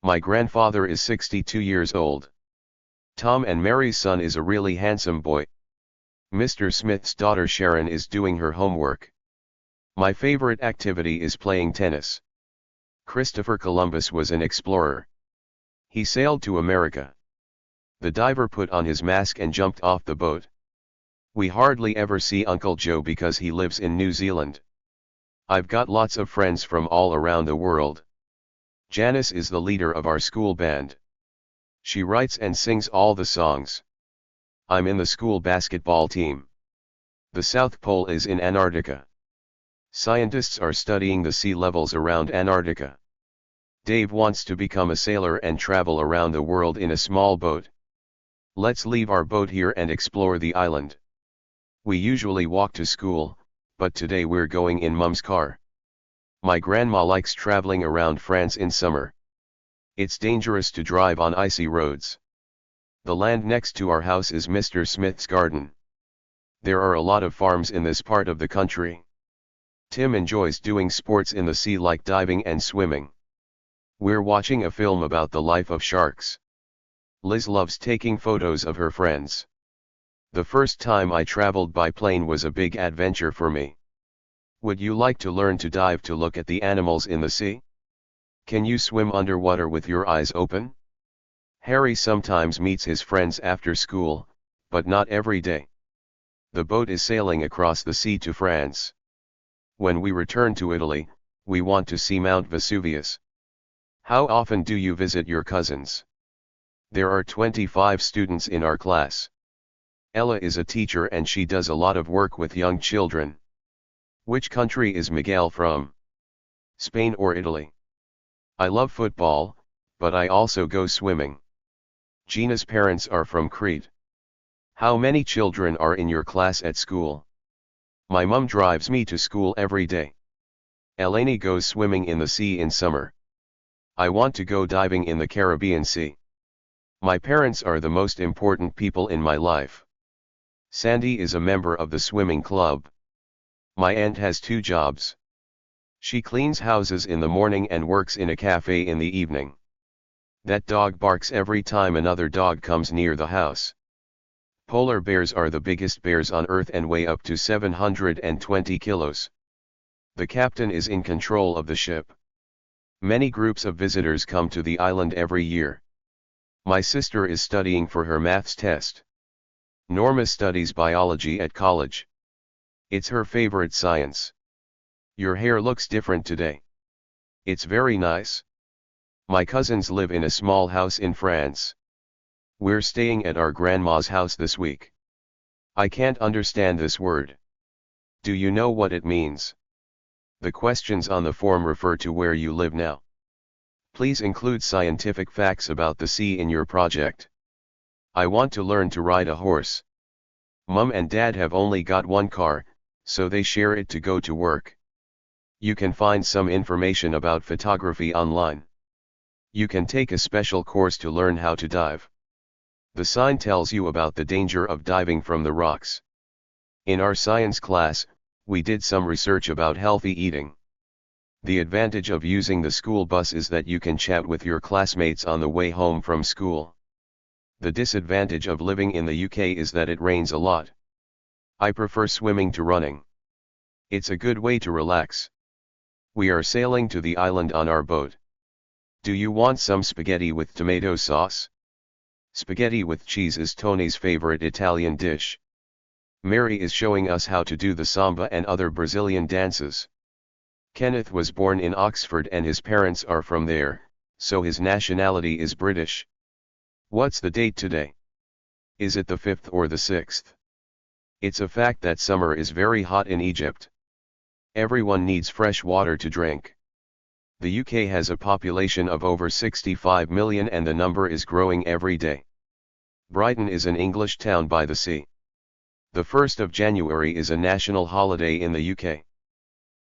My grandfather is 62 years old. Tom and Mary's son is a really handsome boy. Mr. Smith's daughter Sharon is doing her homework. My favorite activity is playing tennis. Christopher Columbus was an explorer. He sailed to America. The diver put on his mask and jumped off the boat. We hardly ever see Uncle Joe because he lives in New Zealand. I've got lots of friends from all around the world. Janice is the leader of our school band. She writes and sings all the songs. I'm in the school basketball team. The South Pole is in Antarctica. Scientists are studying the sea levels around Antarctica. Dave wants to become a sailor and travel around the world in a small boat. Let's leave our boat here and explore the island. We usually walk to school, but today we're going in Mum's car. My grandma likes traveling around France in summer. It's dangerous to drive on icy roads. The land next to our house is Mr. Smith's garden. There are a lot of farms in this part of the country. Tim enjoys doing sports in the sea like diving and swimming. We're watching a film about the life of sharks. Liz loves taking photos of her friends. The first time I traveled by plane was a big adventure for me. Would you like to learn to dive to look at the animals in the sea? Can you swim underwater with your eyes open? Harry sometimes meets his friends after school, but not every day. The boat is sailing across the sea to France. When we return to Italy, we want to see Mount Vesuvius. How often do you visit your cousins? There are 25 students in our class. Ella is a teacher and she does a lot of work with young children. Which country is Miguel from? Spain or Italy? I love football, but I also go swimming. Gina's parents are from Crete. How many children are in your class at school? My mum drives me to school every day. Eleni goes swimming in the sea in summer. I want to go diving in the Caribbean Sea. My parents are the most important people in my life. Sandy is a member of the swimming club. My aunt has 2 jobs. She cleans houses in the morning and works in a cafe in the evening. That dog barks every time another dog comes near the house. Polar bears are the biggest bears on Earth and weigh up to 720 kilos. The captain is in control of the ship. Many groups of visitors come to the island every year. My sister is studying for her maths test. Norma studies biology at college. It's her favorite science. Your hair looks different today. It's very nice. My cousins live in a small house in France. We're staying at our grandma's house this week. I can't understand this word. Do you know what it means? The questions on the form refer to where you live now. Please include scientific facts about the sea in your project. I want to learn to ride a horse. Mum and Dad have only got 1 car, so they share it to go to work. You can find some information about photography online. You can take a special course to learn how to dive. The sign tells you about the danger of diving from the rocks. In our science class, we did some research about healthy eating. The advantage of using the school bus is that you can chat with your classmates on the way home from school. The disadvantage of living in the UK is that it rains a lot. I prefer swimming to running. It's a good way to relax. We are sailing to the island on our boat. Do you want some spaghetti with tomato sauce? Spaghetti with cheese is Tony's favorite Italian dish. Mary is showing us how to do the samba and other Brazilian dances. Kenneth was born in Oxford and his parents are from there, so his nationality is British. What's the date today? Is it the 5th or the 6th? It's a fact that summer is very hot in Egypt. Everyone needs fresh water to drink. The UK has a population of over 65 million and the number is growing every day. Brighton is an English town by the sea. The 1st of January is a national holiday in the UK.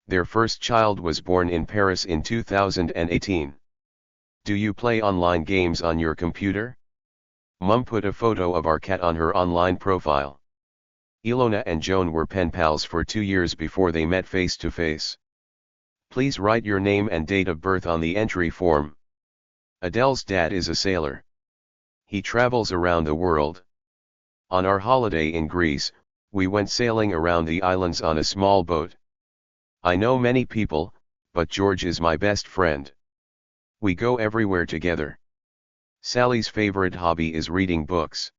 Their first child was born in Paris in 2018. Do you play online games on your computer? Mum put a photo of our cat on her online profile. Ilona and Joan were pen pals for 2 years before they met face to face. Please write your name and date of birth on the entry form. Adele's dad is a sailor. He travels around the world. On our holiday in Greece, we went sailing around the islands on a small boat. I know many people, but George is my best friend. We go everywhere together. Sally's favorite hobby is reading books.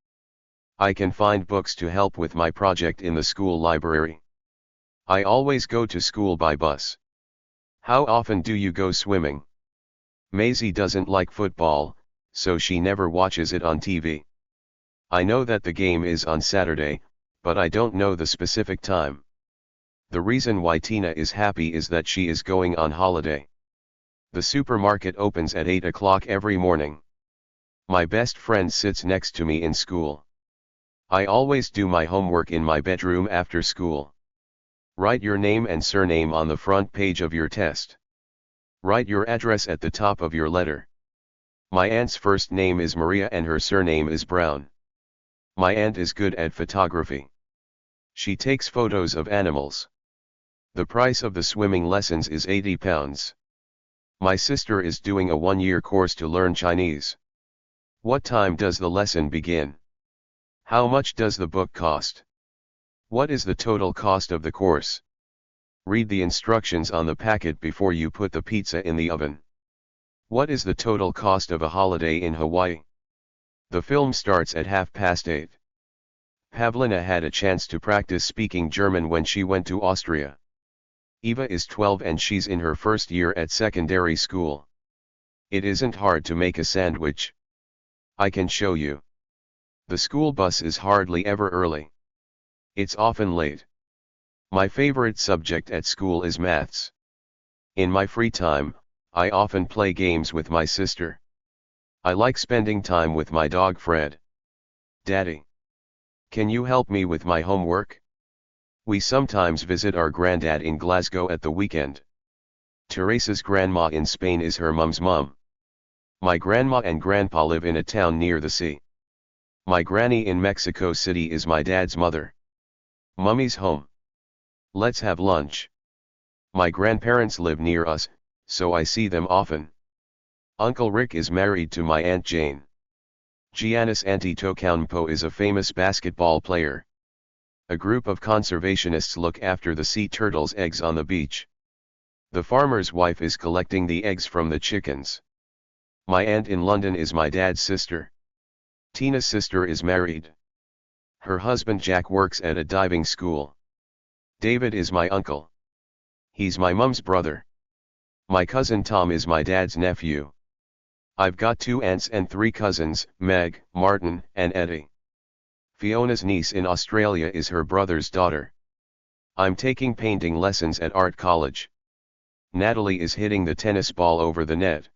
I can find books to help with my project in the school library. I always go to school by bus. How often do you go swimming? Maisie doesn't like football, so she never watches it on TV. I know that the game is on Saturday, but I don't know the specific time. The reason why Tina is happy is that she is going on holiday. The supermarket opens at 8 o'clock every morning. My best friend sits next to me in school. I always do my homework in my bedroom after school. Write your name and surname on the front page of your test. Write your address at the top of your letter. My aunt's first name is Maria and her surname is Brown. My aunt is good at photography. She takes photos of animals. The price of the swimming lessons is £80. My sister is doing a 1-year course to learn Chinese. What time does the lesson begin? How much does the book cost? What is the total cost of the course? Read the instructions on the packet before you put the pizza in the oven. What is the total cost of a holiday in Hawaii? The film starts at 8:30. Pavlina had a chance to practice speaking German when she went to Austria. Eva is 12 and she's in her first year at secondary school. It isn't hard to make a sandwich. I can show you. The school bus is hardly ever early. It's often late. My favorite subject at school is maths. In my free time, I often play games with my sister. I like spending time with my dog Fred. Daddy, can you help me with my homework? We sometimes visit our granddad in Glasgow at the weekend. Teresa's grandma in Spain is her mum's mum. My grandma and grandpa live in a town near the sea. My granny in Mexico City is my dad's mother. Mummy's home. Let's have lunch. My grandparents live near us, so I see them often. Uncle Rick is married to my Aunt Jane. Giannis Antetokounmpo is a famous basketball player. A group of conservationists look after the sea turtles' eggs on the beach. The farmer's wife is collecting the eggs from the chickens. My aunt in London is my dad's sister. Tina's sister is married. Her husband Jack works at a diving school. David is my uncle. He's my mum's brother. My cousin Tom is my dad's nephew. I've got 2 aunts and 3 cousins, Meg, Martin, and Eddie. Fiona's niece in Australia is her brother's daughter. I'm taking painting lessons at art college. Natalie is hitting the tennis ball over the net.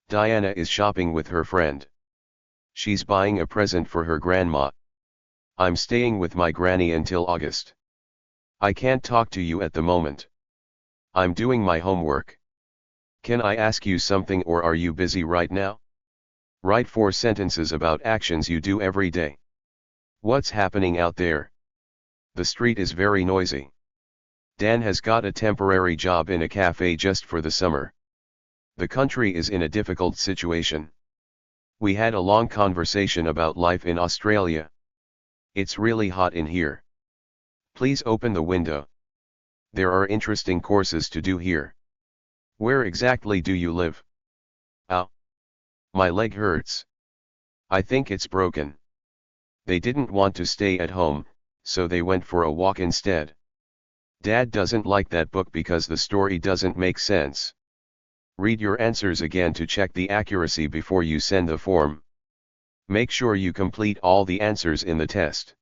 Diana is shopping with her friend. She's buying a present for her grandma. I'm staying with my granny until August. I can't talk to you at the moment. I'm doing my homework. Can I ask you something or are you busy right now? Write 4 sentences about actions you do every day. What's happening out there? The street is very noisy. Dan has got a temporary job in a cafe just for the summer. The country is in a difficult situation. We had a long conversation about life in Australia. It's really hot in here. Please open the window. There are interesting courses to do here. Where exactly do you live? Ow. My leg hurts. I think it's broken. They didn't want to stay at home, so they went for a walk instead. Dad doesn't like that book because the story doesn't make sense. Read your answers again to check the accuracy before you send the form. Make sure you complete all the answers in the test.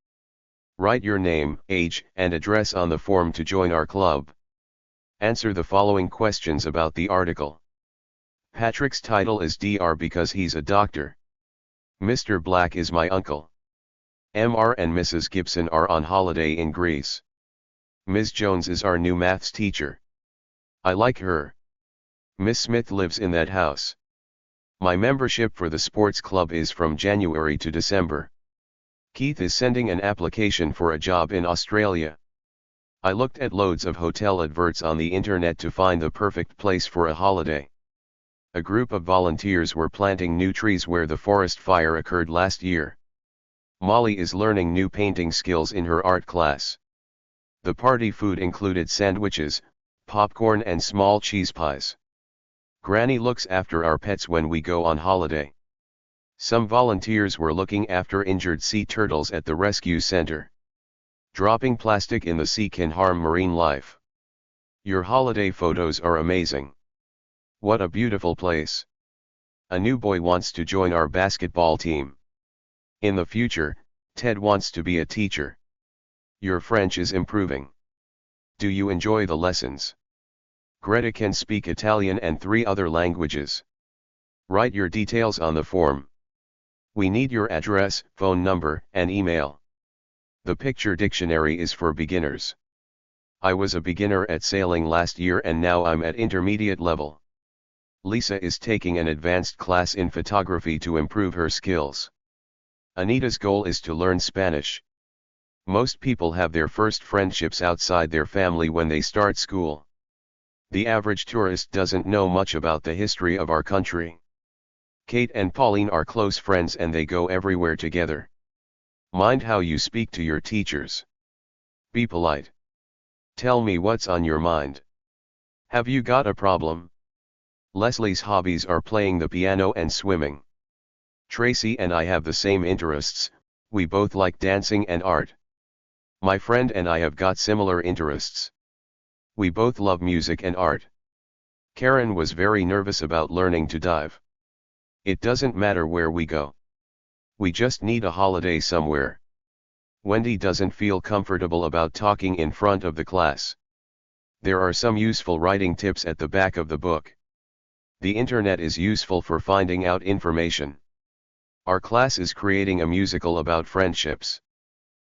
Write your name, age, and address on the form to join our club. Answer the following questions about the article. Patrick's title is Dr. because he's a doctor. Mr. Black is my uncle. Mr. and Mrs. Gibson are on holiday in Greece. Ms. Jones is our new maths teacher. I like her. Miss Smith lives in that house. My membership for the sports club is from January to December. Keith is sending an application for a job in Australia. I looked at loads of hotel adverts on the internet to find the perfect place for a holiday. A group of volunteers were planting new trees where the forest fire occurred last year. Molly is learning new painting skills in her art class. The party food included sandwiches, popcorn and small cheese pies. Granny looks after our pets when we go on holiday. Some volunteers were looking after injured sea turtles at the rescue center. Dropping plastic in the sea can harm marine life. Your holiday photos are amazing. What a beautiful place. A new boy wants to join our basketball team. In the future, Ted wants to be a teacher. Your French is improving. Do you enjoy the lessons? Greta can speak Italian and 3 other languages. Write your details on the form. We need your address, phone number, and email. The picture dictionary is for beginners. I was a beginner at sailing last year and now I'm at intermediate level. Lisa is taking an advanced class in photography to improve her skills. Anita's goal is to learn Spanish. Most people have their first friendships outside their family when they start school. The average tourist doesn't know much about the history of our country. Kate and Pauline are close friends and they go everywhere together. Mind how you speak to your teachers. Be polite. Tell me what's on your mind. Have you got a problem? Leslie's hobbies are playing the piano and swimming. Tracy and I have the same interests, we both like dancing and art. My friend and I have got similar interests. We both love music and art. Karen was very nervous about learning to dive. It doesn't matter where we go. We just need a holiday somewhere. Wendy doesn't feel comfortable about talking in front of the class. There are some useful writing tips at the back of the book. The internet is useful for finding out information. Our class is creating a musical about friendships.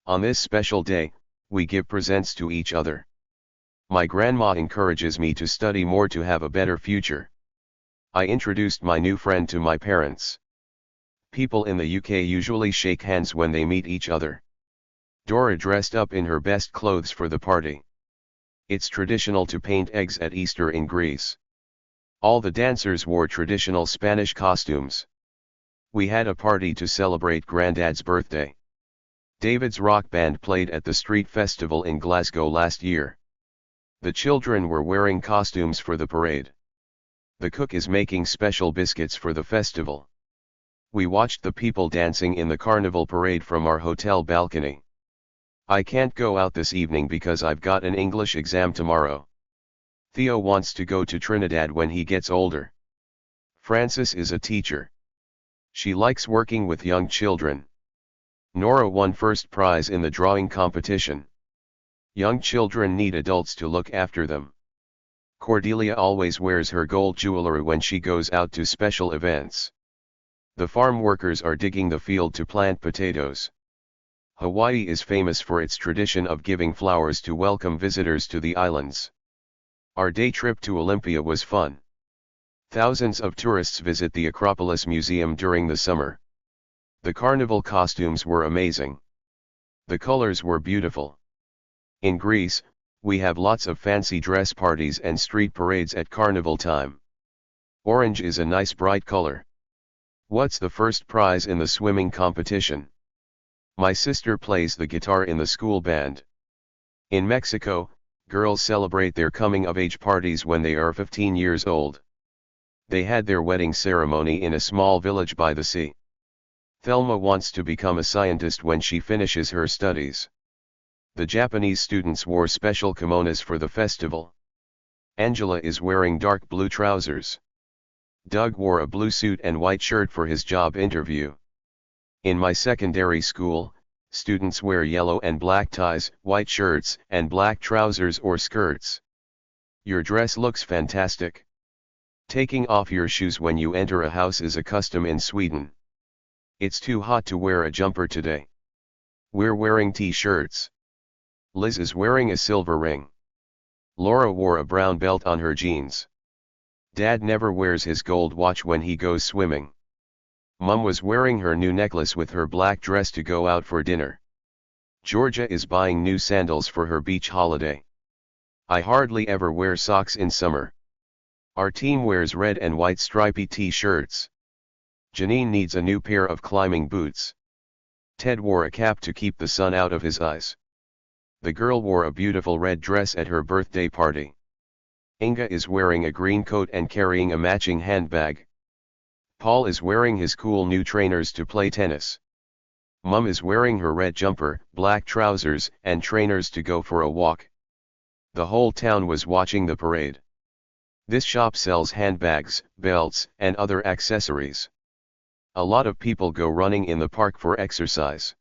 On this special day, we give presents to each other. My grandma encourages me to study more to have a better future. I introduced my new friend to my parents. People in the UK usually shake hands when they meet each other. Dora dressed up in her best clothes for the party. It's traditional to paint eggs at Easter in Greece. All the dancers wore traditional Spanish costumes. We had a party to celebrate Grandad's birthday. David's rock band played at the street festival in Glasgow last year. The children were wearing costumes for the parade. The cook is making special biscuits for the festival. We watched the people dancing in the carnival parade from our hotel balcony. I can't go out this evening because I've got an English exam tomorrow. Theo wants to go to Trinidad when he gets older. Frances is a teacher. She likes working with young children. Nora won first prize in the drawing competition. Young children need adults to look after them. Cordelia always wears her gold jewelry when she goes out to special events. The farm workers are digging the field to plant potatoes. Hawaii is famous for its tradition of giving flowers to welcome visitors to the islands. Our day trip to Olympia was fun. Thousands of tourists visit the Acropolis Museum during the summer. The carnival costumes were amazing. The colors were beautiful. In Greece, we have lots of fancy dress parties and street parades at carnival time. Orange is a nice bright color. What's the first prize in the swimming competition? My sister plays the guitar in the school band. In Mexico, girls celebrate their coming-of-age parties when they are 15 years old. They had their wedding ceremony in a small village by the sea. Thelma wants to become a scientist when she finishes her studies. The Japanese students wore special kimonos for the festival. Angela is wearing dark blue trousers. Doug wore a blue suit and white shirt for his job interview. In my secondary school, students wear yellow and black ties, white shirts, and black trousers or skirts. Your dress looks fantastic. Taking off your shoes when you enter a house is a custom in Sweden. It's too hot to wear a jumper today. We're wearing t-shirts. Liz is wearing a silver ring. Laura wore a brown belt on her jeans. Dad never wears his gold watch when he goes swimming. Mum was wearing her new necklace with her black dress to go out for dinner. Georgia is buying new sandals for her beach holiday. I hardly ever wear socks in summer. Our team wears red and white stripy t-shirts. Janine needs a new pair of climbing boots. Ted wore a cap to keep the sun out of his eyes. The girl wore a beautiful red dress at her birthday party. Inga is wearing a green coat and carrying a matching handbag. Paul is wearing his cool new trainers to play tennis. Mum is wearing her red jumper, black trousers, and trainers to go for a walk. The whole town was watching the parade. This shop sells handbags, belts, and other accessories. A lot of people go running in the park for exercise.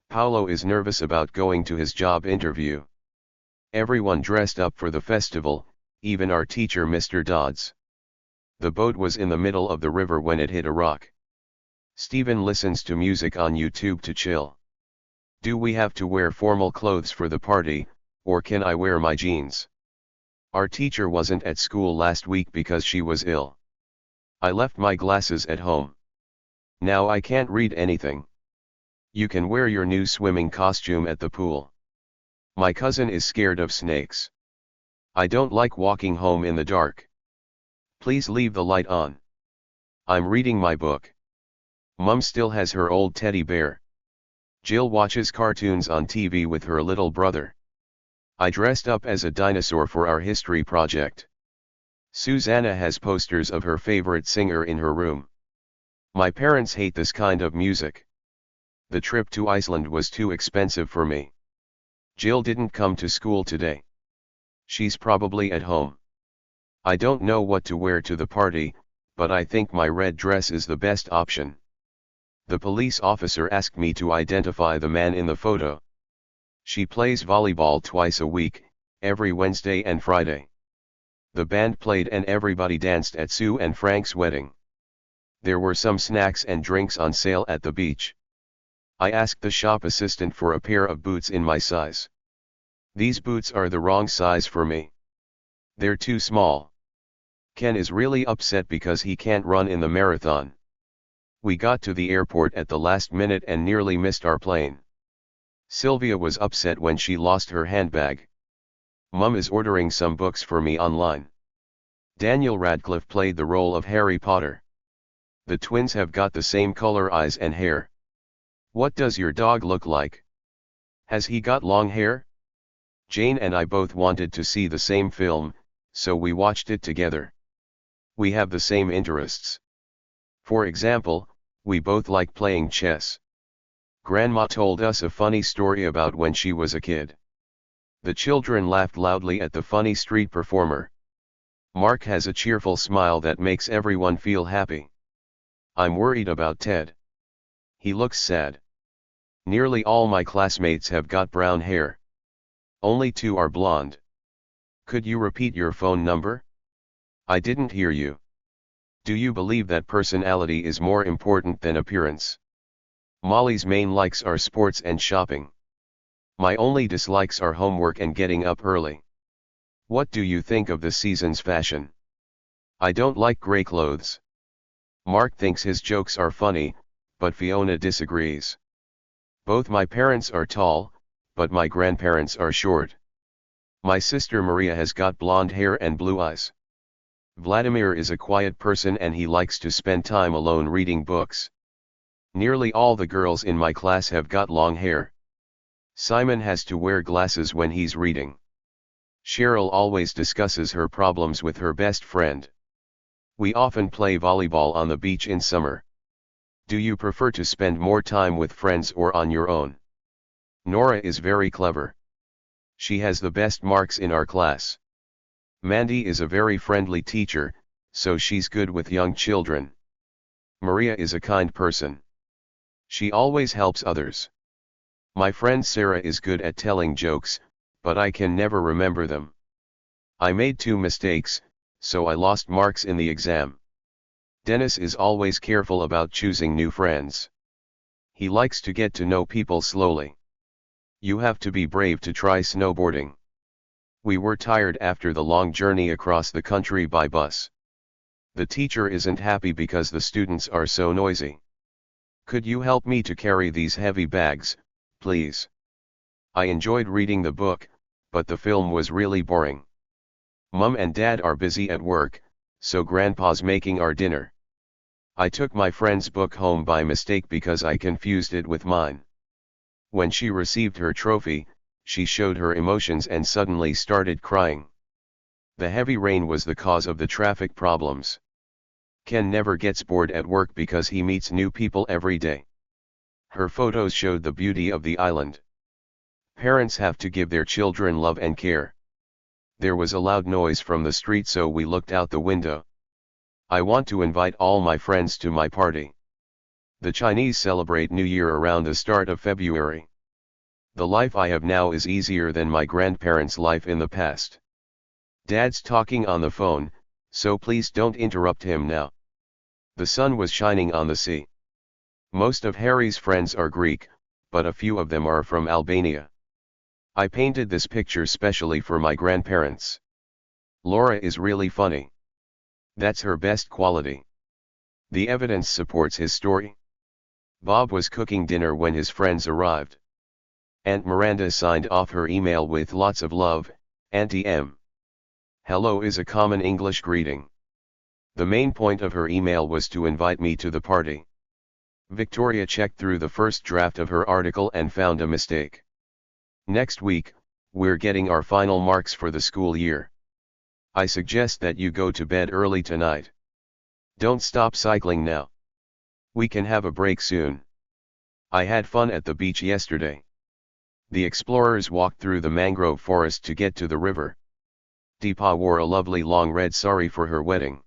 Paolo is nervous about going to his job interview. Everyone dressed up for the festival, even our teacher Mr. Dodds. The boat was in the middle of the river when it hit a rock. Stephen listens to music on YouTube to chill. Do we have to wear formal clothes for the party, or can I wear my jeans? Our teacher wasn't at school last week because she was ill. I left my glasses at home. Now I can't read anything. You can wear your new swimming costume at the pool. My cousin is scared of snakes. I don't like walking home in the dark. Please leave the light on. I'm reading my book. Mum still has her old teddy bear. Jill watches cartoons on TV with her little brother. I dressed up as a dinosaur for our history project. Susanna has posters of her favorite singer in her room. My parents hate this kind of music. The trip to Iceland was too expensive for me. Jill didn't come to school today. She's probably at home. I don't know what to wear to the party, but I think my red dress is the best option. The police officer asked me to identify the man in the photo. She plays volleyball twice a week, every Wednesday and Friday. The band played and everybody danced at Sue and Frank's wedding. There were some snacks and drinks on sale at the beach. I asked the shop assistant for a pair of boots in my size. These boots are the wrong size for me. They're too small. Ken is really upset because he can't run in the marathon. We got to the airport at the last minute and nearly missed our plane. Sylvia was upset when she lost her handbag. Mum is ordering some books for me online. Daniel Radcliffe played the role of Harry Potter. The twins have got the same color eyes and hair. What does your dog look like? Has he got long hair? Jane and I both wanted to see the same film, so we watched it together. We have the same interests. For example, we both like playing chess. Grandma told us a funny story about when she was a kid. The children laughed loudly at the funny street performer. Mark has a cheerful smile that makes everyone feel happy. I'm worried about Ted. He looks sad. Nearly all my classmates have got brown hair. Only 2 are blonde. Could you repeat your phone number? I didn't hear you. Do you believe that personality is more important than appearance? Molly's main likes are sports and shopping. My only dislikes are homework and getting up early. What do you think of this season's fashion? I don't like gray clothes. Mark thinks his jokes are funny, but Fiona disagrees. Both my parents are tall, but my grandparents are short. My sister Maria has got blonde hair and blue eyes. Vladimir is a quiet person and he likes to spend time alone reading books. Nearly all the girls in my class have got long hair. Simon has to wear glasses when he's reading. Cheryl always discusses her problems with her best friend. We often play volleyball on the beach in summer. Do you prefer to spend more time with friends or on your own? Nora is very clever. She has the best marks in our class. Mandy is a very friendly teacher, so she's good with young children. Maria is a kind person. She always helps others. My friend Sarah is good at telling jokes, but I can never remember them. I made 2 mistakes, so I lost marks in the exam. Dennis is always careful about choosing new friends. He likes to get to know people slowly. You have to be brave to try snowboarding. We were tired after the long journey across the country by bus. The teacher isn't happy because the students are so noisy. Could you help me to carry these heavy bags, please? I enjoyed reading the book, but the film was really boring. Mum and Dad are busy at work, So Grandpa's making our dinner. I took my friend's book home by mistake because I confused it with mine. When she received her trophy, she showed her emotions and suddenly started crying. The heavy rain was the cause of the traffic problems. Ken never gets bored at work because he meets new people every day. Her photos showed the beauty of the island. Parents have to give their children love and care. There was a loud noise from the street, so we looked out the window. I want to invite all my friends to my party. The Chinese celebrate New Year around the start of February. The life I have now is easier than my grandparents' life in the past. Dad's talking on the phone, so please don't interrupt him now. The sun was shining on the sea. Most of Harry's friends are Greek, but a few of them are from Albania. I painted this picture specially for my grandparents. Laura is really funny. That's her best quality. The evidence supports his story. Bob was cooking dinner when his friends arrived. Aunt Miranda signed off her email with lots of love, Auntie M. Hello is a common English greeting. The main point of her email was to invite me to the party. Victoria checked through the first draft of her article and found a mistake. Next week, we're getting our final marks for the school year. I suggest that you go to bed early tonight. Don't stop cycling now. We can have a break soon. I had fun at the beach yesterday. The explorers walked through the mangrove forest to get to the river. Deepa wore a lovely long red sari for her wedding.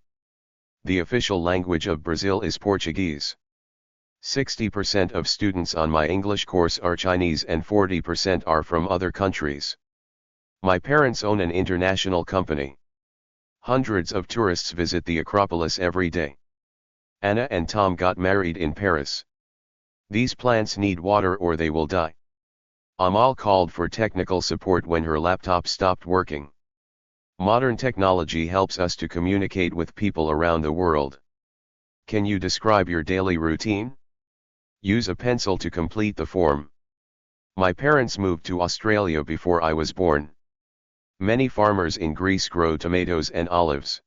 The official language of Brazil is Portuguese. 60% of students on my English course are Chinese and 40% are from other countries. My parents own an international company. Hundreds of tourists visit the Acropolis every day. Anna and Tom got married in Paris. These plants need water or they will die. Amal called for technical support when her laptop stopped working. Modern technology helps us to communicate with people around the world. Can you describe your daily routine? Use a pencil to complete the form. My parents moved to Australia before I was born. Many farmers in Greece grow tomatoes and olives.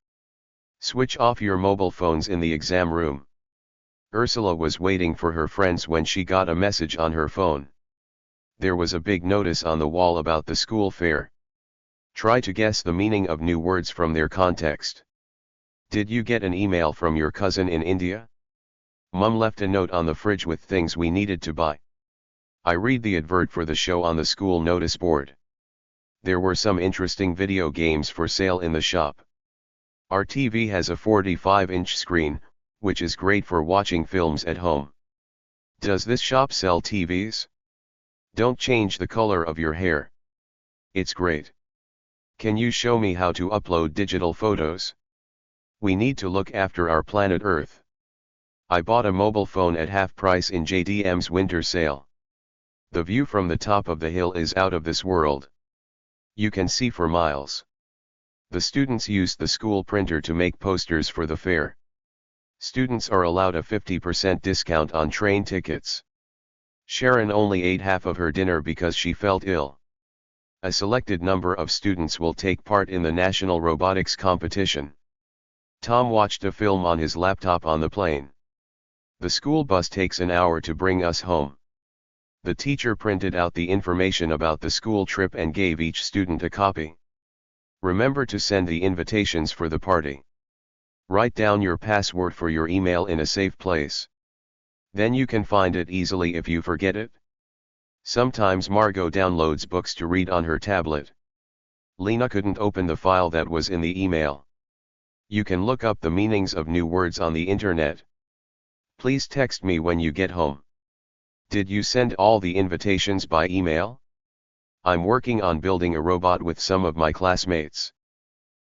Switch off your mobile phones in the exam room. Ursula was waiting for her friends when she got a message on her phone. There was a big notice on the wall about the school fair. Try to guess the meaning of new words from their context. Did you get an email from your cousin in India? Mum left a note on the fridge with things we needed to buy. I read the advert for the show on the school notice board. There were some interesting video games for sale in the shop. Our TV has a 45-inch screen, which is great for watching films at home. Does this shop sell TVs? Don't change the color of your hair. It's great. Can you show me how to upload digital photos? We need to look after our planet Earth. I bought a mobile phone at half price in JDM's winter sale. The view from the top of the hill is out of this world. You can see for miles. The students used the school printer to make posters for the fair. Students are allowed a 50% discount on train tickets. Sharon only ate half of her dinner because she felt ill. A selected number of students will take part in the national robotics competition. Tom watched a film on his laptop on the plane. The school bus takes an hour to bring us home. The teacher printed out the information about the school trip and gave each student a copy. Remember to send the invitations for the party. Write down your password for your email in a safe place. Then you can find it easily if you forget it. Sometimes Margot downloads books to read on her tablet. Lena couldn't open the file that was in the email. You can look up the meanings of new words on the internet. Please text me when you get home. Did you send all the invitations by email? I'm working on building a robot with some of my classmates.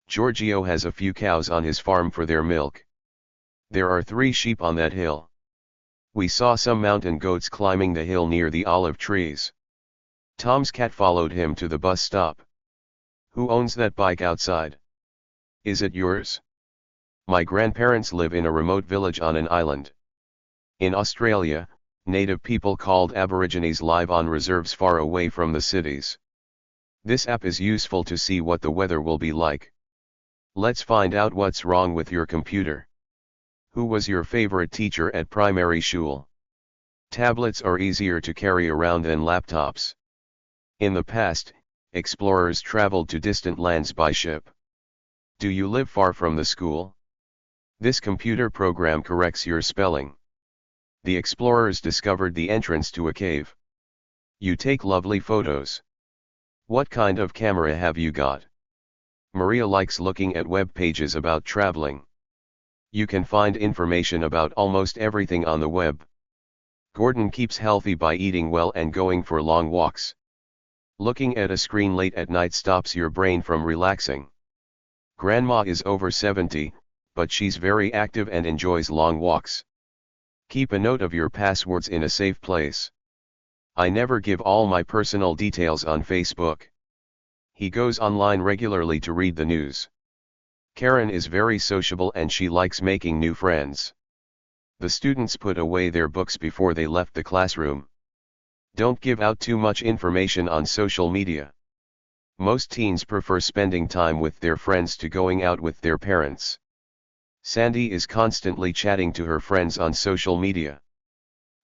Giorgio has a few cows on his farm for their milk. There are 3 sheep on that hill. We saw some mountain goats climbing the hill near the olive trees. Tom's cat followed him to the bus stop. Who owns that bike outside? Is it yours? My grandparents live in a remote village on an island. In Australia, native people called Aborigines live on reserves far away from the cities. This app is useful to see what the weather will be like. Let's find out what's wrong with your computer. Who was your favorite teacher at primary school? Tablets are easier to carry around than laptops. In the past, explorers traveled to distant lands by ship. Do you live far from the school? This computer program corrects your spelling. The explorers discovered the entrance to a cave. You take lovely photos. What kind of camera have you got? Maria likes looking at web pages about traveling. You can find information about almost everything on the web. Gordon keeps healthy by eating well and going for long walks. Looking at a screen late at night stops your brain from relaxing. Grandma is over 70, but she's very active and enjoys long walks. Keep a note of your passwords in a safe place. I never give all my personal details on Facebook. He goes online regularly to read the news. Karen is very sociable and she likes making new friends. The students put away their books before they left the classroom. Don't give out too much information on social media. Most teens prefer spending time with their friends to going out with their parents. Sandy is constantly chatting to her friends on social media.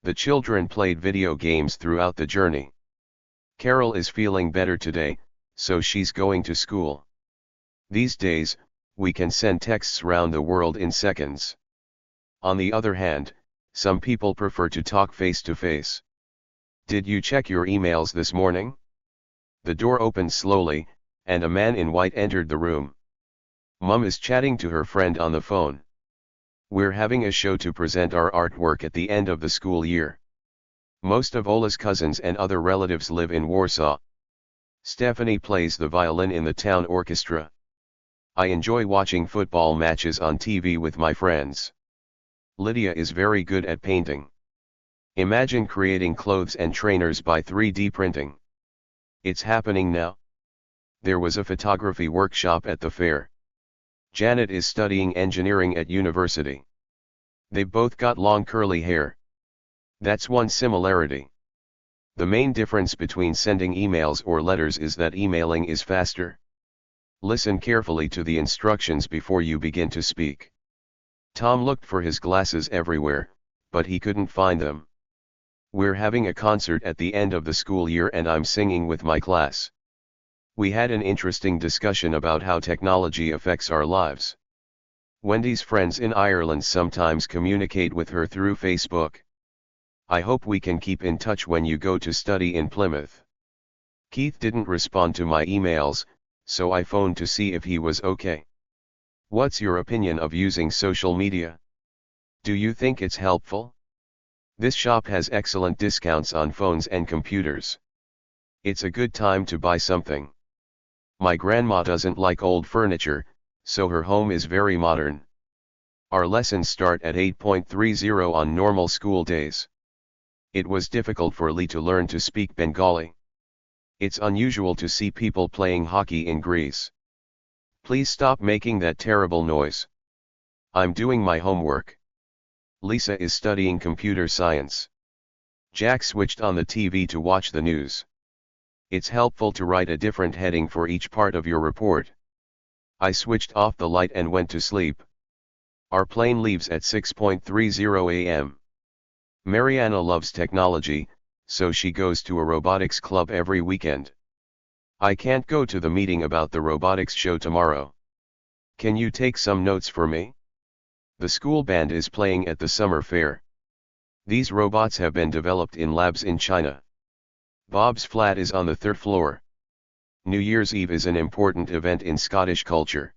The children played video games throughout the journey. Carol is feeling better today, so she's going to school. These days, we can send texts round the world in seconds. On the other hand, some people prefer to talk face to face. Did you check your emails this morning? The door opened slowly, and a man in white entered the room. Mum is chatting to her friend on the phone. We're having a show to present our artwork at the end of the school year. Most of Ola's cousins and other relatives live in Warsaw. Stephanie plays the violin in the town orchestra. I enjoy watching football matches on TV with my friends. Lydia is very good at painting. Imagine creating clothes and trainers by 3D printing. It's happening now. There was a photography workshop at the fair. Janet is studying engineering at university. They've both got long curly hair. That's one similarity. The main difference between sending emails or letters is that emailing is faster. Listen carefully to the instructions before you begin to speak. Tom looked for his glasses everywhere, but he couldn't find them. We're having a concert at the end of the school year and I'm singing with my class. We had an interesting discussion about how technology affects our lives. Wendy's friends in Ireland sometimes communicate with her through Facebook. I hope we can keep in touch when you go to study in Plymouth. Keith didn't respond to my emails, so I phoned to see if he was okay. What's your opinion of using social media? Do you think it's helpful? This shop has excellent discounts on phones and computers. It's a good time to buy something. My grandma doesn't like old furniture, so her home is very modern. Our lessons start at 8:30 on normal school days. It was difficult for Lee to learn to speak Bengali. It's unusual to see people playing hockey in Greece. Please stop making that terrible noise. I'm doing my homework. Lisa is studying computer science. Jack switched on the TV to watch the news. It's helpful to write a different heading for each part of your report. I switched off the light and went to sleep. Our plane leaves at 6:30 a.m. Mariana loves technology, so she goes to a robotics club every weekend. I can't go to the meeting about the robotics show tomorrow. Can you take some notes for me? The school band is playing at the summer fair. These robots have been developed in labs in China. Bob's flat is on the 3rd floor. New Year's Eve is an important event in Scottish culture.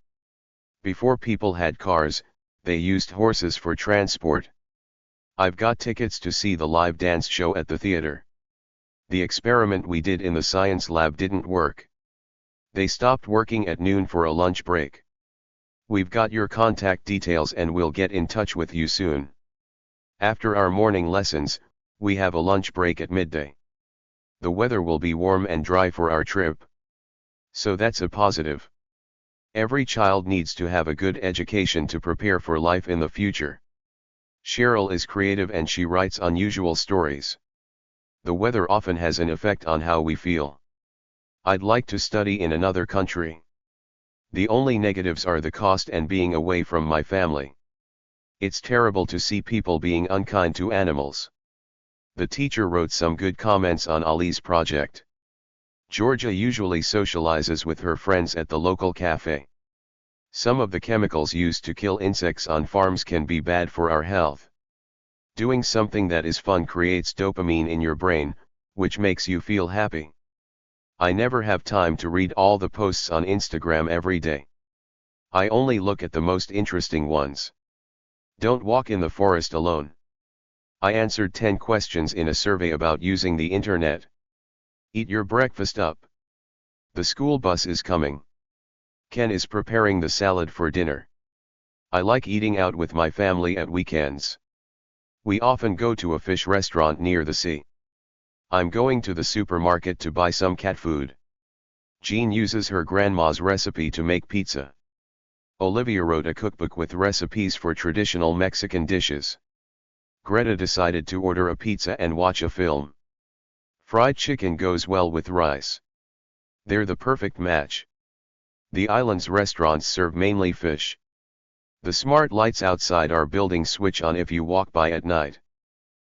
Before people had cars, they used horses for transport. I've got tickets to see the live dance show at the theater. The experiment we did in the science lab didn't work. They stopped working at noon for a lunch break. We've got your contact details and we'll get in touch with you soon. After our morning lessons, we have a lunch break at midday. The weather will be warm and dry for our trip. So that's a positive. Every child needs to have a good education to prepare for life in the future. Cheryl is creative and she writes unusual stories. The weather often has an effect on how we feel. I'd like to study in another country. The only negatives are the cost and being away from my family. It's terrible to see people being unkind to animals. The teacher wrote some good comments on Ali's project. Georgia usually socializes with her friends at the local cafe. Some of the chemicals used to kill insects on farms can be bad for our health. Doing something that is fun creates dopamine in your brain, which makes you feel happy. I never have time to read all the posts on Instagram every day. I only look at the most interesting ones. Don't walk in the forest alone. I answered 10 questions in a survey about using the internet. Eat your breakfast up. The school bus is coming. Ken is preparing the salad for dinner. I like eating out with my family at weekends. We often go to a fish restaurant near the sea. I'm going to the supermarket to buy some cat food. Jean uses her grandma's recipe to make pizza. Olivia wrote a cookbook with recipes for traditional Mexican dishes. Greta decided to order a pizza and watch a film. Fried chicken goes well with rice. They're the perfect match. The island's restaurants serve mainly fish. The smart lights outside our building switch on if you walk by at night.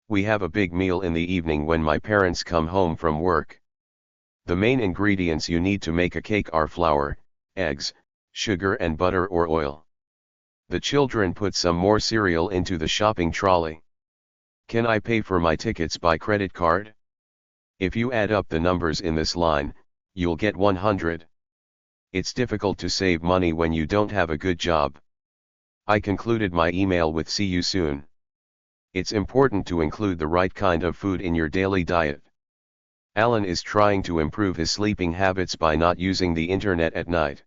We have a big meal in the evening when my parents come home from work. The main ingredients you need to make a cake are flour, eggs, sugar and butter or oil. The children put some more cereal into the shopping trolley. Can I pay for my tickets by credit card? If you add up the numbers in this line, you'll get 100. It's difficult to save money when you don't have a good job. I concluded my email with "see you soon." It's important to include the right kind of food in your daily diet. Alan is trying to improve his sleeping habits by not using the internet at night.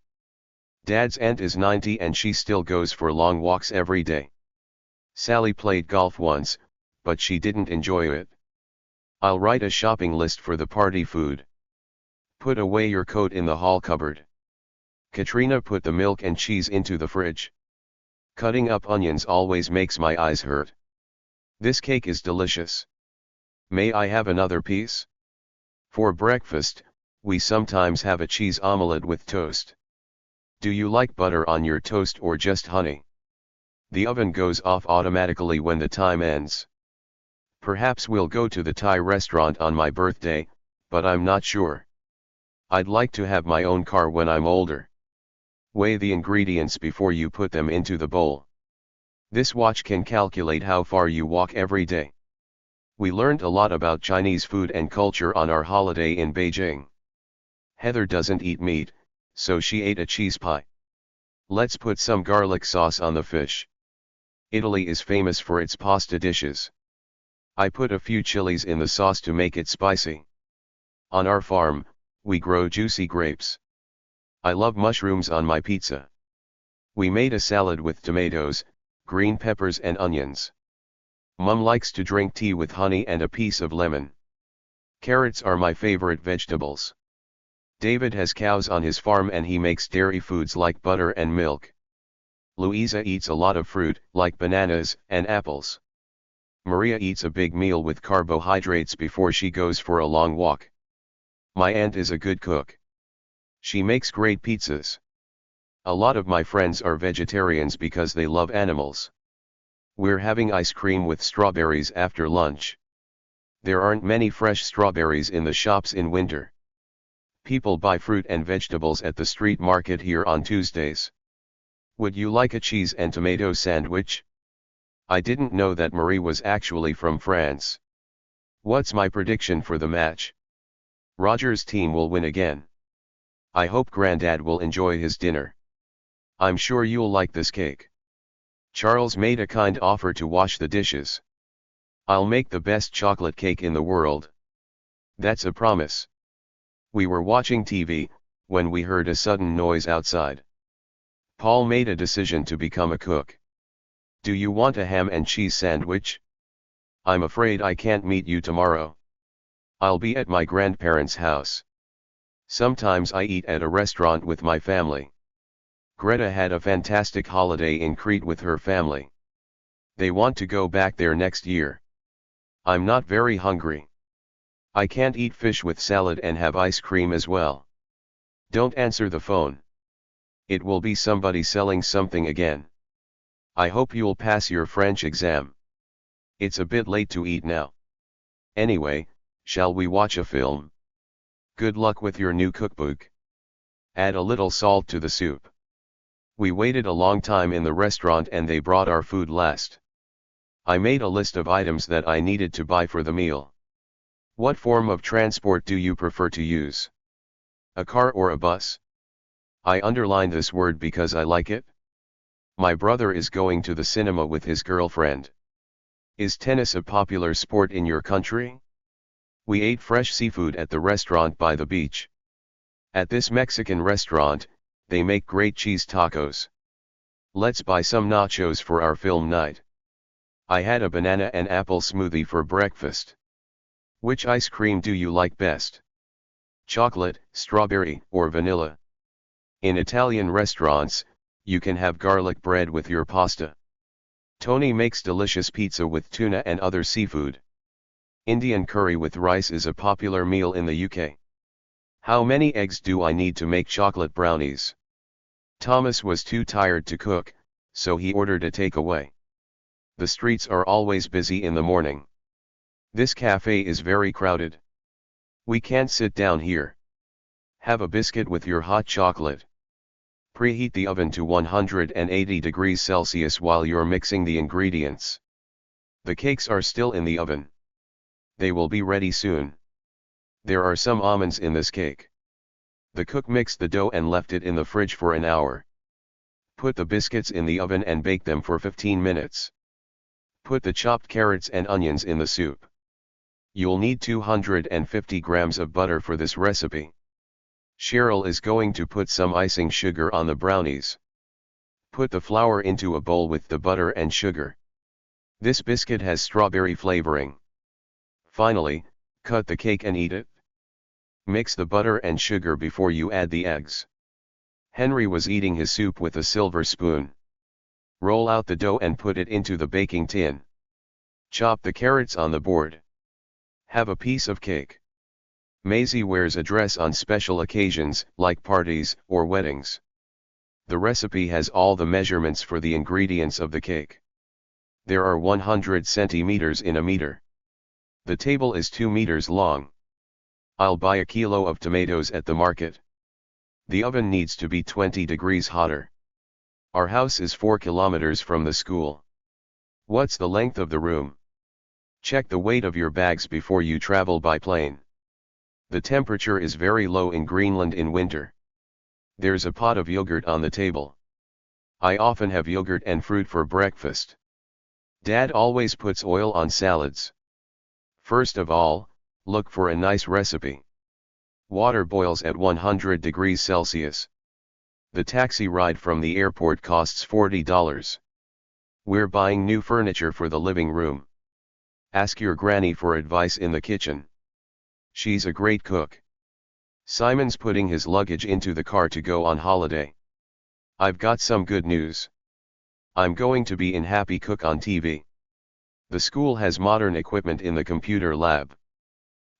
Dad's aunt is 90 and she still goes for long walks every day. Sally played golf once, but she didn't enjoy it. I'll write a shopping list for the party food. Put away your coat in the hall cupboard. Katrina put the milk and cheese into the fridge. Cutting up onions always makes my eyes hurt. This cake is delicious. May I have another piece? For breakfast, we sometimes have a cheese omelette with toast. Do you like butter on your toast or just honey? The oven goes off automatically when the time ends. Perhaps we'll go to the Thai restaurant on my birthday, but I'm not sure. I'd like to have my own car when I'm older. Weigh the ingredients before you put them into the bowl. This watch can calculate how far you walk every day. We learned a lot about Chinese food and culture on our holiday in Beijing. Heather doesn't eat meat, so she ate a cheese pie. Let's put some garlic sauce on the fish. Italy is famous for its pasta dishes. I put a few chilies in the sauce to make it spicy. On our farm, we grow juicy grapes. I love mushrooms on my pizza. We made a salad with tomatoes, green peppers and onions. Mum likes to drink tea with honey and a piece of lemon. Carrots are my favorite vegetables. David has cows on his farm and he makes dairy foods like butter and milk. Louisa eats a lot of fruit, like bananas and apples. Maria eats a big meal with carbohydrates before she goes for a long walk. My aunt is a good cook. She makes great pizzas. A lot of my friends are vegetarians because they love animals. We're having ice cream with strawberries after lunch. There aren't many fresh strawberries in the shops in winter. People buy fruit and vegetables at the street market here on Tuesdays. Would you like a cheese and tomato sandwich? I didn't know that Marie was actually from France. What's my prediction for the match? Roger's team will win again. I hope Granddad will enjoy his dinner. I'm sure you'll like this cake. Charles made a kind offer to wash the dishes. I'll make the best chocolate cake in the world. That's a promise. We were watching TV, when we heard a sudden noise outside. Paul made a decision to become a cook. Do you want a ham and cheese sandwich? I'm afraid I can't meet you tomorrow. I'll be at my grandparents' house. Sometimes I eat at a restaurant with my family. Greta had a fantastic holiday in Crete with her family. They want to go back there next year. I'm not very hungry. I can't eat fish with salad and have ice cream as well. Don't answer the phone. It will be somebody selling something again. I hope you'll pass your French exam. It's a bit late to eat now. Anyway, shall we watch a film? Good luck with your new cookbook. Add a little salt to the soup. We waited a long time in the restaurant and they brought our food last. I made a list of items that I needed to buy for the meal. What form of transport do you prefer to use? A car or a bus? I underlined this word because I like it. My brother is going to the cinema with his girlfriend. Is tennis a popular sport in your country? We ate fresh seafood at the restaurant by the beach. At this Mexican restaurant, they make great cheese tacos. Let's buy some nachos for our film night. I had a banana and apple smoothie for breakfast. Which ice cream do you like best? Chocolate, strawberry, or vanilla? In Italian restaurants, you can have garlic bread with your pasta. Tony makes delicious pizza with tuna and other seafood. Indian curry with rice is a popular meal in the UK. How many eggs do I need to make chocolate brownies? Thomas was too tired to cook, so he ordered a takeaway. The streets are always busy in the morning. This cafe is very crowded. We can't sit down here. Have a biscuit with your hot chocolate. Preheat the oven to 180 degrees Celsius while you're mixing the ingredients. The cakes are still in the oven. They will be ready soon. There are some almonds in this cake. The cook mixed the dough and left it in the fridge for an hour. Put the biscuits in the oven and bake them for 15 minutes. Put the chopped carrots and onions in the soup. You'll need 250 grams of butter for this recipe. Cheryl is going to put some icing sugar on the brownies. Put the flour into a bowl with the butter and sugar. This biscuit has strawberry flavoring. Finally, cut the cake and eat it. Mix the butter and sugar before you add the eggs. Henry was eating his soup with a silver spoon. Roll out the dough and put it into the baking tin. Chop the carrots on the board. Have a piece of cake. Maisie wears a dress on special occasions, like parties or weddings. The recipe has all the measurements for the ingredients of the cake. There are 100 centimeters in a meter. The table is 2 meters long. I'll buy a kilo of tomatoes at the market. The oven needs to be 20 degrees hotter. Our house is 4 kilometers from the school. What's the length of the room? Check the weight of your bags before you travel by plane. The temperature is very low in Greenland in winter. There's a pot of yogurt on the table. I often have yogurt and fruit for breakfast. Dad always puts oil on salads. First of all, look for a nice recipe. Water boils at 100 degrees Celsius. The taxi ride from the airport costs $40. We're buying new furniture for the living room. Ask your granny for advice in the kitchen. She's a great cook. Simon's putting his luggage into the car to go on holiday. I've got some good news. I'm going to be in Happy Cook on TV. The school has modern equipment in the computer lab.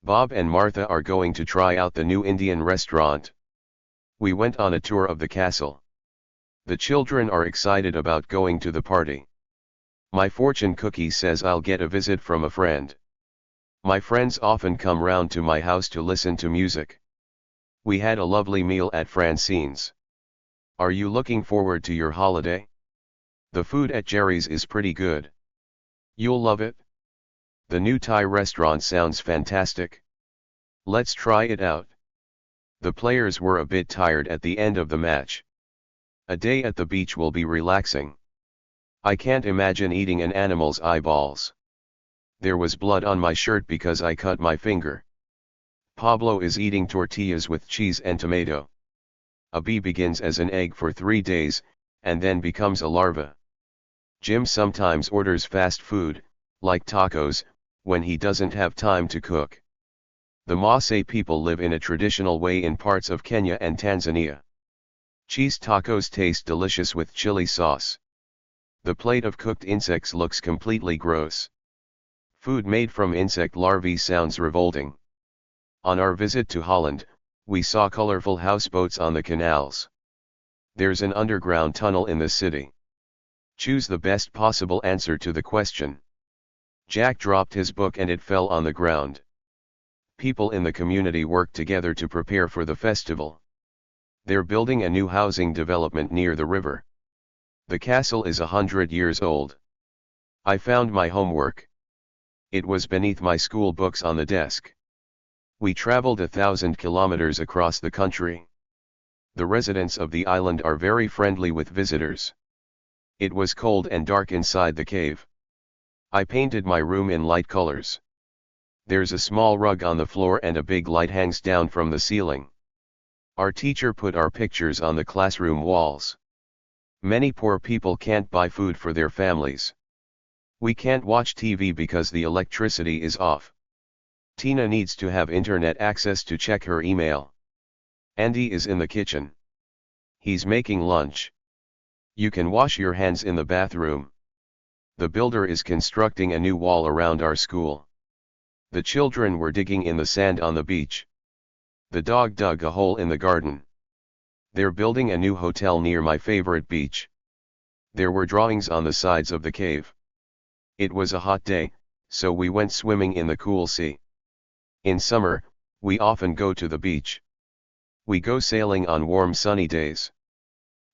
Bob and Martha are going to try out the new Indian restaurant. We went on a tour of the castle. The children are excited about going to the party. My fortune cookie says I'll get a visit from a friend. My friends often come round to my house to listen to music. We had a lovely meal at Francine's. Are you looking forward to your holiday? The food at Jerry's is pretty good. You'll love it. The new Thai restaurant sounds fantastic. Let's try it out. The players were a bit tired at the end of the match. A day at the beach will be relaxing. I can't imagine eating an animal's eyeballs. There was blood on my shirt because I cut my finger. Pablo is eating tortillas with cheese and tomato. A bee begins as an egg for 3 days, and then becomes a larva. Jim sometimes orders fast food, like tacos, when he doesn't have time to cook. The Maasai people live in a traditional way in parts of Kenya and Tanzania. Cheese tacos taste delicious with chili sauce. The plate of cooked insects looks completely gross. Food made from insect larvae sounds revolting. On our visit to Holland, we saw colorful houseboats on the canals. There's an underground tunnel in the city. Choose the best possible answer to the question. Jack dropped his book and it fell on the ground. People in the community worked together to prepare for the festival. They're building a new housing development near the river. The castle is 100 years old. I found my homework. It was beneath my school books on the desk. We traveled 1,000 kilometers across the country. The residents of the island are very friendly with visitors. It was cold and dark inside the cave. I painted my room in light colors. There's a small rug on the floor and a big light hangs down from the ceiling. Our teacher put our pictures on the classroom walls. Many poor people can't buy food for their families. We can't watch TV because the electricity is off. Tina needs to have internet access to check her email. Andy is in the kitchen. He's making lunch. You can wash your hands in the bathroom. The builder is constructing a new wall around our school. The children were digging in the sand on the beach. The dog dug a hole in the garden. They're building a new hotel near my favorite beach. There were drawings on the sides of the cave. It was a hot day, so we went swimming in the cool sea. In summer, we often go to the beach. We go sailing on warm sunny days.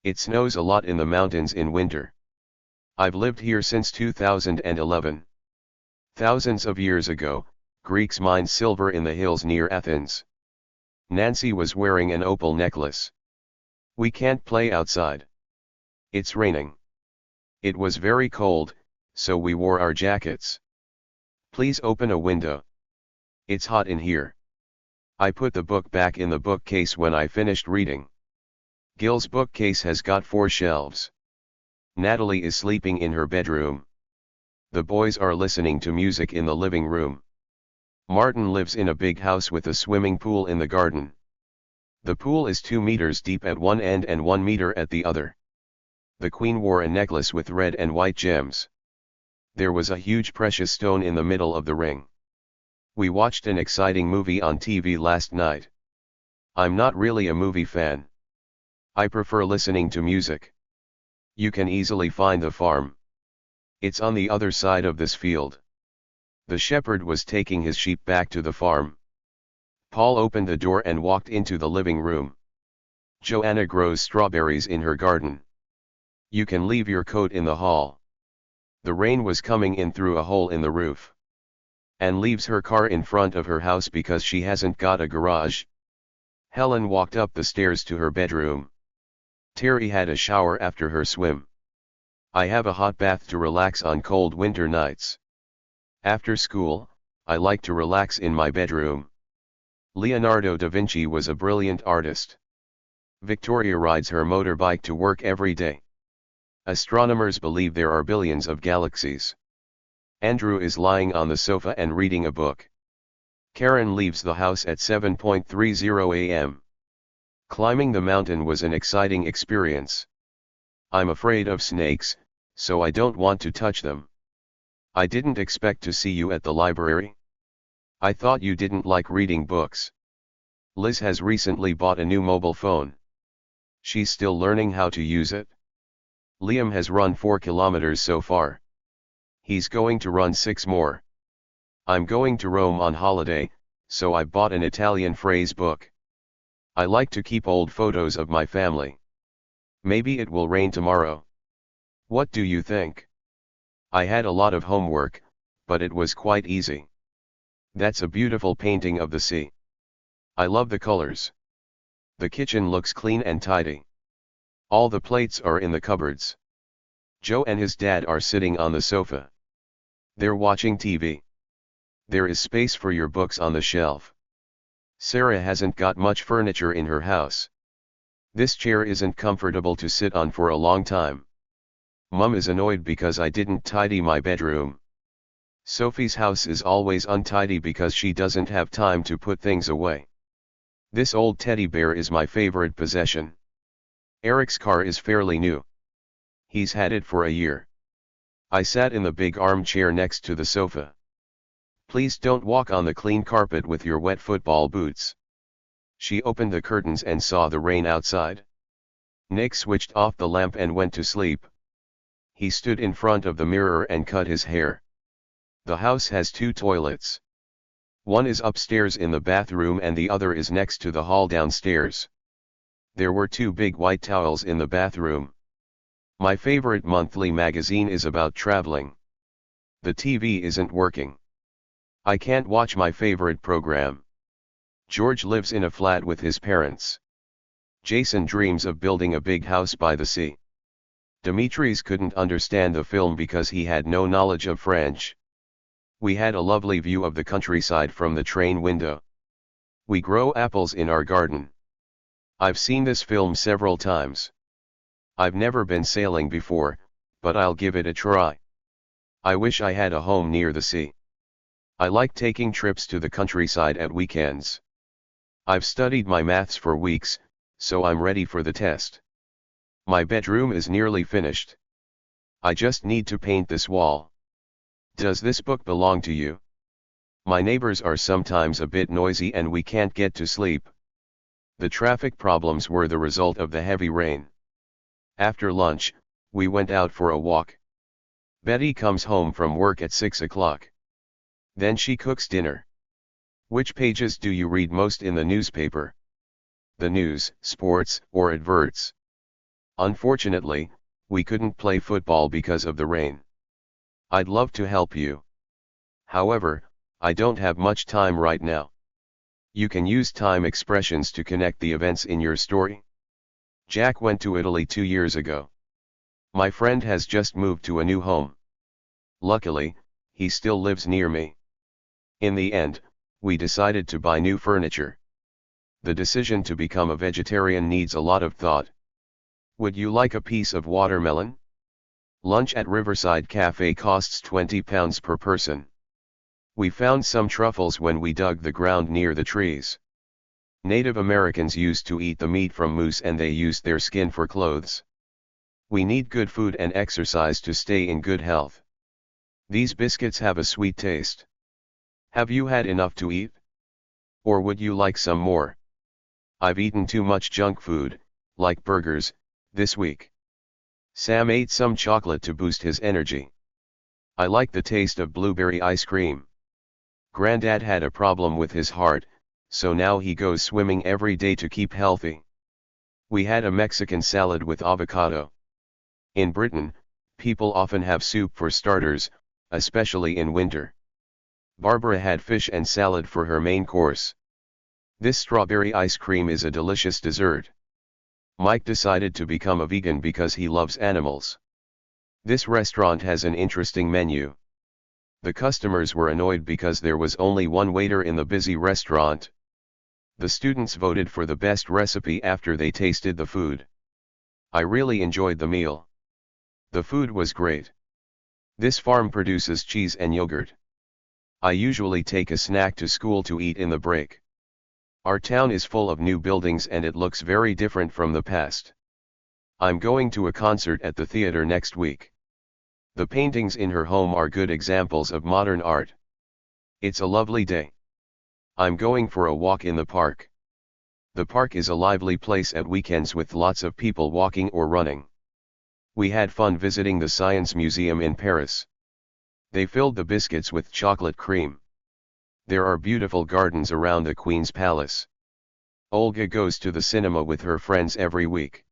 It snows a lot in the mountains in winter. I've lived here since 2011. Thousands of years ago, Greeks mined silver in the hills near Athens. Nancy was wearing an opal necklace. We can't play outside. It's raining. It was very cold, so we wore our jackets. Please open a window. It's hot in here. I put the book back in the bookcase when I finished reading. Gil's bookcase has got 4 shelves. Natalie is sleeping in her bedroom. The boys are listening to music in the living room. Martin lives in a big house with a swimming pool in the garden. The pool is 2 meters deep at one end and 1 meter at the other. The Queen wore a necklace with red and white gems. There was a huge precious stone in the middle of the ring. We watched an exciting movie on TV last night. I'm not really a movie fan. I prefer listening to music. You can easily find the farm. It's on the other side of this field. The shepherd was taking his sheep back to the farm. Paul opened the door and walked into the living room. Joanna grows strawberries in her garden. You can leave your coat in the hall. The rain was coming in through a hole in the roof. Anne leaves her car in front of her house because she hasn't got a garage. Helen walked up the stairs to her bedroom. Terry had a shower after her swim. I have a hot bath to relax on cold winter nights. After school, I like to relax in my bedroom. Leonardo da Vinci was a brilliant artist. Victoria rides her motorbike to work every day. Astronomers believe there are billions of galaxies. Andrew is lying on the sofa and reading a book. Karen leaves the house at 7:30 a.m. Climbing the mountain was an exciting experience. I'm afraid of snakes, so I don't want to touch them. I didn't expect to see you at the library. I thought you didn't like reading books. Liz has recently bought a new mobile phone. She's still learning how to use it. Liam has run 4 kilometers so far. He's going to run 6 more. I'm going to Rome on holiday, so I bought an Italian phrase book. I like to keep old photos of my family. Maybe it will rain tomorrow. What do you think? I had a lot of homework, but it was quite easy. That's a beautiful painting of the sea. I love the colors. The kitchen looks clean and tidy. All the plates are in the cupboards. Joe and his dad are sitting on the sofa. They're watching TV. There is space for your books on the shelf. Sarah hasn't got much furniture in her house. This chair isn't comfortable to sit on for a long time. Mum is annoyed because I didn't tidy my bedroom. Sophie's house is always untidy because she doesn't have time to put things away. This old teddy bear is my favorite possession. Eric's car is fairly new. He's had it for a year. I sat in the big armchair next to the sofa. Please don't walk on the clean carpet with your wet football boots. She opened the curtains and saw the rain outside. Nick switched off the lamp and went to sleep. He stood in front of the mirror and cut his hair. The house has 2 toilets. One is upstairs in the bathroom and the other is next to the hall downstairs. There were 2 big white towels in the bathroom. My favorite monthly magazine is about traveling. The TV isn't working. I can't watch my favorite program. George lives in a flat with his parents. Jason dreams of building a big house by the sea. Dimitris couldn't understand the film because he had no knowledge of French. We had a lovely view of the countryside from the train window. We grow apples in our garden. I've seen this film several times. I've never been sailing before, but I'll give it a try. I wish I had a home near the sea. I like taking trips to the countryside at weekends. I've studied my maths for weeks, so I'm ready for the test. My bedroom is nearly finished. I just need to paint this wall. Does this book belong to you? My neighbors are sometimes a bit noisy and we can't get to sleep. The traffic problems were the result of the heavy rain. After lunch, we went out for a walk. Betty comes home from work at 6 o'clock. Then she cooks dinner. Which pages do you read most in the newspaper? The news, sports, or adverts? Unfortunately, we couldn't play football because of the rain. I'd love to help you. However, I don't have much time right now. You can use time expressions to connect the events in your story. Jack went to Italy 2 years ago. My friend has just moved to a new home. Luckily, he still lives near me. In the end, we decided to buy new furniture. The decision to become a vegetarian needs a lot of thought. Would you like a piece of watermelon? Lunch at Riverside Cafe costs £20 per person. We found some truffles when we dug the ground near the trees. Native Americans used to eat the meat from moose and they used their skin for clothes. We need good food and exercise to stay in good health. These biscuits have a sweet taste. Have you had enough to eat? Or would you like some more? I've eaten too much junk food, like burgers, this week. Sam ate some chocolate to boost his energy. I like the taste of blueberry ice cream. Granddad had a problem with his heart, so now he goes swimming every day to keep healthy. We had a Mexican salad with avocado. In Britain, people often have soup for starters, especially in winter. Barbara had fish and salad for her main course. This strawberry ice cream is a delicious dessert. Mike decided to become a vegan because he loves animals. This restaurant has an interesting menu. The customers were annoyed because there was only one waiter in the busy restaurant. The students voted for the best recipe after they tasted the food. I really enjoyed the meal. The food was great. This farm produces cheese and yogurt. I usually take a snack to school to eat in the break. Our town is full of new buildings and it looks very different from the past. I'm going to a concert at the theater next week. The paintings in her home are good examples of modern art. It's a lovely day. I'm going for a walk in the park. The park is a lively place at weekends with lots of people walking or running. We had fun visiting the Science Museum in Paris. They filled the biscuits with chocolate cream. There are beautiful gardens around the Queen's Palace. Olga goes to the cinema with her friends every week.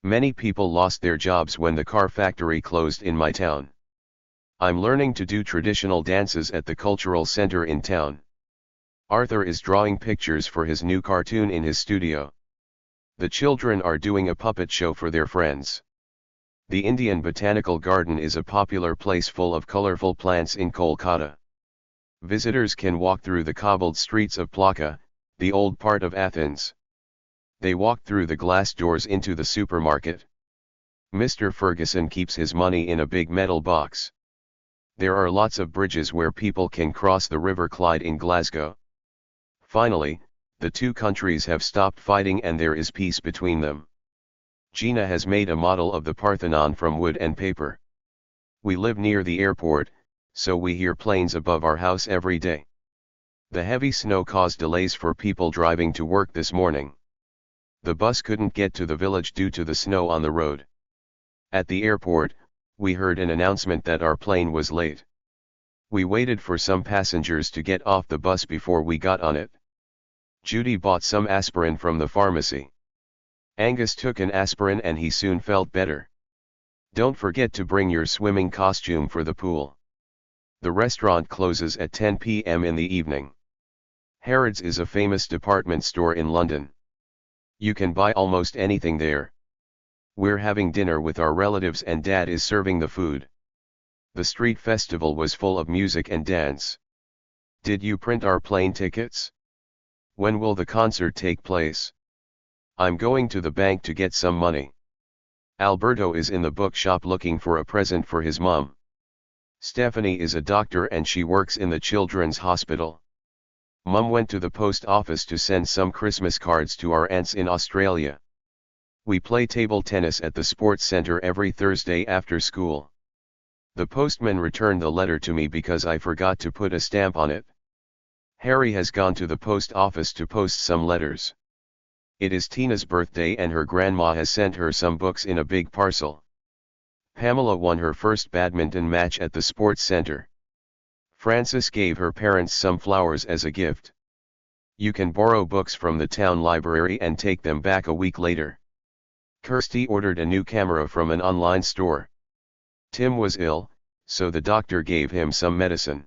Many people lost their jobs when the car factory closed in my town. I'm learning to do traditional dances at the cultural center in town. Arthur is drawing pictures for his new cartoon in his studio. The children are doing a puppet show for their friends. The Indian Botanical Garden is a popular place full of colorful plants in Kolkata. Visitors can walk through the cobbled streets of Plaka, the old part of Athens. They walk through the glass doors into the supermarket. Mr. Ferguson keeps his money in a big metal box. There are lots of bridges where people can cross the River Clyde in Glasgow. Finally, the two countries have stopped fighting and there is peace between them. Gina has made a model of the Parthenon from wood and paper. We live near the airport, so we hear planes above our house every day. The heavy snow caused delays for people driving to work this morning. The bus couldn't get to the village due to the snow on the road. At the airport, we heard an announcement that our plane was late. We waited for some passengers to get off the bus before we got on it. Judy bought some aspirin from the pharmacy. Angus took an aspirin and he soon felt better. Don't forget to bring your swimming costume for the pool. The restaurant closes at 10 p.m. in the evening. Harrods is a famous department store in London. You can buy almost anything there. We're having dinner with our relatives and Dad is serving the food. The street festival was full of music and dance. Did you print our plane tickets? When will the concert take place? I'm going to the bank to get some money. Alberto is in the bookshop looking for a present for his mom. Stephanie is a doctor and she works in the children's hospital. Mum went to the post office to send some Christmas cards to our aunts in Australia. We play table tennis at the sports center every Thursday after school. The postman returned the letter to me because I forgot to put a stamp on it. Harry has gone to the post office to post some letters. It is Tina's birthday and her grandma has sent her some books in a big parcel. Pamela won her first badminton match at the sports center. Frances gave her parents some flowers as a gift. You can borrow books from the town library and take them back a week later. Kirsty ordered a new camera from an online store. Tim was ill, so the doctor gave him some medicine.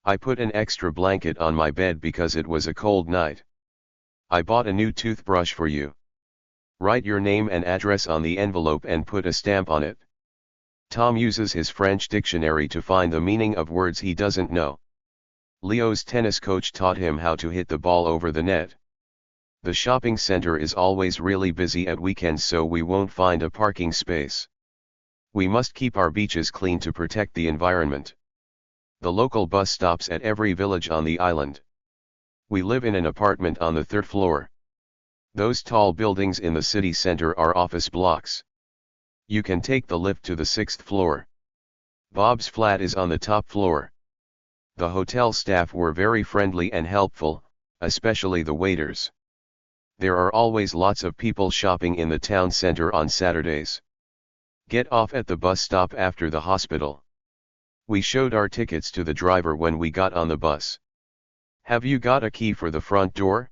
I put an extra blanket on my bed because it was a cold night. I bought a new toothbrush for you. Write your name and address on the envelope and put a stamp on it. Tom uses his French dictionary to find the meaning of words he doesn't know. Leo's tennis coach taught him how to hit the ball over the net. The shopping center is always really busy at weekends, so we won't find a parking space. We must keep our beaches clean to protect the environment. The local bus stops at every village on the island. We live in an apartment on the 3rd floor. Those tall buildings in the city center are office blocks. You can take the lift to the 6th floor. Bob's flat is on the top floor. The hotel staff were very friendly and helpful, especially the waiters. There are always lots of people shopping in the town center on Saturdays. Get off at the bus stop after the hospital. We showed our tickets to the driver when we got on the bus. Have you got a key for the front door?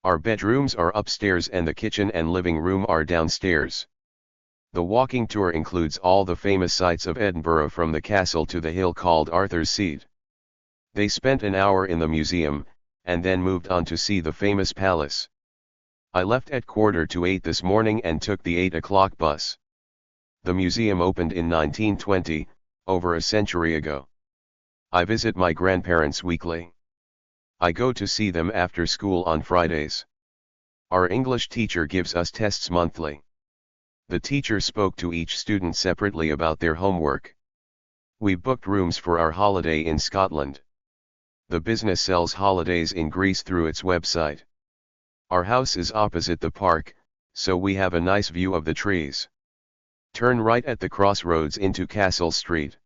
Our bedrooms are upstairs and the kitchen and living room are downstairs. The walking tour includes all the famous sights of Edinburgh from the castle to the hill called Arthur's Seat. They spent an hour in the museum, and then moved on to see the famous palace. I left at 7:45 this morning and took the 8 o'clock bus. The museum opened in 1920, over a century ago. I visit my grandparents weekly. I go to see them after school on Fridays. Our English teacher gives us tests monthly. The teacher spoke to each student separately about their homework. We booked rooms for our holiday in Scotland. The business sells holidays in Greece through its website. Our house is opposite the park, so we have a nice view of the trees. Turn right at the crossroads into Castle Street.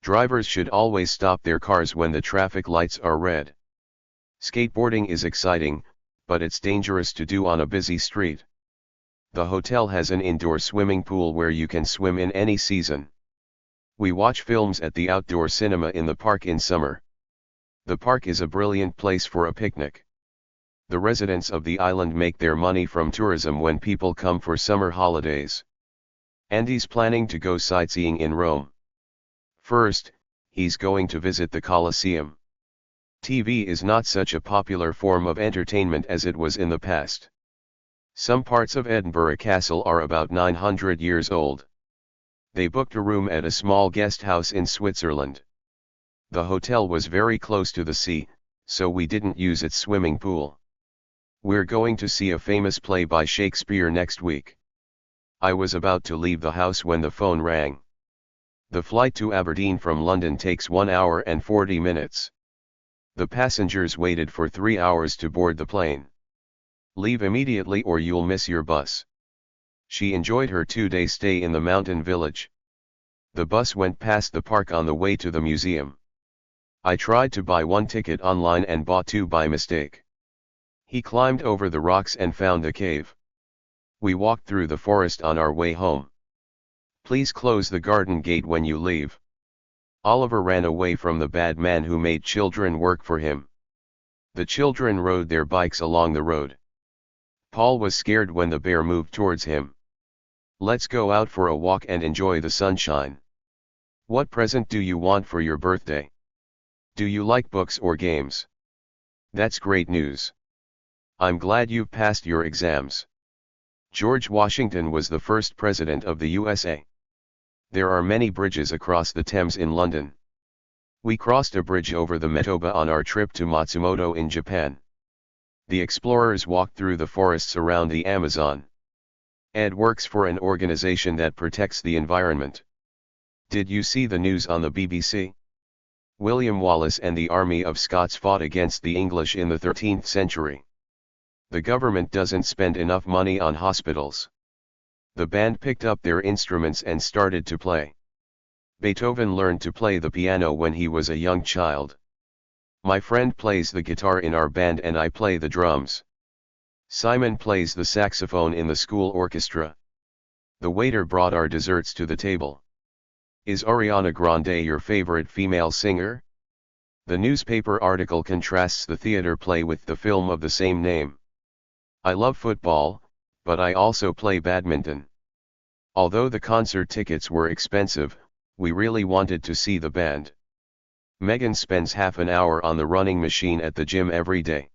Drivers should always stop their cars when the traffic lights are red. Skateboarding is exciting, but it's dangerous to do on a busy street. The hotel has an indoor swimming pool where you can swim in any season. We watch films at the outdoor cinema in the park in summer. The park is a brilliant place for a picnic. The residents of the island make their money from tourism when people come for summer holidays. Andy's planning to go sightseeing in Rome. First, he's going to visit the Colosseum. TV is not such a popular form of entertainment as it was in the past. Some parts of Edinburgh Castle are about 900 years old. They booked a room at a small guest house in Switzerland. The hotel was very close to the sea, so we didn't use its swimming pool. We're going to see a famous play by Shakespeare next week. I was about to leave the house when the phone rang. The flight to Aberdeen from London takes 1 hour and 40 minutes. The passengers waited for 3 hours to board the plane. Leave immediately or you'll miss your bus. She enjoyed her 2-day stay in the mountain village. The bus went past the park on the way to the museum. I tried to buy one ticket online and bought two by mistake. He climbed over the rocks and found the cave. We walked through the forest on our way home. Please close the garden gate when you leave. Oliver ran away from the bad man who made children work for him. The children rode their bikes along the road. Paul was scared when the bear moved towards him. Let's go out for a walk and enjoy the sunshine. What present do you want for your birthday? Do you like books or games? That's great news. I'm glad you've passed your exams. George Washington was the first president of the USA. There are many bridges across the Thames in London. We crossed a bridge over the Metoba on our trip to Matsumoto in Japan. The explorers walked through the forests around the Amazon. Ed works for an organization that protects the environment. Did you see the news on the BBC? William Wallace and the army of Scots fought against the English in the 13th century. The government doesn't spend enough money on hospitals. The band picked up their instruments and started to play. Beethoven learned to play the piano when he was a young child. My friend plays the guitar in our band and I play the drums. Simon plays the saxophone in the school orchestra. The waiter brought our desserts to the table. Is Ariana Grande your favorite female singer? The newspaper article contrasts the theater play with the film of the same name. I love football, but I also play badminton. Although the concert tickets were expensive, we really wanted to see the band. Megan spends half an hour on the running machine at the gym every day.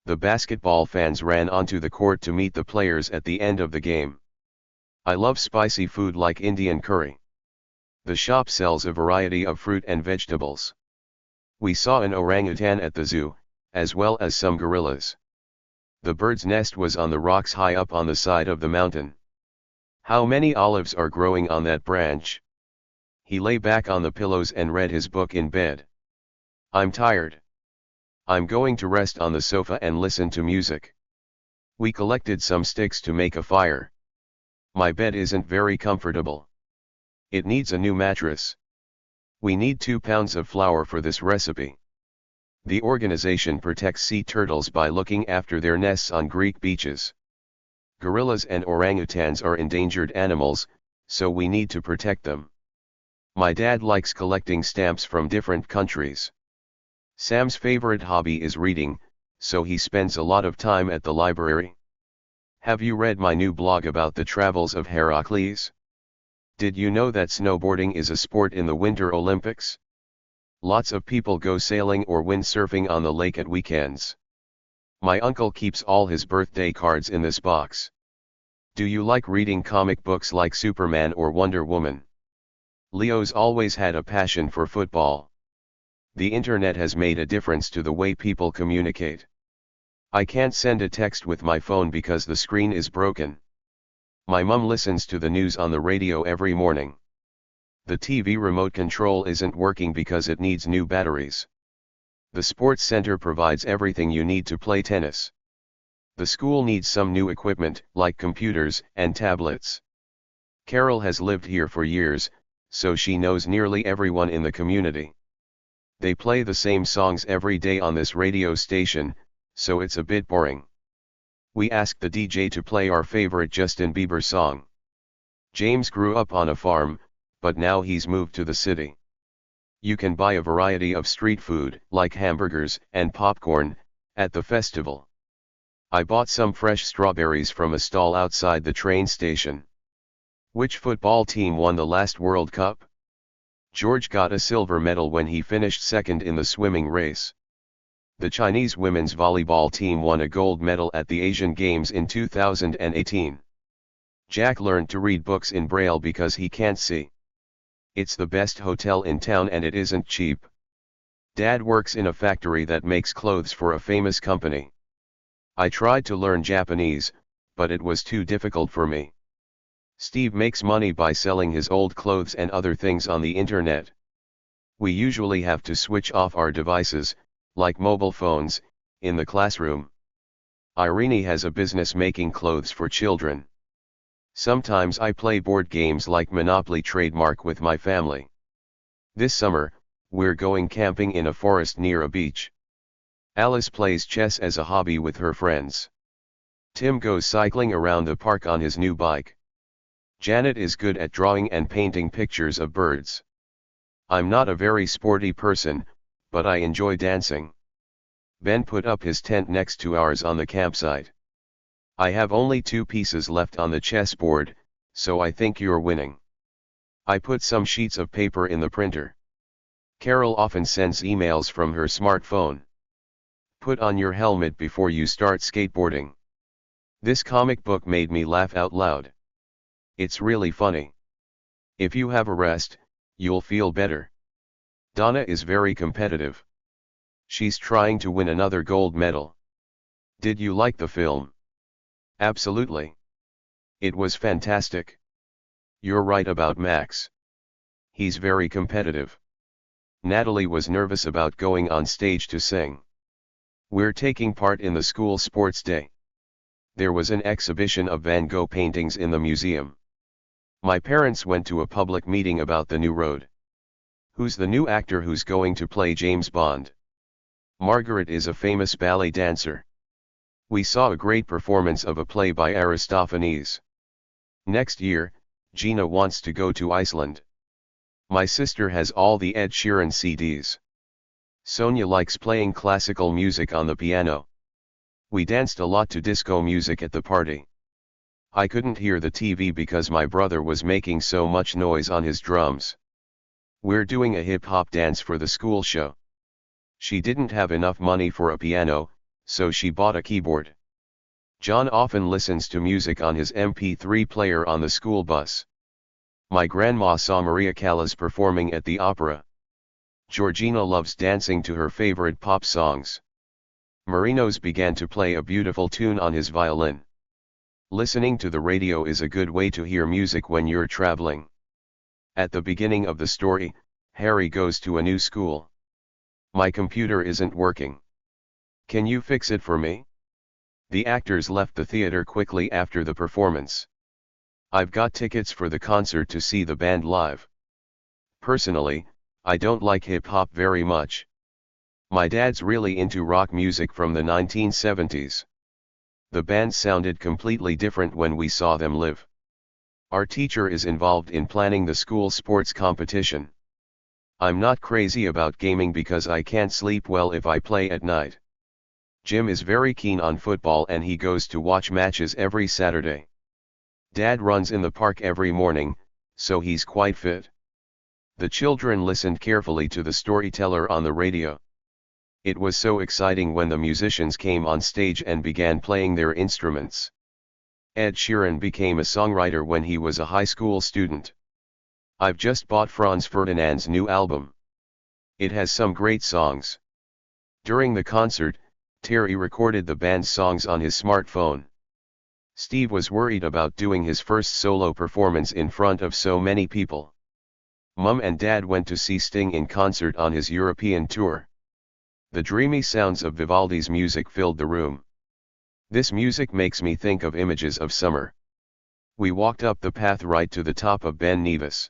The basketball fans ran onto the court to meet the players at the end of the game. I love spicy food like Indian curry. The shop sells a variety of fruit and vegetables. We saw an orangutan at the zoo, as well as some gorillas. The bird's nest was on the rocks high up on the side of the mountain. How many olives are growing on that branch? He lay back on the pillows and read his book in bed. I'm tired. I'm going to rest on the sofa and listen to music. We collected some sticks to make a fire. My bed isn't very comfortable. It needs a new mattress. We need 2 pounds of flour for this recipe. The organization protects sea turtles by looking after their nests on Greek beaches. Gorillas and orangutans are endangered animals, so we need to protect them. My dad likes collecting stamps from different countries. Sam's favorite hobby is reading, so he spends a lot of time at the library. Have you read my new blog about the travels of Heracles? Did you know that snowboarding is a sport in the Winter Olympics? Lots of people go sailing or windsurfing on the lake at weekends. My uncle keeps all his birthday cards in this box. Do you like reading comic books like Superman or Wonder Woman? Leo's always had a passion for football. The internet has made a difference to the way people communicate. I can't send a text with my phone because the screen is broken. My mum listens to the news on the radio every morning. The TV remote control isn't working because it needs new batteries. The sports center provides everything you need to play tennis. The school needs some new equipment, like computers and tablets. Carol has lived here for years, so she knows nearly everyone in the community. They play the same songs every day on this radio station, so it's a bit boring. We asked the DJ to play our favorite Justin Bieber song. James grew up on a farm, but now he's moved to the city. You can buy a variety of street food, like hamburgers and popcorn, at the festival. I bought some fresh strawberries from a stall outside the train station. Which football team won the last World Cup? George got a silver medal when he finished second in the swimming race. The Chinese women's volleyball team won a gold medal at the Asian Games in 2018. Jack learned to read books in Braille because he can't see. It's the best hotel in town and it isn't cheap. Dad works in a factory that makes clothes for a famous company. I tried to learn Japanese, but it was too difficult for me. Steve makes money by selling his old clothes and other things on the internet. We usually have to switch off our devices, like mobile phones, in the classroom. Irene has a business making clothes for children. Sometimes I play board games like Monopoly Trademark with my family. This summer, we're going camping in a forest near a beach. Alice plays chess as a hobby with her friends. Tim goes cycling around the park on his new bike. Janet is good at drawing and painting pictures of birds. I'm not a very sporty person, but I enjoy dancing. Ben put up his tent next to ours on the campsite. I have only 2 pieces left on the chessboard, so I think you're winning. I put some sheets of paper in the printer. Carol often sends emails from her smartphone. Put on your helmet before you start skateboarding. This comic book made me laugh out loud. It's really funny. If you have a rest, you'll feel better. Donna is very competitive. She's trying to win another gold medal. Did you like the film? Absolutely. It was fantastic. You're right about Max. He's very competitive. Natalie was nervous about going on stage to sing. We're taking part in the school sports day. There was an exhibition of Van Gogh paintings in the museum. My parents went to a public meeting about the new road. Who's the new actor who's going to play James Bond? Margaret is a famous ballet dancer. We saw a great performance of a play by Aristophanes. Next year, Gina wants to go to Iceland. My sister has all the Ed Sheeran CDs. Sonia likes playing classical music on the piano. We danced a lot to disco music at the party. I couldn't hear the TV because my brother was making so much noise on his drums. We're doing a hip-hop dance for the school show. She didn't have enough money for a piano, so she bought a keyboard. John often listens to music on his MP3 player on the school bus. My grandma saw Maria Callas performing at the opera. Georgina loves dancing to her favorite pop songs. Marinos began to play a beautiful tune on his violin. Listening to the radio is a good way to hear music when you're traveling. At the beginning of the story, Harry goes to a new school. My computer isn't working. Can you fix it for me? The actors left the theater quickly after the performance. I've got tickets for the concert to see the band live. Personally, I don't like hip-hop very much. My dad's really into rock music from the 1970s. The band sounded completely different when we saw them live. Our teacher is involved in planning the school sports competition. I'm not crazy about gaming because I can't sleep well if I play at night. Jim is very keen on football and he goes to watch matches every Saturday. Dad runs in the park every morning, so he's quite fit. The children listened carefully to the storyteller on the radio. It was so exciting when the musicians came on stage and began playing their instruments. Ed Sheeran became a songwriter when he was a high school student. I've just bought Franz Ferdinand's new album. It has some great songs. During the concert, Terry recorded the band's songs on his smartphone. Steve was worried about doing his first solo performance in front of so many people. Mum and Dad went to see Sting in concert on his European tour. The dreamy sounds of Vivaldi's music filled the room. This music makes me think of images of summer. We walked up the path right to the top of Ben Nevis.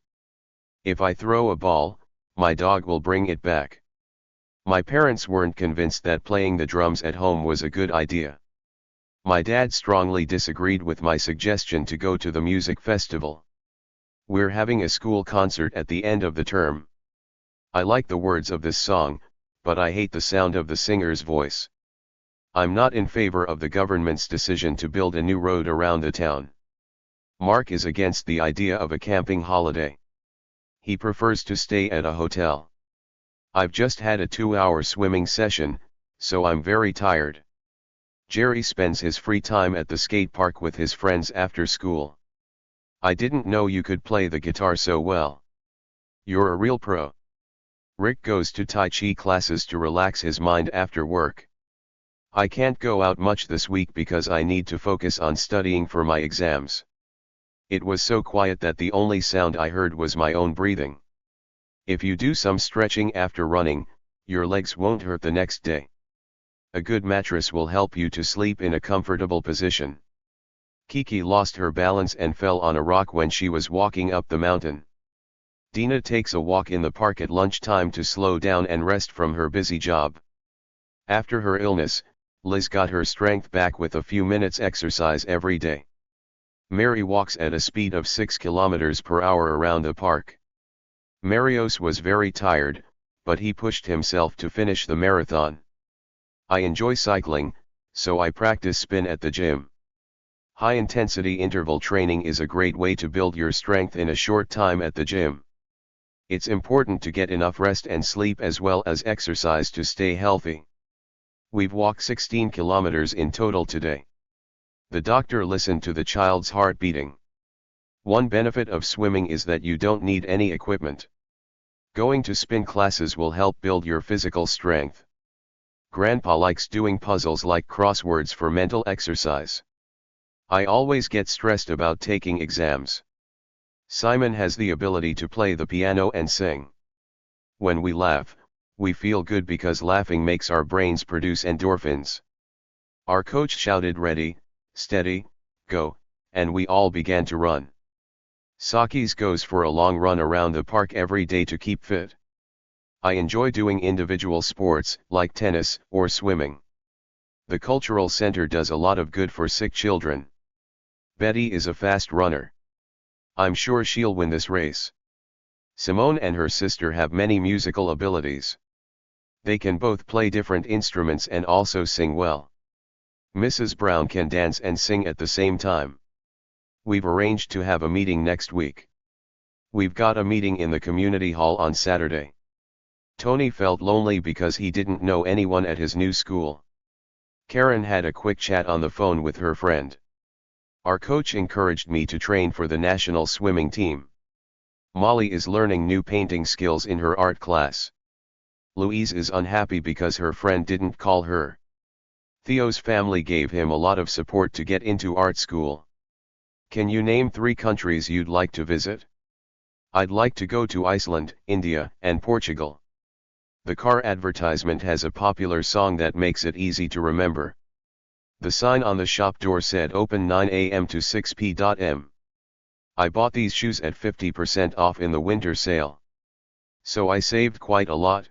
If I throw a ball, my dog will bring it back. My parents weren't convinced that playing the drums at home was a good idea. My dad strongly disagreed with my suggestion to go to the music festival. We're having a school concert at the end of the term. I like the words of this song, but I hate the sound of the singer's voice. I'm not in favor of the government's decision to build a new road around the town. Mark is against the idea of a camping holiday. He prefers to stay at a hotel. I've just had a 2-hour swimming session, so I'm very tired. Jerry spends his free time at the skate park with his friends after school. I didn't know you could play the guitar so well. You're a real pro. Rick goes to Tai Chi classes to relax his mind after work. I can't go out much this week because I need to focus on studying for my exams. It was so quiet that the only sound I heard was my own breathing. If you do some stretching after running, your legs won't hurt the next day. A good mattress will help you to sleep in a comfortable position. Kiki lost her balance and fell on a rock when she was walking up the mountain. Dina takes a walk in the park at lunchtime to slow down and rest from her busy job. After her illness, Liz got her strength back with a few minutes exercise every day. Mary walks at a speed of 6 kilometers per hour around the park. Marios was very tired, but he pushed himself to finish the marathon. I enjoy cycling, so I practice spin at the gym. High-intensity interval training is a great way to build your strength in a short time at the gym. It's important to get enough rest and sleep as well as exercise to stay healthy. We've walked 16 kilometers in total today. The doctor listened to the child's heart beating. One benefit of swimming is that you don't need any equipment. Going to spin classes will help build your physical strength. Grandpa likes doing puzzles like crosswords for mental exercise. I always get stressed about taking exams. Simon has the ability to play the piano and sing. When we laugh, we feel good because laughing makes our brains produce endorphins. Our coach shouted ready, steady, go, and we all began to run. Sakis goes for a long run around the park every day to keep fit. I enjoy doing individual sports like tennis or swimming. The cultural center does a lot of good for sick children. Betty is a fast runner. I'm sure she'll win this race. Simone and her sister have many musical abilities. They can both play different instruments and also sing well. Mrs. Brown can dance and sing at the same time. We've arranged to have a meeting next week. We've got a meeting in the community hall on Saturday. Tony felt lonely because he didn't know anyone at his new school. Karen had a quick chat on the phone with her friend. Our coach encouraged me to train for the national swimming team. Molly is learning new painting skills in her art class. Louise is unhappy because her friend didn't call her. Theo's family gave him a lot of support to get into art school. Can you name 3 countries you'd like to visit? I'd like to go to Iceland, India, and Portugal. The car advertisement has a popular song that makes it easy to remember. The sign on the shop door said open 9 a.m. to 6 p.m. I bought these shoes at 50% off in the winter sale. So I saved quite a lot.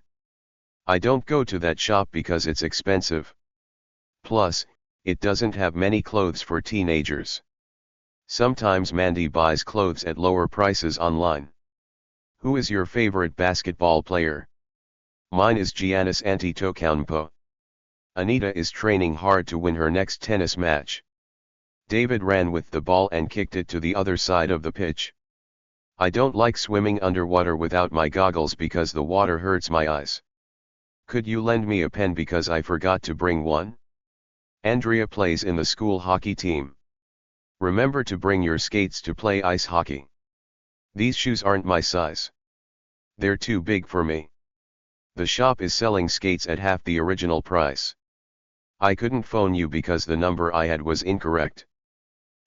I don't go to that shop because it's expensive. Plus, it doesn't have many clothes for teenagers. Sometimes Mandy buys clothes at lower prices online. Who is your favorite basketball player? Mine is Giannis Antetokounmpo. Anita is training hard to win her next tennis match. David ran with the ball and kicked it to the other side of the pitch. I don't like swimming underwater without my goggles because the water hurts my eyes. Could you lend me a pen because I forgot to bring one? Andrea plays in the school hockey team. Remember to bring your skates to play ice hockey. These shoes aren't my size. They're too big for me. The shop is selling skates at half the original price. I couldn't phone you because the number I had was incorrect.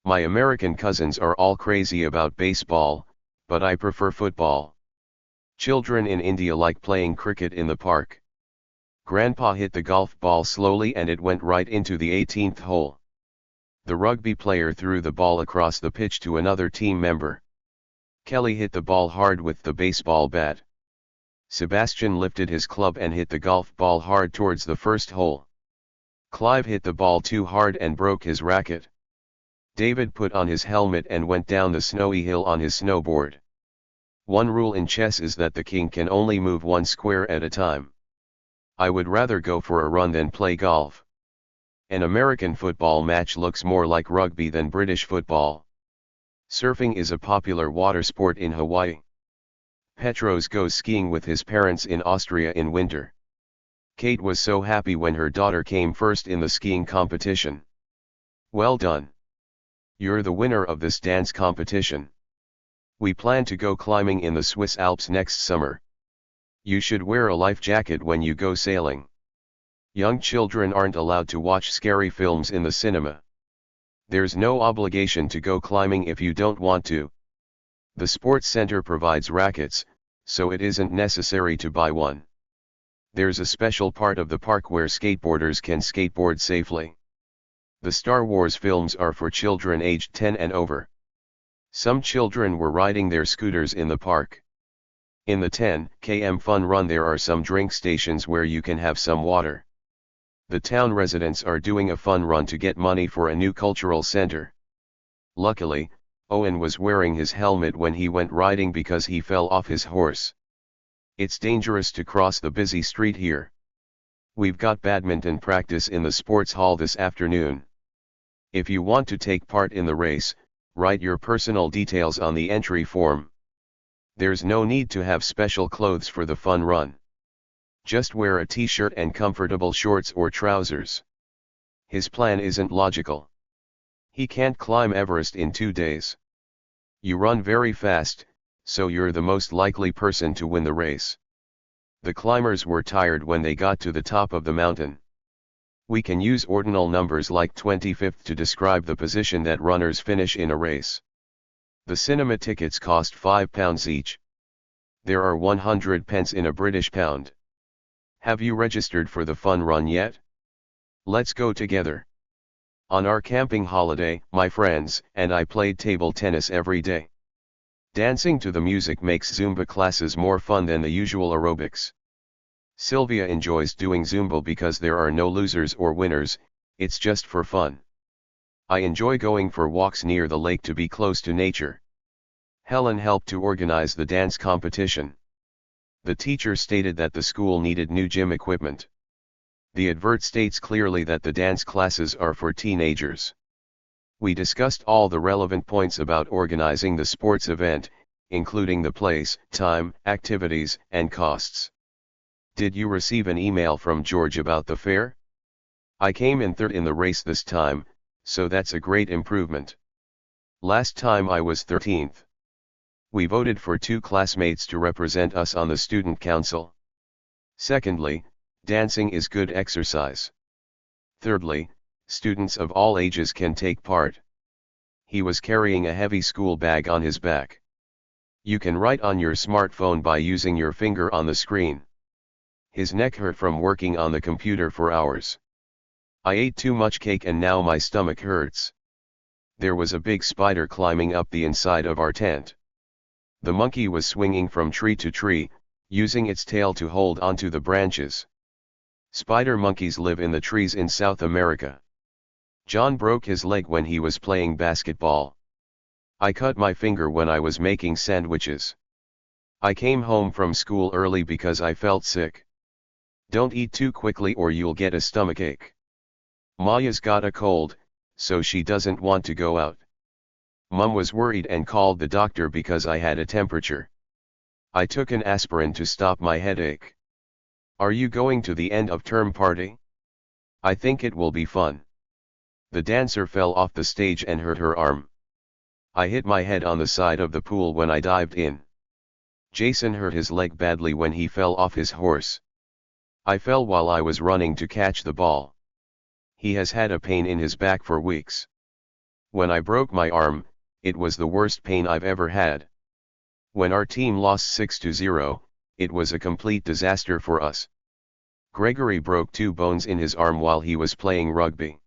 My American cousins are all crazy about baseball, but I prefer football. Children in India like playing cricket in the park. Grandpa hit the golf ball slowly and it went right into the 18th hole. The rugby player threw the ball across the pitch to another team member. Kelly hit the ball hard with the baseball bat. Sebastian lifted his club and hit the golf ball hard towards the first hole. Clive hit the ball too hard and broke his racket. David put on his helmet and went down the snowy hill on his snowboard. One rule in chess is that the king can only move one square at a time. I would rather go for a run than play golf. An American football match looks more like rugby than British football. Surfing is a popular water sport in Hawaii. Petros goes skiing with his parents in Austria in winter. Kate was so happy when her daughter came first in the skiing competition. Well done. You're the winner of this dance competition. We plan to go climbing in the Swiss Alps next summer. You should wear a life jacket when you go sailing. Young children aren't allowed to watch scary films in the cinema. There's no obligation to go climbing if you don't want to. The sports center provides rackets, so it isn't necessary to buy one. There's a special part of the park where skateboarders can skateboard safely. The Star Wars films are for children aged 10 and over. Some children were riding their scooters in the park. In the 10 km fun run there are some drink stations where you can have some water. The town residents are doing a fun run to get money for a new cultural center. Luckily, Owen was wearing his helmet when he went riding because he fell off his horse. It's dangerous to cross the busy street here. We've got badminton practice in the sports hall this afternoon. If you want to take part in the race, write your personal details on the entry form. There's no need to have special clothes for the fun run. Just wear a t-shirt and comfortable shorts or trousers. His plan isn't logical. He can't climb Everest in 2 days. You run very fast, so you're the most likely person to win the race. The climbers were tired when they got to the top of the mountain. We can use ordinal numbers like 25th to describe the position that runners finish in a race. The cinema tickets cost £5 each. There are 100 pence in a British pound. Have you registered for the fun run yet? Let's go together. On our camping holiday, my friends and I played table tennis every day. Dancing to the music makes Zumba classes more fun than the usual aerobics. Sylvia enjoys doing Zumba because there are no losers or winners, it's just for fun. I enjoy going for walks near the lake to be close to nature. Helen helped to organize the dance competition. The teacher stated that the school needed new gym equipment. The advert states clearly that the dance classes are for teenagers. We discussed all the relevant points about organizing the sports event, including the place, time, activities, and costs. Did you receive an email from George about the fair? I came in third in the race this time, so that's a great improvement. Last time I was 13th. We voted for 2 classmates to represent us on the student council. Secondly, dancing is good exercise. Thirdly, students of all ages can take part. He was carrying a heavy school bag on his back. You can write on your smartphone by using your finger on the screen. His neck hurt from working on the computer for hours. I ate too much cake and now my stomach hurts. There was a big spider climbing up the inside of our tent. The monkey was swinging from tree to tree, using its tail to hold onto the branches. Spider monkeys live in the trees in South America. John broke his leg when he was playing basketball. I cut my finger when I was making sandwiches. I came home from school early because I felt sick. Don't eat too quickly or you'll get a stomachache. Maya's got a cold, so she doesn't want to go out. Mum was worried and called the doctor because I had a temperature. I took an aspirin to stop my headache. Are you going to the end of term party? I think it will be fun. The dancer fell off the stage and hurt her arm. I hit my head on the side of the pool when I dived in. Jason hurt his leg badly when he fell off his horse. I fell while I was running to catch the ball. He has had a pain in his back for weeks. When I broke my arm, it was the worst pain I've ever had. When our team lost 6-0, it was a complete disaster for us. Gregory broke 2 bones in his arm while he was playing rugby.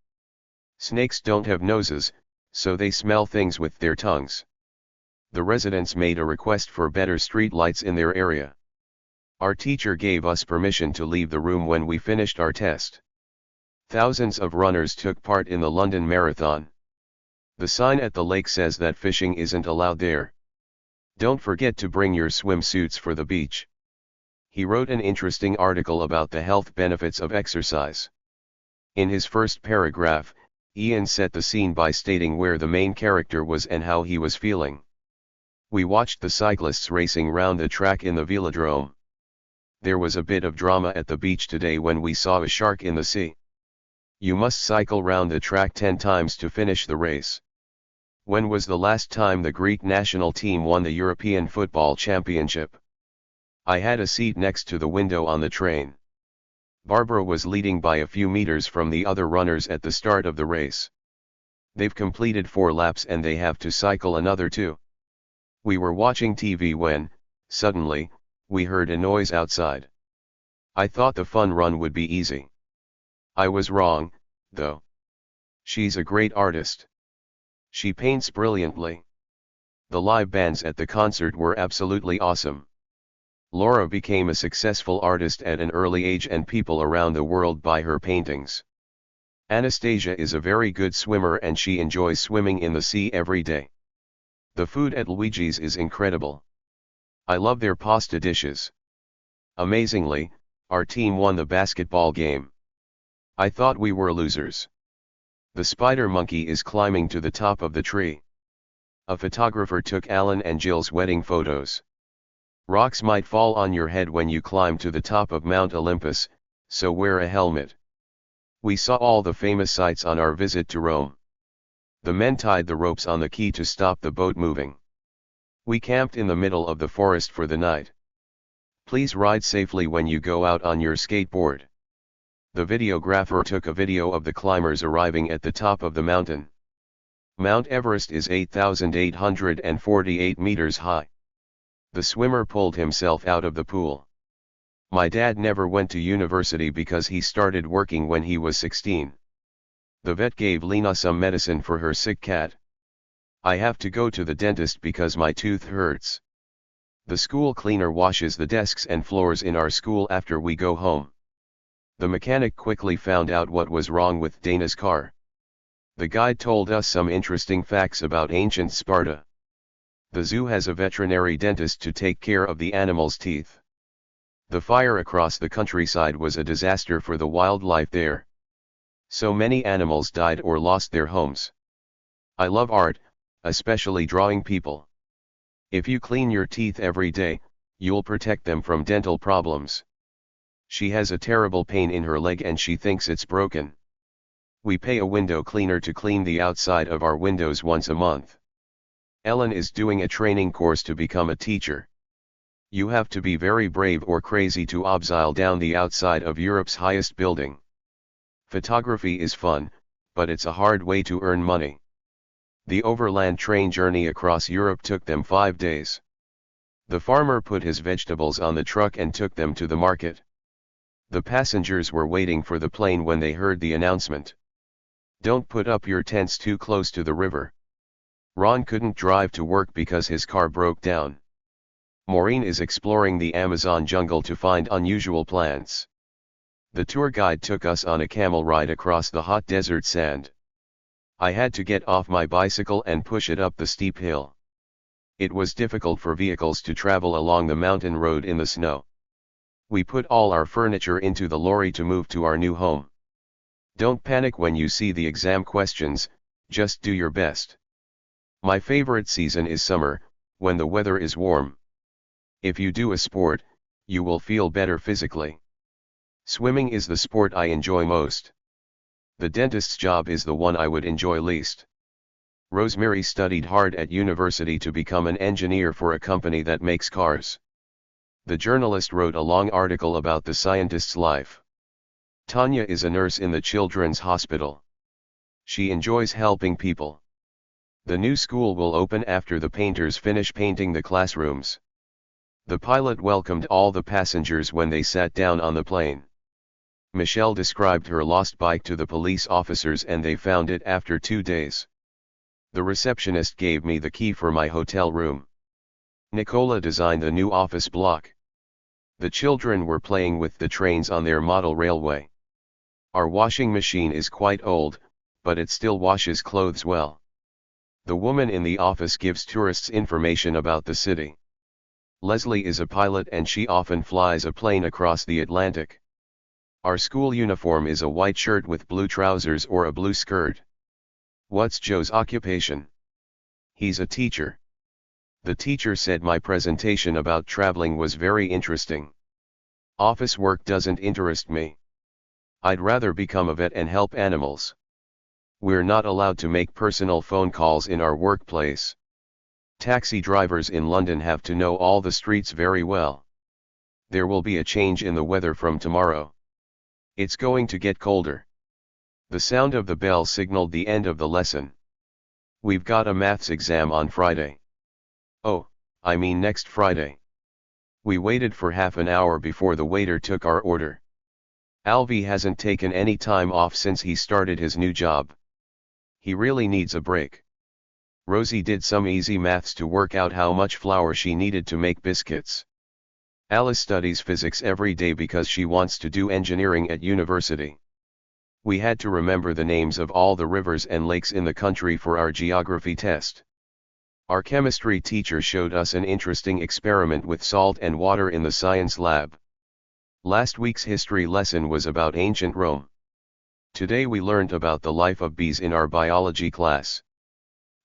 Snakes don't have noses, so they smell things with their tongues. The residents made a request for better street lights in their area. Our teacher gave us permission to leave the room when we finished our test. Thousands of runners took part in the London Marathon. The sign at the lake says that fishing isn't allowed there. Don't forget to bring your swimsuits for the beach. He wrote an interesting article about the health benefits of exercise. In his first paragraph, Ian set the scene by stating where the main character was and how he was feeling. We watched the cyclists racing round the track in the velodrome. There was a bit of drama at the beach today when we saw a shark in the sea. You must cycle round the track 10 times to finish the race. When was the last time the Greek national team won the European Football Championship? I had a seat next to the window on the train. Barbara was leading by a few meters from the other runners at the start of the race. They've completed 4 laps and they have to cycle another 2. We were watching TV when, suddenly, we heard a noise outside. I thought the fun run would be easy. I was wrong, though. She's a great artist. She paints brilliantly. The live bands at the concert were absolutely awesome. Laura became a successful artist at an early age and people around the world buy her paintings. Anastasia is a very good swimmer and she enjoys swimming in the sea every day. The food at Luigi's is incredible. I love their pasta dishes. Amazingly, our team won the basketball game. I thought we were losers. The spider monkey is climbing to the top of the tree. A photographer took Alan and Jill's wedding photos. Rocks might fall on your head when you climb to the top of Mount Olympus, so wear a helmet. We saw all the famous sights on our visit to Rome. The men tied the ropes on the quay to stop the boat moving. We camped in the middle of the forest for the night. Please ride safely when you go out on your skateboard. The videographer took a video of the climbers arriving at the top of the mountain. Mount Everest is 8,848 meters high. The swimmer pulled himself out of the pool. My dad never went to university because he started working when he was 16. The vet gave Lena some medicine for her sick cat. I have to go to the dentist because my tooth hurts. The school cleaner washes the desks and floors in our school after we go home. The mechanic quickly found out what was wrong with Dana's car. The guide told us some interesting facts about ancient Sparta. The zoo has a veterinary dentist to take care of the animals' teeth. The fire across the countryside was a disaster for the wildlife there. So many animals died or lost their homes. I love art, especially drawing people. If you clean your teeth every day, you'll protect them from dental problems. She has a terrible pain in her leg and she thinks it's broken. We pay a window cleaner to clean the outside of our windows once a month. Ellen is doing a training course to become a teacher. You have to be very brave or crazy to obseil down the outside of Europe's highest building. Photography is fun, but it's a hard way to earn money. The overland train journey across Europe took them 5 days. The farmer put his vegetables on the truck and took them to the market. The passengers were waiting for the plane when they heard the announcement. Don't put up your tents too close to the river. Ron couldn't drive to work because his car broke down. Maureen is exploring the Amazon jungle to find unusual plants. The tour guide took us on a camel ride across the hot desert sand. I had to get off my bicycle and push it up the steep hill. It was difficult for vehicles to travel along the mountain road in the snow. We put all our furniture into the lorry to move to our new home. Don't panic when you see the exam questions, just do your best. My favorite season is summer, when the weather is warm. If you do a sport, you will feel better physically. Swimming is the sport I enjoy most. The dentist's job is the one I would enjoy least. Rosemary studied hard at university to become an engineer for a company that makes cars. The journalist wrote a long article about the scientist's life. Tanya is a nurse in the children's hospital. She enjoys helping people. The new school will open after the painters finish painting the classrooms. The pilot welcomed all the passengers when they sat down on the plane. Michelle described her lost bike to the police officers and they found it after 2 days. The receptionist gave me the key for my hotel room. Nicola designed the new office block. The children were playing with the trains on their model railway. Our washing machine is quite old, but it still washes clothes well. The woman in the office gives tourists information about the city. Leslie is a pilot and she often flies a plane across the Atlantic. Our school uniform is a white shirt with blue trousers or a blue skirt. What's Joe's occupation? He's a teacher. The teacher said my presentation about traveling was very interesting. Office work doesn't interest me. I'd rather become a vet and help animals. We're not allowed to make personal phone calls in our workplace. Taxi drivers in London have to know all the streets very well. There will be a change in the weather from tomorrow. It's going to get colder. The sound of the bell signaled the end of the lesson. We've got a maths exam on Friday. Oh, I mean next Friday. We waited for half an hour before the waiter took our order. Alvy hasn't taken any time off since he started his new job. He really needs a break. Rosie did some easy maths to work out how much flour she needed to make biscuits. Alice studies physics every day because she wants to do engineering at university. We had to remember the names of all the rivers and lakes in the country for our geography test. Our chemistry teacher showed us an interesting experiment with salt and water in the science lab. Last week's history lesson was about ancient Rome. Today we learned about the life of bees in our biology class.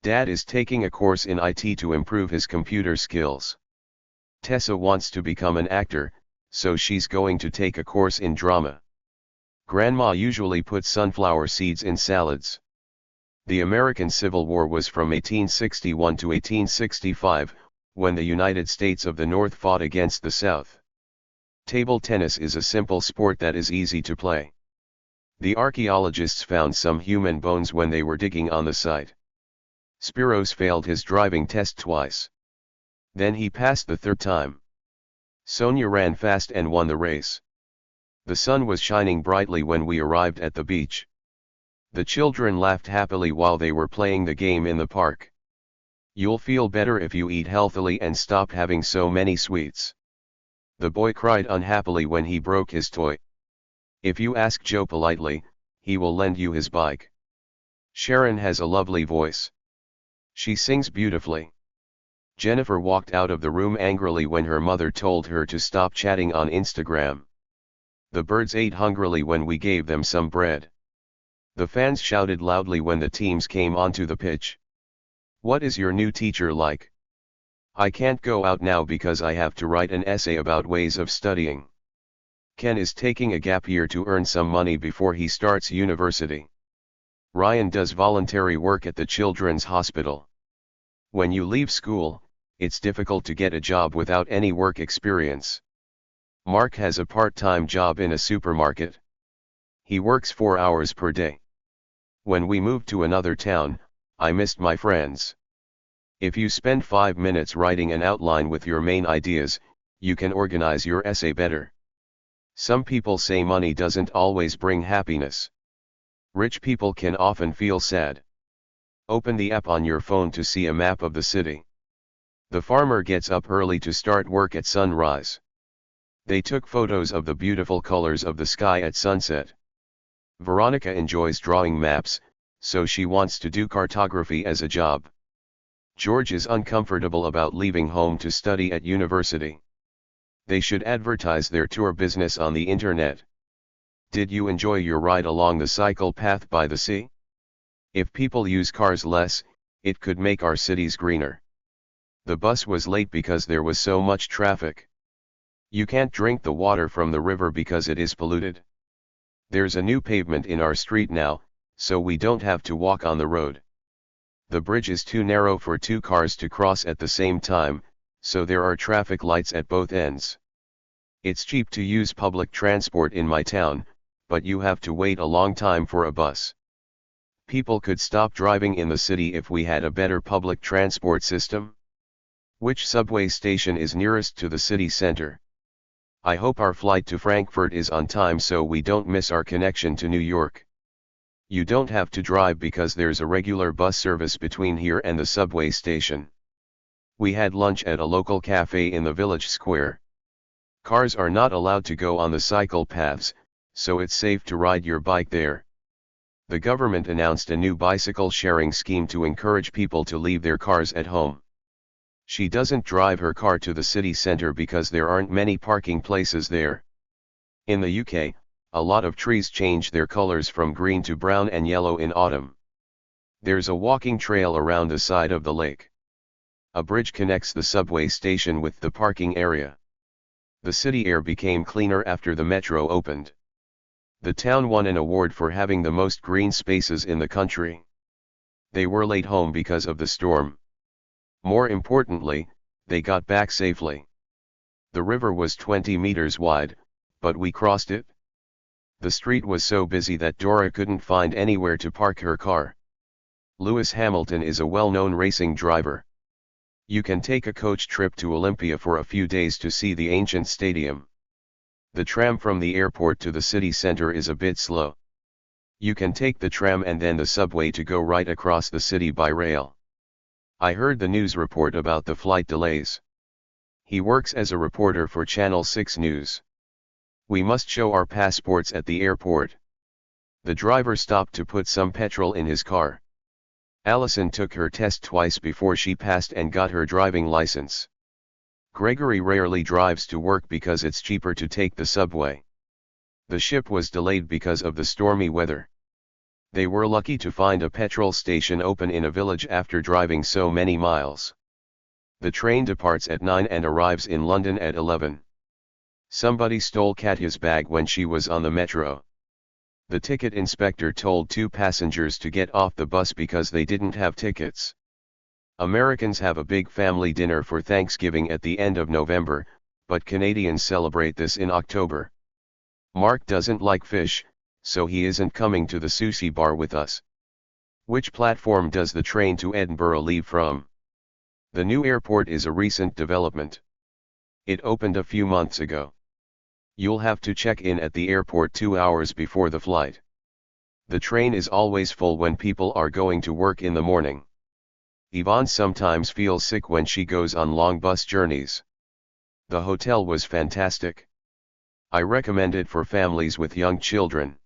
Dad is taking a course in IT to improve his computer skills. Tessa wants to become an actor, so she's going to take a course in drama. Grandma usually puts sunflower seeds in salads. The American Civil War was from 1861 to 1865, when the United States of the North fought against the South. Table tennis is a simple sport that is easy to play. The archaeologists found some human bones when they were digging on the site. Spiros failed his driving test twice. Then he passed the third time. Sonia ran fast and won the race. The sun was shining brightly when we arrived at the beach. The children laughed happily while they were playing the game in the park. You'll feel better if you eat healthily and stop having so many sweets. The boy cried unhappily when he broke his toy. If you ask Joe politely, he will lend you his bike. Sharon has a lovely voice. She sings beautifully. Jennifer walked out of the room angrily when her mother told her to stop chatting on Instagram. The birds ate hungrily when we gave them some bread. The fans shouted loudly when the teams came onto the pitch. What is your new teacher like? I can't go out now because I have to write an essay about ways of studying. Ken is taking a gap year to earn some money before he starts university. Ryan does voluntary work at the Children's Hospital. When you leave school, it's difficult to get a job without any work experience. Mark has a part-time job in a supermarket. He works 4 hours per day. When we moved to another town, I missed my friends. If you spend 5 minutes writing an outline with your main ideas, you can organize your essay better. Some people say money doesn't always bring happiness. Rich people can often feel sad. Open the app on your phone to see a map of the city. The farmer gets up early to start work at sunrise. They took photos of the beautiful colors of the sky at sunset. Veronica enjoys drawing maps, so she wants to do cartography as a job. George is uncomfortable about leaving home to study at university. They should advertise their tour business on the internet. Did you enjoy your ride along the cycle path by the sea? If people use cars less, it could make our cities greener. The bus was late because there was so much traffic. You can't drink the water from the river because it is polluted. There's a new pavement in our street now, so we don't have to walk on the road. The bridge is too narrow for 2 cars to cross at the same time, so there are traffic lights at both ends. It's cheap to use public transport in my town, but you have to wait a long time for a bus. People could stop driving in the city if we had a better public transport system. Which subway station is nearest to the city center? I hope our flight to Frankfurt is on time so we don't miss our connection to New York. You don't have to drive because there's a regular bus service between here and the subway station. We had lunch at a local cafe in the village square. Cars are not allowed to go on the cycle paths, so it's safe to ride your bike there. The government announced a new bicycle sharing scheme to encourage people to leave their cars at home. She doesn't drive her car to the city center because there aren't many parking places there. In the UK, a lot of trees change their colors from green to brown and yellow in autumn. There's a walking trail around the side of the lake. A bridge connects the subway station with the parking area. The city air became cleaner after the metro opened. The town won an award for having the most green spaces in the country. They were late home because of the storm. More importantly, they got back safely. The river was 20 meters wide, but we crossed it. The street was so busy that Dora couldn't find anywhere to park her car. Lewis Hamilton is a well-known racing driver. You can take a coach trip to Olympia for a few days to see the ancient stadium. The tram from the airport to the city center is a bit slow. You can take the tram and then the subway to go right across the city by rail. I heard the news report about the flight delays. He works as a reporter for Channel 6 News. We must show our passports at the airport. The driver stopped to put some petrol in his car. Allison took her test twice before she passed and got her driving license. Gregory rarely drives to work because it's cheaper to take the subway. The ship was delayed because of the stormy weather. They were lucky to find a petrol station open in a village after driving so many miles. The train departs at 9 and arrives in London at 11. Somebody stole Katya's bag when she was on the metro. The ticket inspector told 2 passengers to get off the bus because they didn't have tickets. Americans have a big family dinner for Thanksgiving at the end of November, but Canadians celebrate this in October. Mark doesn't like fish, so he isn't coming to the sushi bar with us. Which platform does the train to Edinburgh leave from? The new airport is a recent development. It opened a few months ago. You'll have to check in at the airport 2 hours before the flight. The train is always full when people are going to work in the morning. Yvonne sometimes feels sick when she goes on long bus journeys. The hotel was fantastic. I recommend it for families with young children.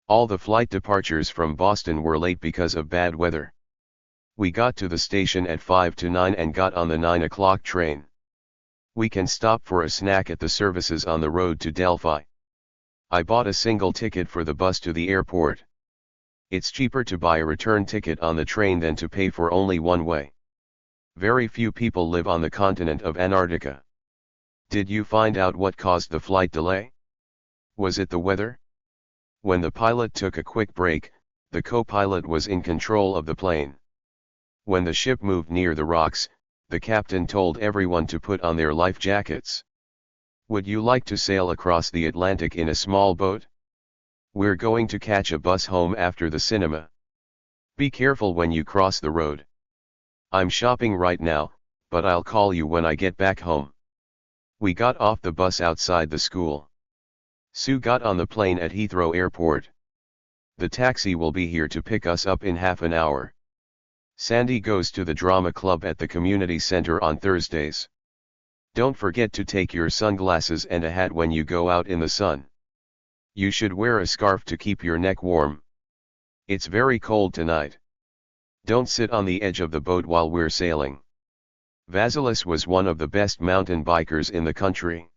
All the flight departures from Boston were late because of bad weather. We got to the station at 5 to 9 and got on the 9 o'clock train. We can stop for a snack at the services on the road to Delphi. I bought a single ticket for the bus to the airport. It's cheaper to buy a return ticket on the train than to pay for only one way. Very few people live on the continent of Antarctica. Did you find out what caused the flight delay? Was it the weather? When the pilot took a quick break, the co-pilot was in control of the plane. When the ship moved near the rocks, the captain told everyone to put on their life jackets. Would you like to sail across the Atlantic in a small boat? We're going to catch a bus home after the cinema. Be careful when you cross the road. I'm shopping right now, but I'll call you when I get back home. We got off the bus outside the school. Sue got on the plane at Heathrow Airport. The taxi will be here to pick us up in half an hour. Sandy goes to the drama club at the community center on Thursdays. Don't forget to take your sunglasses and a hat when you go out in the sun. You should wear a scarf to keep your neck warm. It's very cold tonight. Don't sit on the edge of the boat while we're sailing. Vasilis was one of the best mountain bikers in the country.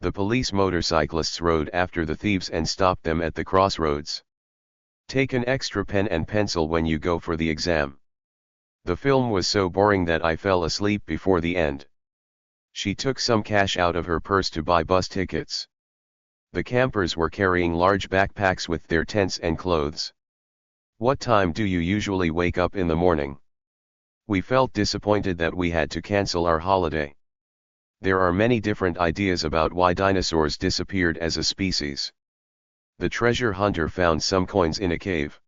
The police motorcyclists rode after the thieves and stopped them at the crossroads. Take an extra pen and pencil when you go for the exam. The film was so boring that I fell asleep before the end. She took some cash out of her purse to buy bus tickets. The campers were carrying large backpacks with their tents and clothes. What time do you usually wake up in the morning? We felt disappointed that we had to cancel our holiday. There are many different ideas about why dinosaurs disappeared as a species. The treasure hunter found some coins in a cave.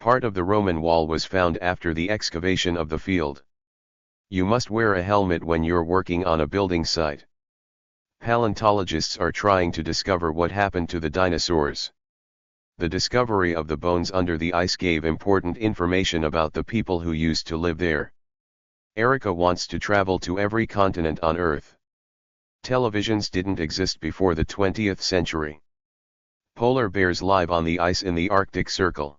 Part of the Roman wall was found after the excavation of the field. You must wear a helmet when you're working on a building site. Paleontologists are trying to discover what happened to the dinosaurs. The discovery of the bones under the ice gave important information about the people who used to live there. Erica wants to travel to every continent on Earth. Televisions didn't exist before the 20th century. Polar bears live on the ice in the Arctic Circle.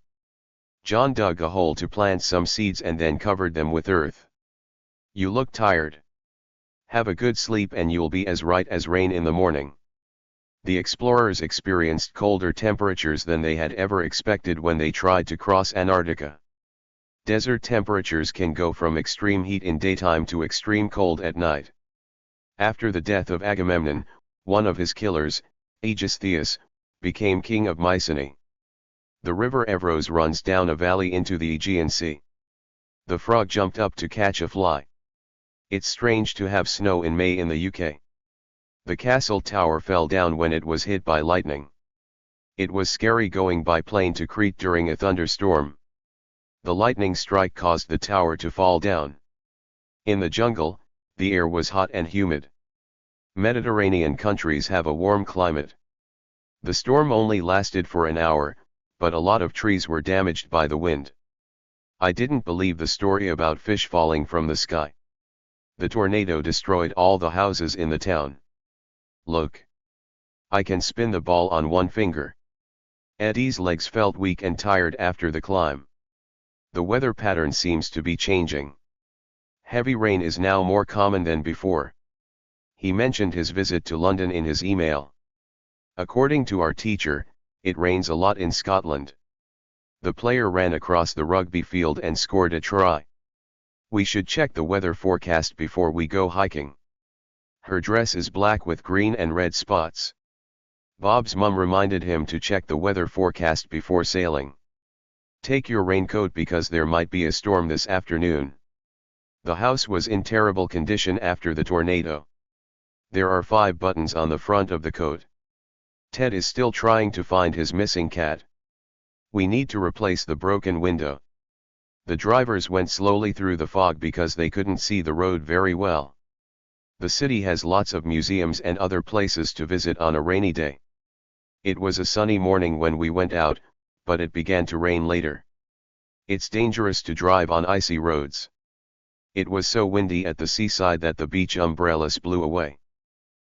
John dug a hole to plant some seeds and then covered them with earth. You look tired. Have a good sleep and you'll be as right as rain in the morning. The explorers experienced colder temperatures than they had ever expected when they tried to cross Antarctica. Desert temperatures can go from extreme heat in daytime to extreme cold at night. After the death of Agamemnon, one of his killers, Aegistheus, became king of Mycenae. The river Evros runs down a valley into the Aegean Sea. The frog jumped up to catch a fly. It's strange to have snow in May in the UK. The castle tower fell down when it was hit by lightning. It was scary going by plane to Crete during a thunderstorm. The lightning strike caused the tower to fall down. In the jungle, the air was hot and humid. Mediterranean countries have a warm climate. The storm only lasted for an hour, but a lot of trees were damaged by the wind. I didn't believe the story about fish falling from the sky. The tornado destroyed all the houses in the town. Look. I can spin the ball on one finger. Eddie's legs felt weak and tired after the climb. The weather pattern seems to be changing. Heavy rain is now more common than before. He mentioned his visit to London in his email. According to our teacher, it rains a lot in Scotland. The player ran across the rugby field and scored a try. We should check the weather forecast before we go hiking. Her dress is black with green and red spots. Bob's mum reminded him to check the weather forecast before sailing. Take your raincoat because there might be a storm this afternoon. The house was in terrible condition after the tornado. There are 5 buttons on the front of the coat. Ted is still trying to find his missing cat. We need to replace the broken window. The drivers went slowly through the fog because they couldn't see the road very well. The city has lots of museums and other places to visit on a rainy day. It was a sunny morning when we went out, but it began to rain later. It's dangerous to drive on icy roads. It was so windy at the seaside that the beach umbrellas blew away.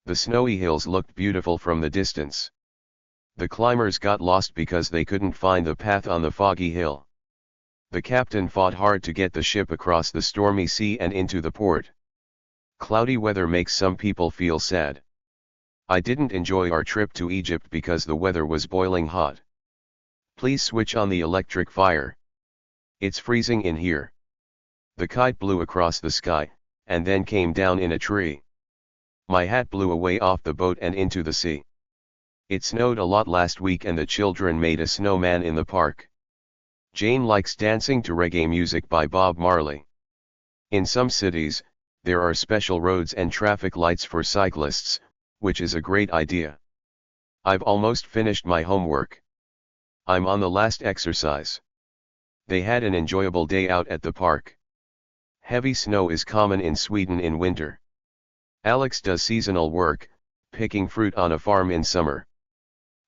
The snowy hills looked beautiful from the distance. The climbers got lost because they couldn't find the path on the foggy hill. The captain fought hard to get the ship across the stormy sea and into the port. Cloudy weather makes some people feel sad. I didn't enjoy our trip to Egypt because the weather was boiling hot. Please switch on the electric fire. It's freezing in here. The kite blew across the sky, and then came down in a tree. My hat blew away off the boat and into the sea. It snowed a lot last week and the children made a snowman in the park. Jane likes dancing to reggae music by Bob Marley. In some cities, there are special roads and traffic lights for cyclists, which is a great idea. I've almost finished my homework. I'm on the last exercise. They had an enjoyable day out at the park. Heavy snow is common in Sweden in winter. Alex does seasonal work, picking fruit on a farm in summer.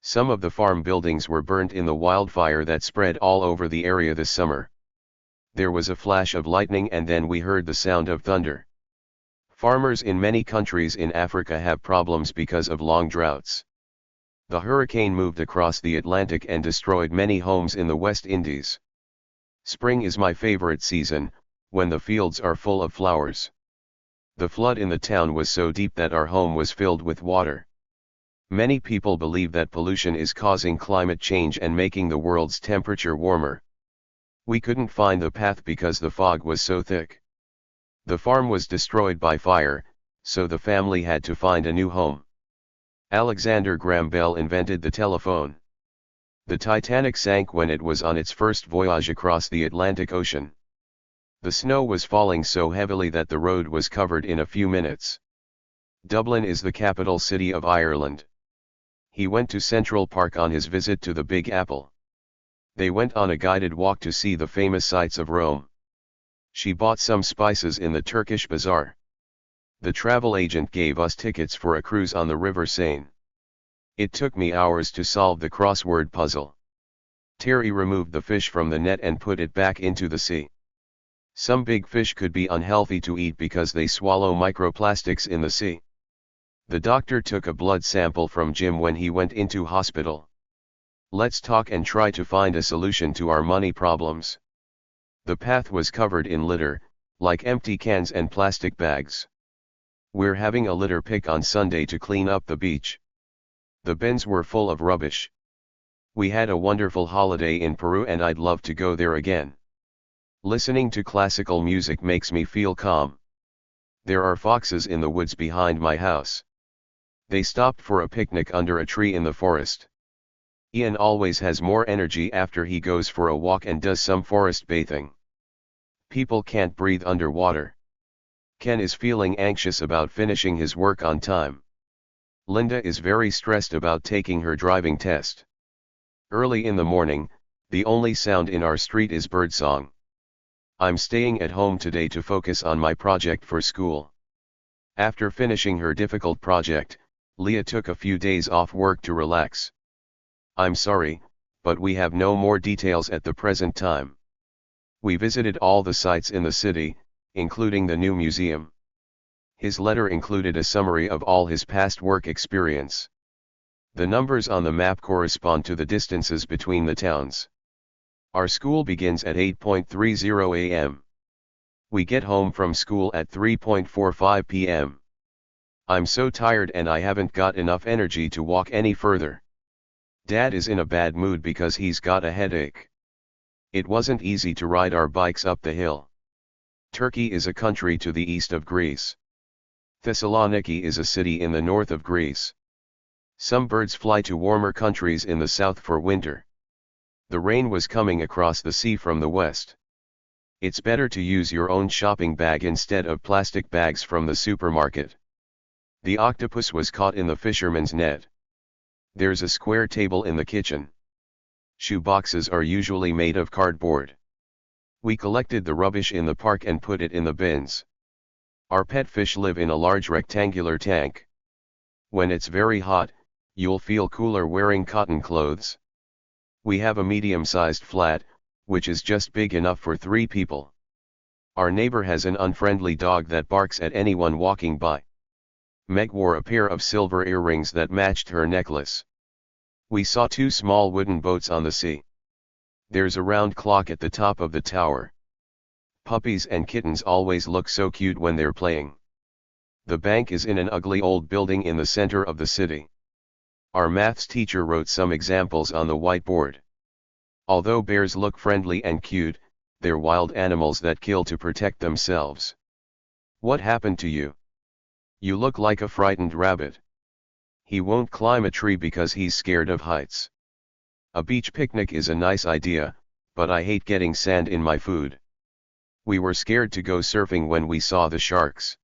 Some of the farm buildings were burnt in the wildfire that spread all over the area this summer. There was a flash of lightning and then we heard the sound of thunder. Farmers in many countries in Africa have problems because of long droughts. The hurricane moved across the Atlantic and destroyed many homes in the West Indies. Spring is my favorite season, when the fields are full of flowers. The flood in the town was so deep that our home was filled with water. Many people believe that pollution is causing climate change and making the world's temperature warmer. We couldn't find the path because the fog was so thick. The farm was destroyed by fire, so the family had to find a new home. Alexander Graham Bell invented the telephone. The Titanic sank when it was on its first voyage across the Atlantic Ocean. The snow was falling so heavily that the road was covered in a few minutes. Dublin is the capital city of Ireland. He went to Central Park on his visit to the Big Apple. They went on a guided walk to see the famous sights of Rome. She bought some spices in the Turkish bazaar. The travel agent gave us tickets for a cruise on the River Seine. It took me hours to solve the crossword puzzle. Terry removed the fish from the net and put it back into the sea. Some big fish could be unhealthy to eat because they swallow microplastics in the sea. The doctor took a blood sample from Jim when he went into hospital. Let's talk and try to find a solution to our money problems. The path was covered in litter, like empty cans and plastic bags. We're having a litter pick on Sunday to clean up the beach. The bins were full of rubbish. We had a wonderful holiday in Peru and I'd love to go there again. Listening to classical music makes me feel calm. There are foxes in the woods behind my house. They stopped for a picnic under a tree in the forest. Ian always has more energy after he goes for a walk and does some forest bathing. People can't breathe underwater. Ken is feeling anxious about finishing his work on time. Linda is very stressed about taking her driving test. Early in the morning, the only sound in our street is birdsong. I'm staying at home today to focus on my project for school. After finishing her difficult project, Leah took a few days off work to relax. I'm sorry, but we have no more details at the present time. We visited all the sites in the city, including the new museum. His letter included a summary of all his past work experience. The numbers on the map correspond to the distances between the towns. Our school begins at 8:30 a.m. We get home from school at 3:45 p.m. I'm so tired and I haven't got enough energy to walk any further. Dad is in a bad mood because he's got a headache. It wasn't easy to ride our bikes up the hill. Turkey is a country to the east of Greece. Thessaloniki is a city in the north of Greece. Some birds fly to warmer countries in the south for winter. The rain was coming across the sea from the west. It's better to use your own shopping bag instead of plastic bags from the supermarket. The octopus was caught in the fisherman's net. There's a square table in the kitchen. Shoe boxes are usually made of cardboard. We collected the rubbish in the park and put it in the bins. Our pet fish live in a large rectangular tank. When it's very hot, you'll feel cooler wearing cotton clothes. We have a medium-sized flat, which is just big enough for 3 people. Our neighbor has an unfriendly dog that barks at anyone walking by. Meg wore a pair of silver earrings that matched her necklace. We saw 2 small wooden boats on the sea. There's a round clock at the top of the tower. Puppies and kittens always look so cute when they're playing. The bank is in an ugly old building in the center of the city. Our maths teacher wrote some examples on the whiteboard. Although bears look friendly and cute, they're wild animals that kill to protect themselves. What happened to you? You look like a frightened rabbit. He won't climb a tree because he's scared of heights. A beach picnic is a nice idea, but I hate getting sand in my food. We were scared to go surfing when we saw the sharks.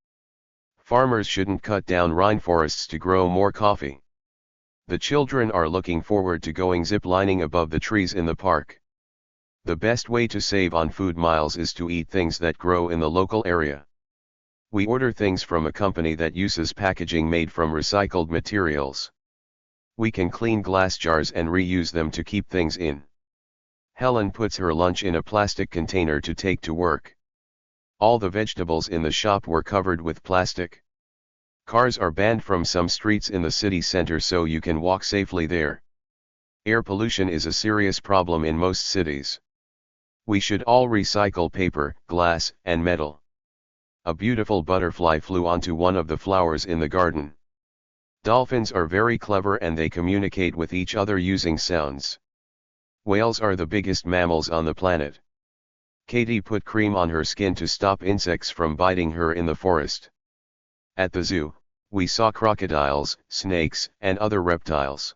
Farmers shouldn't cut down rainforests to grow more coffee. The children are looking forward to going zip-lining above the trees in the park. The best way to save on food miles is to eat things that grow in the local area. We order things from a company that uses packaging made from recycled materials. We can clean glass jars and reuse them to keep things in. Helen puts her lunch in a plastic container to take to work. All the vegetables in the shop were covered with plastic. Cars are banned from some streets in the city center so you can walk safely there. Air pollution is a serious problem in most cities. We should all recycle paper, glass, and metal. A beautiful butterfly flew onto one of the flowers in the garden. Dolphins are very clever and they communicate with each other using sounds. Whales are the biggest mammals on the planet. Katie put cream on her skin to stop insects from biting her in the forest. At the zoo, we saw crocodiles, snakes, and other reptiles.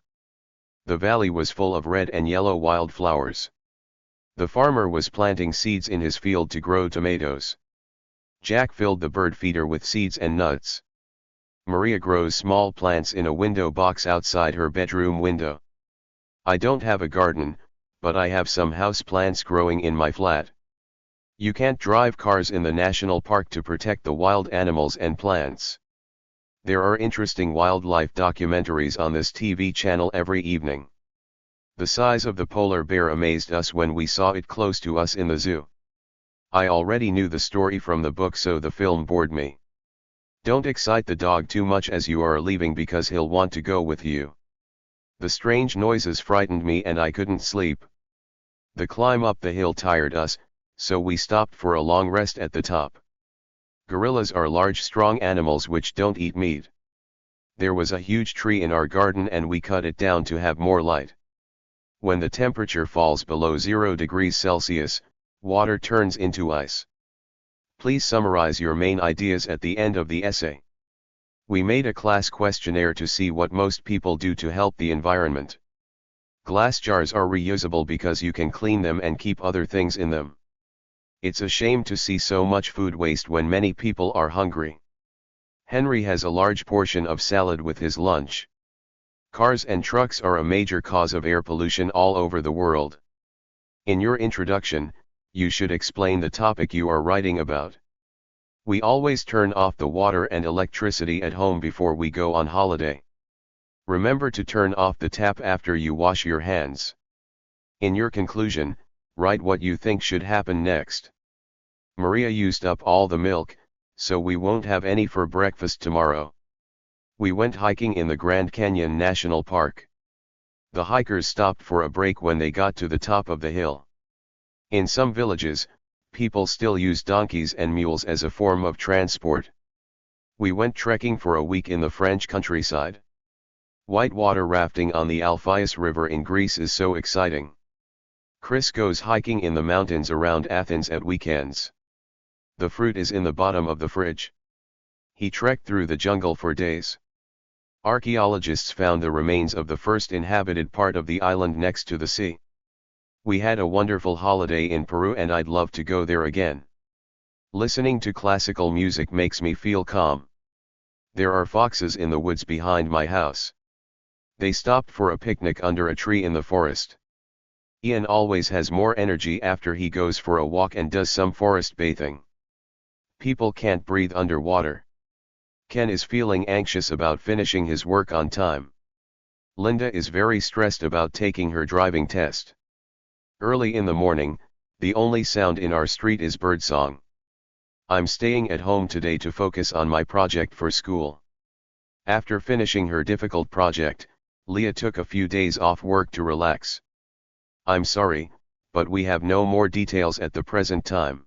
The valley was full of red and yellow wildflowers. The farmer was planting seeds in his field to grow tomatoes. Jack filled the bird feeder with seeds and nuts. Maria grows small plants in a window box outside her bedroom window. I don't have a garden, but I have some house plants growing in my flat. You can't drive cars in the national park to protect the wild animals and plants. There are interesting wildlife documentaries on this TV channel every evening. The size of the polar bear amazed us when we saw it close to us in the zoo. I already knew the story from the book, so the film bored me. Don't excite the dog too much as you are leaving because he'll want to go with you. The strange noises frightened me and I couldn't sleep. The climb up the hill tired us, so we stopped for a long rest at the top. Gorillas are large, strong animals which don't eat meat. There was a huge tree in our garden and we cut it down to have more light. When the temperature falls below 0 degrees Celsius, water turns into ice. Please summarize your main ideas at the end of the essay. We made a class questionnaire to see what most people do to help the environment. Glass jars are reusable because you can clean them and keep other things in them. It's a shame to see so much food waste when many people are hungry. Henry has a large portion of salad with his lunch. Cars and trucks are a major cause of air pollution all over the world. In your introduction, you should explain the topic you are writing about. We always turn off the water and electricity at home before we go on holiday. Remember to turn off the tap after you wash your hands. In your conclusion, write what you think should happen next. Maria used up all the milk, so we won't have any for breakfast tomorrow. We went hiking in the Grand Canyon National Park. The hikers stopped for a break when they got to the top of the hill. In some villages, people still use donkeys and mules as a form of transport. We went trekking for a week in the French countryside. Whitewater rafting on the Alpheus River in Greece is so exciting. Chris goes hiking in the mountains around Athens at weekends. The fruit is in the bottom of the fridge. He trekked through the jungle for days. Archaeologists found the remains of the first inhabited part of the island next to the sea. We had a wonderful holiday in Peru and I'd love to go there again. Listening to classical music makes me feel calm. There are foxes in the woods behind my house. They stopped for a picnic under a tree in the forest. Ian always has more energy after he goes for a walk and does some forest bathing. People can't breathe underwater. Ken is feeling anxious about finishing his work on time. Linda is very stressed about taking her driving test. Early in the morning, the only sound in our street is birdsong. I'm staying at home today to focus on my project for school. After finishing her difficult project, Leah took a few days off work to relax. I'm sorry, but we have no more details at the present time.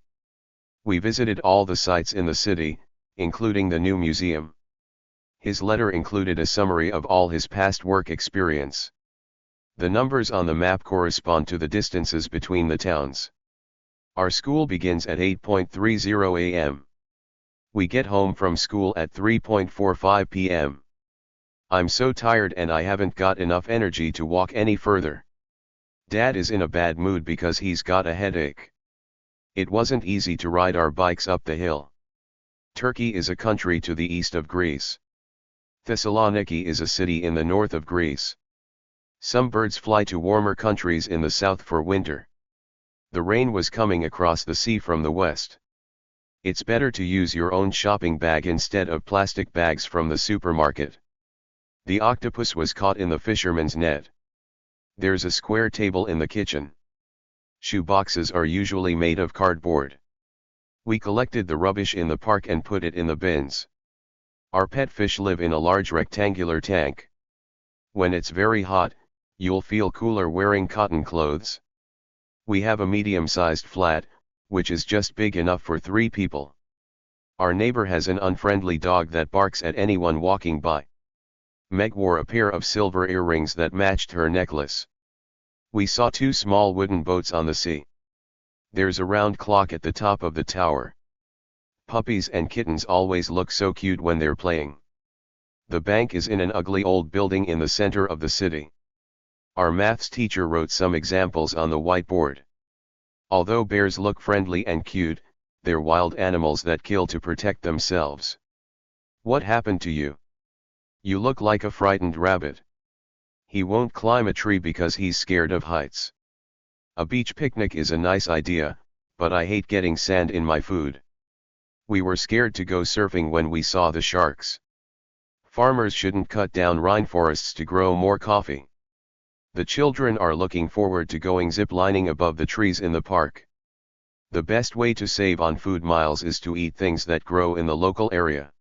We visited all the sites in the city, including the new museum. His letter included a summary of all his past work experience. The numbers on the map correspond to the distances between the towns. Our school begins at 8:30 a.m. We get home from school at 3:45 p.m. I'm so tired and I haven't got enough energy to walk any further. Dad is in a bad mood because he's got a headache. It wasn't easy to ride our bikes up the hill. Turkey is a country to the east of Greece. Thessaloniki is a city in the north of Greece. Some birds fly to warmer countries in the south for winter. The rain was coming across the sea from the west. It's better to use your own shopping bag instead of plastic bags from the supermarket. The octopus was caught in the fisherman's net. There's a square table in the kitchen. Shoe boxes are usually made of cardboard. We collected the rubbish in the park and put it in the bins. Our pet fish live in a large rectangular tank. When it's very hot, you'll feel cooler wearing cotton clothes. We have a medium-sized flat, which is just big enough for 3 people. Our neighbor has an unfriendly dog that barks at anyone walking by. Meg wore a pair of silver earrings that matched her necklace. We saw 2 small wooden boats on the sea. There's a round clock at the top of the tower. Puppies and kittens always look so cute when they're playing. The bank is in an ugly old building in the center of the city. Our maths teacher wrote some examples on the whiteboard. Although bears look friendly and cute, they're wild animals that kill to protect themselves. What happened to you? You look like a frightened rabbit. He won't climb a tree because he's scared of heights. A beach picnic is a nice idea, but I hate getting sand in my food. We were scared to go surfing when we saw the sharks. Farmers shouldn't cut down rainforests to grow more coffee. The children are looking forward to going zip-lining above the trees in the park. The best way to save on food miles is to eat things that grow in the local area.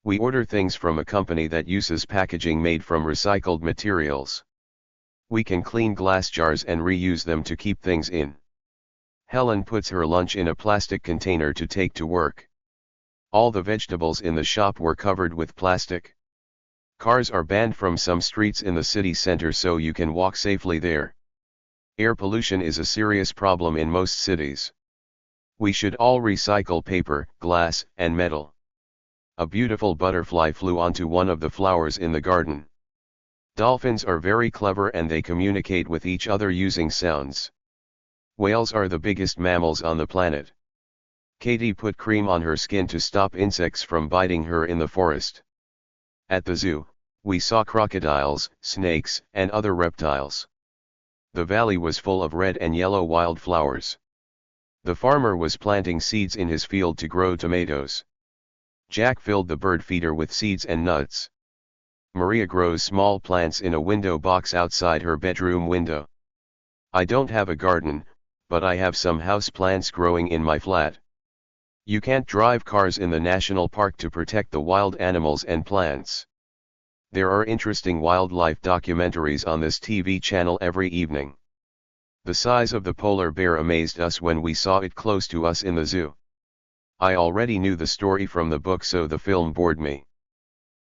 We order things from a company that uses packaging made from recycled materials. We can clean glass jars and reuse them to keep things in. Helen puts her lunch in a plastic container to take to work. All the vegetables in the shop were covered with plastic. Cars are banned from some streets in the city center so you can walk safely there. Air pollution is a serious problem in most cities. We should all recycle paper, glass, and metal. A beautiful butterfly flew onto one of the flowers in the garden. Dolphins are very clever and they communicate with each other using sounds. Whales are the biggest mammals on the planet. Katie put cream on her skin to stop insects from biting her in the forest. At the zoo, we saw crocodiles, snakes, and other reptiles. The valley was full of red and yellow wildflowers. The farmer was planting seeds in his field to grow tomatoes. Jack filled the bird feeder with seeds and nuts. Maria grows small plants in a window box outside her bedroom window. I don't have a garden, but I have some house plants growing in my flat. You can't drive cars in the national park to protect the wild animals and plants. There are interesting wildlife documentaries on this TV channel every evening. The size of the polar bear amazed us when we saw it close to us in the zoo. I already knew the story from the book, so the film bored me.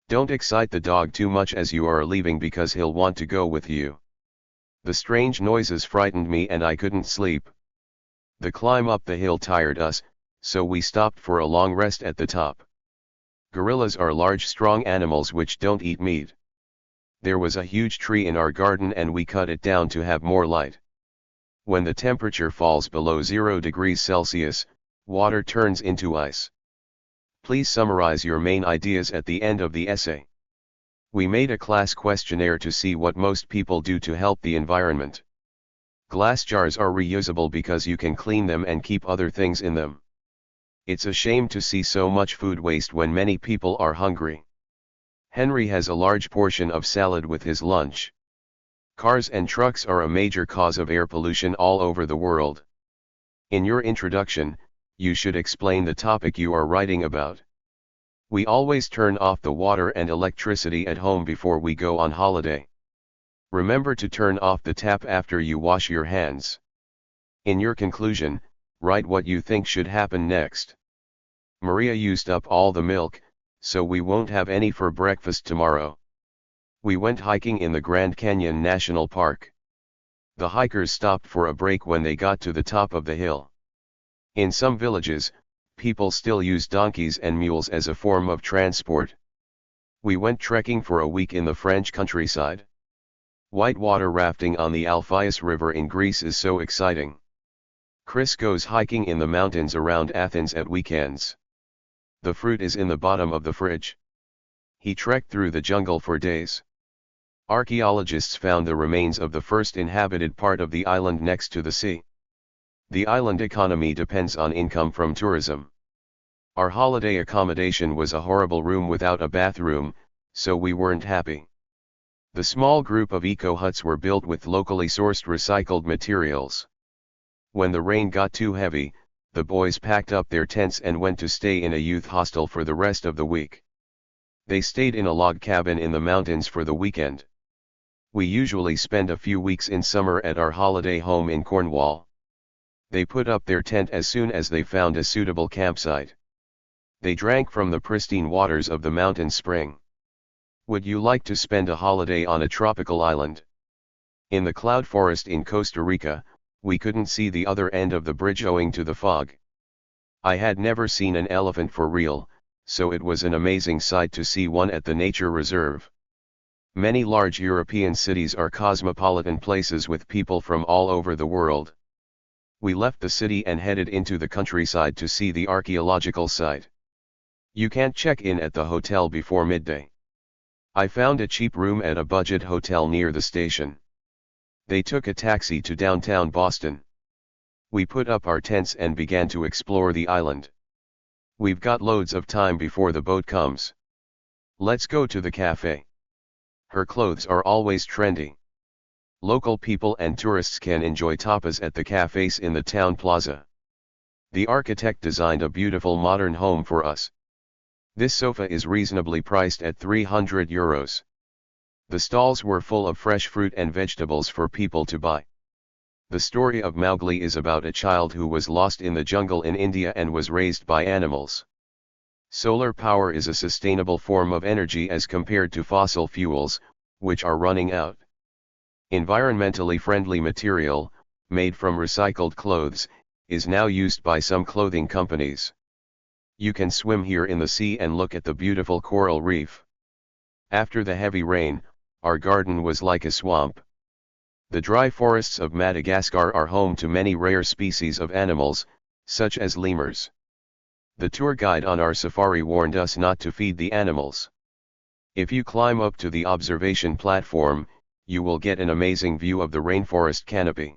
Don't excite the dog too much as you are leaving, because he'll want to go with you. The strange noises frightened me and I couldn't sleep. The climb up the hill tired us, so we stopped for a long rest at the top. Gorillas are large, strong animals which don't eat meat. There was a huge tree in our garden and we cut it down to have more light. When the temperature falls below 0 degrees Celsius, water turns into ice. Please summarize your main ideas at the end of the essay. We made a class questionnaire to see what most people do to help the environment. Glass jars are reusable because you can clean them and keep other things in them. It's a shame to see so much food waste when many people are hungry. Henry has a large portion of salad with his lunch. Cars and trucks are a major cause of air pollution all over the world. In your introduction, you should explain the topic you are writing about. We always turn off the water and electricity at home before we go on holiday. Remember to turn off the tap after you wash your hands. In your conclusion, write what you think should happen next. Maria used up all the milk, so we won't have any for breakfast tomorrow. We went hiking in the Grand Canyon National Park. The hikers stopped for a break when they got to the top of the hill. In some villages, people still use donkeys and mules as a form of transport. We went trekking for a week in the French countryside. Whitewater rafting on the Alpheus River in Greece is so exciting. Chris goes hiking in the mountains around Athens at weekends. The fruit is in the bottom of the fridge. He trekked through the jungle for days. Archaeologists found the remains of the first inhabited part of the island next to the sea. The island economy depends on income from tourism. Our holiday accommodation was a horrible room without a bathroom, so we weren't happy. The small group of eco-huts were built with locally sourced recycled materials. When the rain got too heavy, the boys packed up their tents and went to stay in a youth hostel for the rest of the week. They stayed in a log cabin in the mountains for the weekend. We usually spend a few weeks in summer at our holiday home in Cornwall. They put up their tent as soon as they found a suitable campsite. They drank from the pristine waters of the mountain spring. Would you like to spend a holiday on a tropical island? In the cloud forest in Costa Rica, we couldn't see the other end of the bridge owing to the fog. I had never seen an elephant for real, so it was an amazing sight to see one at the nature reserve. Many large European cities are cosmopolitan places with people from all over the world. We left the city and headed into the countryside to see the archaeological site. You can't check in at the hotel before midday. I found a cheap room at a budget hotel near the station. They took a taxi to downtown Boston. We put up our tents and began to explore the island. We've got loads of time before the boat comes. Let's go to the cafe. Her clothes are always trendy. Local people and tourists can enjoy tapas at the cafes in the town plaza. The architect designed a beautiful modern home for us. This sofa is reasonably priced at €300. The stalls were full of fresh fruit and vegetables for people to buy. The story of Mowgli is about a child who was lost in the jungle in India and was raised by animals. Solar power is a sustainable form of energy as compared to fossil fuels, which are running out. Environmentally friendly material, made from recycled clothes, is now used by some clothing companies. You can swim here in the sea and look at the beautiful coral reef. After the heavy rain, our garden was like a swamp. The dry forests of Madagascar are home to many rare species of animals, such as lemurs. The tour guide on our safari warned us not to feed the animals. If you climb up to the observation platform, you will get an amazing view of the rainforest canopy.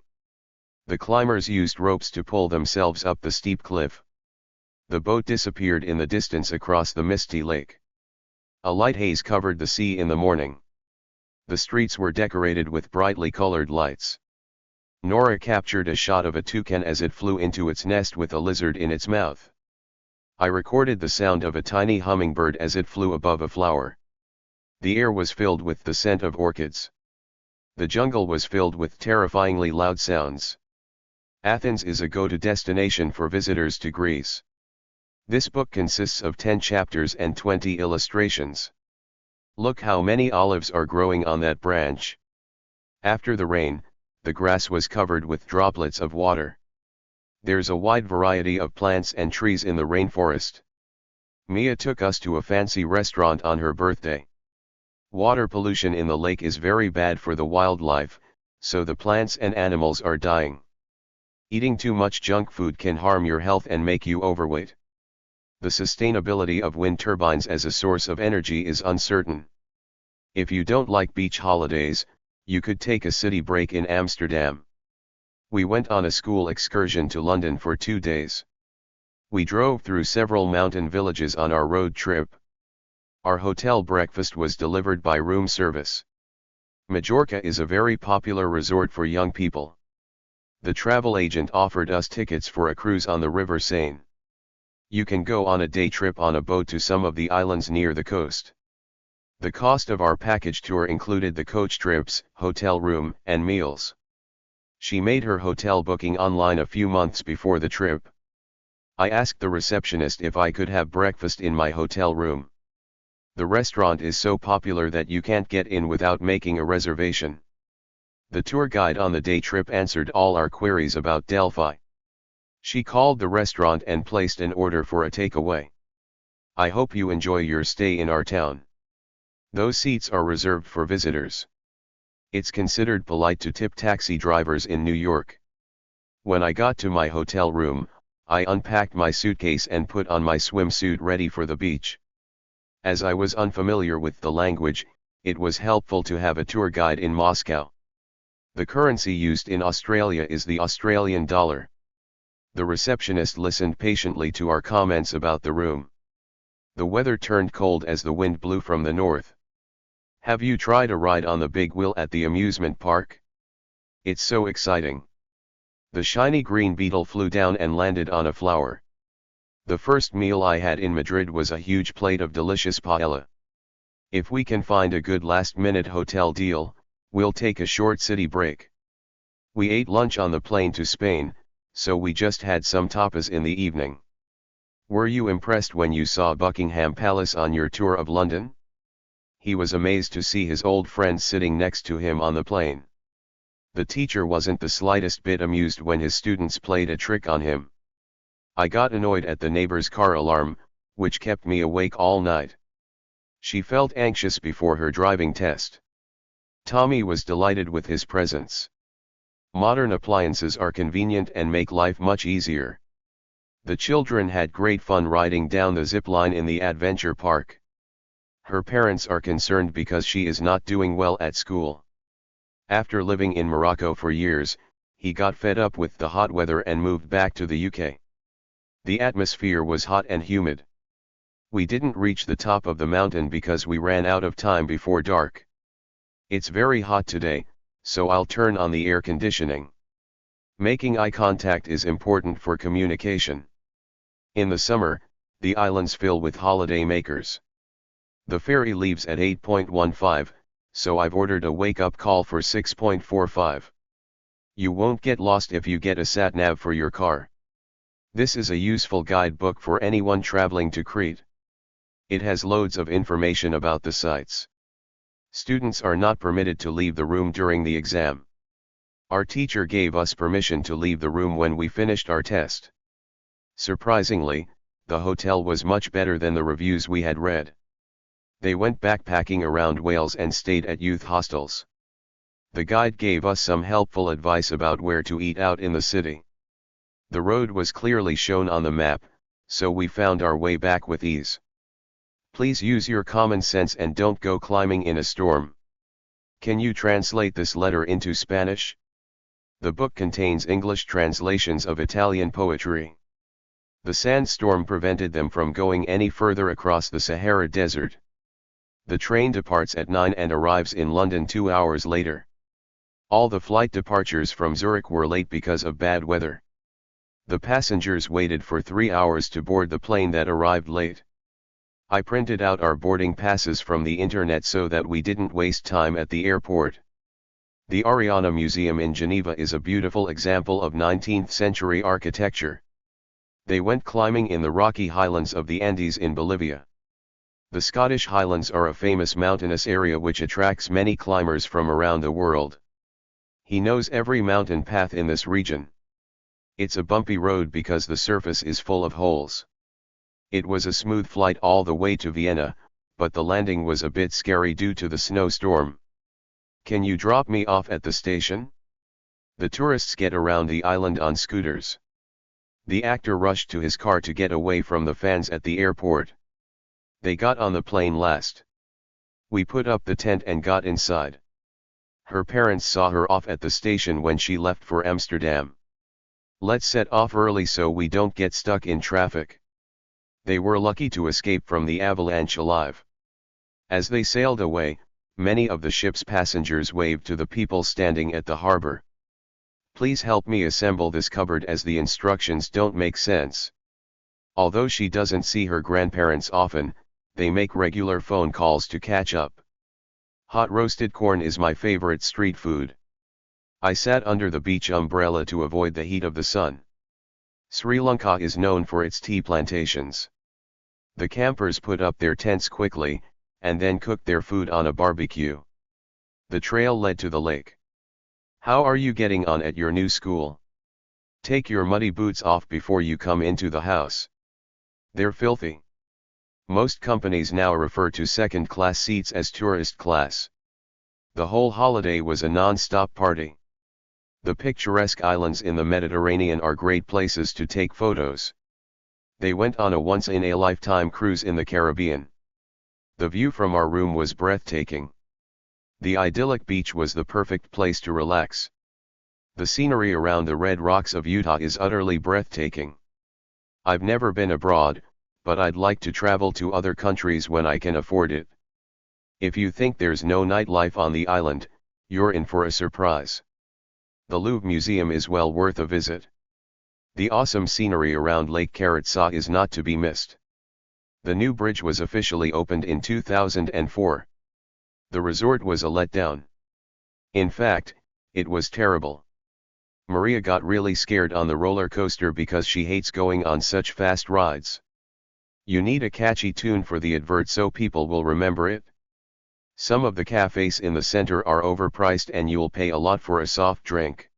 The climbers used ropes to pull themselves up the steep cliff. The boat disappeared in the distance across the misty lake. A light haze covered the sea in the morning. The streets were decorated with brightly colored lights. Nora captured a shot of a toucan as it flew into its nest with a lizard in its mouth. I recorded the sound of a tiny hummingbird as it flew above a flower. The air was filled with the scent of orchids. The jungle was filled with terrifyingly loud sounds. Athens is a go-to destination for visitors to Greece. This book consists of 10 chapters and 20 illustrations. Look how many olives are growing on that branch. After the rain, the grass was covered with droplets of water. There's a wide variety of plants and trees in the rainforest. Mia took us to a fancy restaurant on her birthday. Water pollution in the lake is very bad for the wildlife, so the plants and animals are dying. Eating too much junk food can harm your health and make you overweight. The sustainability of wind turbines as a source of energy is uncertain. If you don't like beach holidays, you could take a city break in Amsterdam. We went on a school excursion to London for 2 days. We drove through several mountain villages on our road trip. Our hotel breakfast was delivered by room service. Majorca is a very popular resort for young people. The travel agent offered us tickets for a cruise on the River Seine. You can go on a day trip on a boat to some of the islands near the coast. The cost of our package tour included the coach trips, hotel room, and meals. She made her hotel booking online a few months before the trip. I asked the receptionist if I could have breakfast in my hotel room. The restaurant is so popular that you can't get in without making a reservation. The tour guide on the day trip answered all our queries about Delphi. She called the restaurant and placed an order for a takeaway. I hope you enjoy your stay in our town. Those seats are reserved for visitors. It's considered polite to tip taxi drivers in New York. When I got to my hotel room, I unpacked my suitcase and put on my swimsuit ready for the beach. As I was unfamiliar with the language, it was helpful to have a tour guide in Moscow. The currency used in Australia is the Australian dollar. The receptionist listened patiently to our comments about the room. The weather turned cold as the wind blew from the north. Have you tried a ride on the big wheel at the amusement park? It's so exciting. The shiny green beetle flew down and landed on a flower. The first meal I had in Madrid was a huge plate of delicious paella. If we can find a good last-minute hotel deal, we'll take a short city break. We ate lunch on the plane to Spain, so we just had some tapas in the evening. Were you impressed when you saw Buckingham Palace on your tour of London? He was amazed to see his old friend sitting next to him on the plane. The teacher wasn't the slightest bit amused when his students played a trick on him. I got annoyed at the neighbor's car alarm, which kept me awake all night. She felt anxious before her driving test. Tommy was delighted with his presence. Modern appliances are convenient and make life much easier. The children had great fun riding down the zip line in the adventure park. Her parents are concerned because she is not doing well at school. After living in Morocco for years, he got fed up with the hot weather and moved back to the UK. The atmosphere was hot and humid. We didn't reach the top of the mountain because we ran out of time before dark. It's very hot today, so I'll turn on the air conditioning. Making eye contact is important for communication. In the summer, the islands fill with holiday makers. The ferry leaves at 8:15, so I've ordered a wake-up call for 6:45. You won't get lost if you get a sat-nav for your car. This is a useful guidebook for anyone traveling to Crete. It has loads of information about the sites. Students are not permitted to leave the room during the exam. Our teacher gave us permission to leave the room when we finished our test. Surprisingly, the hotel was much better than the reviews we had read. They went backpacking around Wales and stayed at youth hostels. The guide gave us some helpful advice about where to eat out in the city. The road was clearly shown on the map, so we found our way back with ease. Please use your common sense and don't go climbing in a storm. Can you translate this letter into Spanish? The book contains English translations of Italian poetry. The sandstorm prevented them from going any further across the Sahara Desert. The train departs at 9 and arrives in London 2 hours later. All the flight departures from Zurich were late because of bad weather. The passengers waited for 3 hours to board the plane that arrived late. I printed out our boarding passes from the internet so that we didn't waste time at the airport. The Ariana Museum in Geneva is a beautiful example of 19th century architecture. They went climbing in the rocky highlands of the Andes in Bolivia. The Scottish Highlands are a famous mountainous area which attracts many climbers from around the world. He knows every mountain path in this region. It's a bumpy road because the surface is full of holes. It was a smooth flight all the way to Vienna, but the landing was a bit scary due to the snowstorm. Can you drop me off at the station? The tourists get around the island on scooters. The actor rushed to his car to get away from the fans at the airport. They got on the plane last. We put up the tent and got inside. Her parents saw her off at the station when she left for Amsterdam. Let's set off early so we don't get stuck in traffic. They were lucky to escape from the avalanche alive. As they sailed away, many of the ship's passengers waved to the people standing at the harbor. Please help me assemble this cupboard as the instructions don't make sense. Although she doesn't see her grandparents often, they make regular phone calls to catch up. Hot roasted corn is my favorite street food. I sat under the beach umbrella to avoid the heat of the sun. Sri Lanka is known for its tea plantations. The campers put up their tents quickly, and then cooked their food on a barbecue. The trail led to the lake. How are you getting on at your new school? Take your muddy boots off before you come into the house. They're filthy. Most companies now refer to second-class seats as tourist class. The whole holiday was a non-stop party. The picturesque islands in the Mediterranean are great places to take photos. They went on a once-in-a-lifetime cruise in the Caribbean. The view from our room was breathtaking. The idyllic beach was the perfect place to relax. The scenery around the red rocks of Utah is utterly breathtaking. I've never been abroad, but I'd like to travel to other countries when I can afford it. If you think there's no nightlife on the island, you're in for a surprise. The Louvre Museum is well worth a visit. The awesome scenery around Lake Karatsa is not to be missed. The new bridge was officially opened in 2004. The resort was a letdown. In fact, it was terrible. Maria got really scared on the roller coaster because she hates going on such fast rides. You need a catchy tune for the advert so people will remember it. Some of the cafes in the center are overpriced and you'll pay a lot for a soft drink.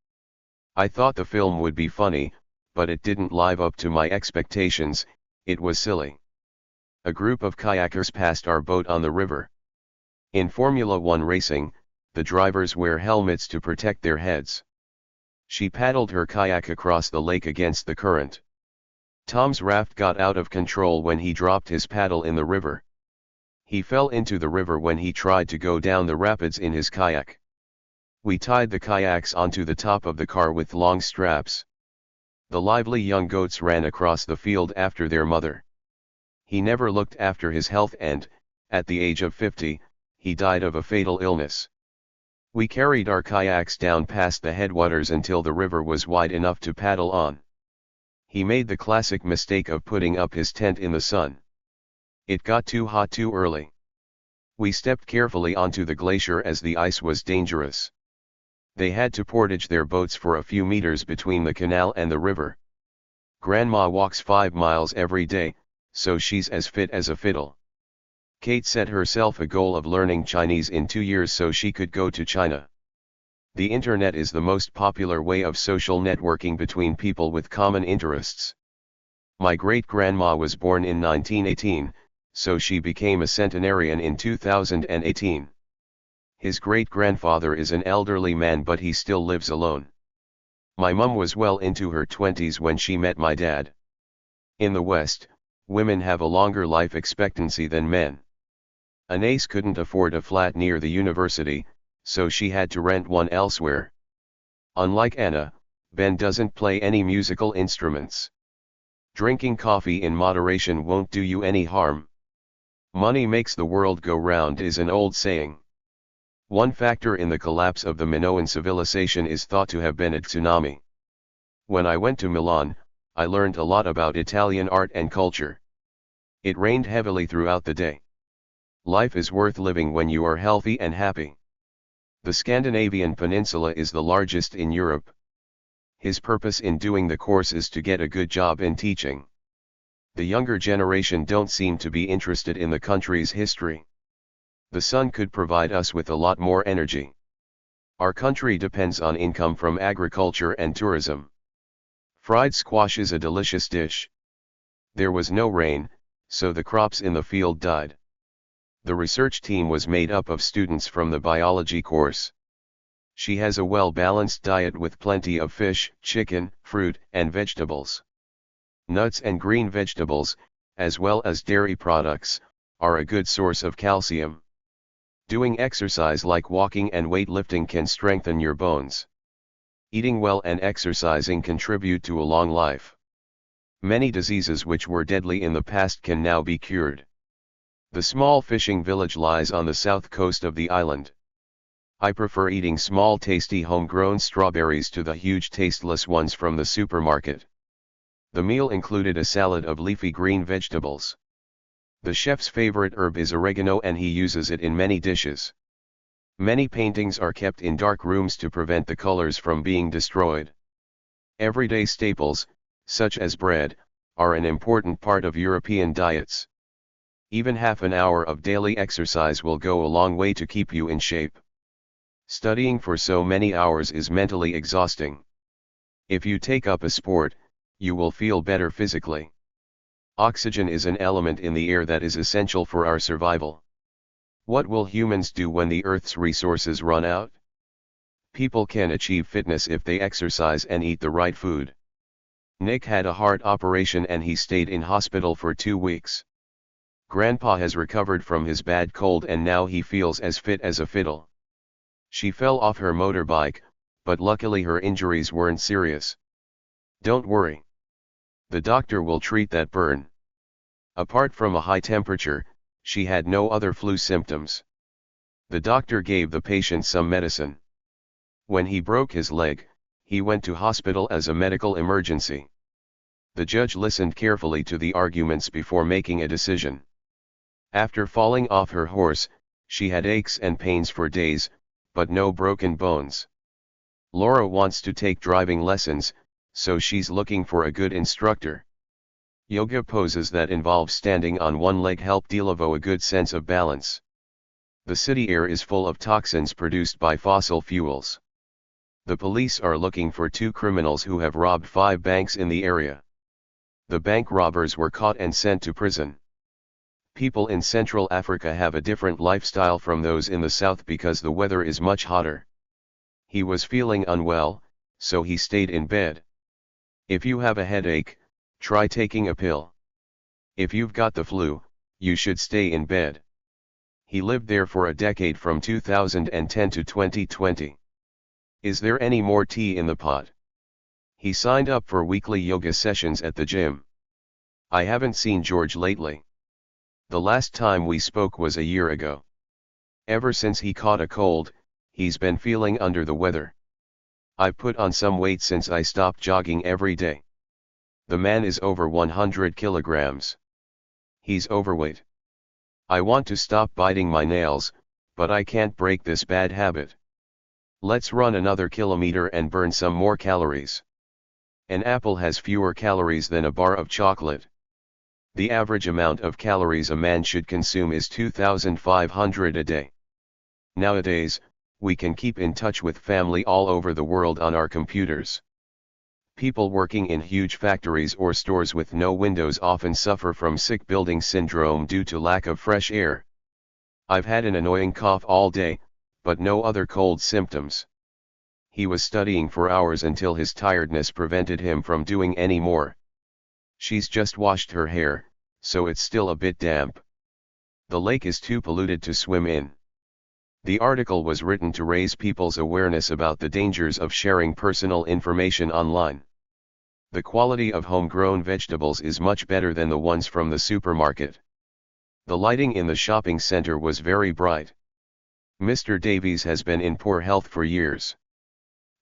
I thought the film would be funny, but it didn't live up to my expectations. It was silly. A group of kayakers passed our boat on the river. In Formula 1 racing, the drivers wear helmets to protect their heads. She paddled her kayak across the lake against the current. Tom's raft got out of control when he dropped his paddle in the river. He fell into the river when he tried to go down the rapids in his kayak. We tied the kayaks onto the top of the car with long straps. The lively young goats ran across the field after their mother. He never looked after his health and, at the age of 50, he died of a fatal illness. We carried our kayaks down past the headwaters until the river was wide enough to paddle on. He made the classic mistake of putting up his tent in the sun. It got too hot too early. We stepped carefully onto the glacier as the ice was dangerous. They had to portage their boats for a few meters between the canal and the river. Grandma walks 5 miles every day, so she's as fit as a fiddle. Kate set herself a goal of learning Chinese in 2 years so she could go to China. The internet is the most popular way of social networking between people with common interests. My great-grandma was born in 1918, so she became a centenarian in 2018. His great-grandfather is an elderly man but he still lives alone. My mum was well into her 20s when she met my dad. In the West, women have a longer life expectancy than men. Anais couldn't afford a flat near the university, so she had to rent one elsewhere. Unlike Anna, Ben doesn't play any musical instruments. Drinking coffee in moderation won't do you any harm. Money makes the world go round is an old saying. One factor in the collapse of the Minoan civilization is thought to have been a tsunami. When I went to Milan, I learned a lot about Italian art and culture. It rained heavily throughout the day. Life is worth living when you are healthy and happy. The Scandinavian peninsula is the largest in Europe. His purpose in doing the course is to get a good job in teaching. The younger generation don't seem to be interested in the country's history. The sun could provide us with a lot more energy. Our country depends on income from agriculture and tourism. Fried squash is a delicious dish. There was no rain, so the crops in the field died. The research team was made up of students from the biology course. She has a well-balanced diet with plenty of fish, chicken, fruit, and vegetables. Nuts and green vegetables, as well as dairy products, are a good source of calcium. Doing exercise like walking and weightlifting can strengthen your bones. Eating well and exercising contribute to a long life. Many diseases which were deadly in the past can now be cured. The small fishing village lies on the south coast of the island. I prefer eating small tasty homegrown strawberries to the huge tasteless ones from the supermarket. The meal included a salad of leafy green vegetables. The chef's favorite herb is oregano and he uses it in many dishes. Many paintings are kept in dark rooms to prevent the colors from being destroyed. Everyday staples, such as bread, are an important part of European diets. Even half an hour of daily exercise will go a long way to keep you in shape. Studying for so many hours is mentally exhausting. If you take up a sport, you will feel better physically. Oxygen is an element in the air that is essential for our survival. What will humans do when the Earth's resources run out? People can achieve fitness if they exercise and eat the right food. Nick had a heart operation and he stayed in hospital for 2 weeks. Grandpa has recovered from his bad cold and now he feels as fit as a fiddle. She fell off her motorbike, but luckily her injuries weren't serious. Don't worry. The doctor will treat that burn. Apart from a high temperature, she had no other flu symptoms. The doctor gave the patient some medicine. When he broke his leg, he went to hospital as a medical emergency. The judge listened carefully to the arguments before making a decision. After falling off her horse, she had aches and pains for days, but no broken bones. Laura wants to take driving lessons, so she's looking for a good instructor. Yoga poses that involve standing on one leg help develop a good sense of balance. The city air is full of toxins produced by fossil fuels. The police are looking for 2 criminals who have robbed 5 banks in the area. The bank robbers were caught and sent to prison. People in Central Africa have a different lifestyle from those in the south because the weather is much hotter. He was feeling unwell, so he stayed in bed. If you have a headache, try taking a pill. If you've got the flu, you should stay in bed. He lived there for a decade from 2010 to 2020. Is there any more tea in the pot? He signed up for weekly yoga sessions at the gym. I haven't seen George lately. The last time we spoke was a year ago. Ever since he caught a cold, he's been feeling under the weather. I've put on some weight since I stopped jogging every day. The man is over 100 kilograms. He's overweight. I want to stop biting my nails, but I can't break this bad habit. Let's run another kilometer and burn some more calories. An apple has fewer calories than a bar of chocolate. The average amount of calories a man should consume is 2,500 a day. Nowadays, we can keep in touch with family all over the world on our computers. People working in huge factories or stores with no windows often suffer from sick building syndrome due to lack of fresh air. I've had an annoying cough all day, but no other cold symptoms. He was studying for hours until his tiredness prevented him from doing any more. She's just washed her hair, so it's still a bit damp. The lake is too polluted to swim in. The article was written to raise people's awareness about the dangers of sharing personal information online. The quality of homegrown vegetables is much better than the ones from the supermarket. The lighting in the shopping center was very bright. Mr. Davies has been in poor health for years.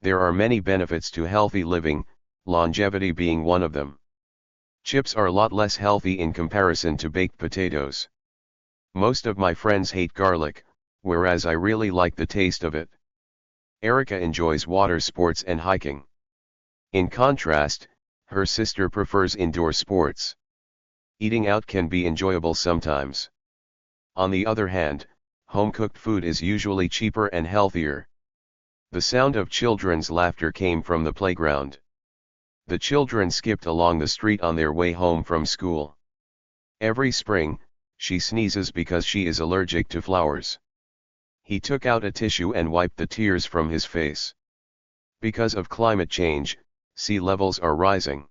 There are many benefits to healthy living, longevity being one of them. Chips are a lot less healthy in comparison to baked potatoes. Most of my friends hate garlic, whereas I really like the taste of it. Erica enjoys water sports and hiking. In contrast, her sister prefers indoor sports. Eating out can be enjoyable sometimes. On the other hand, home-cooked food is usually cheaper and healthier. The sound of children's laughter came from the playground. The children skipped along the street on their way home from school. Every spring, she sneezes because she is allergic to flowers. He took out a tissue and wiped the tears from his face. Because of climate change, sea levels are rising.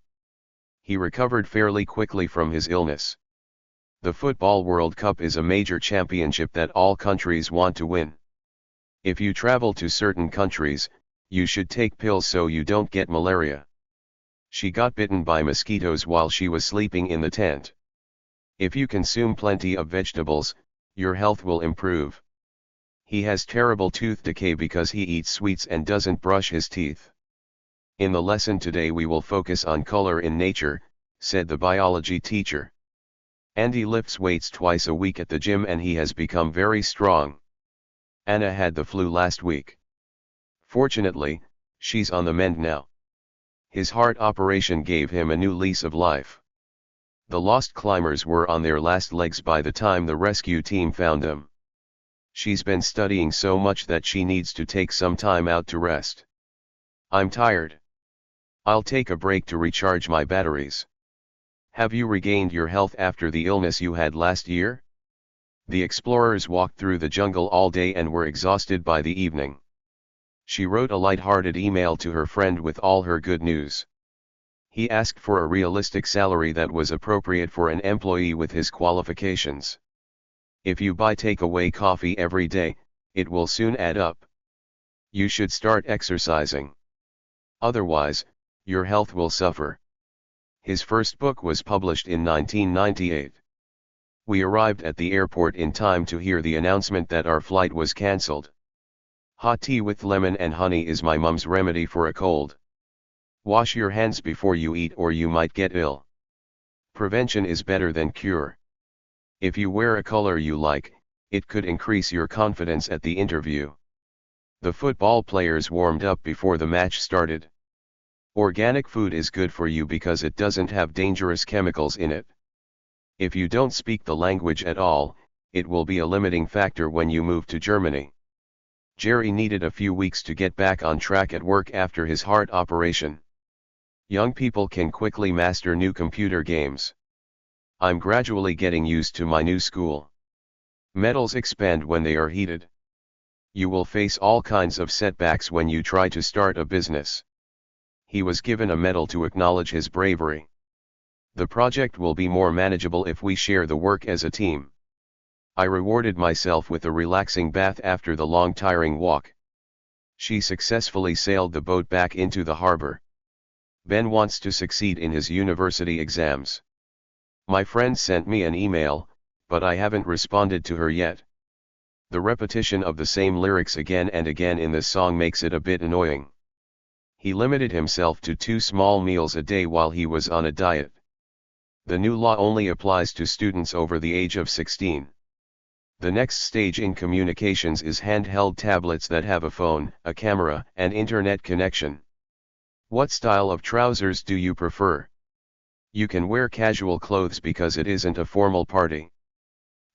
He recovered fairly quickly from his illness. The Football World Cup is a major championship that all countries want to win. If you travel to certain countries, you should take pills so you don't get malaria. She got bitten by mosquitoes while she was sleeping in the tent. If you consume plenty of vegetables, your health will improve. He has terrible tooth decay because he eats sweets and doesn't brush his teeth. In the lesson today we will focus on color in nature, said the biology teacher. Andy lifts weights twice a week at the gym and he has become very strong. Anna had the flu last week. Fortunately, she's on the mend now. His heart operation gave him a new lease of life. The lost climbers were on their last legs by the time the rescue team found them. She's been studying so much that she needs to take some time out to rest. I'm tired. I'll take a break to recharge my batteries. Have you regained your health after the illness you had last year? The explorers walked through the jungle all day and were exhausted by the evening. She wrote a light-hearted email to her friend with all her good news. He asked for a realistic salary that was appropriate for an employee with his qualifications. If you buy takeaway coffee every day, it will soon add up. You should start exercising. Otherwise, your health will suffer. His first book was published in 1998. We arrived at the airport in time to hear the announcement that our flight was cancelled. Hot tea with lemon and honey is my mum's remedy for a cold. Wash your hands before you eat or you might get ill. Prevention is better than cure. If you wear a color you like, it could increase your confidence at the interview. The football players warmed up before the match started. Organic food is good for you because it doesn't have dangerous chemicals in it. If you don't speak the language at all, it will be a limiting factor when you move to Germany. Jerry needed a few weeks to get back on track at work after his heart operation. Young people can quickly master new computer games. I'm gradually getting used to my new school. Metals expand when they are heated. You will face all kinds of setbacks when you try to start a business. He was given a medal to acknowledge his bravery. The project will be more manageable if we share the work as a team. I rewarded myself with a relaxing bath after the long tiring walk. She successfully sailed the boat back into the harbor. Ben wants to succeed in his university exams. My friend sent me an email, but I haven't responded to her yet. The repetition of the same lyrics again and again in the song makes it a bit annoying. He limited himself to 2 small meals a day while he was on a diet. The new law only applies to students over the age of 16. The next stage in communications is handheld tablets that have a phone, a camera, and internet connection. What style of trousers do you prefer? You can wear casual clothes because it isn't a formal party.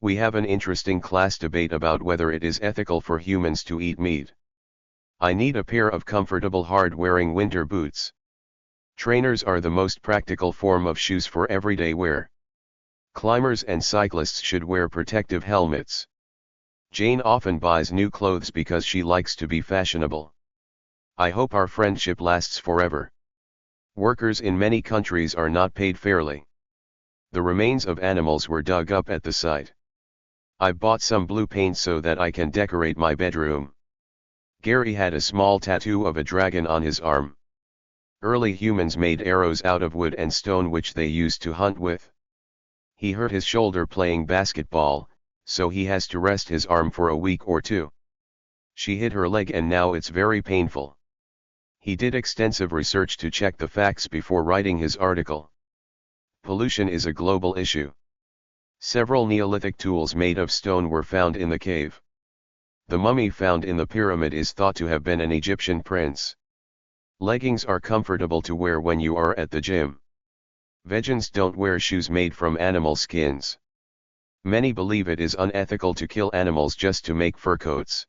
We have an interesting class debate about whether it is ethical for humans to eat meat. I need a pair of comfortable hard-wearing winter boots. Trainers are the most practical form of shoes for everyday wear. Climbers and cyclists should wear protective helmets. Jane often buys new clothes because she likes to be fashionable. I hope our friendship lasts forever. Workers in many countries are not paid fairly. The remains of animals were dug up at the site. I've bought some blue paint so that I can decorate my bedroom. Gary had a small tattoo of a dragon on his arm. Early humans made arrows out of wood and stone which they used to hunt with. He hurt his shoulder playing basketball, so he has to rest his arm for a week or 2. She hit her leg and now it's very painful. He did extensive research to check the facts before writing his article. Pollution is a global issue. Several Neolithic tools made of stone were found in the cave. The mummy found in the pyramid is thought to have been an Egyptian prince. Leggings are comfortable to wear when you are at the gym. Vegans don't wear shoes made from animal skins. Many believe it is unethical to kill animals just to make fur coats.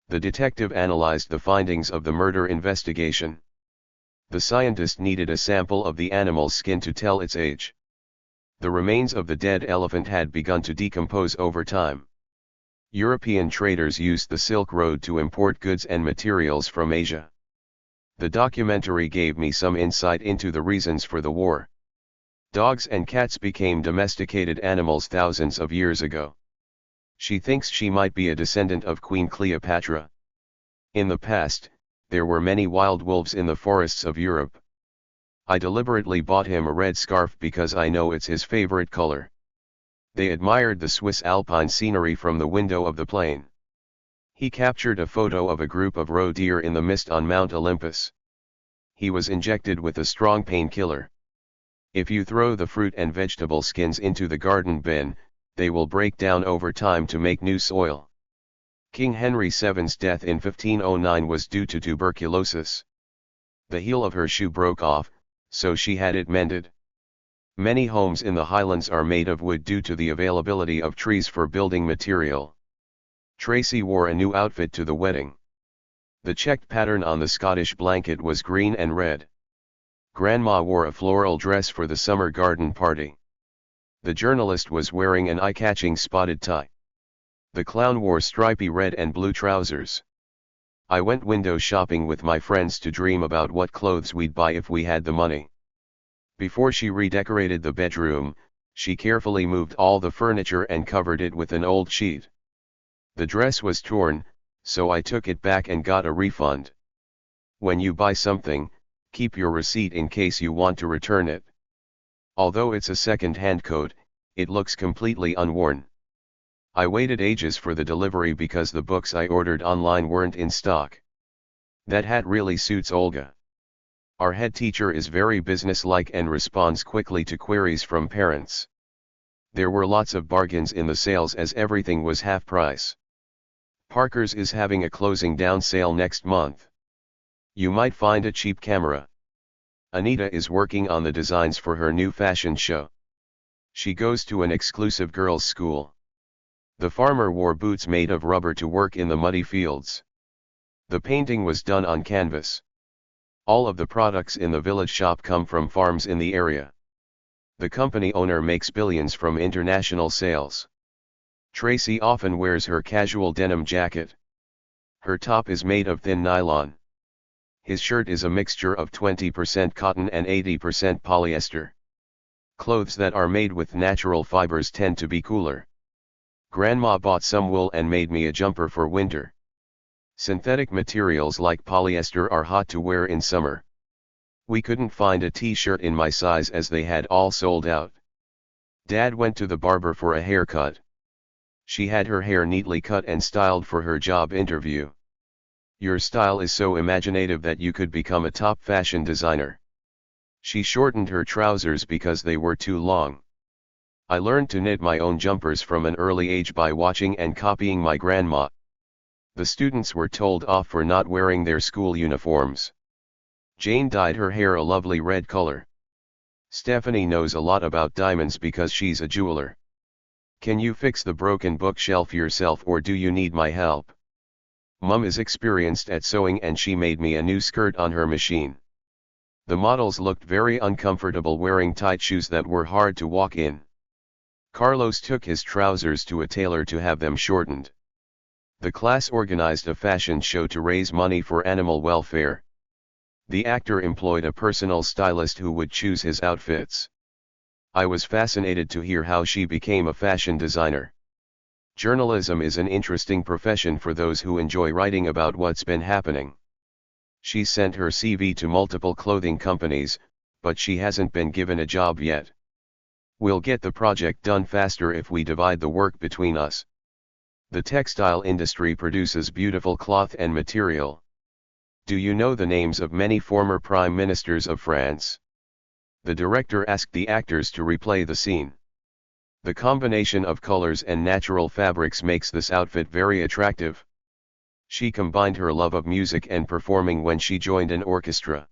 The detective analyzed the findings of the murder investigation. The scientist needed a sample of the animal's skin to tell its age. The remains of the dead elephant had begun to decompose over time. European traders used the Silk Road to import goods and materials from Asia. The documentary gave me some insight into the reasons for the war. Dogs and cats became domesticated animals thousands of years ago. She thinks she might be a descendant of Queen Cleopatra. In the past, there were many wild wolves in the forests of Europe. I deliberately bought him a red scarf because I know it's his favorite color. They admired the Swiss alpine scenery from the window of the plane. He captured a photo of a group of roe deer in the mist on Mount Olympus. He was injected with a strong painkiller. If you throw the fruit and vegetable skins into the garden bin, they will break down over time to make new soil. King Henry VII's death in 1509 was due to tuberculosis. The heel of her shoe broke off, so she had it mended. Many homes in the Highlands are made of wood due to the availability of trees for building material. Tracy wore a new outfit to the wedding. The checked pattern on the Scottish blanket was green and red. Grandma wore a floral dress for the summer garden party. The journalist was wearing an eye-catching spotted tie. The clown wore stripy red and blue trousers. I went window shopping with my friends to dream about what clothes we'd buy if we had the money. Before she redecorated the bedroom, she carefully moved all the furniture and covered it with an old sheet. The dress was torn, so I took it back and got a refund. When you buy something, keep your receipt in case you want to return it. Although it's a second-hand coat, it looks completely unworn. I waited ages for the delivery because the books I ordered online weren't in stock. That hat really suits Olga. Our head teacher is very businesslike and responds quickly to queries from parents. There were lots of bargains in the sales as everything was half price. Parker's is having a closing down sale next month. You might find a cheap camera. Anita is working on the designs for her new fashion show. She goes to an exclusive girls' school. The farmer wore boots made of rubber to work in the muddy fields. The painting was done on canvas. All of the products in the village shop come from farms in the area. The company owner makes billions from international sales. Tracy often wears her casual denim jacket. Her top is made of thin nylon. His shirt is a mixture of 20% cotton and 80% polyester. Clothes that are made with natural fibers tend to be cooler. Grandma bought some wool and made me a jumper for winter. Synthetic materials like polyester are hot to wear in summer. We couldn't find a t-shirt in my size as they had all sold out. Dad went to the barber for a haircut. She had her hair neatly cut and styled for her job interview. Your style is so imaginative that you could become a top fashion designer. She shortened her trousers because they were too long. I learned to knit my own jumpers from an early age by watching and copying my grandma. The students were told off for not wearing their school uniforms. Jane dyed her hair a lovely red color. Stephanie knows a lot about diamonds because she's a jeweler. Can you fix the broken bookshelf yourself or do you need my help? Mum is experienced at sewing and she made me a new skirt on her machine. The models looked very uncomfortable wearing tight shoes that were hard to walk in. Carlos took his trousers to a tailor to have them shortened. The class organized a fashion show to raise money for animal welfare. The actor employed a personal stylist who would choose his outfits. I was fascinated to hear how she became a fashion designer. Journalism is an interesting profession for those who enjoy writing about what's been happening. She sent her CV to multiple clothing companies, but she hasn't been given a job yet. We'll get the project done faster if we divide the work between us. The textile industry produces beautiful cloth and material. Do you know the names of many former prime ministers of France? The director asked the actors to replay the scene. The combination of colors and natural fabrics makes this outfit very attractive. She combined her love of music and performing when she joined an orchestra.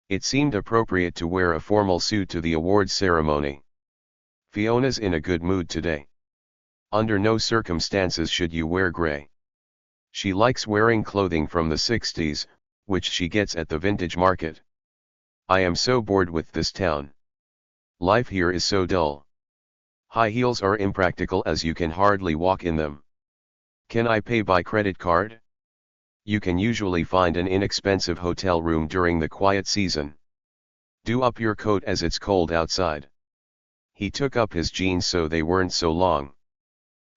It seemed appropriate to wear a formal suit to the awards ceremony. Fiona's in a good mood today. Under no circumstances should you wear gray. She likes wearing clothing from the 60s, which she gets at the vintage market. I am so bored with this town. Life here is so dull. High heels are impractical as you can hardly walk in them. Can I pay by credit card? You can usually find an inexpensive hotel room during the quiet season. Do up your coat as it's cold outside. He took up his jeans so they weren't so long.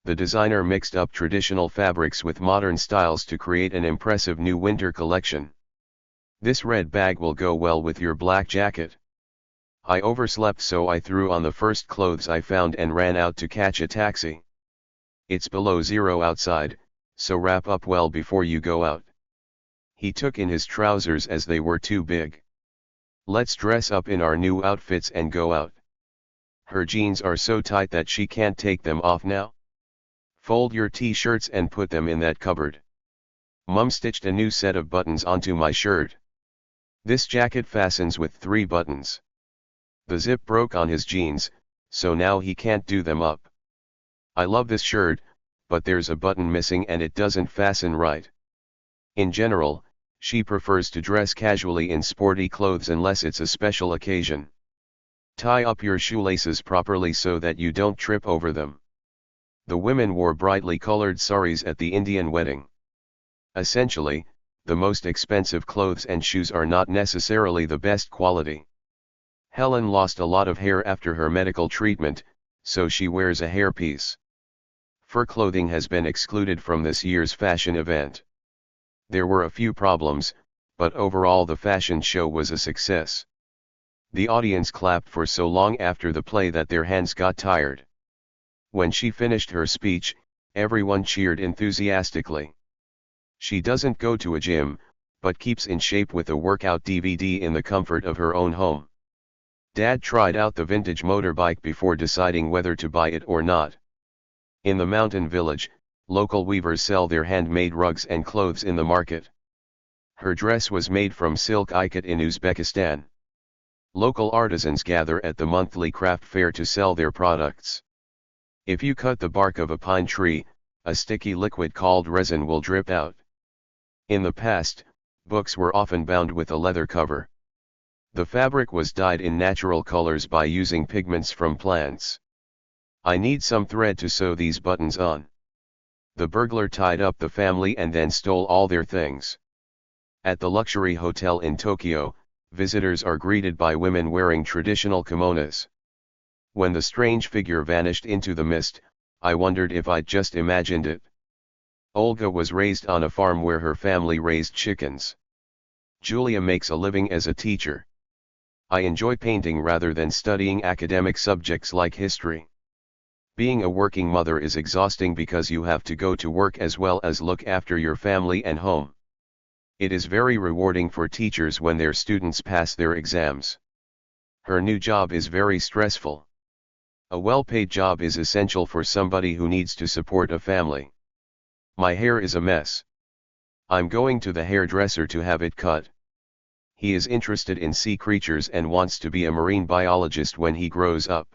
The designer mixed up traditional fabrics with modern styles to create an impressive new winter collection. This red bag will go well with your black jacket. I overslept, so I threw on the first clothes I found and ran out to catch a taxi. It's below zero outside, so wrap up well before you go out. He took in his trousers as they were too big. Let's dress up in our new outfits and go out. Her jeans are so tight that she can't take them off now. Fold your t-shirts and put them in that cupboard. Mum stitched a new set of buttons onto my shirt. This jacket fastens with 3 buttons. The zip broke on his jeans, so now he can't do them up. I love this shirt, but there's a button missing and it doesn't fasten right. In general, she prefers to dress casually in sporty clothes unless it's a special occasion. Tie up your shoelaces properly so that you don't trip over them. The women wore brightly colored saris at the Indian wedding. Essentially, the most expensive clothes and shoes are not necessarily the best quality. Helen lost a lot of hair after her medical treatment, so she wears a hairpiece. Fur clothing has been excluded from this year's fashion event. There were a few problems, but overall the fashion show was a success. The audience clapped for so long after the play that their hands got tired. When she finished her speech, everyone cheered enthusiastically. She doesn't go to a gym, but keeps in shape with a workout DVD in the comfort of her own home. Dad tried out the vintage motorbike before deciding whether to buy it or not. In the mountain village, local weavers sell their handmade rugs and clothes in the market. Her dress was made from silk ikat in Uzbekistan. Local artisans gather at the monthly craft fair to sell their products. If you cut the bark of a pine tree, a sticky liquid called resin will drip out. In the past, books were often bound with a leather cover. The fabric was dyed in natural colors by using pigments from plants. I need some thread to sew these buttons on. The burglar tied up the family and then stole all their things. At the luxury hotel in Tokyo, visitors are greeted by women wearing traditional kimonos. When the strange figure vanished into the mist, I wondered if I'd just imagined it. Olga was raised on a farm where her family raised chickens. Julia makes a living as a teacher. I enjoy painting rather than studying academic subjects like history. Being a working mother is exhausting because you have to go to work as well as look after your family and home. It is very rewarding for teachers when their students pass their exams. Her new job is very stressful. A well-paid job is essential for somebody who needs to support a family. My hair is a mess. I'm going to the hairdresser to have it cut. He is interested in sea creatures and wants to be a marine biologist when he grows up.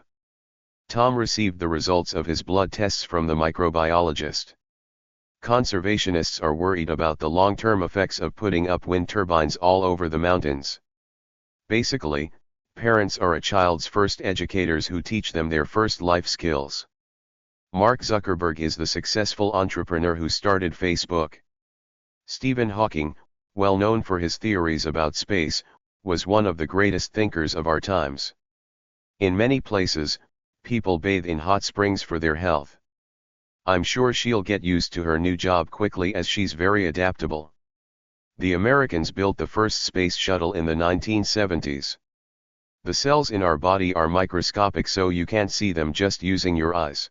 Tom received the results of his blood tests from the microbiologist. Conservationists are worried about the long-term effects of putting up wind turbines all over the mountains. Basically, parents are a child's first educators who teach them their first life skills. Mark Zuckerberg is the successful entrepreneur who started Facebook. Stephen Hawking, well known for his theories about space, was one of the greatest thinkers of our times. In many places, people bathe in hot springs for their health. I'm sure she'll get used to her new job quickly as she's very adaptable. The Americans built the first space shuttle in the 1970s. The cells in our body are microscopic, so you can't see them just using your eyes.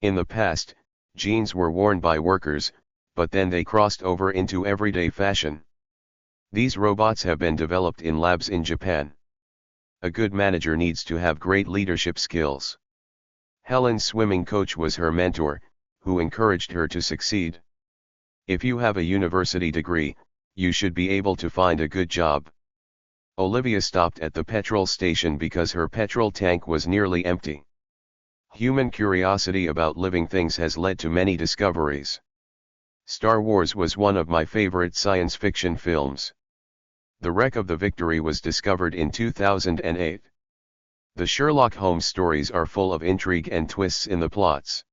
In the past, jeans were worn by workers, but then they crossed over into everyday fashion. These robots have been developed in labs in Japan. A good manager needs to have great leadership skills. Helen's swimming coach was her mentor, who encouraged her to succeed. If you have a university degree, you should be able to find a good job. Olivia stopped at the petrol station because her petrol tank was nearly empty. Human curiosity about living things has led to many discoveries. Star Wars was one of my favorite science fiction films. The wreck of the Victory was discovered in 2008. The Sherlock Holmes stories are full of intrigue and twists in the plots.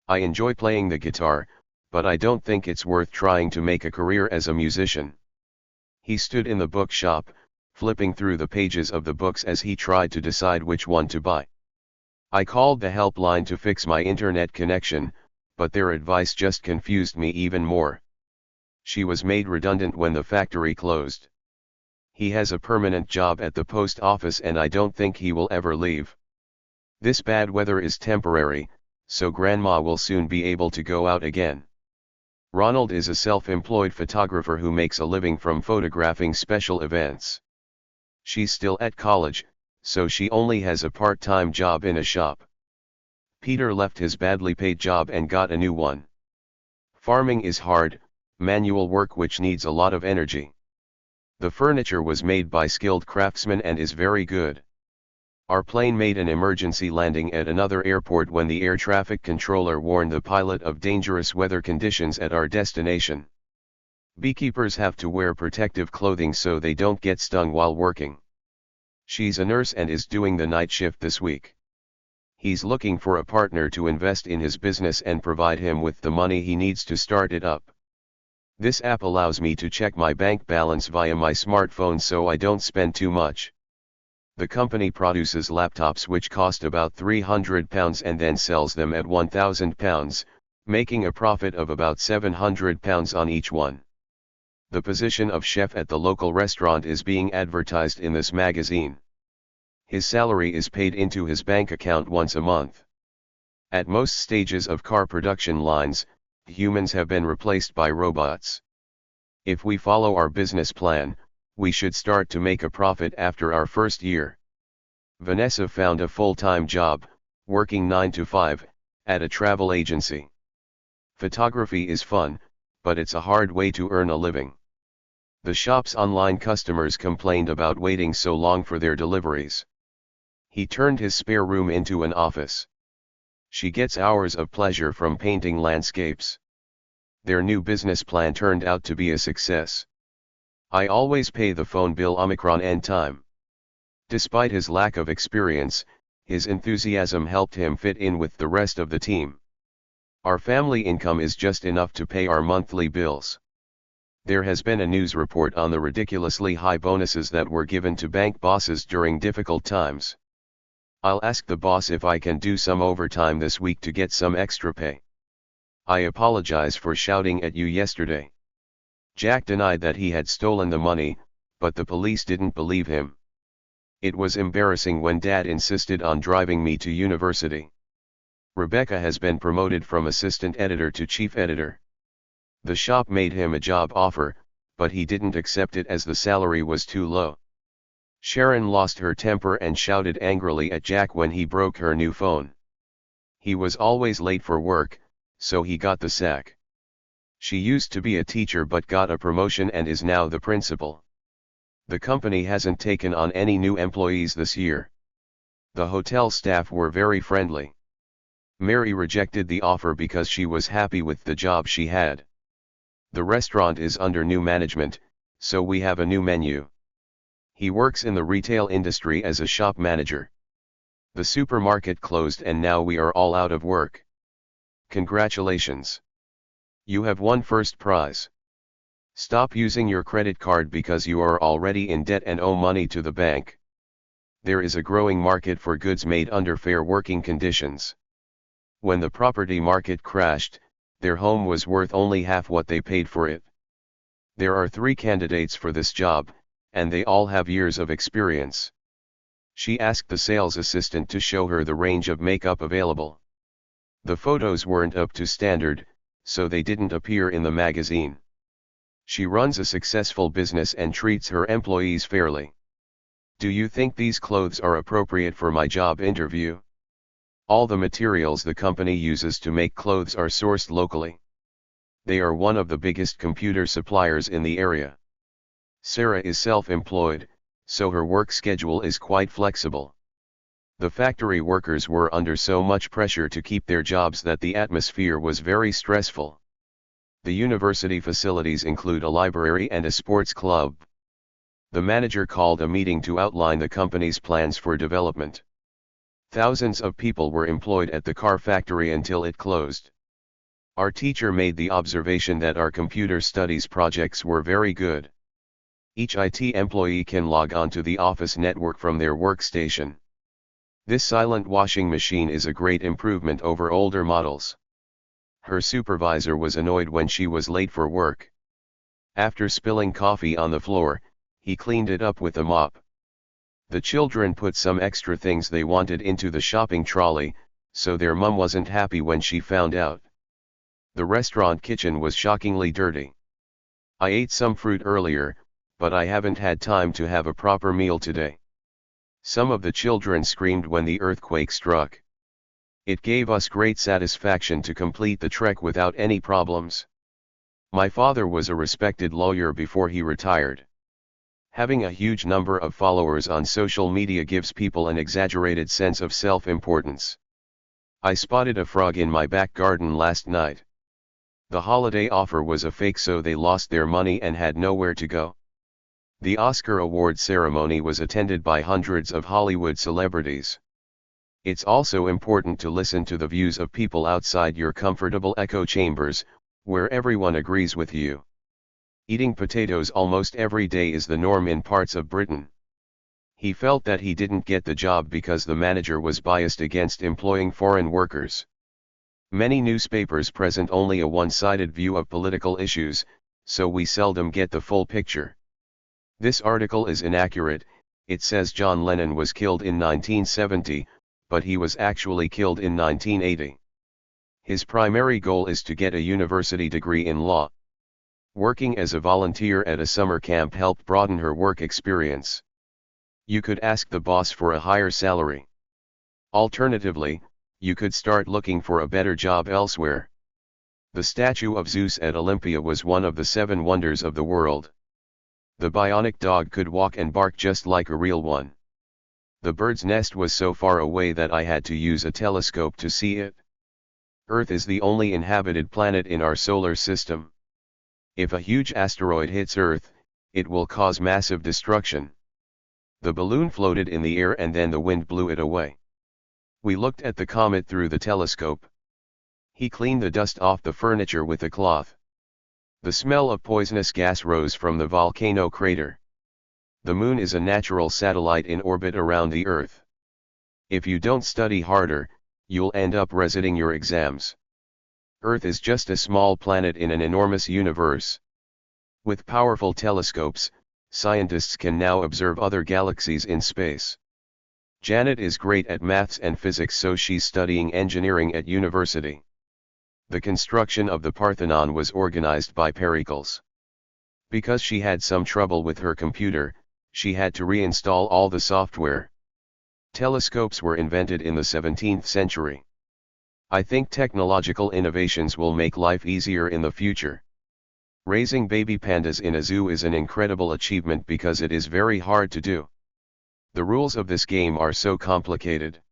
I enjoy playing the guitar, but I don't think it's worth trying to make a career as a musician. He stood in the bookshop, flipping through the pages of the books as he tried to decide which one to buy. I called the helpline to fix my internet connection, but their advice just confused me even more. She was made redundant when the factory closed. He has a permanent job at the post office and I don't think he will ever leave. This bad weather is temporary, so Grandma will soon be able to go out again. Ronald is a self-employed photographer who makes a living from photographing special events. She's still at college, so she only has a part-time job in a shop. Peter left his badly paid job and got a new one. Farming is hard, manual work which needs a lot of energy. The furniture was made by skilled craftsmen and is very good. Our plane made an emergency landing at another airport when the air traffic controller warned the pilot of dangerous weather conditions at our destination. Beekeepers have to wear protective clothing so they don't get stung while working. She's a nurse and is doing the night shift this week. He's looking for a partner to invest in his business and provide him with the money he needs to start it up. This app allows me to check my bank balance via my smartphone so I don't spend too much. The company produces laptops which cost about £300 and then sells them at £1,000, making a profit of about £700 on each one. The position of chef at the local restaurant is being advertised in this magazine. His salary is paid into his bank account once a month. At most stages of car production lines, humans have been replaced by robots. If we follow our business plan, we should start to make a profit after our first year. Vanessa found a full-time job, working 9 to 5, at a travel agency. Photography is fun, but it's a hard way to earn a living. The shop's online customers complained about waiting so long for their deliveries. He turned his spare room into an office. She gets hours of pleasure from painting landscapes. Their new business plan turned out to be a success. I always pay the phone bill Omicron and time. Despite his lack of experience, his enthusiasm helped him fit in with the rest of the team. Our family income is just enough to pay our monthly bills. There has been a news report on the ridiculously high bonuses that were given to bank bosses during difficult times. I'll ask the boss if I can do some overtime this week to get some extra pay. I apologize for shouting at you yesterday. Jack denied that he had stolen the money, but the police didn't believe him. It was embarrassing when Dad insisted on driving me to university. Rebecca has been promoted from assistant editor to chief editor. The shop made him a job offer, but he didn't accept it as the salary was too low. Sharon lost her temper and shouted angrily at Jack when he broke her new phone. He was always late for work, so he got the sack. She used to be a teacher but got a promotion and is now the principal. The company hasn't taken on any new employees this year. The hotel staff were very friendly. Mary rejected the offer because she was happy with the job she had. The restaurant is under new management, so we have a new menu. He works in the retail industry as a shop manager. The supermarket closed and now we are all out of work. Congratulations. You have won first prize. Stop using your credit card because you are already in debt and owe money to the bank. There is a growing market for goods made under fair working conditions. When the property market crashed, their home was worth only half what they paid for it. There are 3 candidates for this job, and they all have years of experience. She asked the sales assistant to show her the range of makeup available. The photos weren't up to standard, so they didn't appear in the magazine. She runs a successful business and treats her employees fairly. Do you think these clothes are appropriate for my job interview? All the materials the company uses to make clothes are sourced locally. They are one of the biggest computer suppliers in the area. Sarah is self-employed, so her work schedule is quite flexible. The factory workers were under so much pressure to keep their jobs that the atmosphere was very stressful. The university facilities include a library and a sports club. The manager called a meeting to outline the company's plans for development. Thousands of people were employed at the car factory until it closed. Our teacher made the observation that our computer studies projects were very good. Each IT employee can log on to the office network from their workstation. This silent washing machine is a great improvement over older models. Her supervisor was annoyed when she was late for work. After spilling coffee on the floor, he cleaned it up with a mop. The children put some extra things they wanted into the shopping trolley, so their mum wasn't happy when she found out. The restaurant kitchen was shockingly dirty. I ate some fruit earlier, but I haven't had time to have a proper meal today. Some of the children screamed when the earthquake struck. It gave us great satisfaction to complete the trek without any problems. My father was a respected lawyer before he retired. Having a huge number of followers on social media gives people an exaggerated sense of self-importance. I spotted a frog in my back garden last night. The holiday offer was a fake, so they lost their money and had nowhere to go. The Oscar award ceremony was attended by hundreds of Hollywood celebrities. It's also important to listen to the views of people outside your comfortable echo chambers, where everyone agrees with you. Eating potatoes almost every day is the norm in parts of Britain. He felt that he didn't get the job because the manager was biased against employing foreign workers. Many newspapers present only a one-sided view of political issues, so we seldom get the full picture. This article is inaccurate. It says John Lennon was killed in 1970, but he was actually killed in 1980. His primary goal is to get a university degree in law. Working as a volunteer at a summer camp helped broaden her work experience. You could ask the boss for a higher salary. Alternatively, you could start looking for a better job elsewhere. The statue of Zeus at Olympia was one of the 7 wonders of the world. The bionic dog could walk and bark just like a real one. The bird's nest was so far away that I had to use a telescope to see it. Earth is the only inhabited planet in our solar system. If a huge asteroid hits Earth, it will cause massive destruction. The balloon floated in the air and then the wind blew it away. We looked at the comet through the telescope. He cleaned the dust off the furniture with a cloth. The smell of poisonous gas rose from the volcano crater. The moon is a natural satellite in orbit around the Earth. If you don't study harder, you'll end up resetting your exams. Earth is just a small planet in an enormous universe. With powerful telescopes, scientists can now observe other galaxies in space. Janet is great at maths and physics, so she's studying engineering at university. The construction of the Parthenon was organized by Pericles. Because she had some trouble with her computer, she had to reinstall all the software. Telescopes were invented in the 17th century. I think technological innovations will make life easier in the future. Raising baby pandas in a zoo is an incredible achievement because it is very hard to do. The rules of this game are so complicated.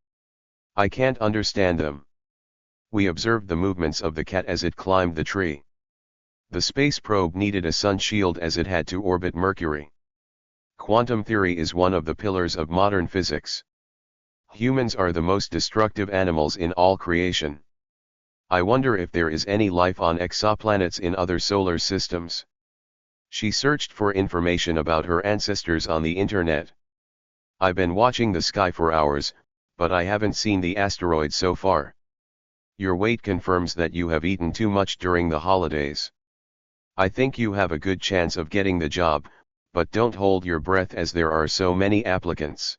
I can't understand them. We observed the movements of the cat as it climbed the tree. The space probe needed a sun shield as it had to orbit Mercury. Quantum theory is one of the pillars of modern physics. Humans are the most destructive animals in all creation. I wonder if there is any life on exoplanets in other solar systems. She searched for information about her ancestors on the internet. I've been watching the sky for hours, but I haven't seen the asteroid so far. Your weight confirms that you have eaten too much during the holidays. I think you have a good chance of getting the job, but don't hold your breath as there are so many applicants.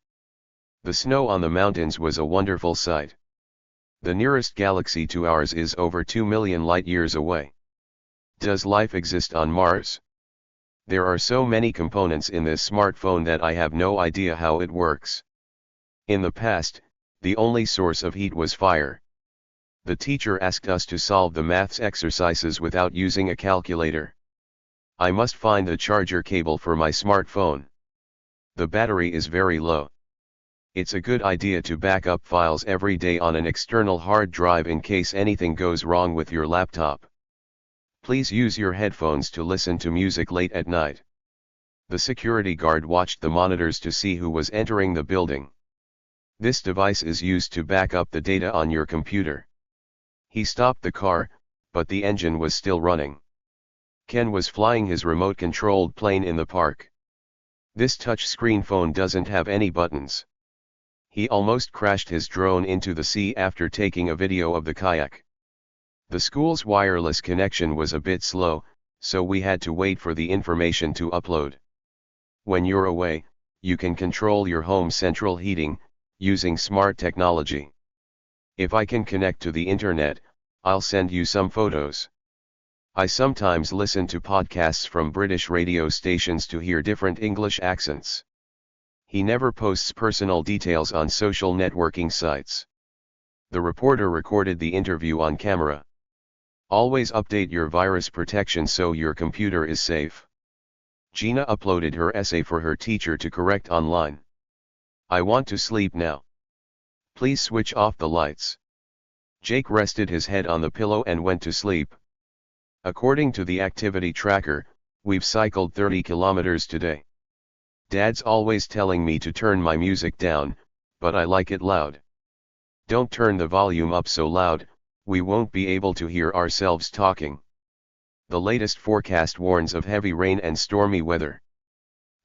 The snow on the mountains was a wonderful sight. The nearest galaxy to ours is over 2 million light-years away. Does life exist on Mars? There are so many components in this smartphone that I have no idea how it works. In the past, the only source of heat was fire. The teacher asked us to solve the maths exercises without using a calculator. I must find the charger cable for my smartphone. The battery is very low. It's a good idea to back up files every day on an external hard drive in case anything goes wrong with your laptop. Please use your headphones to listen to music late at night. The security guard watched the monitors to see who was entering the building. This device is used to back up the data on your computer. He stopped the car, but the engine was still running. Ken was flying his remote-controlled plane in the park. This touch-screen phone doesn't have any buttons. He almost crashed his drone into the sea after taking a video of the kayak. The school's wireless connection was a bit slow, so we had to wait for the information to upload. When you're away, you can control your home's central heating, using smart technology. If I can connect to the internet, I'll send you some photos. I sometimes listen to podcasts from British radio stations to hear different English accents. He never posts personal details on social networking sites. The reporter recorded the interview on camera. Always update your virus protection so your computer is safe. Gina uploaded her essay for her teacher to correct online. I want to sleep now. Please switch off the lights. Jake rested his head on the pillow and went to sleep. According to the activity tracker, we've cycled 30 kilometers today. Dad's always telling me to turn my music down, but I like it loud. Don't turn the volume up so loud, we won't be able to hear ourselves talking. The latest forecast warns of heavy rain and stormy weather.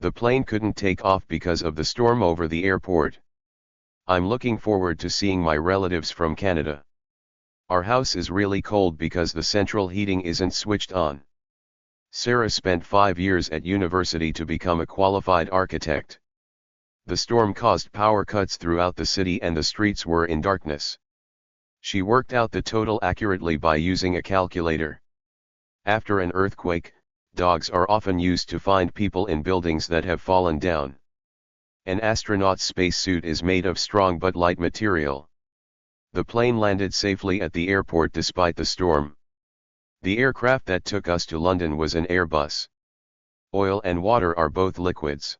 The plane couldn't take off because of the storm over the airport. I'm looking forward to seeing my relatives from Canada. Our house is really cold because the central heating isn't switched on. Sarah spent 5 years at university to become a qualified architect. The storm caused power cuts throughout the city and the streets were in darkness. She worked out the total accurately by using a calculator. After an earthquake, dogs are often used to find people in buildings that have fallen down. An astronaut's spacesuit is made of strong but light material. The plane landed safely at the airport despite the storm. The aircraft that took us to London was an Airbus. Oil and water are both liquids.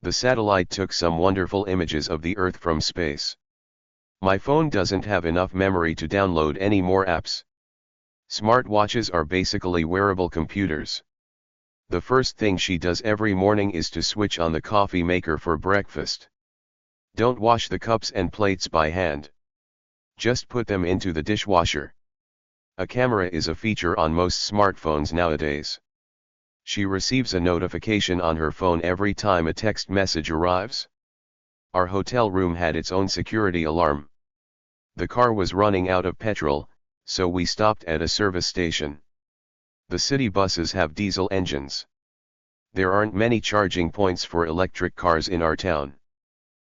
The satellite took some wonderful images of the Earth from space. My phone doesn't have enough memory to download any more apps. Smartwatches are basically wearable computers. The first thing she does every morning is to switch on the coffee maker for breakfast. Don't wash the cups and plates by hand. Just put them into the dishwasher. A camera is a feature on most smartphones nowadays. She receives a notification on her phone every time a text message arrives. Our hotel room had its own security alarm. The car was running out of petrol, so we stopped at a service station. The city buses have diesel engines. There aren't many charging points for electric cars in our town.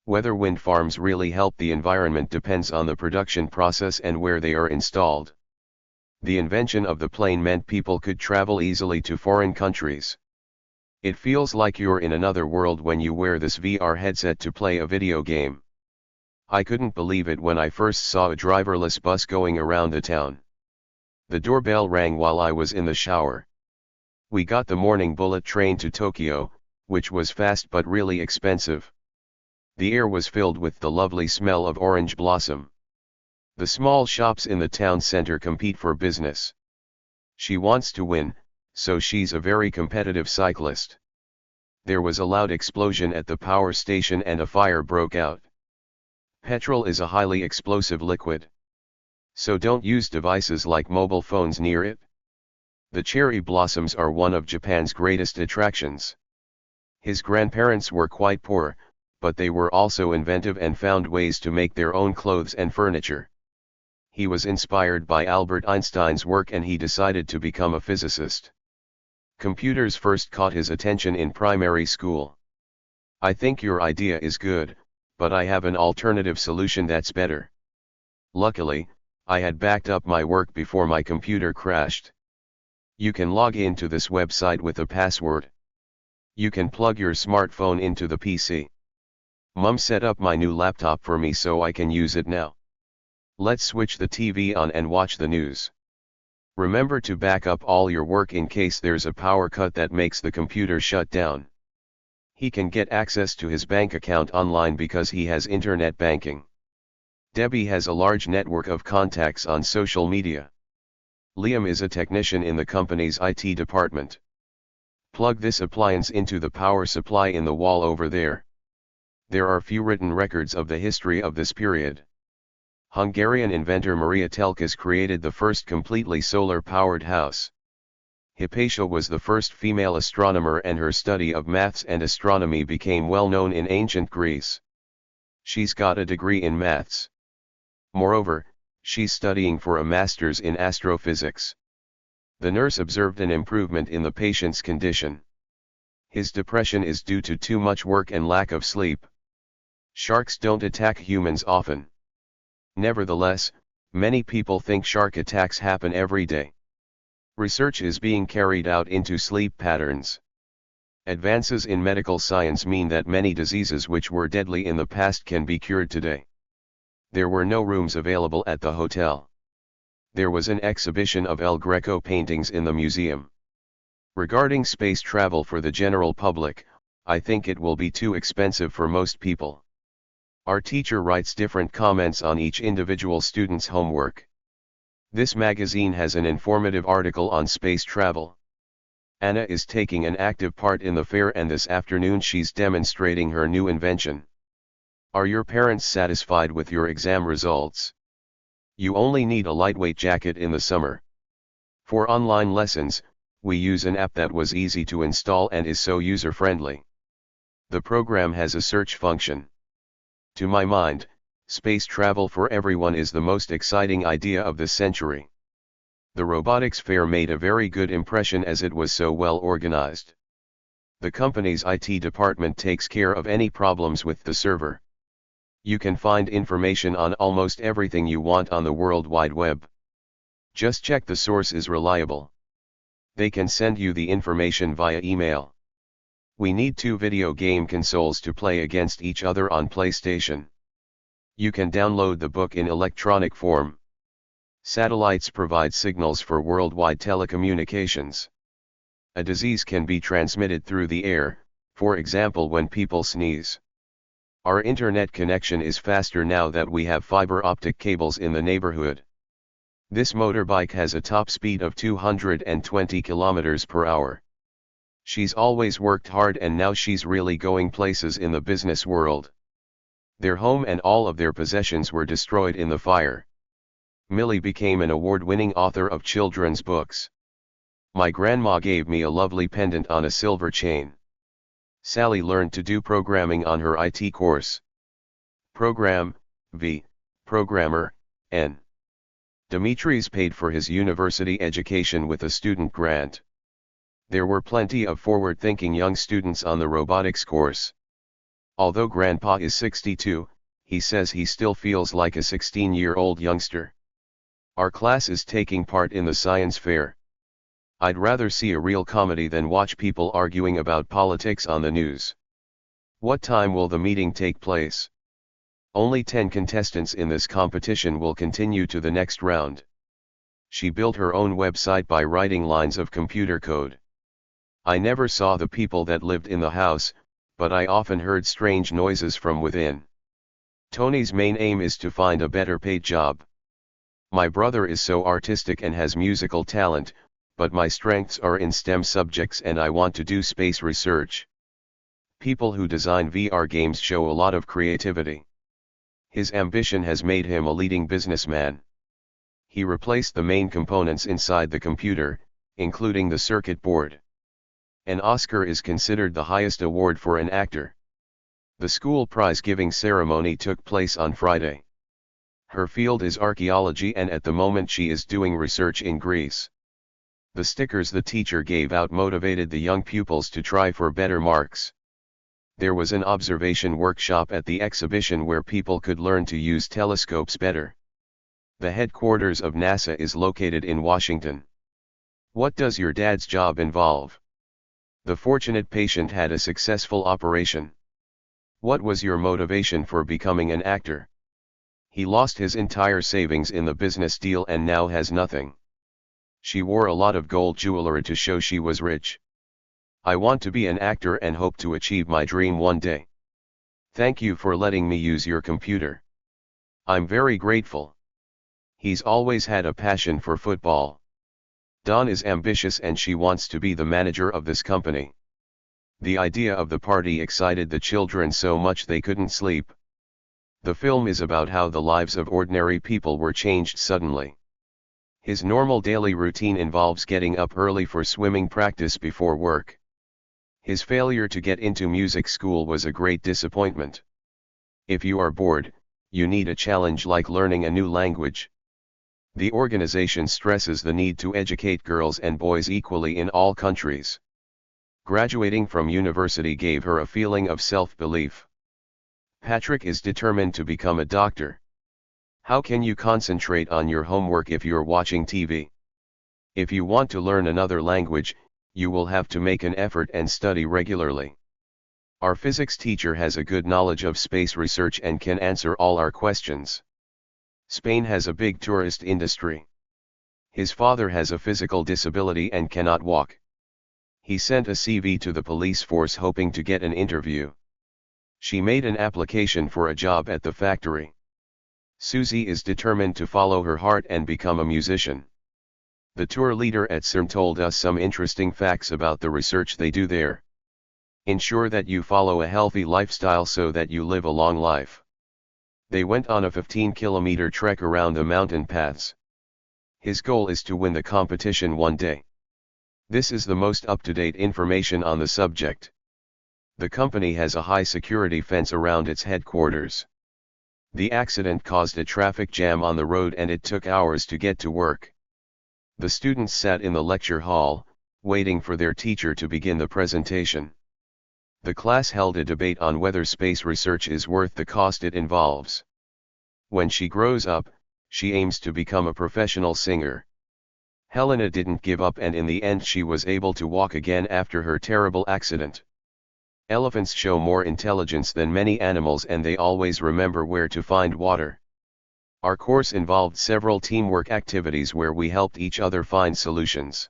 Whether wind farms really help the environment depends on the production process and where they are installed. The invention of the plane meant people could travel easily to foreign countries. It feels like you're in another world when you wear this VR headset to play a video game. I couldn't believe it when I first saw a driverless bus going around the town. The doorbell rang while I was in the shower. We got the morning bullet train to Tokyo, which was fast but really expensive. The air was filled with the lovely smell of orange blossom. The small shops in the town center compete for business. She wants to win, so she's a very competitive cyclist. There was a loud explosion at the power station and a fire broke out. Petrol is a highly explosive liquid. So don't use devices like mobile phones near it. The cherry blossoms are one of Japan's greatest attractions. His grandparents were quite poor, but they were also inventive and found ways to make their own clothes and furniture. He was inspired by Albert Einstein's work and he decided to become a physicist. Computers first caught his attention in primary school. I think your idea is good, but I have an alternative solution that's better. Luckily, I had backed up my work before my computer crashed. You can log into this website with a password. You can plug your smartphone into the PC. Mum set up my new laptop for me so I can use it now. Let's switch the TV on and watch the news. Remember to back up all your work in case there's a power cut that makes the computer shut down. He can get access to his bank account online because he has internet banking. Debbie has a large network of contacts on social media. Liam is a technician in the company's IT department. Plug this appliance into the power supply in the wall over there. There are few written records of the history of this period. Hungarian inventor Maria Telkes created the first completely solar-powered house. Hypatia was the first female astronomer and her study of maths and astronomy became well known in ancient Greece. She's got a degree in maths. Moreover, she's studying for a master's in astrophysics. The nurse observed an improvement in the patient's condition. His depression is due to too much work and lack of sleep. Sharks don't attack humans often. Nevertheless, many people think shark attacks happen every day. Research is being carried out into sleep patterns. Advances in medical science mean that many diseases which were deadly in the past can be cured today. There were no rooms available at the hotel. There was an exhibition of El Greco paintings in the museum. Regarding space travel for the general public, I think it will be too expensive for most people. Our teacher writes different comments on each individual student's homework. This magazine has an informative article on space travel. Anna is taking an active part in the fair and this afternoon she's demonstrating her new invention. Are your parents satisfied with your exam results? You only need a lightweight jacket in the summer. For online lessons, we use an app that was easy to install and is so user-friendly. The program has a search function. To my mind, space travel for everyone is the most exciting idea of this century. The robotics fair made a very good impression as it was so well organized. The company's IT department takes care of any problems with the server. You can find information on almost everything you want on the World Wide Web. Just check the source is reliable. They can send you the information via email. We need 2 video game consoles to play against each other on PlayStation. You can download the book in electronic form. Satellites provide signals for worldwide telecommunications. A disease can be transmitted through the air, for example when people sneeze. Our internet connection is faster now that we have fiber optic cables in the neighborhood. This motorbike has a top speed of 220 kilometers per hour. She's always worked hard and now she's really going places in the business world. Their home and all of their possessions were destroyed in the fire. Millie became an award-winning author of children's books. My grandma gave me a lovely pendant on a silver chain. Sally learned to do programming on her IT course. Program, V, programmer, N. Dimitris paid for his university education with a student grant. There were plenty of forward-thinking young students on the robotics course. Although Grandpa is 62, he says he still feels like a 16-year-old youngster. Our class is taking part in the science fair. I'd rather see a real comedy than watch people arguing about politics on the news. What time will the meeting take place? Only 10 contestants in this competition will continue to the next round. She built her own website by writing lines of computer code. I never saw the people that lived in the house, but I often heard strange noises from within. Tony's main aim is to find a better paid job. My brother is so artistic and has musical talent, but my strengths are in STEM subjects and I want to do space research. People who design VR games show a lot of creativity. His ambition has made him a leading businessman. He replaced the main components inside the computer, including the circuit board. An Oscar is considered the highest award for an actor. The school prize-giving ceremony took place on Friday. Her field is archaeology and at the moment she is doing research in Greece. The stickers the teacher gave out motivated the young pupils to try for better marks. There was an observation workshop at the exhibition where people could learn to use telescopes better. The headquarters of NASA is located in Washington. What does your dad's job involve? The fortunate patient had a successful operation. What was your motivation for becoming an actor? He lost his entire savings in the business deal and now has nothing. She wore a lot of gold jewelry to show she was rich. I want to be an actor and hope to achieve my dream one day. Thank you for letting me use your computer. I'm very grateful. He's always had a passion for football. Dawn is ambitious and she wants to be the manager of this company. The idea of the party excited the children so much they couldn't sleep. The film is about how the lives of ordinary people were changed suddenly. His normal daily routine involves getting up early for swimming practice before work. His failure to get into music school was a great disappointment. If you are bored, you need a challenge like learning a new language. The organization stresses the need to educate girls and boys equally in all countries. Graduating from university gave her a feeling of self-belief. Patrick is determined to become a doctor. How can you concentrate on your homework if you're watching TV? If you want to learn another language, you will have to make an effort and study regularly. Our physics teacher has a good knowledge of space research and can answer all our questions. Spain has a big tourist industry. His father has a physical disability and cannot walk. He sent a CV to the police force hoping to get an interview. She made an application for a job at the factory. Susie is determined to follow her heart and become a musician. The tour leader at CERN told us some interesting facts about the research they do there. Ensure that you follow a healthy lifestyle so that you live a long life. They went on a 15-kilometer trek around the mountain paths. His goal is to win the competition one day. This is the most up-to-date information on the subject. The company has a high security fence around its headquarters. The accident caused a traffic jam on the road and it took hours to get to work. The students sat in the lecture hall, waiting for their teacher to begin the presentation. The class held a debate on whether space research is worth the cost it involves. When she grows up, she aims to become a professional singer. Helena didn't give up and in the end she was able to walk again after her terrible accident. Elephants show more intelligence than many animals and they always remember where to find water. Our course involved several teamwork activities where we helped each other find solutions.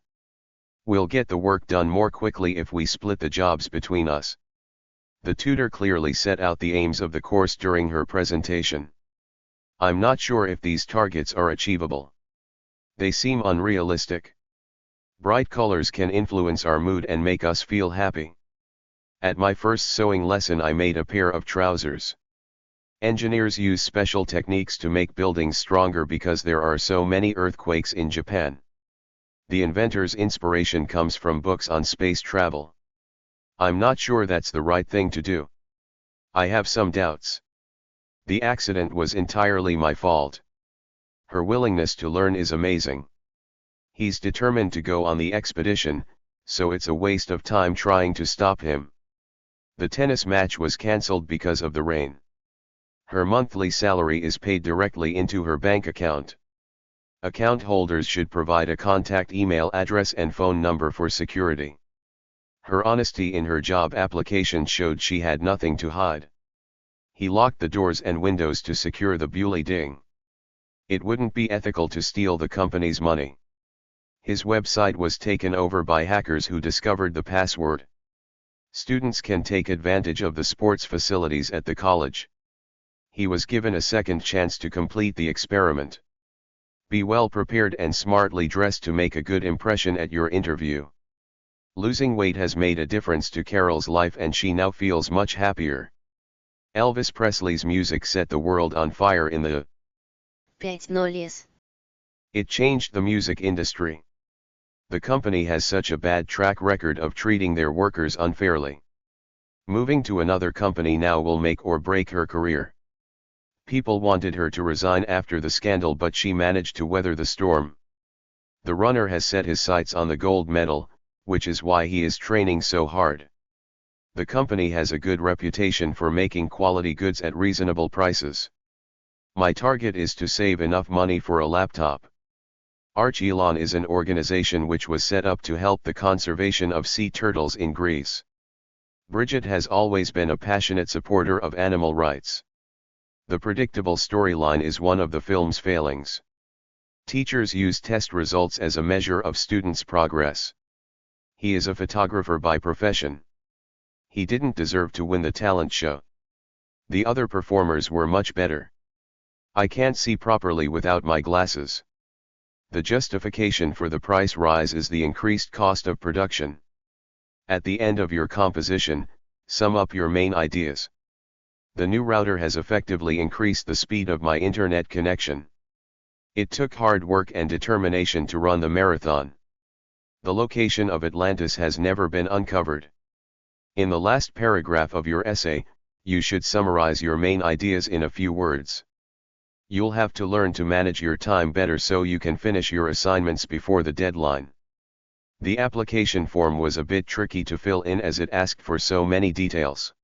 We'll get the work done more quickly if we split the jobs between us. The tutor clearly set out the aims of the course during her presentation. I'm not sure if these targets are achievable. They seem unrealistic. Bright colors can influence our mood and make us feel happy. At my first sewing lesson I made a pair of trousers. Engineers use special techniques to make buildings stronger because there are so many earthquakes in Japan. The inventor's inspiration comes from books on space travel. I'm not sure that's the right thing to do. I have some doubts. The accident was entirely my fault. Her willingness to learn is amazing. He's determined to go on the expedition, so it's a waste of time trying to stop him. The tennis match was cancelled because of the rain. Her monthly salary is paid directly into her bank account. Account holders should provide a contact email address and phone number for security. Her honesty in her job application showed she had nothing to hide. He locked the doors and windows to secure the building. It wouldn't be ethical to steal the company's money. His website was taken over by hackers who discovered the password. Students can take advantage of the sports facilities at the college. He was given a second chance to complete the experiment. Be well prepared and smartly dressed to make a good impression at your interview. Losing weight has made a difference to Carol's life and she now feels much happier. Elvis Presley's music set the world on fire in the 50s. It changed the music industry. The company has such a bad track record of treating their workers unfairly. Moving to another company now will make or break her career. People wanted her to resign after the scandal but she managed to weather the storm. The runner has set his sights on the gold medal, which is why he is training so hard. The company has a good reputation for making quality goods at reasonable prices. My target is to save enough money for a laptop. Archelon is an organization which was set up to help the conservation of sea turtles in Greece. Bridget has always been a passionate supporter of animal rights. The predictable storyline is one of the film's failings. Teachers use test results as a measure of students' progress. He is a photographer by profession. He didn't deserve to win the talent show. The other performers were much better. I can't see properly without my glasses. The justification for the price rise is the increased cost of production. At the end of your composition, sum up your main ideas. The new router has effectively increased the speed of my internet connection. It took hard work and determination to run the marathon. The location of Atlantis has never been uncovered. In the last paragraph of your essay, you should summarize your main ideas in a few words. You'll have to learn to manage your time better so you can finish your assignments before the deadline. The application form was a bit tricky to fill in as it asked for so many details.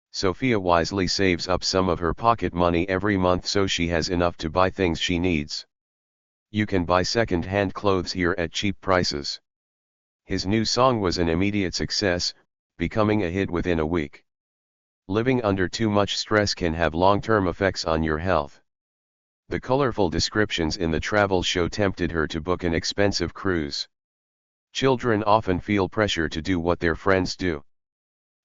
Sophia wisely saves up some of her pocket money every month so she has enough to buy things she needs. You can buy second-hand clothes here at cheap prices. His new song was an immediate success, becoming a hit within a week. Living under too much stress can have long-term effects on your health. The colorful descriptions in the travel show tempted her to book an expensive cruise. Children often feel pressure to do what their friends do.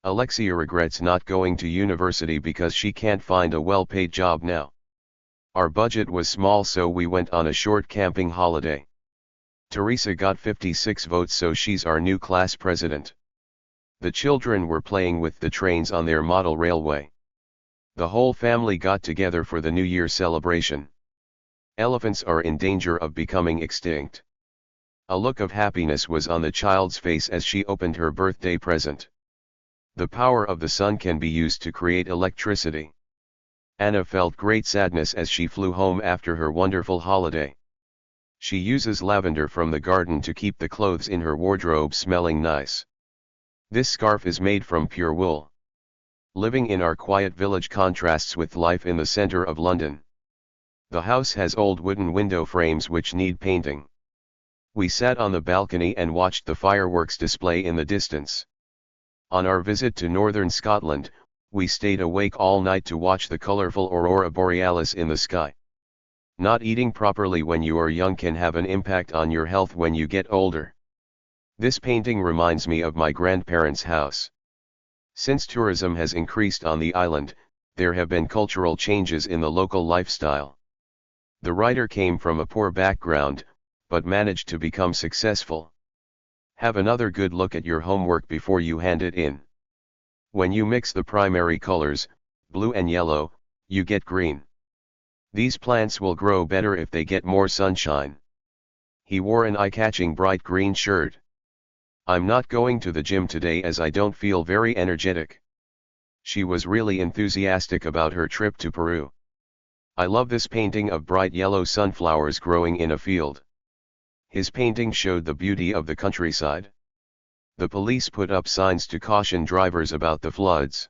Alexia regrets not going to university because she can't find a well-paid job now. Our budget was small so we went on a short camping holiday. Teresa got 56 votes so she's our new class president. The children were playing with the trains on their model railway. The whole family got together for the New Year celebration. Elephants are in danger of becoming extinct. A look of happiness was on the child's face as she opened her birthday present. The power of the sun can be used to create electricity. Anna felt great sadness as she flew home after her wonderful holiday. She uses lavender from the garden to keep the clothes in her wardrobe smelling nice. This scarf is made from pure wool. Living in our quiet village contrasts with life in the center of London. The house has old wooden window frames which need painting. We sat on the balcony and watched the fireworks display in the distance. On our visit to northern Scotland, we stayed awake all night to watch the colorful aurora borealis in the sky. Not eating properly when you are young can have an impact on your health when you get older. This painting reminds me of my grandparents' house. Since tourism has increased on the island, there have been cultural changes in the local lifestyle. The writer came from a poor background, but managed to become successful. Have another good look at your homework before you hand it in. When you mix the primary colors, blue and yellow, you get green. These plants will grow better if they get more sunshine. He wore an eye-catching bright green shirt. I'm not going to the gym today as I don't feel very energetic. She was really enthusiastic about her trip to Peru. I love this painting of bright yellow sunflowers growing in a field. His painting showed the beauty of the countryside. The police put up signs to caution drivers about the floods.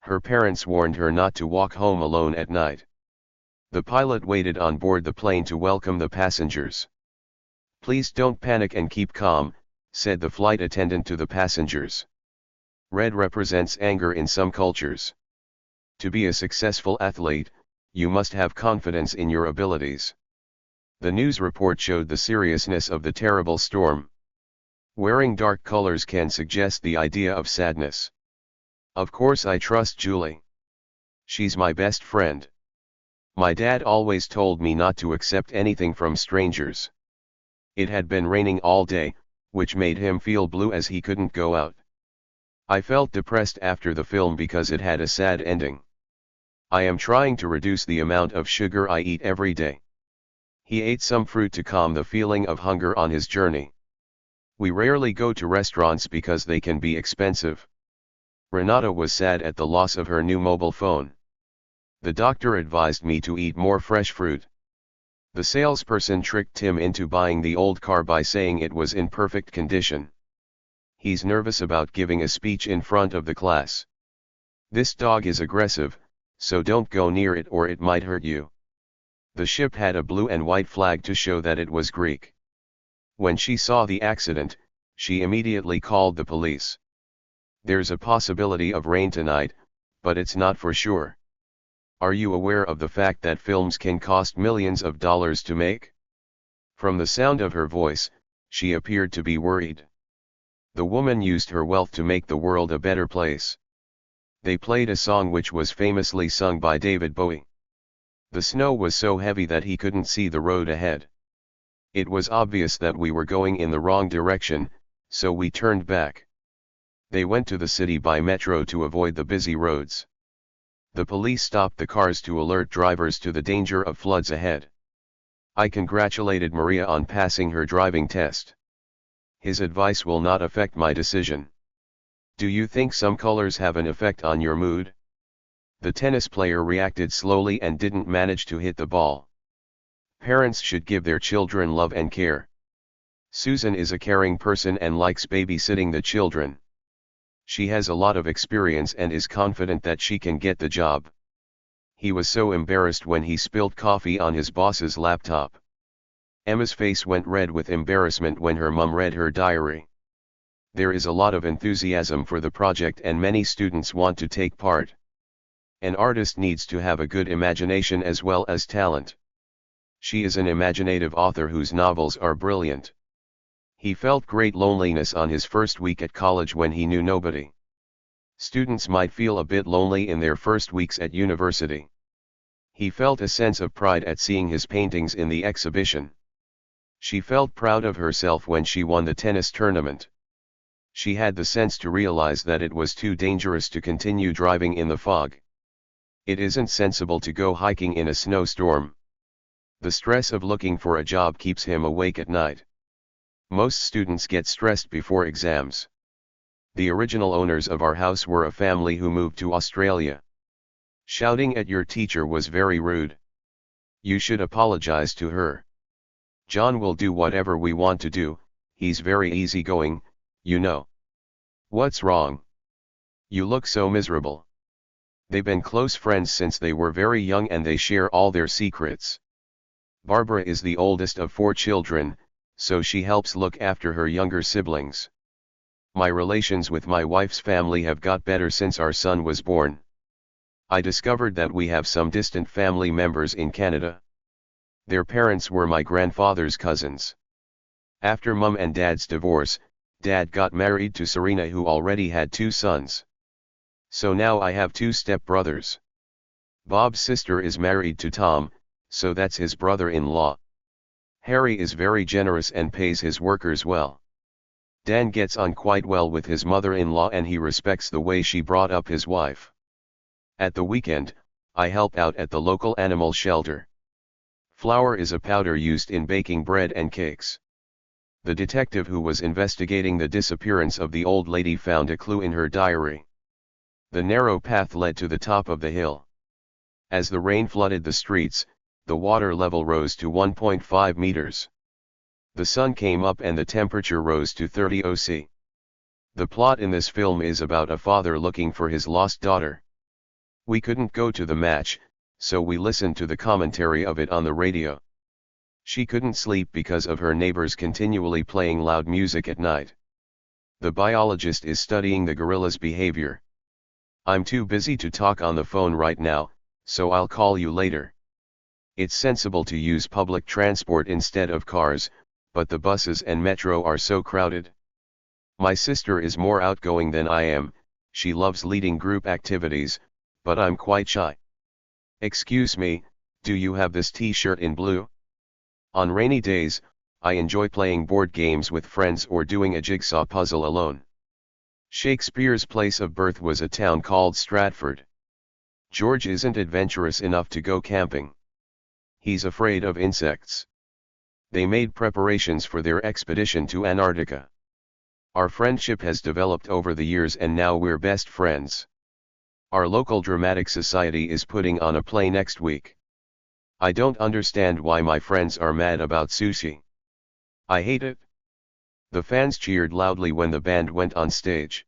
Her parents warned her not to walk home alone at night. The pilot waited on board the plane to welcome the passengers. Please don't panic and keep calm, said the flight attendant to the passengers. Red represents anger in some cultures. To be a successful athlete, you must have confidence in your abilities. The news report showed the seriousness of the terrible storm. Wearing dark colors can suggest the idea of sadness. Of course I trust Julie. She's my best friend. My dad always told me not to accept anything from strangers. It had been raining all day, which made him feel blue as he couldn't go out. I felt depressed after the film because it had a sad ending. I am trying to reduce the amount of sugar I eat every day. He ate some fruit to calm the feeling of hunger on his journey. We rarely go to restaurants because they can be expensive. Renata was sad at the loss of her new mobile phone. The doctor advised me to eat more fresh fruit. The salesperson tricked Tim into buying the old car by saying it was in perfect condition. He's nervous about giving a speech in front of the class. This dog is aggressive, so don't go near it or it might hurt you. The ship had a blue and white flag to show that it was Greek. When she saw the accident, she immediately called the police. There's a possibility of rain tonight, but it's not for sure. Are you aware of the fact that films can cost millions of dollars to make? From the sound of her voice, she appeared to be worried. The woman used her wealth to make the world a better place. They played a song which was famously sung by David Bowie. The snow was so heavy that he couldn't see the road ahead. It was obvious that we were going in the wrong direction, so we turned back. They went to the city by metro to avoid the busy roads. The police stopped the cars to alert drivers to the danger of floods ahead. I congratulated Maria on passing her driving test. His advice will not affect my decision. Do you think some colors have an effect on your mood? The tennis player reacted slowly and didn't manage to hit the ball. Parents should give their children love and care. Susan is a caring person and likes babysitting the children. She has a lot of experience and is confident that she can get the job. He was so embarrassed when he spilled coffee on his boss's laptop. Emma's face went red with embarrassment when her mum read her diary. There is a lot of enthusiasm for the project and many students want to take part. An artist needs to have a good imagination as well as talent. She is an imaginative author whose novels are brilliant. He felt great loneliness on his first week at college when he knew nobody. Students might feel a bit lonely in their first weeks at university. He felt a sense of pride at seeing his paintings in the exhibition. She felt proud of herself when she won the tennis tournament. She had the sense to realize that it was too dangerous to continue driving in the fog. It isn't sensible to go hiking in a snowstorm. The stress of looking for a job keeps him awake at night. Most students get stressed before exams. The original owners of our house were a family who moved to Australia. Shouting at your teacher was very rude. You should apologize to her. John will do whatever we want to do, he's very easygoing, you know. What's wrong? You look so miserable. They've been close friends since they were very young and they share all their secrets. Barbara is the oldest of 4 children, so she helps look after her younger siblings. My relations with my wife's family have got better since our son was born. I discovered that we have some distant family members in Canada. Their parents were my grandfather's cousins. After Mum and Dad's divorce, Dad got married to Serena, who already had 2 sons. So now I have 2 stepbrothers. Bob's sister is married to Tom, so that's his brother-in-law. Harry is very generous and pays his workers well. Dan gets on quite well with his mother-in-law and he respects the way she brought up his wife. At the weekend, I help out at the local animal shelter. Flour is a powder used in baking bread and cakes. The detective who was investigating the disappearance of the old lady found a clue in her diary. The narrow path led to the top of the hill. As the rain flooded the streets, the water level rose to 1.5 meters. The sun came up and the temperature rose to 30 degrees. The plot in this film is about a father looking for his lost daughter. We couldn't go to the match, so we listened to the commentary of it on the radio. She couldn't sleep because of her neighbors continually playing loud music at night. The biologist is studying the gorilla's behavior. I'm too busy to talk on the phone right now, so I'll call you later. It's sensible to use public transport instead of cars, but the buses and metro are so crowded. My sister is more outgoing than I am, she loves leading group activities, but I'm quite shy. Excuse me, do you have this t-shirt in blue? On rainy days, I enjoy playing board games with friends or doing a jigsaw puzzle alone. Shakespeare's place of birth was a town called Stratford. George isn't adventurous enough to go camping. He's afraid of insects. They made preparations for their expedition to Antarctica. Our friendship has developed over the years and now we're best friends. Our local dramatic society is putting on a play next week. I don't understand why my friends are mad about sushi. I hate it. The fans cheered loudly when the band went on stage.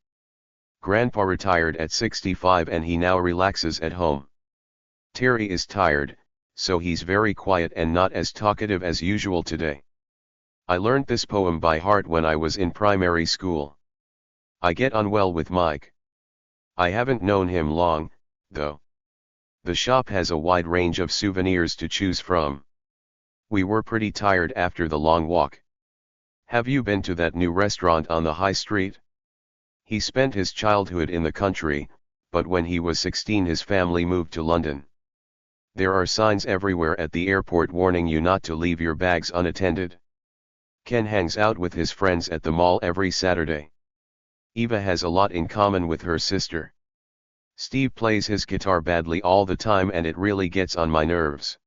Grandpa retired at 65 and he now relaxes at home. Terry is tired, so he's very quiet and not as talkative as usual today. I learned this poem by heart when I was in primary school. I get on well with Mike. I haven't known him long, though. The shop has a wide range of souvenirs to choose from. We were pretty tired after the long walk. Have you been to that new restaurant on the high street? He spent his childhood in the country, but when he was 16 his family moved to London. There are signs everywhere at the airport warning you not to leave your bags unattended. Ken hangs out with his friends at the mall every Saturday. Eva has a lot in common with her sister. Steve plays his guitar badly all the time and it really gets on my nerves.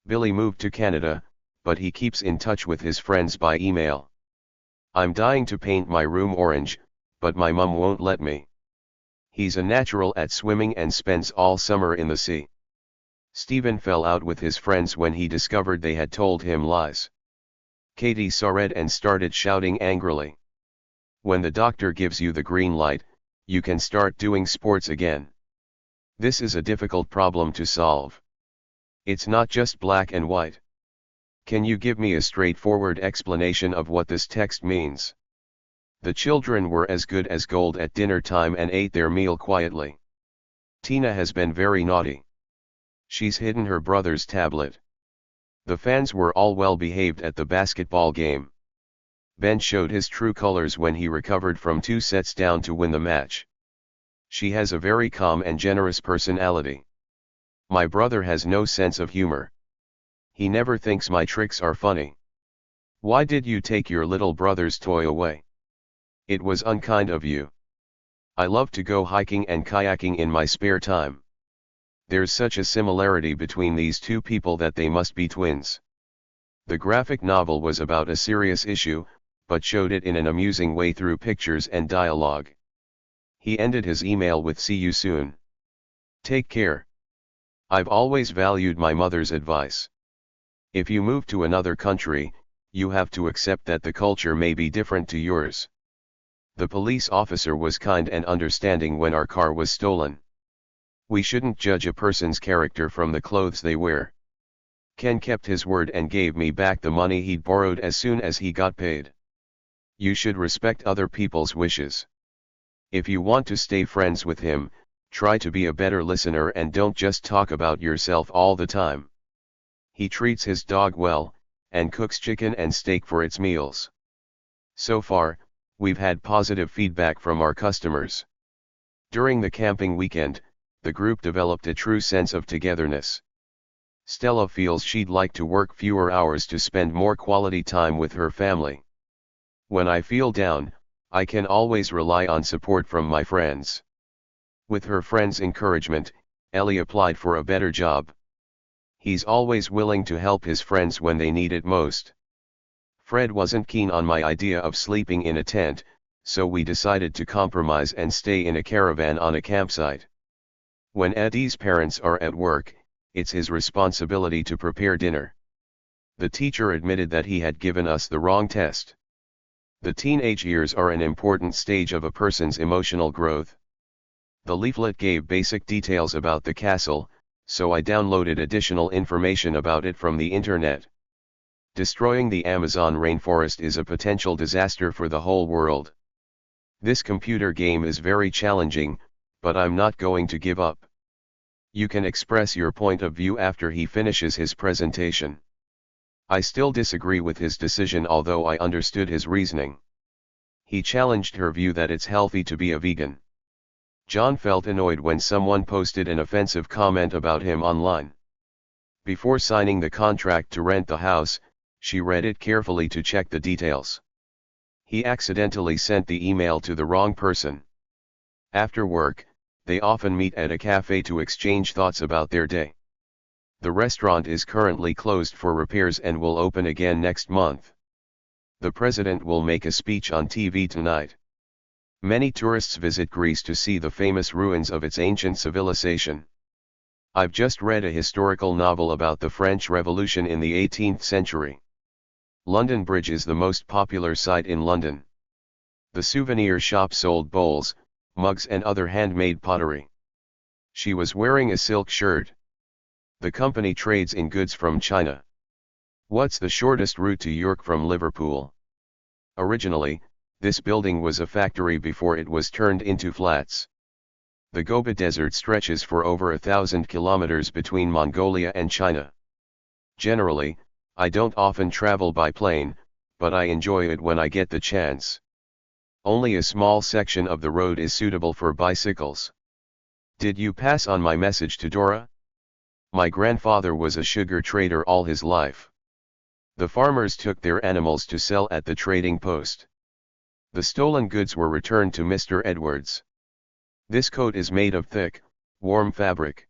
Billy moved to Canada, but he keeps in touch with his friends by email. I'm dying to paint my room orange, but my mum won't let me. He's a natural at swimming and spends all summer in the sea. Stephen fell out with his friends when he discovered they had told him lies. Katie saw red and started shouting angrily. When the doctor gives you the green light, you can start doing sports again. This is a difficult problem to solve. It's not just black and white. Can you give me a straightforward explanation of what this text means? The children were as good as gold at dinner time and ate their meal quietly. Tina has been very naughty. She's hidden her brother's tablet. The fans were all well behaved at the basketball game. Ben showed his true colors when he recovered from 2 sets down to win the match. She has a very calm and generous personality. My brother has no sense of humor. He never thinks my tricks are funny. Why did you take your little brother's toy away? It was unkind of you. I love to go hiking and kayaking in my spare time. There's such a similarity between these two people that they must be twins. The graphic novel was about a serious issue, but showed it in an amusing way through pictures and dialogue. He ended his email with "See you soon. Take care. I've always valued my mother's advice. If you move to another country, you have to accept that the culture may be different to yours." The police officer was kind and understanding when our car was stolen. We shouldn't judge a person's character from the clothes they wear. Ken kept his word and gave me back the money he'd borrowed as soon as he got paid. You should respect other people's wishes. If you want to stay friends with him, try to be a better listener and don't just talk about yourself all the time. He treats his dog well, and cooks chicken and steak for its meals. So far, we've had positive feedback from our customers. During the camping weekend, the group developed a true sense of togetherness. Stella feels she'd like to work fewer hours to spend more quality time with her family. When I feel down, I can always rely on support from my friends. With her friends' encouragement, Ellie applied for a better job. He's always willing to help his friends when they need it most. Fred wasn't keen on my idea of sleeping in a tent, so we decided to compromise and stay in a caravan on a campsite. When Eddie's parents are at work, it's his responsibility to prepare dinner. The teacher admitted that he had given us the wrong test. The teenage years are an important stage of a person's emotional growth. The leaflet gave basic details about the castle, so I downloaded additional information about it from the internet. Destroying the Amazon rainforest is a potential disaster for the whole world. This computer game is very challenging, but I'm not going to give up. You can express your point of view after he finishes his presentation. I still disagree with his decision, although I understood his reasoning. He challenged her view that it's healthy to be a vegan. John felt annoyed when someone posted an offensive comment about him online. Before signing the contract to rent the house, she read it carefully to check the details. He accidentally sent the email to the wrong person. After work, they often meet at a cafe to exchange thoughts about their day. The restaurant is currently closed for repairs and will open again next month. The president will make a speech on TV tonight. Many tourists visit Greece to see the famous ruins of its ancient civilization. I've just read a historical novel about the French Revolution in the 18th century. London Bridge is the most popular site in London. The souvenir shop sold bowls, mugs and other handmade pottery. She was wearing a silk shirt. The company trades in goods from China. What's the shortest route to York from Liverpool? Originally, this building was a factory before it was turned into flats. The Gobi Desert stretches for over 1,000 kilometers between Mongolia and China. Generally, I don't often travel by plane, but I enjoy it when I get the chance. Only a small section of the road is suitable for bicycles. Did you pass on my message to Dora? My grandfather was a sugar trader all his life. The farmers took their animals to sell at the trading post. The stolen goods were returned to Mr. Edwards. This coat is made of thick, warm fabric.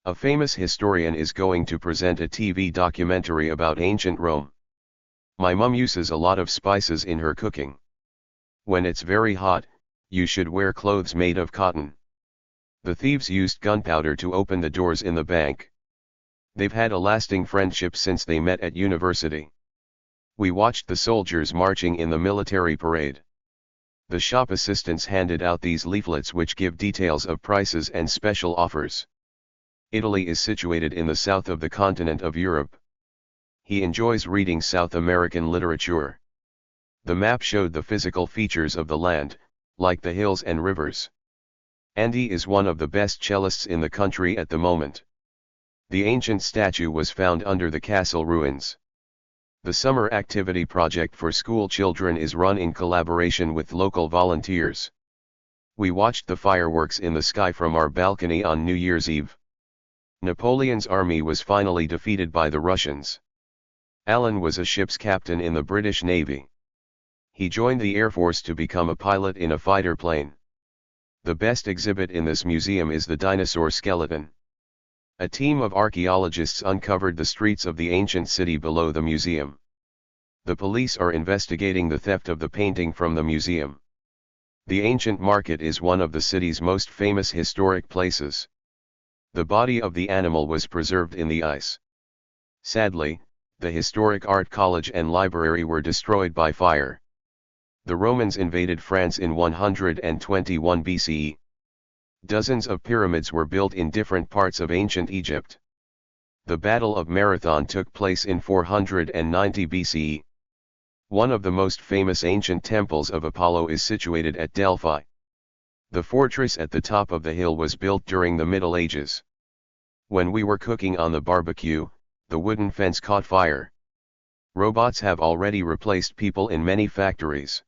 A famous historian is going to present a TV documentary about ancient Rome. My mum uses a lot of spices in her cooking. When it's very hot, you should wear clothes made of cotton. The thieves used gunpowder to open the doors in the bank. They've had a lasting friendship since they met at university. We watched the soldiers marching in the military parade. The shop assistants handed out these leaflets which give details of prices and special offers. Italy is situated in the south of the continent of Europe. He enjoys reading South American literature. The map showed the physical features of the land, like the hills and rivers. Andy is one of the best cellists in the country at the moment. The ancient statue was found under the castle ruins. The summer activity project for school children is run in collaboration with local volunteers. We watched the fireworks in the sky from our balcony on New Year's Eve. Napoleon's army was finally defeated by the Russians. Alan was a ship's captain in the British Navy. He joined the Air Force to become a pilot in a fighter plane. The best exhibit in this museum is the dinosaur skeleton. A team of archaeologists uncovered the streets of the ancient city below the museum. The police are investigating the theft of the painting from the museum. The ancient market is one of the city's most famous historic places. The body of the animal was preserved in the ice. Sadly, the historic art college and library were destroyed by fire. The Romans invaded France in 121 BCE. Dozens of pyramids were built in different parts of ancient Egypt. The Battle of Marathon took place in 490 BCE. One of the most famous ancient temples of Apollo is situated at Delphi. The fortress at the top of the hill was built during the Middle Ages. When we were cooking on the barbecue, the wooden fence caught fire. Robots have already replaced people in many factories.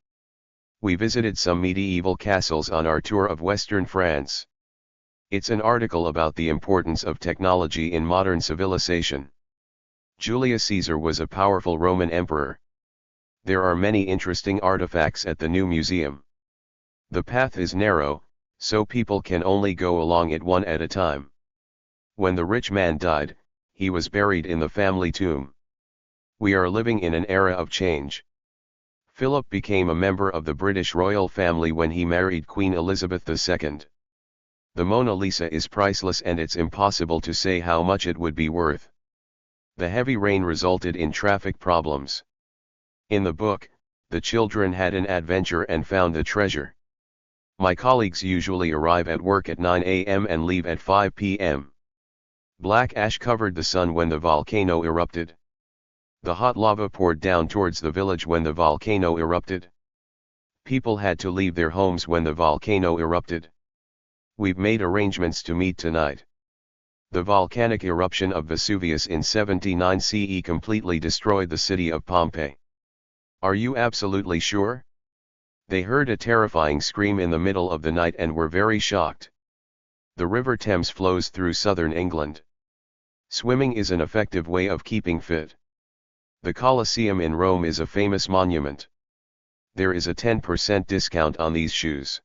We visited some medieval castles on our tour of Western France. It's an article about the importance of technology in modern civilization. Julius Caesar was a powerful Roman emperor. There are many interesting artifacts at the new museum. The path is narrow, so people can only go along it one at a time. When the rich man died, he was buried in the family tomb. We are living in an era of change. Philip became a member of the British royal family when he married Queen Elizabeth II. The Mona Lisa is priceless and it's impossible to say how much it would be worth. The heavy rain resulted in traffic problems. In the book, the children had an adventure and found the treasure. My colleagues usually arrive at work at 9 a.m. and leave at 5 p.m. Black ash covered the sun when the volcano erupted. The hot lava poured down towards the village when the volcano erupted. People had to leave their homes when the volcano erupted. We've made arrangements to meet tonight. The volcanic eruption of Vesuvius in 79 CE completely destroyed the city of Pompeii. Are you absolutely sure? They heard a terrifying scream in the middle of the night and were very shocked. The River Thames flows through southern England. Swimming is an effective way of keeping fit. The Colosseum in Rome is a famous monument. There is a 10% discount on these shoes.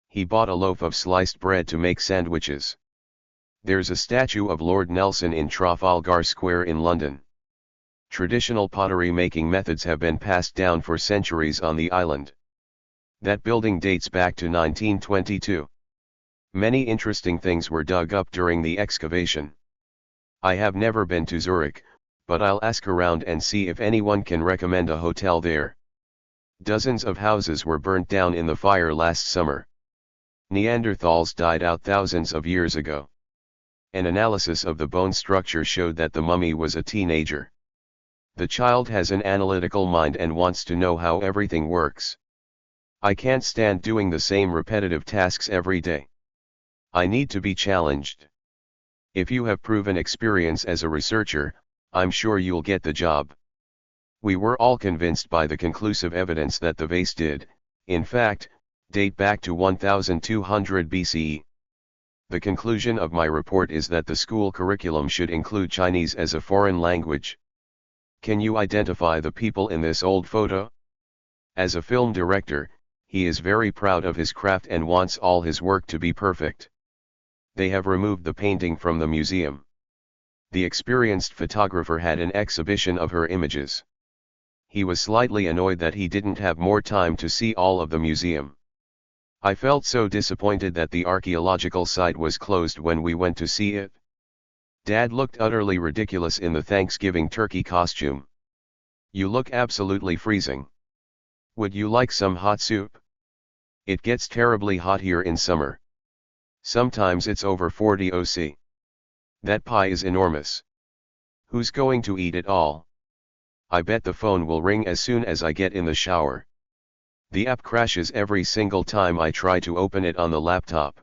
He bought a loaf of sliced bread to make sandwiches. There's a statue of Lord Nelson in Trafalgar Square in London. Traditional pottery making methods have been passed down for centuries on the island. That building dates back to 1922. Many interesting things were dug up during the excavation. I have never been to Zurich, but I'll ask around and see if anyone can recommend a hotel there. Dozens of houses were burnt down in the fire last summer. Neanderthals died out thousands of years ago. An analysis of the bone structure showed that the mummy was a teenager. The child has an analytical mind and wants to know how everything works. I can't stand doing the same repetitive tasks every day. I need to be challenged. If you have proven experience as a researcher, I'm sure you'll get the job. We were all convinced by the conclusive evidence that the vase did, in fact, date back to 1200 BCE. The conclusion of my report is that the school curriculum should include Chinese as a foreign language. Can you identify the people in this old photo? As a film director, he is very proud of his craft and wants all his work to be perfect. They have removed the painting from the museum. The experienced photographer had an exhibition of her images. He was slightly annoyed that he didn't have more time to see all of the museum. I felt so disappointed that the archaeological site was closed when we went to see it. Dad looked utterly ridiculous in the Thanksgiving turkey costume. You look absolutely freezing. Would you like some hot soup? It gets terribly hot here in summer. Sometimes it's over 40 OC. That pie is enormous. Who's going to eat it all? I bet the phone will ring as soon as I get in the shower. The app crashes every single time I try to open it on the laptop.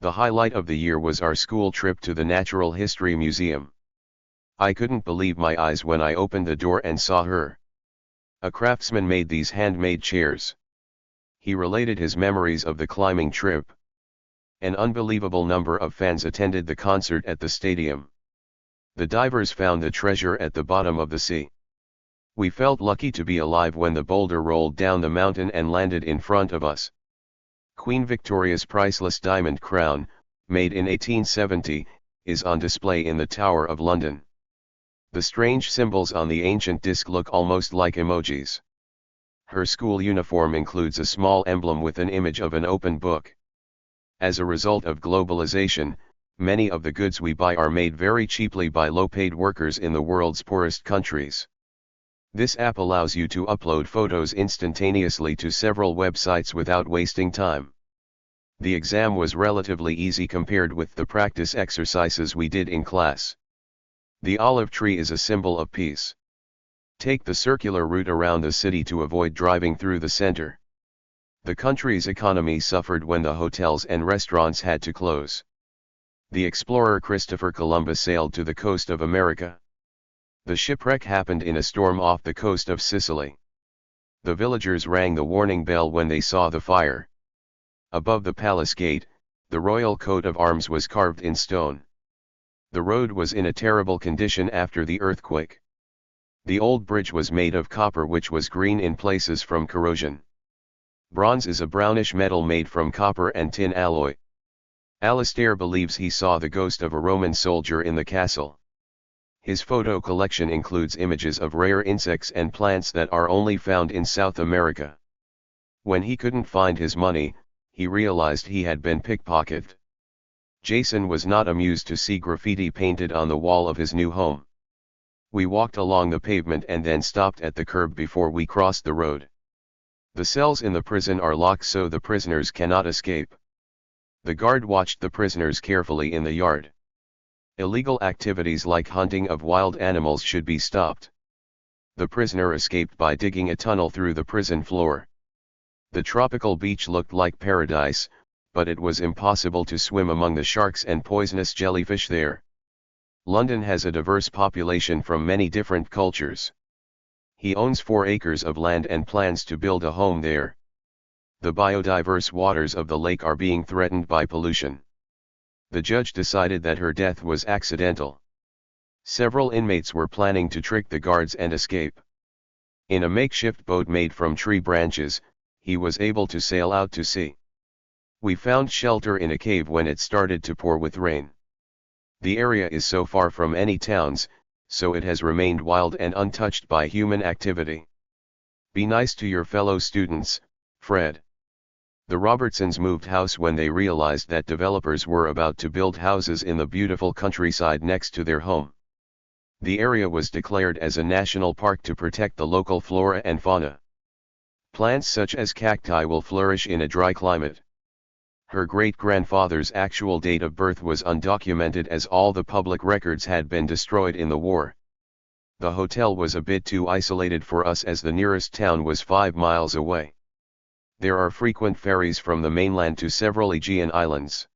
The highlight of the year was our school trip to the Natural History Museum. I couldn't believe my eyes when I opened the door and saw her. A craftsman made these handmade chairs. He related his memories of the climbing trip. An unbelievable number of fans attended the concert at the stadium. The divers found the treasure at the bottom of the sea. We felt lucky to be alive when the boulder rolled down the mountain and landed in front of us. Queen Victoria's priceless diamond crown, made in 1870, is on display in the Tower of London. The strange symbols on the ancient disc look almost like emojis. Her school uniform includes a small emblem with an image of an open book. As a result of globalization, many of the goods we buy are made very cheaply by low-paid workers in the world's poorest countries. This app allows you to upload photos instantaneously to several websites without wasting time. The exam was relatively easy compared with the practice exercises we did in class. The olive tree is a symbol of peace. Take the circular route around the city to avoid driving through the center. The country's economy suffered when the hotels and restaurants had to close. The explorer Christopher Columbus sailed to the coast of America. The shipwreck happened in a storm off the coast of Sicily. The villagers rang the warning bell when they saw the fire. Above the palace gate, the royal coat of arms was carved in stone. The road was in a terrible condition after the earthquake. The old bridge was made of copper which was green in places from corrosion. Bronze is a brownish metal made from copper and tin alloy. Alistair believes he saw the ghost of a Roman soldier in the castle. His photo collection includes images of rare insects and plants that are only found in South America. When he couldn't find his money, he realized he had been pickpocketed. Jason was not amused to see graffiti painted on the wall of his new home. We walked along the pavement and then stopped at the curb before we crossed the road. The cells in the prison are locked so the prisoners cannot escape. The guard watched the prisoners carefully in the yard. Illegal activities like hunting of wild animals should be stopped. The prisoner escaped by digging a tunnel through the prison floor. The tropical beach looked like paradise, but it was impossible to swim among the sharks and poisonous jellyfish there. London has a diverse population from many different cultures. He owns 4 acres of land and plans to build a home there. The biodiverse waters of the lake are being threatened by pollution. The judge decided that her death was accidental. Several inmates were planning to trick the guards and escape. In a makeshift boat made from tree branches, he was able to sail out to sea. We found shelter in a cave when it started to pour with rain. The area is so far from any towns, so it has remained wild and untouched by human activity. Be nice to your fellow students, Fred. The Robertsons moved house when they realized that developers were about to build houses in the beautiful countryside next to their home. The area was declared as a national park to protect the local flora and fauna. Plants such as cacti will flourish in a dry climate. Her great-grandfather's actual date of birth was undocumented as all the public records had been destroyed in the war. The hotel was a bit too isolated for us as the nearest town was 5 miles away. There are frequent ferries from the mainland to several Aegean islands.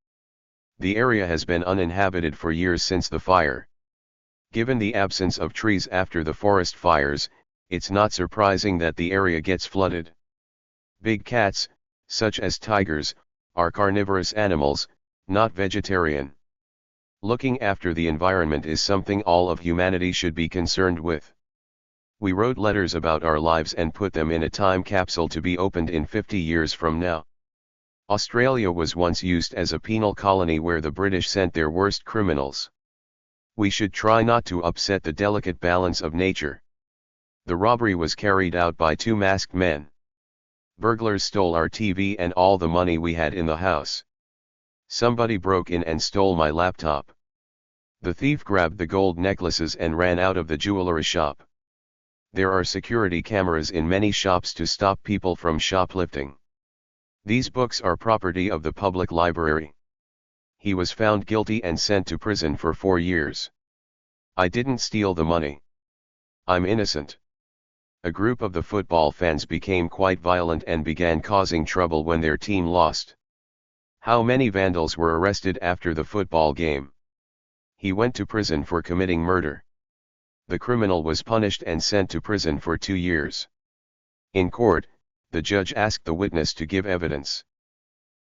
The area has been uninhabited for years since the fire. Given the absence of trees after the forest fires, it's not surprising that the area gets flooded. Big cats, such as tigers, are carnivorous animals, not vegetarian. Looking after the environment is something all of humanity should be concerned with. We wrote letters about our lives and put them in a time capsule to be opened in 50 years from now. Australia was once used as a penal colony where the British sent their worst criminals. We should try not to upset the delicate balance of nature. The robbery was carried out by 2 masked men. Burglars stole our TV and all the money we had in the house. Somebody broke in and stole my laptop. The thief grabbed the gold necklaces and ran out of the jewelry shop. There are security cameras in many shops to stop people from shoplifting. These books are property of the public library. He was found guilty and sent to prison for 4 years. I didn't steal the money. I'm innocent. A group of the football fans became quite violent and began causing trouble when their team lost. How many vandals were arrested after the football game? He went to prison for committing murder. The criminal was punished and sent to prison for 2 years. In court, the judge asked the witness to give evidence.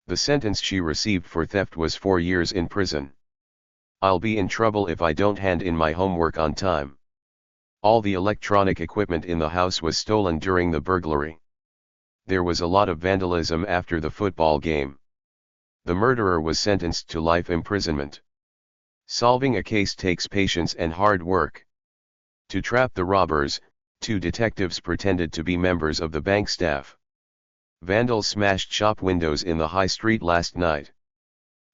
The sentence she received for theft was 4 years in prison. I'll be in trouble if I don't hand in my homework on time. All the electronic equipment in the house was stolen during the burglary. There was a lot of vandalism after the football game. The murderer was sentenced to life imprisonment. Solving a case takes patience and hard work. To trap the robbers, 2 detectives pretended to be members of the bank staff. Vandals smashed shop windows in the high street last night.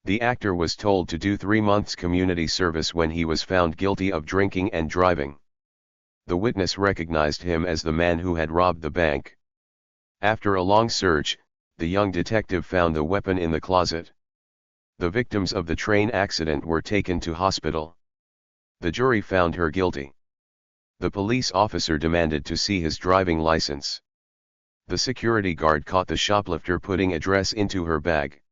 The actor was told to do 3 months community service when he was found guilty of drinking and driving. The witness recognized him as the man who had robbed the bank. After a long search, the young detective found the weapon in the closet. The victims of the train accident were taken to hospital. The jury found her guilty. The police officer demanded to see his driving license. The security guard caught the shoplifter putting a dress into her bag.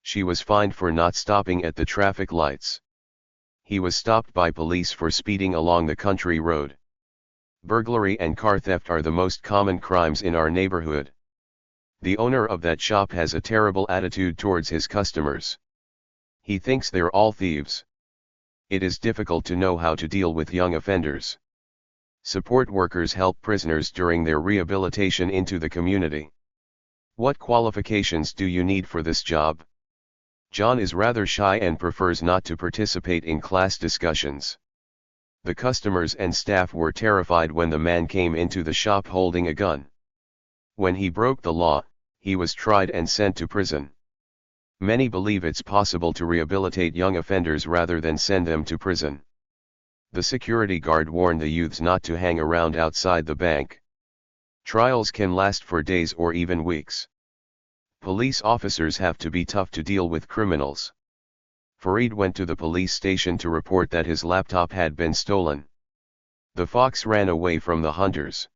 She was fined for not stopping at the traffic lights. He was stopped by police for speeding along the country road. Burglary and car theft are the most common crimes in our neighborhood. The owner of that shop has a terrible attitude towards his customers. He thinks they're all thieves. It is difficult to know how to deal with young offenders. Support workers help prisoners during their rehabilitation into the community. What qualifications do you need for this job? John is rather shy and prefers not to participate in class discussions. The customers and staff were terrified when the man came into the shop holding a gun. When he broke the law, he was tried and sent to prison. Many believe it's possible to rehabilitate young offenders rather than send them to prison. The security guard warned the youths not to hang around outside the bank. Trials can last for days or even weeks. Police officers have to be tough to deal with criminals. Fareed went to the police station to report that his laptop had been stolen. The fox ran away from the hunters.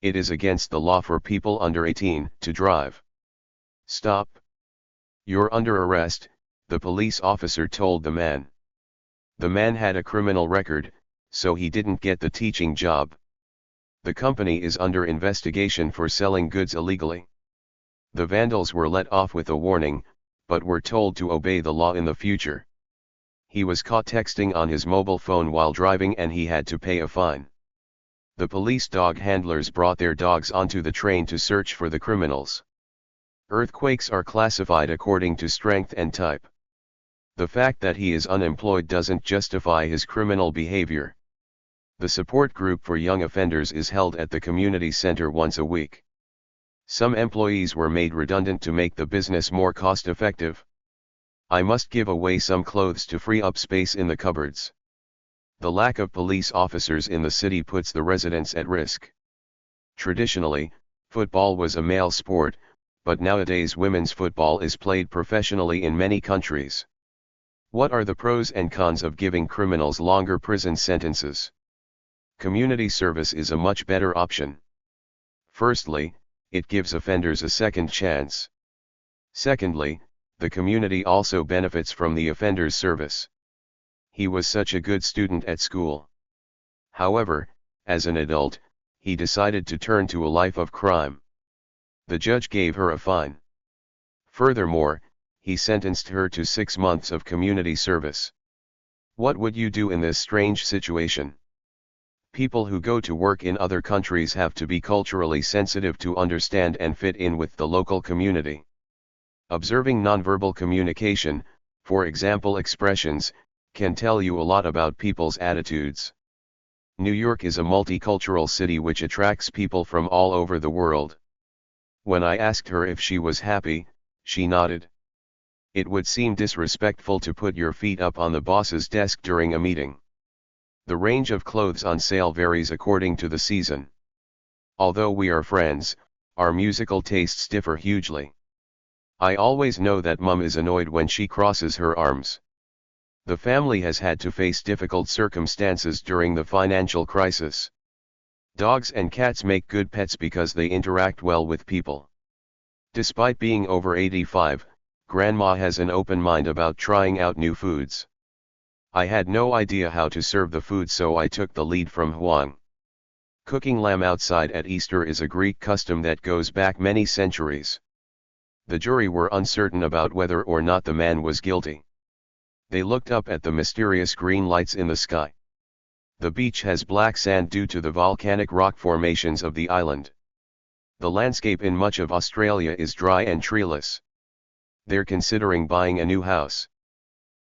It is against the law for people under 18 to drive. Stop. You're under arrest, the police officer told the man. The man had a criminal record, so he didn't get the teaching job. The company is under investigation for selling goods illegally. The vandals were let off with a warning, but were told to obey the law in the future. He was caught texting on his mobile phone while driving and he had to pay a fine. The police dog handlers brought their dogs onto the train to search for the criminals. Earthquakes are classified according to strength and type. The fact that he is unemployed doesn't justify his criminal behavior. The support group for young offenders is held at the community center once a week. Some employees were made redundant to make the business more cost-effective. I must give away some clothes to free up space in the cupboards. The lack of police officers in the city puts the residents at risk. Traditionally, football was a male sport, but nowadays women's football is played professionally in many countries. What are the pros and cons of giving criminals longer prison sentences? Community service is a much better option. Firstly, it gives offenders a second chance. Secondly, the community also benefits from the offender's service. He was such a good student at school. However, as an adult, he decided to turn to a life of crime. The judge gave her a fine. Furthermore, he sentenced her to 6 months of community service. What would you do in this strange situation? People who go to work in other countries have to be culturally sensitive to understand and fit in with the local community. Observing nonverbal communication, for example expressions, can tell you a lot about people's attitudes. New York is a multicultural city which attracts people from all over the world. When I asked her if she was happy, she nodded. It would seem disrespectful to put your feet up on the boss's desk during a meeting. The range of clothes on sale varies according to the season. Although we are friends, our musical tastes differ hugely. I always know that Mum is annoyed when she crosses her arms. The family has had to face difficult circumstances during the financial crisis. Dogs and cats make good pets because they interact well with people. Despite being over 85, Grandma has an open mind about trying out new foods. I had no idea how to serve the food, so I took the lead from Huang. Cooking lamb outside at Easter is a Greek custom that goes back many centuries. The jury were uncertain about whether or not the man was guilty. They looked up at the mysterious green lights in the sky. The beach has black sand due to the volcanic rock formations of the island. The landscape in much of Australia is dry and treeless. They're considering buying a new house.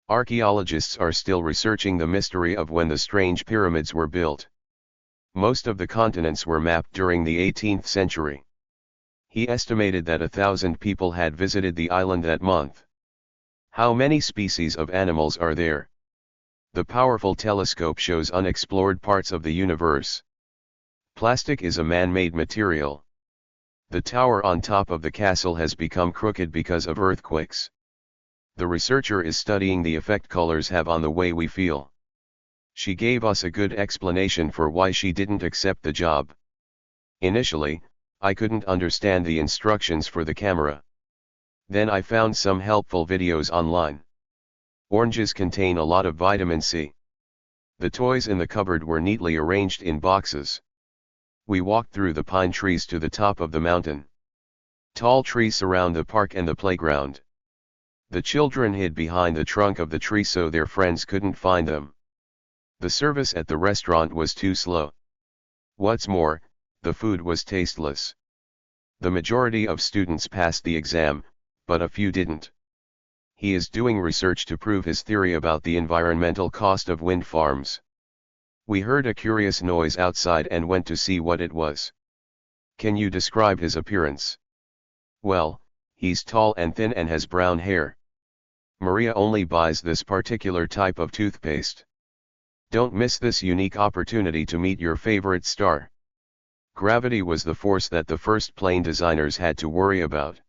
Archaeologists are still researching the mystery of when the strange pyramids were built. Most of the continents were mapped during the 18th century. He estimated that 1,000 people had visited the island that month. How many species of animals are there? The powerful telescope shows unexplored parts of the universe. Plastic is a man-made material. The tower on top of the castle has become crooked because of earthquakes. The researcher is studying the effect colors have on the way we feel. She gave us a good explanation for why she didn't accept the job. Initially, I couldn't understand the instructions for the camera. Then I found some helpful videos online. Oranges contain a lot of vitamin C. The toys in the cupboard were neatly arranged in boxes. We walked through the pine trees to the top of the mountain. Tall trees surround the park and the playground. The children hid behind the trunk of the tree so their friends couldn't find them. The service at the restaurant was too slow. What's more, the food was tasteless. The majority of students passed the exam, but a few didn't. He is doing research to prove his theory about the environmental cost of wind farms. We heard a curious noise outside and went to see what it was. Can you describe his appearance? Well, he's tall and thin and has brown hair. Maria only buys this particular type of toothpaste. Don't miss this unique opportunity to meet your favorite star. Gravity was the force that the first plane designers had to worry about.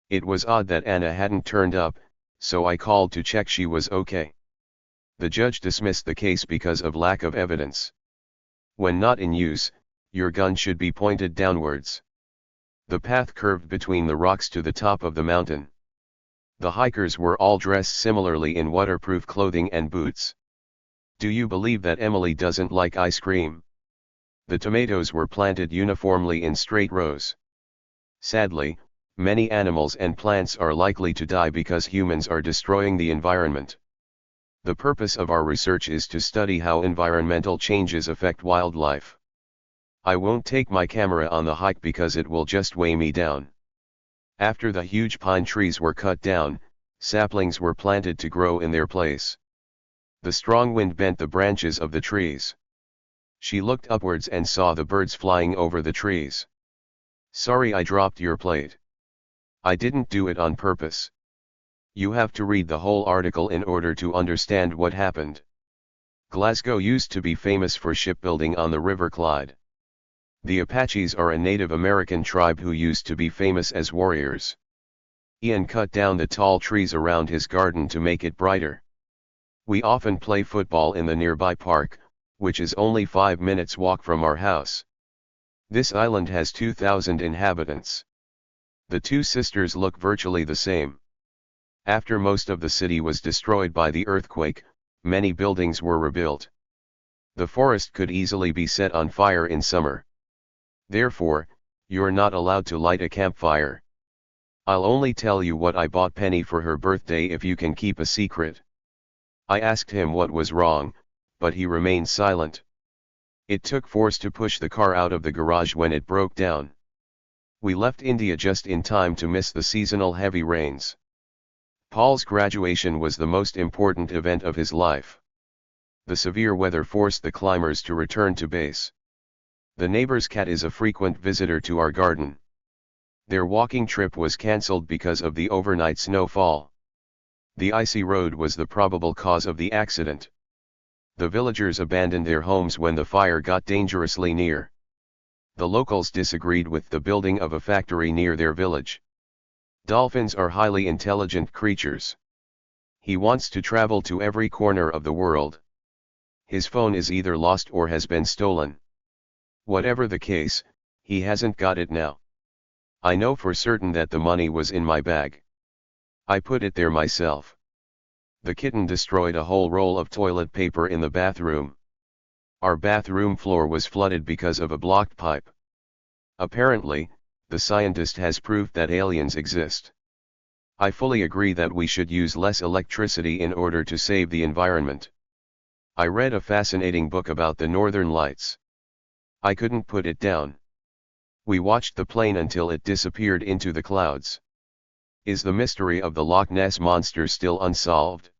It was odd that Anna hadn't turned up, so I called to check she was okay. The judge dismissed the case because of lack of evidence. When not in use, your gun should be pointed downwards. The path curved between the rocks to the top of the mountain. The hikers were all dressed similarly in waterproof clothing and boots. Do you believe that Emily doesn't like ice cream? The tomatoes were planted uniformly in straight rows. Sadly, many animals and plants are likely to die because humans are destroying the environment. The purpose of our research is to study how environmental changes affect wildlife. I won't take my camera on the hike because it will just weigh me down. After the huge pine trees were cut down, saplings were planted to grow in their place. The strong wind bent the branches of the trees. She looked upwards and saw the birds flying over the trees. Sorry I dropped your plate. I didn't do it on purpose. You have to read the whole article in order to understand what happened. Glasgow used to be famous for shipbuilding on the River Clyde. The Apaches are a Native American tribe who used to be famous as warriors. Ian cut down the tall trees around his garden to make it brighter. We often play football in the nearby park, which is only 5 minutes walk from our house. This island has 2,000 inhabitants. The two sisters look virtually the same. After most of the city was destroyed by the earthquake, many buildings were rebuilt. The forest could easily be set on fire in summer. Therefore, you're not allowed to light a campfire. I'll only tell you what I bought Penny for her birthday if you can keep a secret. I asked him what was wrong, but he remained silent. It took force to push the car out of the garage when it broke down. We left India just in time to miss the seasonal heavy rains. Paul's graduation was the most important event of his life. The severe weather forced the climbers to return to base. The neighbor's cat is a frequent visitor to our garden. Their walking trip was cancelled because of the overnight snowfall. The icy road was the probable cause of the accident. The villagers abandoned their homes when the fire got dangerously near. The locals disagreed with the building of a factory near their village. Dolphins are highly intelligent creatures. He wants to travel to every corner of the world. His phone is either lost or has been stolen. Whatever the case, he hasn't got it now. I know for certain that the money was in my bag. I put it there myself. The kitten destroyed a whole roll of toilet paper in the bathroom. Our bathroom floor was flooded because of a blocked pipe. Apparently, the scientist has proved that aliens exist. I fully agree that we should use less electricity in order to save the environment. I read a fascinating book about the Northern Lights. I couldn't put it down. We watched the plane until it disappeared into the clouds. Is the mystery of the Loch Ness Monster still unsolved?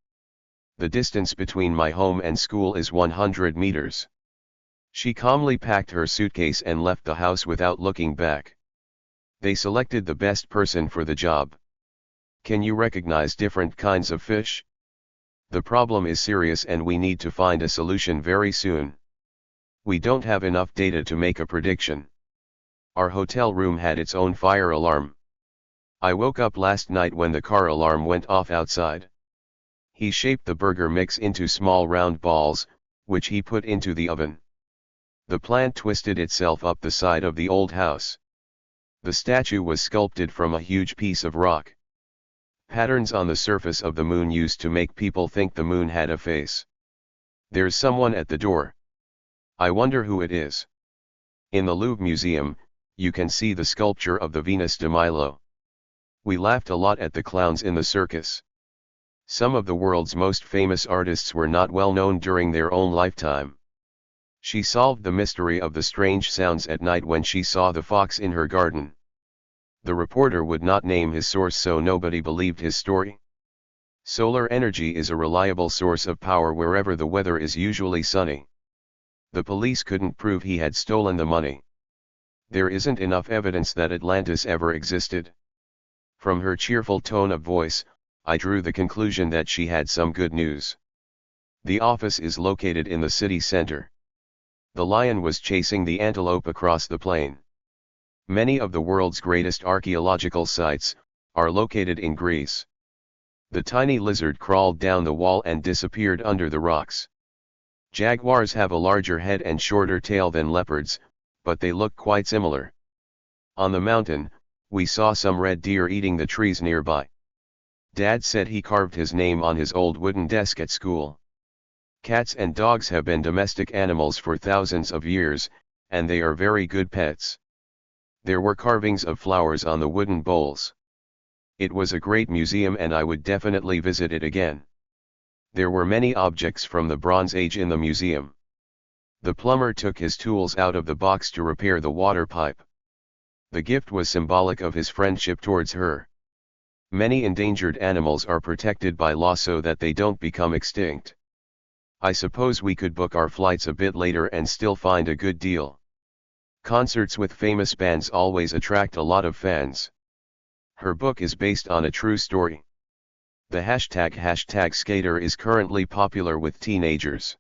The distance between my home and school is 100 meters. She calmly packed her suitcase and left the house without looking back. They selected the best person for the job. Can you recognize different kinds of fish? The problem is serious and we need to find a solution very soon. We don't have enough data to make a prediction. Our hotel room had its own fire alarm. I woke up last night when the car alarm went off outside. He shaped the burger mix into small round balls, which he put into the oven. The plant twisted itself up the side of the old house. The statue was sculpted from a huge piece of rock. Patterns on the surface of the moon used to make people think the moon had a face. There's someone at the door. I wonder who it is. In the Louvre Museum, you can see the sculpture of the Venus de Milo. We laughed a lot at the clowns in the circus. Some of the world's most famous artists were not well known during their own lifetime. She solved the mystery of the strange sounds at night when she saw the fox in her garden. The reporter would not name his source, so nobody believed his story. Solar energy is a reliable source of power wherever the weather is usually sunny. The police couldn't prove he had stolen the money. There isn't enough evidence that Atlantis ever existed. From her cheerful tone of voice, I drew the conclusion that she had some good news. The office is located in the city center. The lion was chasing the antelope across the plain. Many of the world's greatest archaeological sites are located in Greece. The tiny lizard crawled down the wall and disappeared under the rocks. Jaguars have a larger head and shorter tail than leopards, but they look quite similar. On the mountain, we saw some red deer eating the trees nearby. Dad said he carved his name on his old wooden desk at school. Cats and dogs have been domestic animals for thousands of years, and they are very good pets. There were carvings of flowers on the wooden bowls. It was a great museum and I would definitely visit it again. There were many objects from the Bronze Age in the museum. The plumber took his tools out of the box to repair the water pipe. The gift was symbolic of his friendship towards her. Many endangered animals are protected by law so that they don't become extinct. I suppose we could book our flights a bit later and still find a good deal. Concerts with famous bands always attract a lot of fans. Her book is based on a true story. The hashtag skater is currently popular with teenagers.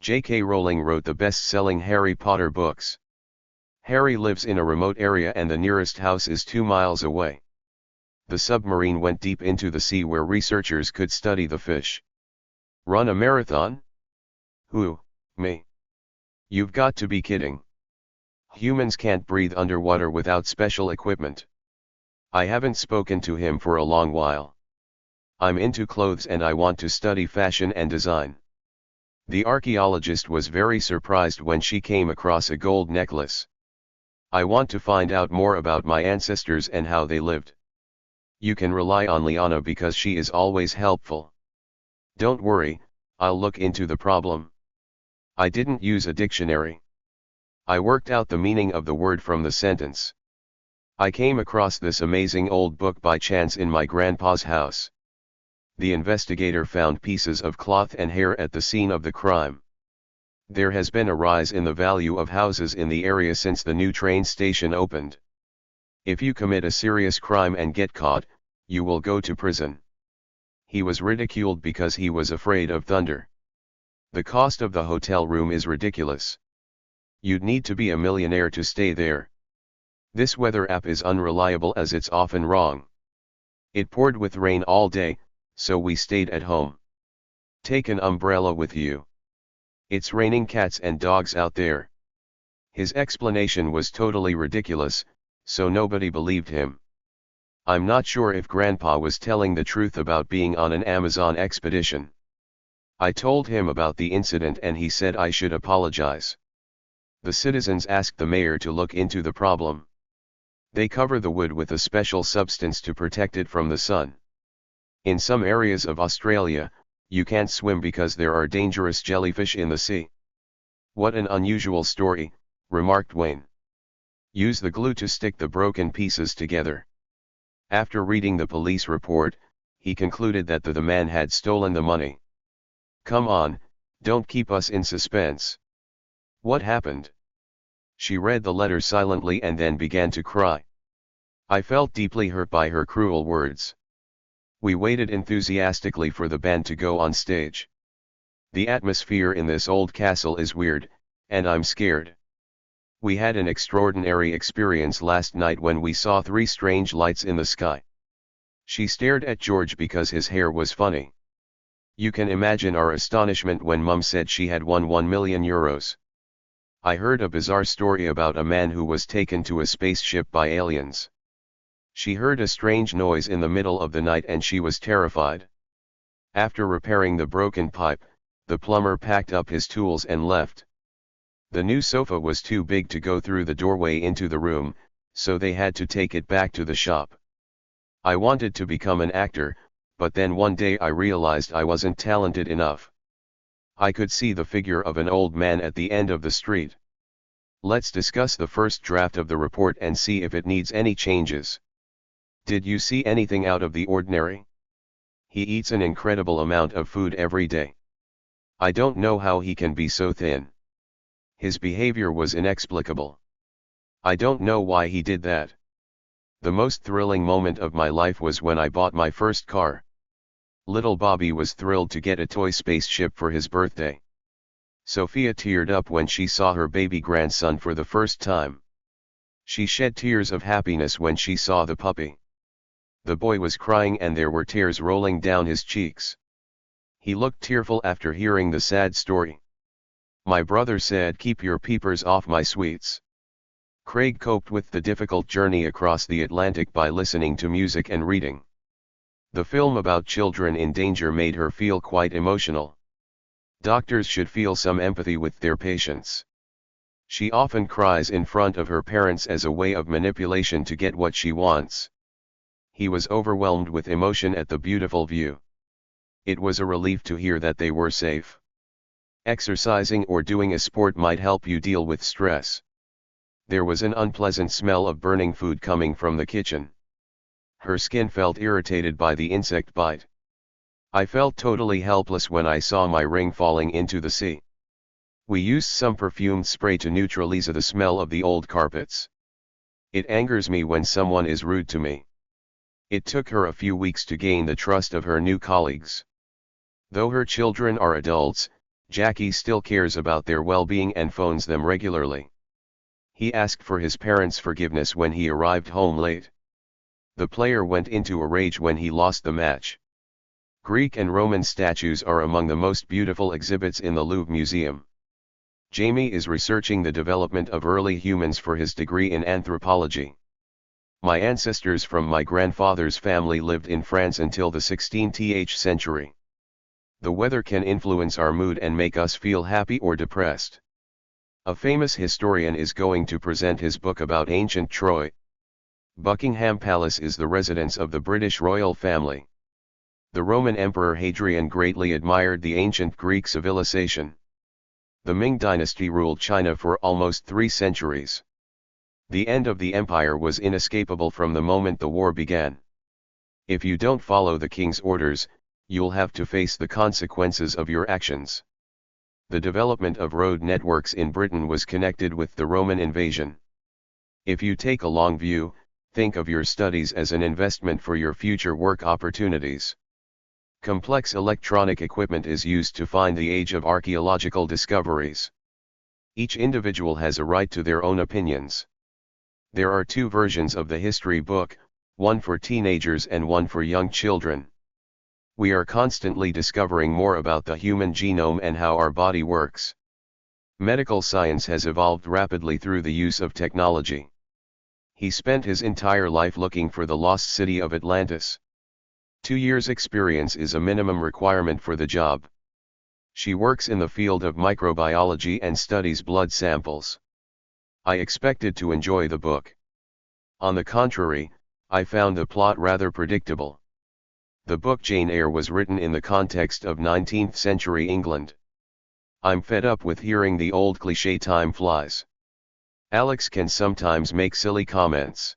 J.K. Rowling wrote the best-selling Harry Potter books. Harry lives in a remote area and the nearest house is 2 miles away. The submarine went deep into the sea where researchers could study the fish. Run a marathon? Who, me? You've got to be kidding. Humans can't breathe underwater without special equipment. I haven't spoken to him for a long while. I'm into clothes and I want to study fashion and design. The archaeologist was very surprised when she came across a gold necklace. I want to find out more about my ancestors and how they lived. You can rely on Liana because she is always helpful. Don't worry, I'll look into the problem. I didn't use a dictionary. I worked out the meaning of the word from the sentence. I came across this amazing old book by chance in my grandpa's house. The investigator found pieces of cloth and hair at the scene of the crime. There has been a rise in the value of houses in the area since the new train station opened. If you commit a serious crime and get caught, you will go to prison. He was ridiculed because he was afraid of thunder. The cost of the hotel room is ridiculous. You'd need to be a millionaire to stay there. This weather app is unreliable as it's often wrong. It poured with rain all day, so we stayed at home. Take an umbrella with you. It's raining cats and dogs out there. His explanation was totally ridiculous, so nobody believed him. I'm not sure if Grandpa was telling the truth about being on an Amazon expedition. I told him about the incident and he said I should apologize. The citizens asked the mayor to look into the problem. They cover the wood with a special substance to protect it from the sun. In some areas of Australia, you can't swim because there are dangerous jellyfish in the sea. What an unusual story, remarked Wayne. Use the glue to stick the broken pieces together. After reading the police report, he concluded that the man had stolen the money. Come on, don't keep us in suspense. What happened? She read the letter silently and then began to cry. I felt deeply hurt by her cruel words. We waited enthusiastically for the band to go on stage. The atmosphere in this old castle is weird, and I'm scared. We had an extraordinary experience last night when we saw 3 strange lights in the sky. She stared at George because his hair was funny. You can imagine our astonishment when Mum said she had won €1 million. I heard a bizarre story about a man who was taken to a spaceship by aliens. She heard a strange noise in the middle of the night and she was terrified. After repairing the broken pipe, the plumber packed up his tools and left. The new sofa was too big to go through the doorway into the room, so they had to take it back to the shop. I wanted to become an actor, but then one day I realized I wasn't talented enough. I could see the figure of an old man at the end of the street. Let's discuss the first draft of the report and see if it needs any changes. Did you see anything out of the ordinary? He eats an incredible amount of food every day. I don't know how he can be so thin. His behavior was inexplicable. I don't know why he did that. The most thrilling moment of my life was when I bought my first car. Little Bobby was thrilled to get a toy spaceship for his birthday. Sophia teared up when she saw her baby grandson for the first time. She shed tears of happiness when she saw the puppy. The boy was crying and there were tears rolling down his cheeks. He looked tearful after hearing the sad story. My brother said, "Keep your peepers off my sweets." Craig coped with the difficult journey across the Atlantic by listening to music and reading. The film about children in danger made her feel quite emotional. Doctors should feel some empathy with their patients. She often cries in front of her parents as a way of manipulation to get what she wants. He was overwhelmed with emotion at the beautiful view. It was a relief to hear that they were safe. Exercising or doing a sport might help you deal with stress. There was an unpleasant smell of burning food coming from the kitchen. Her skin felt irritated by the insect bite. I felt totally helpless when I saw my ring falling into the sea. We used some perfumed spray to neutralize the smell of the old carpets. It angers me when someone is rude to me. It took her a few weeks to gain the trust of her new colleagues. Though her children are adults, Jackie still cares about their well-being and phones them regularly. He asked for his parents' forgiveness when he arrived home late. The player went into a rage when he lost the match. Greek and Roman statues are among the most beautiful exhibits in the Louvre Museum. Jamie is researching the development of early humans for his degree in anthropology. My ancestors from my grandfather's family lived in France until the 16th century. The weather can influence our mood and make us feel happy or depressed. A famous historian is going to present his book about ancient Troy. Buckingham Palace is the residence of the British royal family. The Roman Emperor Hadrian greatly admired the ancient Greek civilization. The Ming dynasty ruled China for almost 3 centuries. The end of the empire was inescapable from the moment the war began. If you don't follow the king's orders, you'll have to face the consequences of your actions. The development of road networks in Britain was connected with the Roman invasion. If you take a long view, think of your studies as an investment for your future work opportunities. Complex electronic equipment is used to find the age of archaeological discoveries. Each individual has a right to their own opinions. There are 2 versions of the history book, one for teenagers and one for young children. We are constantly discovering more about the human genome and how our body works. Medical science has evolved rapidly through the use of technology. He spent his entire life looking for the lost city of Atlantis. 2 years' experience is a minimum requirement for the job. She works in the field of microbiology and studies blood samples. I expected to enjoy the book. On the contrary, I found the plot rather predictable. The book Jane Eyre was written in the context of 19th century England. I'm fed up with hearing the old cliché time flies. Alex can sometimes make silly comments.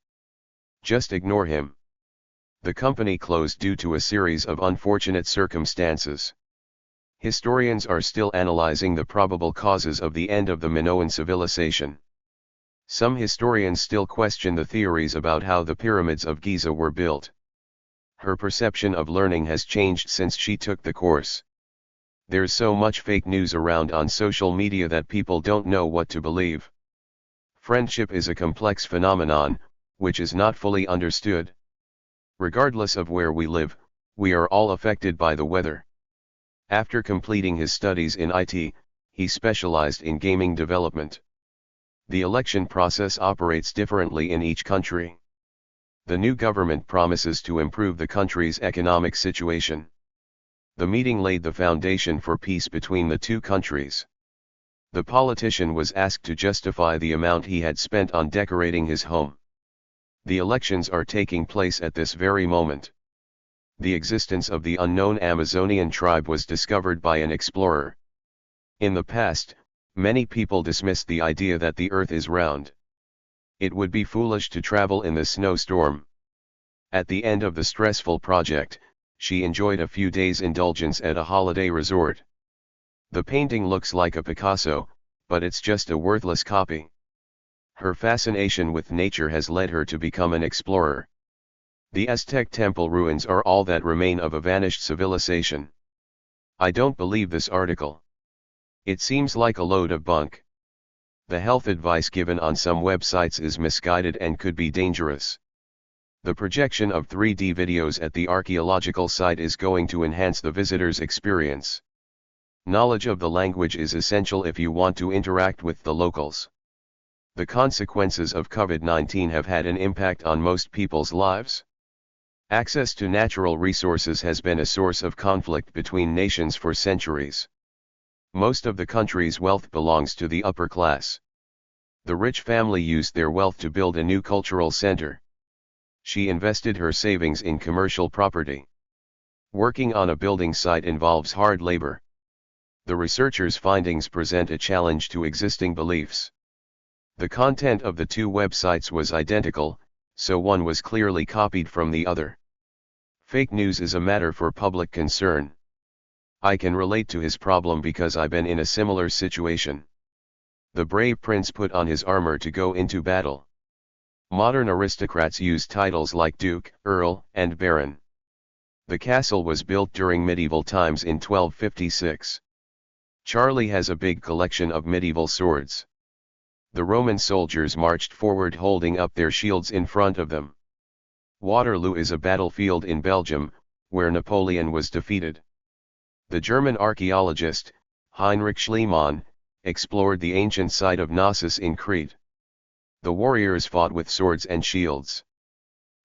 Just ignore him. The company closed due to a series of unfortunate circumstances. Historians are still analyzing the probable causes of the end of the Minoan civilization. Some historians still question the theories about how the pyramids of Giza were built. Her perception of learning has changed since she took the course. There's so much fake news around on social media that people don't know what to believe. Friendship is a complex phenomenon, which is not fully understood. Regardless of where we live, we are all affected by the weather. After completing his studies in IT, he specialized in gaming development. The election process operates differently in each country. The new government promises to improve the country's economic situation. The meeting laid the foundation for peace between the 2 countries. The politician was asked to justify the amount he had spent on decorating his home. The elections are taking place at this very moment. The existence of the unknown Amazonian tribe was discovered by an explorer. In the past, many people dismissed the idea that the Earth is round. It would be foolish to travel in the snowstorm. At the end of the stressful project, she enjoyed a few days' indulgence at a holiday resort. The painting looks like a Picasso, but it's just a worthless copy. Her fascination with nature has led her to become an explorer. The Aztec temple ruins are all that remain of a vanished civilization. I don't believe this article. It seems like a load of bunk. The health advice given on some websites is misguided and could be dangerous. The projection of 3D videos at the archaeological site is going to enhance the visitor's experience. Knowledge of the language is essential if you want to interact with the locals. The consequences of COVID-19 have had an impact on most people's lives. Access to natural resources has been a source of conflict between nations for centuries. Most of the country's wealth belongs to the upper class. The rich family used their wealth to build a new cultural center. She invested her savings in commercial property. Working on a building site involves hard labor. The researchers' findings present a challenge to existing beliefs. The content of the 2 websites was identical, so one was clearly copied from the other. Fake news is a matter for public concern. I can relate to his problem because I've been in a similar situation. The brave prince put on his armor to go into battle. Modern aristocrats use titles like Duke, Earl, and Baron. The castle was built during medieval times in 1256. Charlie has a big collection of medieval swords. The Roman soldiers marched forward holding up their shields in front of them. Waterloo is a battlefield in Belgium, where Napoleon was defeated. The German archaeologist, Heinrich Schliemann, explored the ancient site of Knossos in Crete. The warriors fought with swords and shields.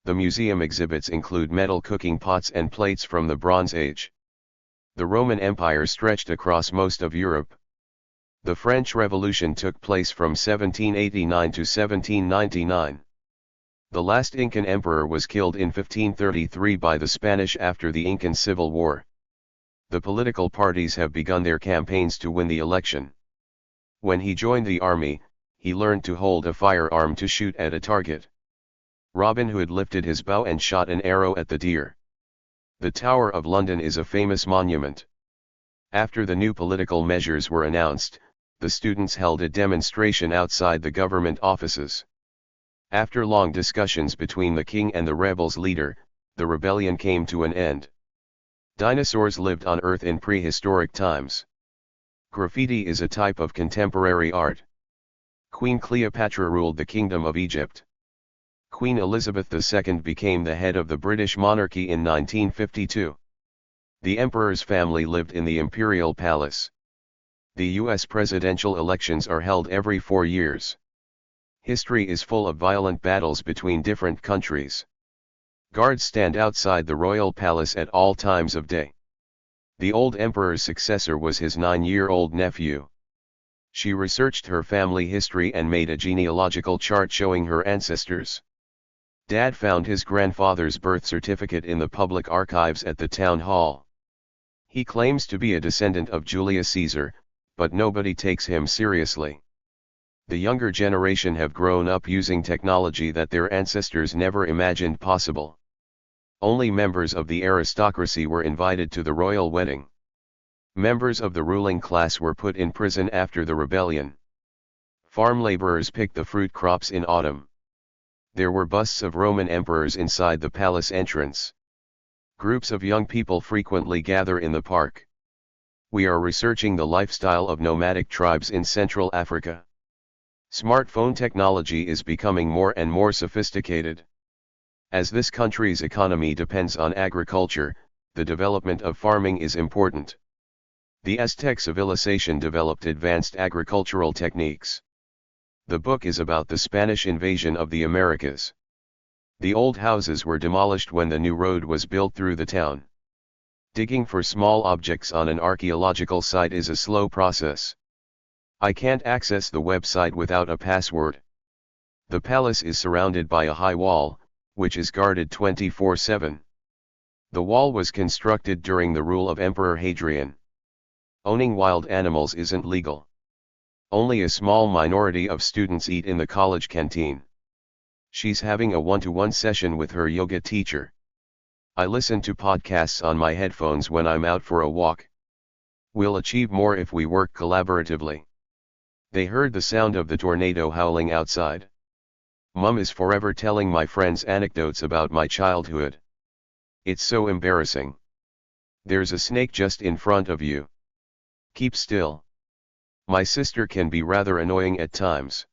The museum exhibits include metal cooking pots and plates from the Bronze Age. The Roman Empire stretched across most of Europe. The French Revolution took place from 1789 to 1799. The last Incan emperor was killed in 1533 by the Spanish after the Incan Civil War. The political parties have begun their campaigns to win the election. When he joined the army, he learned to hold a firearm to shoot at a target. Robin Hood lifted his bow and shot an arrow at the deer. The Tower of London is a famous monument. After the new political measures were announced, the students held a demonstration outside the government offices. After long discussions between the king and the rebels' leader, the rebellion came to an end. Dinosaurs lived on Earth in prehistoric times. Graffiti is a type of contemporary art. Queen Cleopatra ruled the Kingdom of Egypt. Queen Elizabeth II became the head of the British monarchy in 1952. The emperor's family lived in the imperial palace. The U.S. presidential elections are held every 4 years. History is full of violent battles between different countries. Guards stand outside the royal palace at all times of day. The old emperor's successor was his 9-year-old nephew. She researched her family history and made a genealogical chart showing her ancestors. Dad found his grandfather's birth certificate in the public archives at the town hall. He claims to be a descendant of Julius Caesar, but nobody takes him seriously. The younger generation have grown up using technology that their ancestors never imagined possible. Only members of the aristocracy were invited to the royal wedding. Members of the ruling class were put in prison after the rebellion. Farm laborers picked the fruit crops in autumn. There were busts of Roman emperors inside the palace entrance. Groups of young people frequently gather in the park. We are researching the lifestyle of nomadic tribes in Central Africa. Smartphone technology is becoming more and more sophisticated. As this country's economy depends on agriculture, the development of farming is important. The Aztec civilization developed advanced agricultural techniques. The book is about the Spanish invasion of the Americas. The old houses were demolished when the new road was built through the town. Digging for small objects on an archaeological site is a slow process. I can't access the website without a password. The palace is surrounded by a high wall, which is guarded 24/7. The wall was constructed during the rule of Emperor Hadrian. Owning wild animals isn't legal. Only a small minority of students eat in the college canteen. She's having a one-to-one session with her yoga teacher. I listen to podcasts on my headphones when I'm out for a walk. We'll achieve more if we work collaboratively. They heard the sound of the tornado howling outside. Mum is forever telling my friends anecdotes about my childhood. It's so embarrassing. There's a snake just in front of you. Keep still. My sister can be rather annoying at times.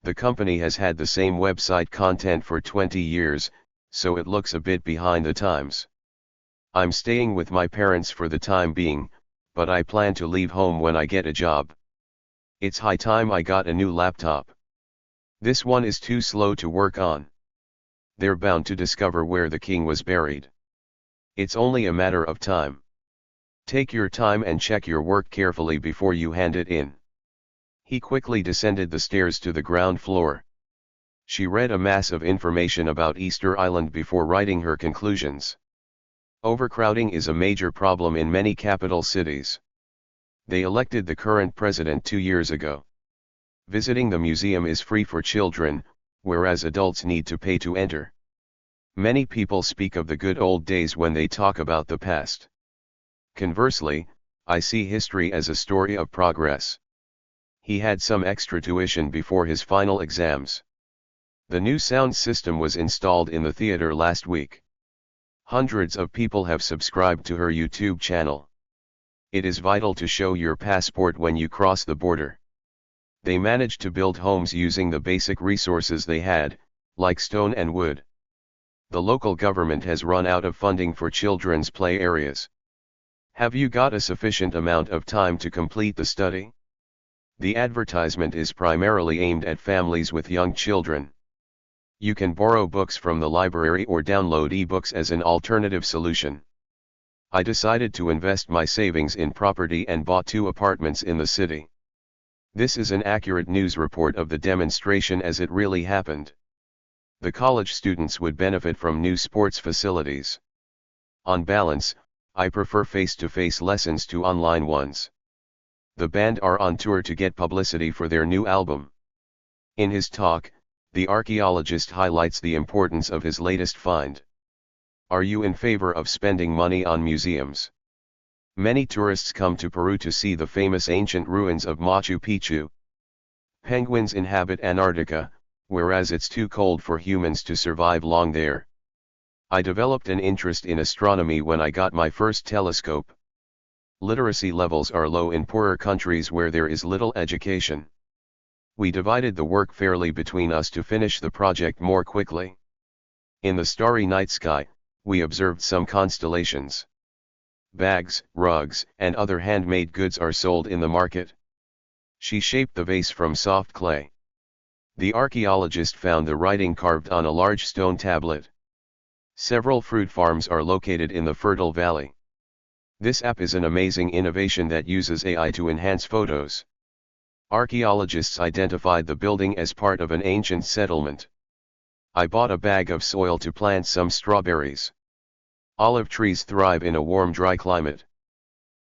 The company has had the same website content for 20 years, so it looks a bit behind the times. I'm staying with my parents for the time being, but I plan to leave home when I get a job. It's high time I got a new laptop. This one is too slow to work on. They're bound to discover where the king was buried. It's only a matter of time. Take your time and check your work carefully before you hand it in. He quickly descended the stairs to the ground floor. She read a mass of information about Easter Island before writing her conclusions. Overcrowding is a major problem in many capital cities. They elected the current president 2 years ago. Visiting the museum is free for children, whereas adults need to pay to enter. Many people speak of the good old days when they talk about the past. Conversely, I see history as a story of progress. He had some extra tuition before his final exams. The new sound system was installed in the theater last week. Hundreds of people have subscribed to her YouTube channel. It is vital to show your passport when you cross the border. They managed to build homes using the basic resources they had, like stone and wood. The local government has run out of funding for children's play areas. Have you got a sufficient amount of time to complete the study? The advertisement is primarily aimed at families with young children. You can borrow books from the library or download e-books as an alternative solution. I decided to invest my savings in property and bought 2 apartments in the city. This is an accurate news report of the demonstration as it really happened. The college students would benefit from new sports facilities. On balance, I prefer face-to-face lessons to online ones. The band are on tour to get publicity for their new album. In his talk, the archaeologist highlights the importance of his latest find. Are you in favor of spending money on museums? Many tourists come to Peru to see the famous ancient ruins of Machu Picchu. Penguins inhabit Antarctica, whereas it's too cold for humans to survive long there. I developed an interest in astronomy when I got my first telescope. Literacy levels are low in poorer countries where there is little education. We divided the work fairly between us to finish the project more quickly. In the starry night sky, we observed some constellations. Bags, rugs, and other handmade goods are sold in the market. She shaped the vase from soft clay. The archaeologist found the writing carved on a large stone tablet. Several fruit farms are located in the fertile valley. This app is an amazing innovation that uses AI to enhance photos. Archaeologists identified the building as part of an ancient settlement. I bought a bag of soil to plant some strawberries. Olive trees thrive in a warm, dry climate.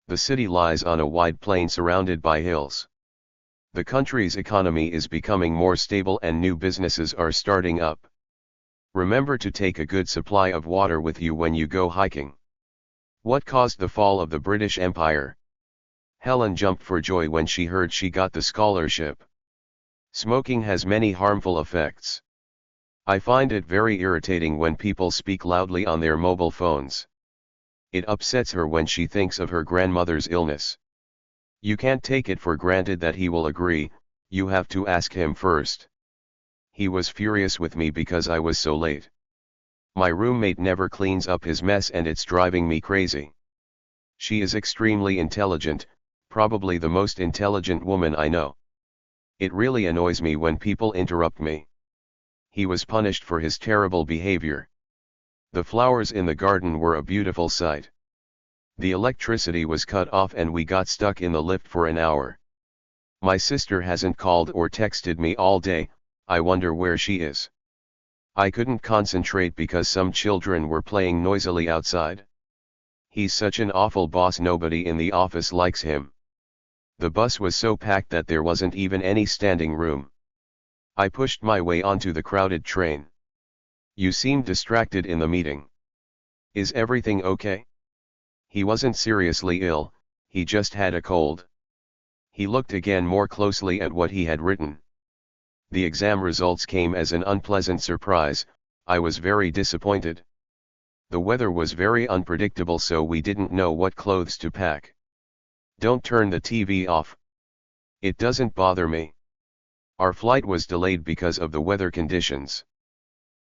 The city lies on a wide plain surrounded by hills. The country's economy is becoming more stable and new businesses are starting up. Remember to take a good supply of water with you when you go hiking. What caused the fall of the British Empire? Helen jumped for joy when she heard she got the scholarship. Smoking has many harmful effects. I find it very irritating when people speak loudly on their mobile phones. It upsets her when she thinks of her grandmother's illness. You can't take it for granted that he will agree, you have to ask him first. He was furious with me because I was so late. My roommate never cleans up his mess and it's driving me crazy. She is extremely intelligent, probably the most intelligent woman I know. It really annoys me when people interrupt me. He was punished for his terrible behavior. The flowers in the garden were a beautiful sight. The electricity was cut off and we got stuck in the lift for an hour. My sister hasn't called or texted me all day, I wonder where she is. I couldn't concentrate because some children were playing noisily outside. He's such an awful boss, nobody in the office likes him. The bus was so packed that there wasn't even any standing room. I pushed my way onto the crowded train. You seemed distracted in the meeting. Is everything okay? He wasn't seriously ill, he just had a cold. He looked again more closely at what he had written. The exam results came as an unpleasant surprise, I was very disappointed. The weather was very unpredictable, so we didn't know what clothes to pack. Don't turn the TV off. It doesn't bother me. Our flight was delayed because of the weather conditions.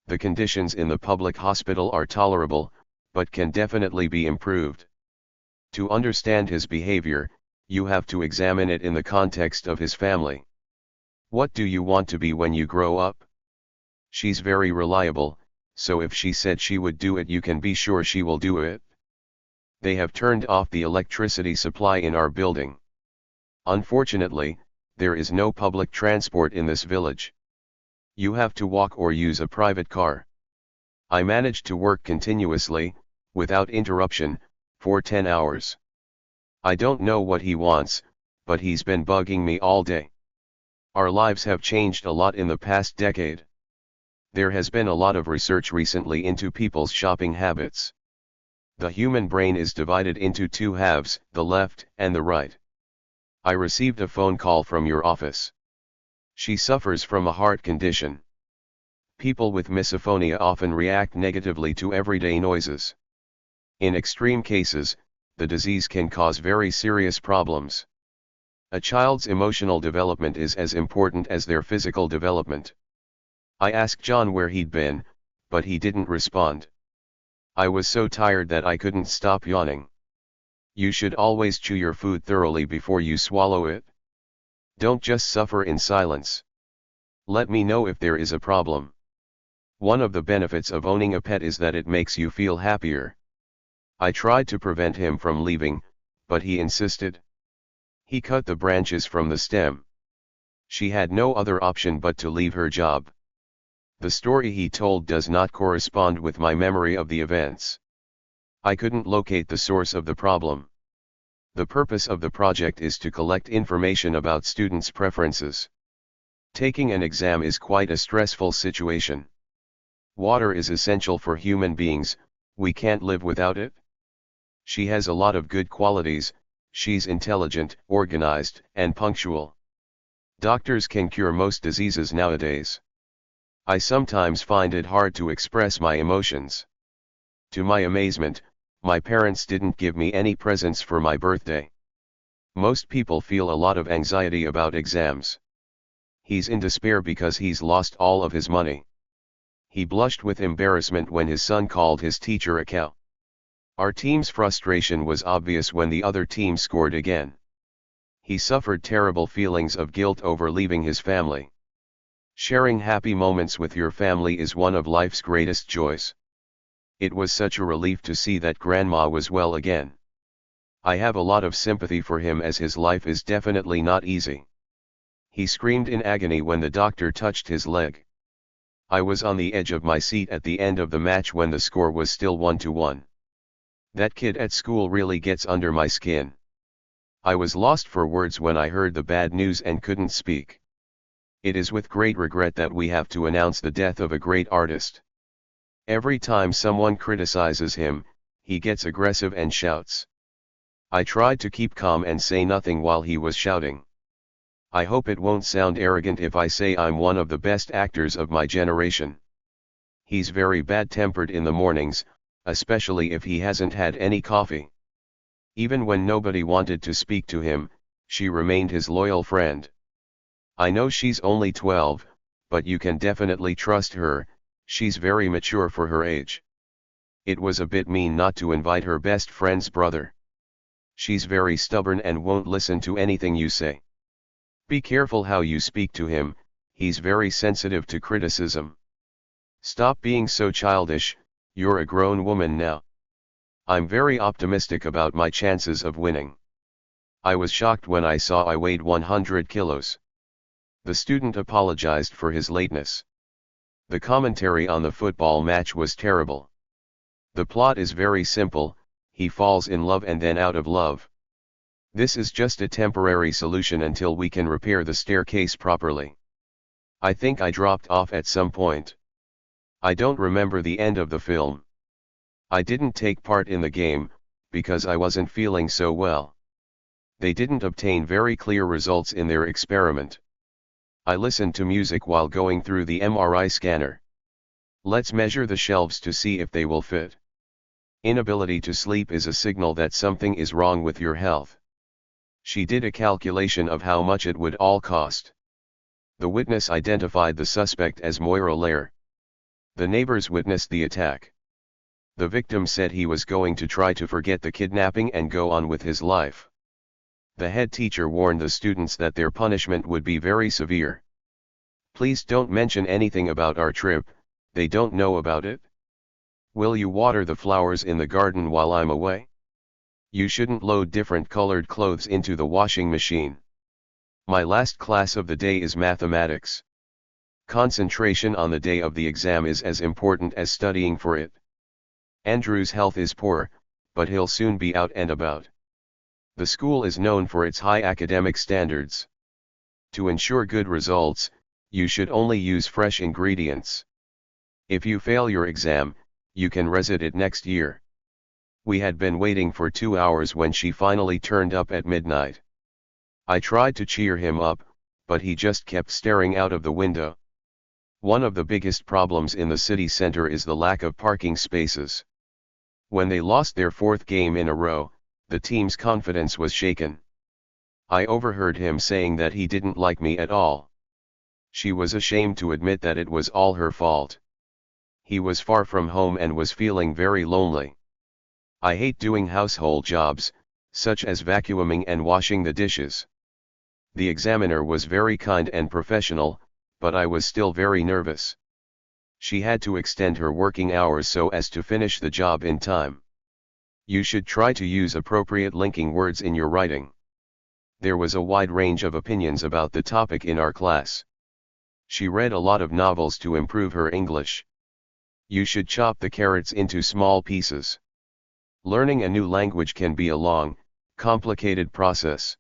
The conditions in the public hospital are tolerable, but can definitely be improved. To understand his behavior, you have to examine it in the context of his family. What do you want to be when you grow up? She's very reliable, so if she said she would do it, you can be sure she will do it. They have turned off the electricity supply in our building. Unfortunately, there is no public transport in this village. You have to walk or use a private car. I managed to work continuously, without interruption, for 10 hours. I don't know what he wants, but he's been bugging me all day. Our lives have changed a lot in the past decade. There has been a lot of research recently into people's shopping habits. The human brain is divided into 2 halves, the left and the right. I received a phone call from your office. She suffers from a heart condition. People with misophonia often react negatively to everyday noises. In extreme cases, the disease can cause very serious problems. A child's emotional development is as important as their physical development. I asked John where he'd been, but he didn't respond. I was so tired that I couldn't stop yawning. You should always chew your food thoroughly before you swallow it. Don't just suffer in silence. Let me know if there is a problem. One of the benefits of owning a pet is that it makes you feel happier. I tried to prevent him from leaving, but he insisted. He cut the branches from the stem. She had no other option but to leave her job. The story he told does not correspond with my memory of the events. I couldn't locate the source of the problem. The purpose of the project is to collect information about students' preferences. Taking an exam is quite a stressful situation. Water is essential for human beings, we can't live without it. She has a lot of good qualities, she's intelligent, organized, and punctual. Doctors can cure most diseases nowadays. I sometimes find it hard to express my emotions. To my amazement, my parents didn't give me any presents for my birthday. Most people feel a lot of anxiety about exams. He's in despair because he's lost all of his money. He blushed with embarrassment when his son called his teacher a cow. Our team's frustration was obvious when the other team scored again. He suffered terrible feelings of guilt over leaving his family. Sharing happy moments with your family is one of life's greatest joys. It was such a relief to see that Grandma was well again. I have a lot of sympathy for him as his life is definitely not easy. He screamed in agony when the doctor touched his leg. I was on the edge of my seat at the end of the match when the score was still 1-1. That kid at school really gets under my skin. I was lost for words when I heard the bad news and couldn't speak. It is with great regret that we have to announce the death of a great artist. Every time someone criticizes him, he gets aggressive and shouts. I tried to keep calm and say nothing while he was shouting. I hope it won't sound arrogant if I say I'm one of the best actors of my generation. He's very bad-tempered in the mornings, especially if he hasn't had any coffee. Even when nobody wanted to speak to him, she remained his loyal friend. I know she's only 12, but you can definitely trust her, she's very mature for her age. It was a bit mean not to invite her best friend's brother. She's very stubborn and won't listen to anything you say. Be careful how you speak to him, he's very sensitive to criticism. Stop being so childish, you're a grown woman now. I'm very optimistic about my chances of winning. I was shocked when I saw I weighed 100 kilos. The student apologized for his lateness. The commentary on the football match was terrible. The plot is very simple, he falls in love and then out of love. This is just a temporary solution until we can repair the staircase properly. I think I dropped off at some point. I don't remember the end of the film. I didn't take part in the game, because I wasn't feeling so well. They didn't obtain very clear results in their experiment. I listened to music while going through the MRI scanner. Let's measure the shelves to see if they will fit. Inability to sleep is a signal that something is wrong with your health. She did a calculation of how much it would all cost. The witness identified the suspect as Moira Lair. The neighbors witnessed the attack. The victim said he was going to try to forget the kidnapping and go on with his life. The head teacher warned the students that their punishment would be very severe. Please don't mention anything about our trip, they don't know about it. Will you water the flowers in the garden while I'm away? You shouldn't load different colored clothes into the washing machine. My last class of the day is mathematics. Concentration on the day of the exam is as important as studying for it. Andrew's health is poor, but he'll soon be out and about. The school is known for its high academic standards. To ensure good results, you should only use fresh ingredients. If you fail your exam, you can resit it next year. We had been waiting for 2 hours when she finally turned up at midnight. I tried to cheer him up, but he just kept staring out of the window. One of the biggest problems in the city center is the lack of parking spaces. When they lost their 4th game in a row, the team's confidence was shaken. I overheard him saying that he didn't like me at all. She was ashamed to admit that it was all her fault. He was far from home and was feeling very lonely. I hate doing household jobs, such as vacuuming and washing the dishes. The examiner was very kind and professional, but I was still very nervous. She had to extend her working hours so as to finish the job in time. You should try to use appropriate linking words in your writing. There was a wide range of opinions about the topic in our class. She read a lot of novels to improve her English. You should chop the carrots into small pieces. Learning a new language can be a long, complicated process.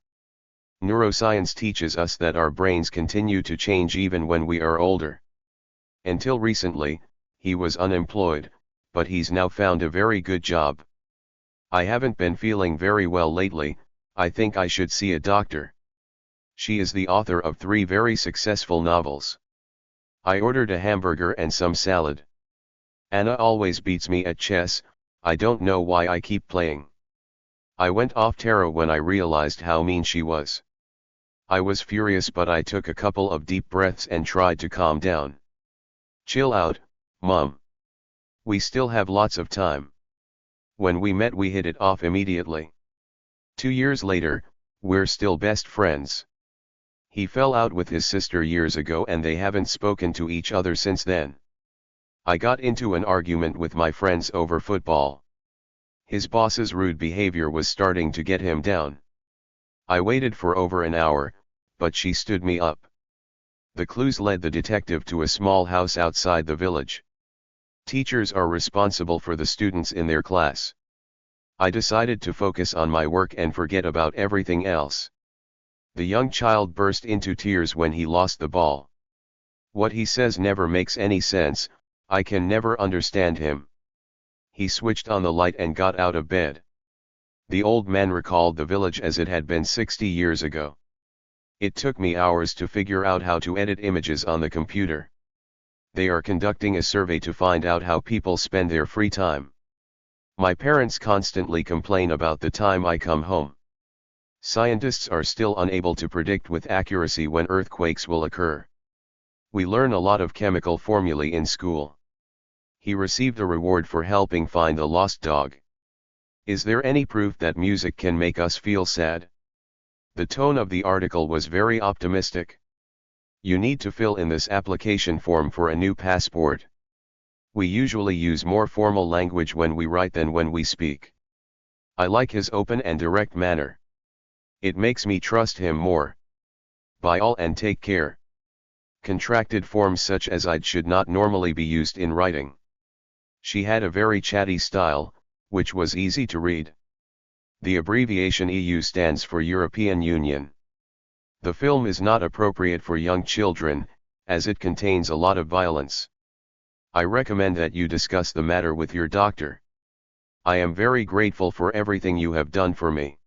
Neuroscience teaches us that our brains continue to change even when we are older. Until recently, he was unemployed, but he's now found a very good job. I haven't been feeling very well lately, I think I should see a doctor. She is the author of 3 very successful novels. I ordered a hamburger and some salad. Anna always beats me at chess, I don't know why I keep playing. I went off Tara when I realized how mean she was. I was furious, but I took a couple of deep breaths and tried to calm down. Chill out, Mom. We still have lots of time. When we met we hit it off immediately. 2 years later, we're still best friends. He fell out with his sister years ago and they haven't spoken to each other since then. I got into an argument with my friends over football. His boss's rude behavior was starting to get him down. I waited for over an hour, but she stood me up. The clues led the detective to a small house outside the village. Teachers are responsible for the students in their class. I decided to focus on my work and forget about everything else. The young child burst into tears when he lost the ball. What he says never makes any sense, I can never understand him. He switched on the light and got out of bed. The old man recalled the village as it had been 60 years ago. It took me hours to figure out how to edit images on the computer. They are conducting a survey to find out how people spend their free time. My parents constantly complain about the time I come home. Scientists are still unable to predict with accuracy when earthquakes will occur. We learn a lot of chemical formulae in school. He received a reward for helping find a lost dog. Is there any proof that music can make us feel sad? The tone of the article was very optimistic. You need to fill in this application form for a new passport. We usually use more formal language when we write than when we speak. I like his open and direct manner. It makes me trust him more. Buy all and take care. Contracted forms such as I'd should not normally be used in writing. She had a very chatty style, which was easy to read. The abbreviation EU stands for European Union. The film is not appropriate for young children, as it contains a lot of violence. I recommend that you discuss the matter with your doctor. I am very grateful for everything you have done for me.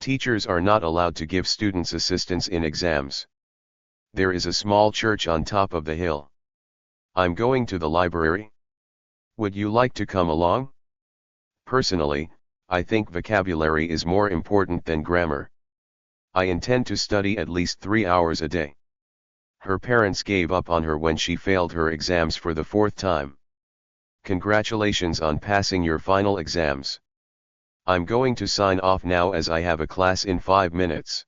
Teachers are not allowed to give students assistance in exams. There is a small church on top of the hill. I'm going to the library. Would you like to come along? Personally, I think vocabulary is more important than grammar. I intend to study at least 3 hours a day. Her parents gave up on her when she failed her exams for the 4th time. Congratulations on passing your final exams. I'm going to sign off now as I have a class in 5 minutes.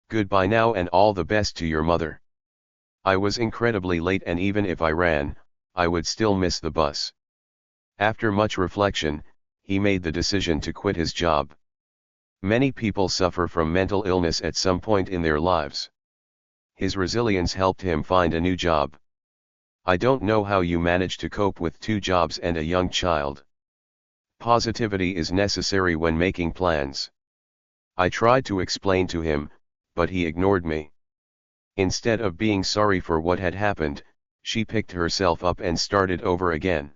Goodbye now and all the best to your mother. I was incredibly late and even if I ran, I would still miss the bus. After much reflection, he made the decision to quit his job. Many people suffer from mental illness at some point in their lives. His resilience helped him find a new job. I don't know how you manage to cope with 2 jobs and a young child. Positivity is necessary when making plans. I tried to explain to him, but he ignored me. Instead of being sorry for what had happened, she picked herself up and started over again.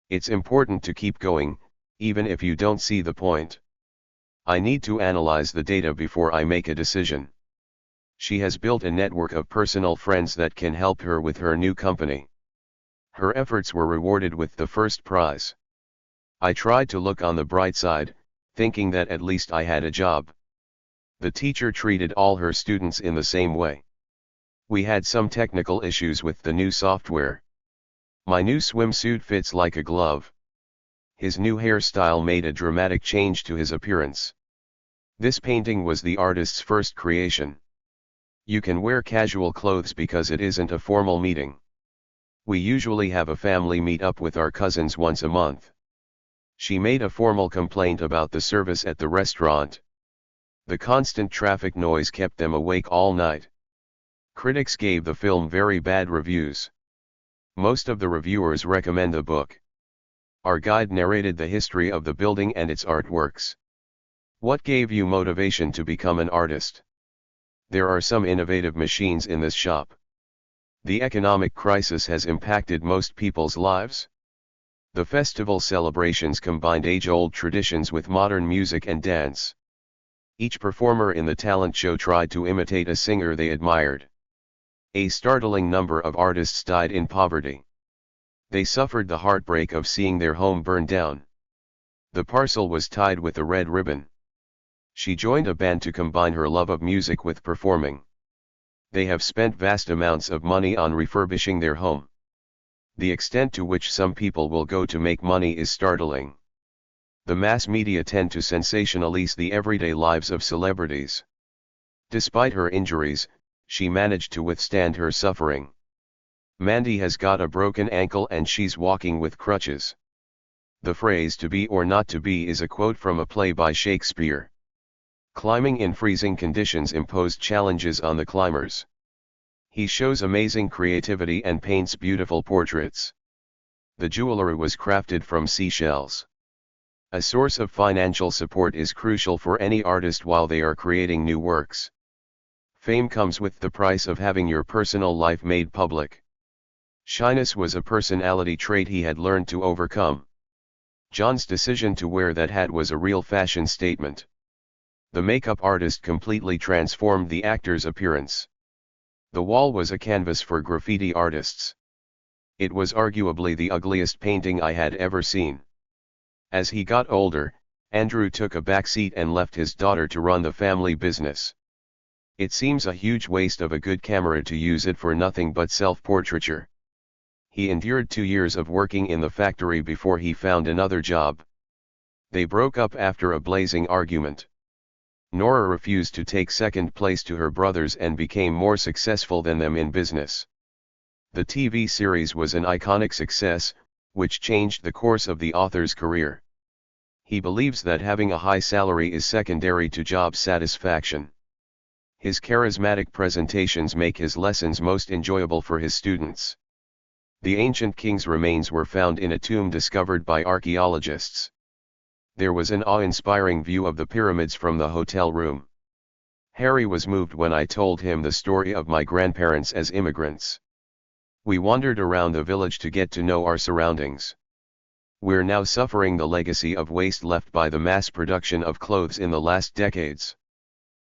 It's important to keep going, even if you don't see the point. I need to analyze the data before I make a decision. She has built a network of personal friends that can help her with her new company. Her efforts were rewarded with the first prize. I tried to look on the bright side, thinking that at least I had a job. The teacher treated all her students in the same way. We had some technical issues with the new software. My new swimsuit fits like a glove. His new hairstyle made a dramatic change to his appearance. This painting was the artist's first creation. You can wear casual clothes because it isn't a formal meeting. We usually have a family meet up with our cousins once a month. She made a formal complaint about the service at the restaurant. The constant traffic noise kept them awake all night. Critics gave the film very bad reviews. Most of the reviewers recommend the book. Our guide narrated the history of the building and its artworks. What gave you motivation to become an artist? There are some innovative machines in this shop. The economic crisis has impacted most people's lives. The festival celebrations combined age-old traditions with modern music and dance. Each performer in the talent show tried to imitate a singer they admired. A startling number of artists died in poverty. They suffered the heartbreak of seeing their home burn down. The parcel was tied with a red ribbon. She joined a band to combine her love of music with performing. They have spent vast amounts of money on refurbishing their home. The extent to which some people will go to make money is startling. The mass media tend to sensationalize the everyday lives of celebrities. Despite her injuries, she managed to withstand her suffering. Mandy has got a broken ankle and she's walking with crutches. The phrase "to be or not to be" is a quote from a play by Shakespeare. Climbing in freezing conditions imposed challenges on the climbers. He shows amazing creativity and paints beautiful portraits. The jewelry was crafted from seashells. A source of financial support is crucial for any artist while they are creating new works. Fame comes with the price of having your personal life made public. Shyness was a personality trait he had learned to overcome. John's decision to wear that hat was a real fashion statement. The makeup artist completely transformed the actor's appearance. The wall was a canvas for graffiti artists. It was arguably the ugliest painting I had ever seen. As he got older, Andrew took a back seat and left his daughter to run the family business. It seems a huge waste of a good camera to use it for nothing but self-portraiture. He endured 2 years of working in the factory before he found another job. They broke up after a blazing argument. Nora refused to take second place to her brothers and became more successful than them in business. The TV series was an iconic success, which changed the course of the author's career. He believes that having a high salary is secondary to job satisfaction. His charismatic presentations make his lessons most enjoyable for his students. The ancient king's remains were found in a tomb discovered by archaeologists. There was an awe-inspiring view of the pyramids from the hotel room. Harry was moved when I told him the story of my grandparents as immigrants. We wandered around the village to get to know our surroundings. We're now suffering the legacy of waste left by the mass production of clothes in the last decades.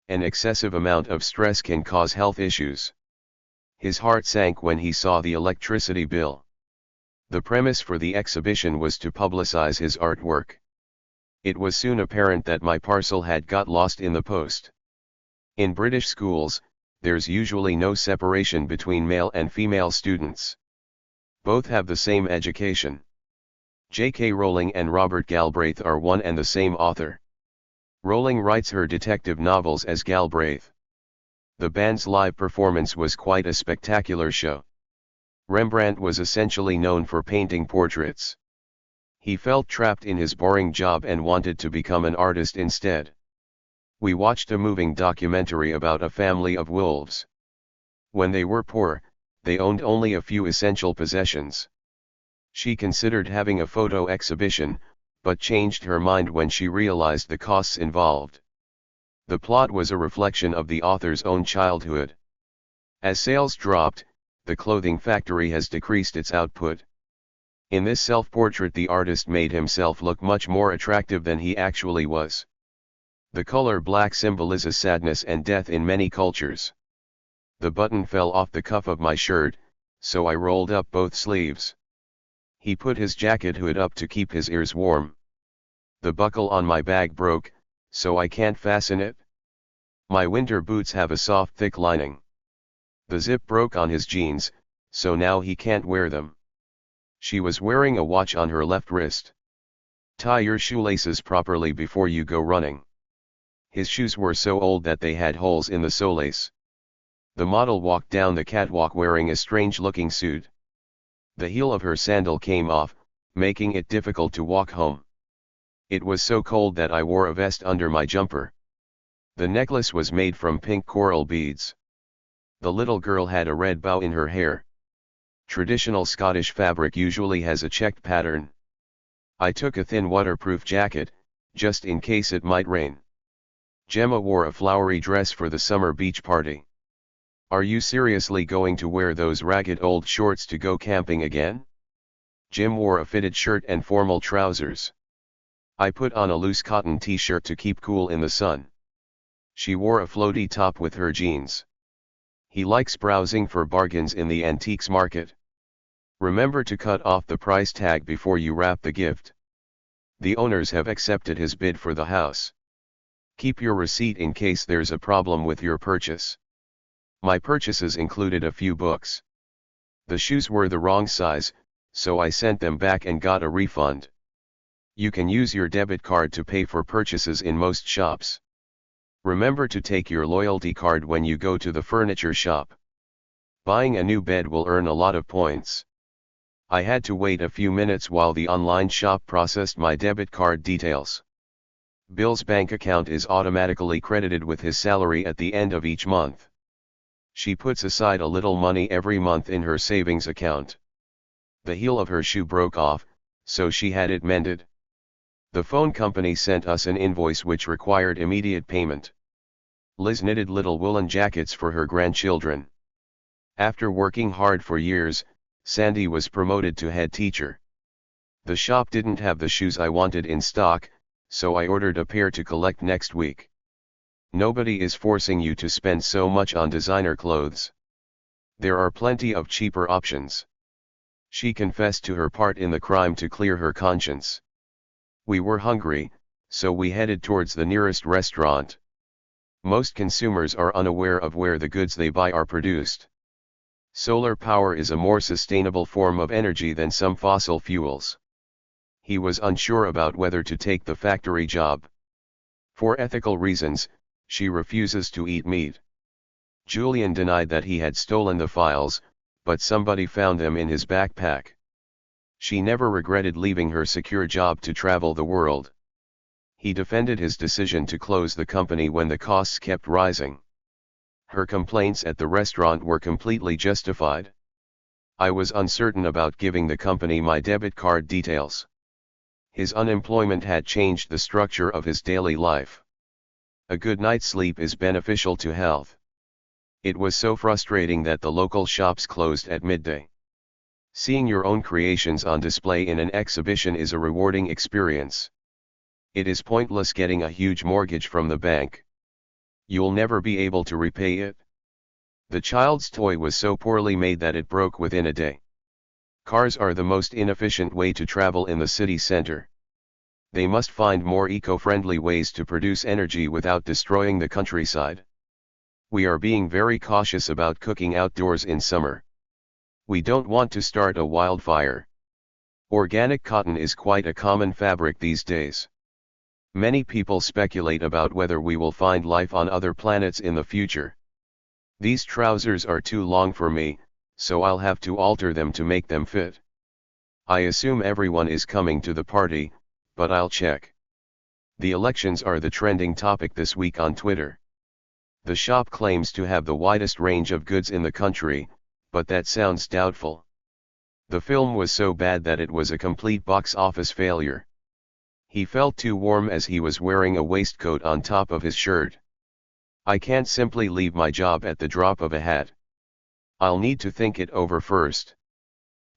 An excessive amount of stress can cause health issues. His heart sank when he saw the electricity bill. The premise for the exhibition was to publicize his artwork. It was soon apparent that my parcel had got lost in the post. In British schools, there's usually no separation between male and female students. Both have the same education. J.K. Rowling and Robert Galbraith are one and the same author. Rowling writes her detective novels as Galbraith. The band's live performance was quite a spectacular show. Rembrandt was essentially known for painting portraits. He felt trapped in his boring job and wanted to become an artist instead. We watched a moving documentary about a family of wolves. When they were poor, they owned only a few essential possessions. She considered having a photo exhibition, but changed her mind when she realized the costs involved. The plot was a reflection of the author's own childhood. As sales dropped, the clothing factory has decreased its output. In this self-portrait, the artist made himself look much more attractive than he actually was. The color black symbolizes sadness and death in many cultures. The button fell off the cuff of my shirt, so I rolled up both sleeves. He put his jacket hood up to keep his ears warm. The buckle on my bag broke, so I can't fasten it. My winter boots have a soft thick lining. The zip broke on his jeans, so now he can't wear them. She was wearing a watch on her left wrist. Tie your shoelaces properly before you go running. His shoes were so old that they had holes in the solace. The model walked down the catwalk wearing a strange-looking suit. The heel of her sandal came off, making it difficult to walk home. It was so cold that I wore a vest under my jumper. The necklace was made from pink coral beads. The little girl had a red bow in her hair. Traditional Scottish fabric usually has a checked pattern. I took a thin waterproof jacket, just in case it might rain. Gemma wore a flowery dress for the summer beach party. Are you seriously going to wear those ragged old shorts to go camping again? Jim wore a fitted shirt and formal trousers. I put on a loose cotton t-shirt to keep cool in the sun. She wore a floaty top with her jeans. He likes browsing for bargains in the antiques market. Remember to cut off the price tag before you wrap the gift. The owners have accepted his bid for the house. Keep your receipt in case there's a problem with your purchase. My purchases included a few books. The shoes were the wrong size, so I sent them back and got a refund. You can use your debit card to pay for purchases in most shops. Remember to take your loyalty card when you go to the furniture shop. Buying a new bed will earn a lot of points. I had to wait a few minutes while the online shop processed my debit card details. Bill's bank account is automatically credited with his salary at the end of each month. She puts aside a little money every month in her savings account. The heel of her shoe broke off, so she had it mended. The phone company sent us an invoice which required immediate payment. Liz knitted little woolen jackets for her grandchildren. After working hard for years, Sandy was promoted to head teacher. The shop didn't have the shoes I wanted in stock, so I ordered a pair to collect next week. Nobody is forcing you to spend so much on designer clothes. There are plenty of cheaper options. She confessed to her part in the crime to clear her conscience. We were hungry, so we headed towards the nearest restaurant. Most consumers are unaware of where the goods they buy are produced. Solar power is a more sustainable form of energy than some fossil fuels. He was unsure about whether to take the factory job. For ethical reasons, she refuses to eat meat. Julian denied that he had stolen the files, but somebody found them in his backpack. She never regretted leaving her secure job to travel the world. He defended his decision to close the company when the costs kept rising. Her complaints at the restaurant were completely justified. I was uncertain about giving the company my debit card details. His unemployment had changed the structure of his daily life. A good night's sleep is beneficial to health. It was so frustrating that the local shops closed at midday. Seeing your own creations on display in an exhibition is a rewarding experience. It is pointless getting a huge mortgage from the bank. You'll never be able to repay it. The child's toy was so poorly made that it broke within a day. Cars are the most inefficient way to travel in the city center. They must find more eco-friendly ways to produce energy without destroying the countryside. We are being very cautious about cooking outdoors in summer. We don't want to start a wildfire. Organic cotton is quite a common fabric these days. Many people speculate about whether we will find life on other planets in the future. These trousers are too long for me, so I'll have to alter them to make them fit. I assume everyone is coming to the party, but I'll check. The elections are the trending topic this week on Twitter. The shop claims to have the widest range of goods in the country, but that sounds doubtful. The film was so bad that it was a complete box office failure. He felt too warm as he was wearing a waistcoat on top of his shirt. I can't simply leave my job at the drop of a hat. I'll need to think it over first.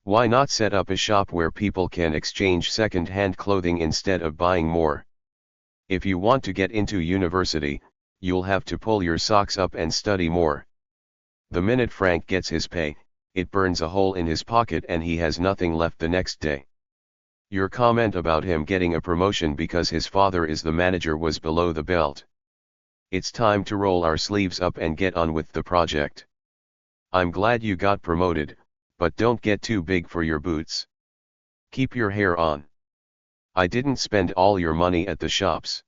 Why not set up a shop where people can exchange second-hand clothing instead of buying more? If you want to get into university, you'll have to pull your socks up and study more. The minute Frank gets his pay, it burns a hole in his pocket and he has nothing left the next day. Your comment about him getting a promotion because his father is the manager was below the belt. It's time to roll our sleeves up and get on with the project. I'm glad you got promoted, but don't get too big for your boots. Keep your hair on. I didn't spend all your money at the shops.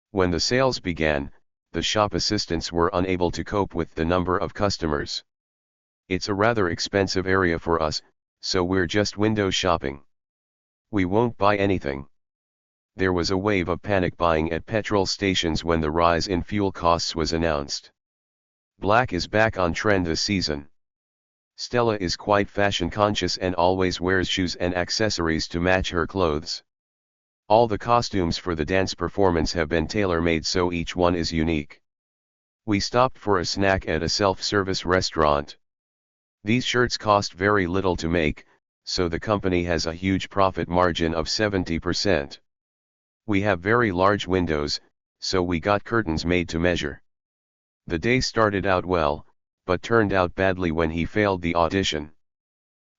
When the sales began, the shop assistants were unable to cope with the number of customers. It's a rather expensive area for us, so we're just window shopping. We won't buy anything. There was a wave of panic buying at petrol stations when the rise in fuel costs was announced. Black is back on trend this season. Stella is quite fashion conscious and always wears shoes and accessories to match her clothes. All the costumes for the dance performance have been tailor-made so each one is unique. We stopped for a snack at a self-service restaurant. These shirts cost very little to make, so the company has a huge profit margin of 70%. We have very large windows, so we got curtains made to measure. The day started out well, but turned out badly when he failed the audition.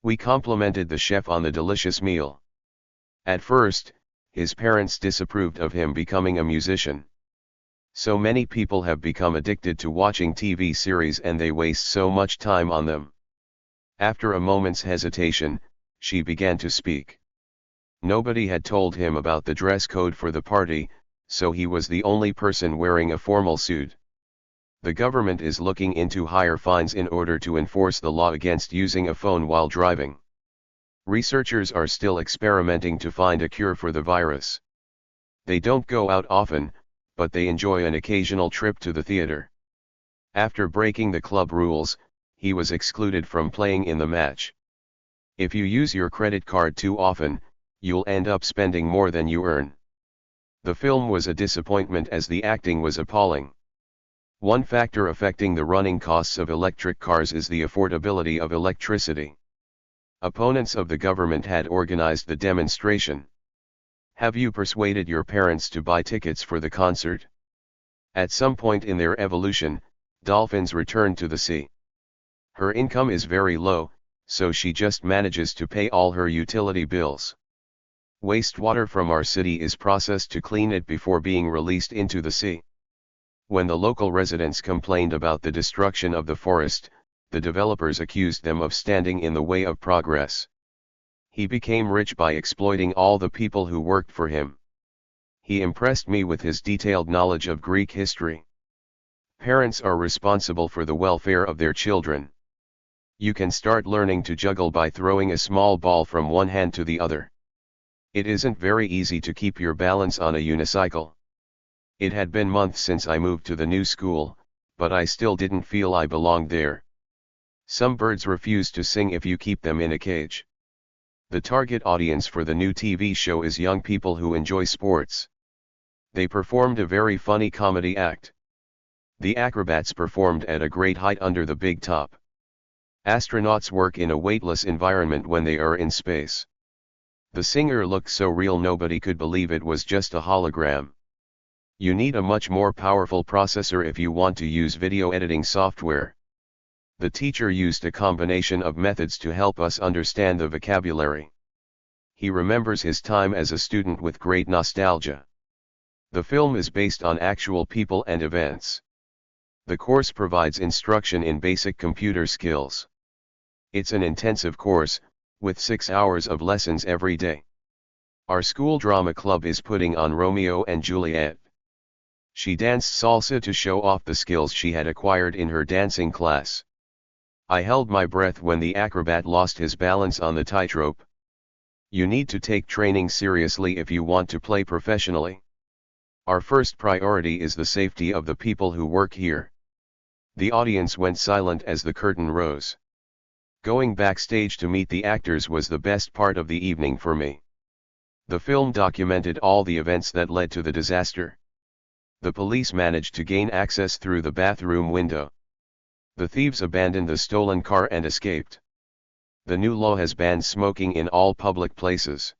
We complimented the chef on the delicious meal. At first, his parents disapproved of him becoming a musician. So many people have become addicted to watching TV series and they waste so much time on them. After a moment's hesitation, she began to speak. Nobody had told him about the dress code for the party, so he was the only person wearing a formal suit. The government is looking into higher fines in order to enforce the law against using a phone while driving. Researchers are still experimenting to find a cure for the virus. They don't go out often, but they enjoy an occasional trip to the theater. After breaking the club rules, he was excluded from playing in the match. If you use your credit card too often, you'll end up spending more than you earn. The film was a disappointment as the acting was appalling. One factor affecting the running costs of electric cars is the affordability of electricity. Opponents of the government had organized the demonstration. Have you persuaded your parents to buy tickets for the concert? At some point in their evolution, dolphins return to the sea. Her income is very low, so she just manages to pay all her utility bills. Wastewater from our city is processed to clean it before being released into the sea. When the local residents complained about the destruction of the forest, the developers accused them of standing in the way of progress. He became rich by exploiting all the people who worked for him. He impressed me with his detailed knowledge of Greek history. Parents are responsible for the welfare of their children. You can start learning to juggle by throwing a small ball from one hand to the other. It isn't very easy to keep your balance on a unicycle. It had been months since I moved to the new school, but I still didn't feel I belonged there. Some birds refuse to sing if you keep them in a cage. The target audience for the new TV show is young people who enjoy sports. They performed a very funny comedy act. The acrobats performed at a great height under the big top. Astronauts work in a weightless environment when they are in space. The singer looked so real nobody could believe it was just a hologram. You need a much more powerful processor if you want to use video editing software. The teacher used a combination of methods to help us understand the vocabulary. He remembers his time as a student with great nostalgia. The film is based on actual people and events. The course provides instruction in basic computer skills. It's an intensive course, with 6 hours of lessons every day. Our school drama club is putting on Romeo and Juliet. She danced salsa to show off the skills she had acquired in her dancing class. I held my breath when the acrobat lost his balance on the tightrope. You need to take training seriously if you want to play professionally. Our first priority is the safety of the people who work here. The audience went silent as the curtain rose. Going backstage to meet the actors was the best part of the evening for me. The film documented all the events that led to the disaster. The police managed to gain access through the bathroom window. The thieves abandoned the stolen car and escaped. The new law has banned smoking in all public places.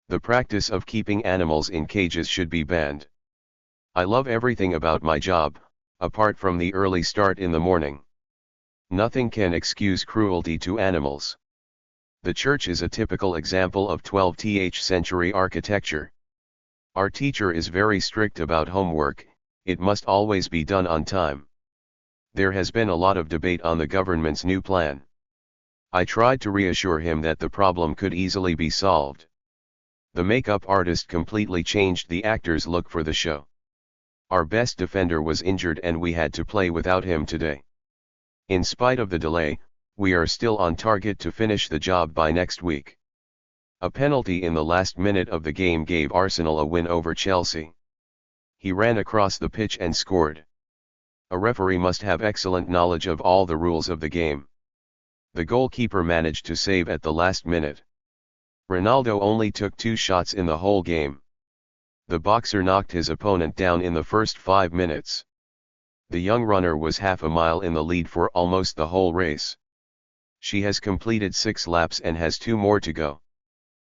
The practice of keeping animals in cages should be banned. I love everything about my job, apart from the early start in the morning. Nothing can excuse cruelty to animals. The church is a typical example of 12th century architecture. Our teacher is very strict about homework, It must always be done on time. There has been a lot of debate on the government's new plan. I tried to reassure him that the problem could easily be solved. The makeup artist completely changed the actor's look for the show. Our best defender was injured and we had to play without him today. In spite of the delay, we are still on target to finish the job by next week. A penalty in the last minute of the game gave Arsenal a win over Chelsea. He ran across the pitch and scored. A referee must have excellent knowledge of all the rules of the game. The goalkeeper managed to save at the last minute. Ronaldo only took 2 shots in the whole game. The boxer knocked his opponent down in the first 5 minutes. The young runner was half a mile in the lead for almost the whole race. She has completed 6 laps and has 2 more to go.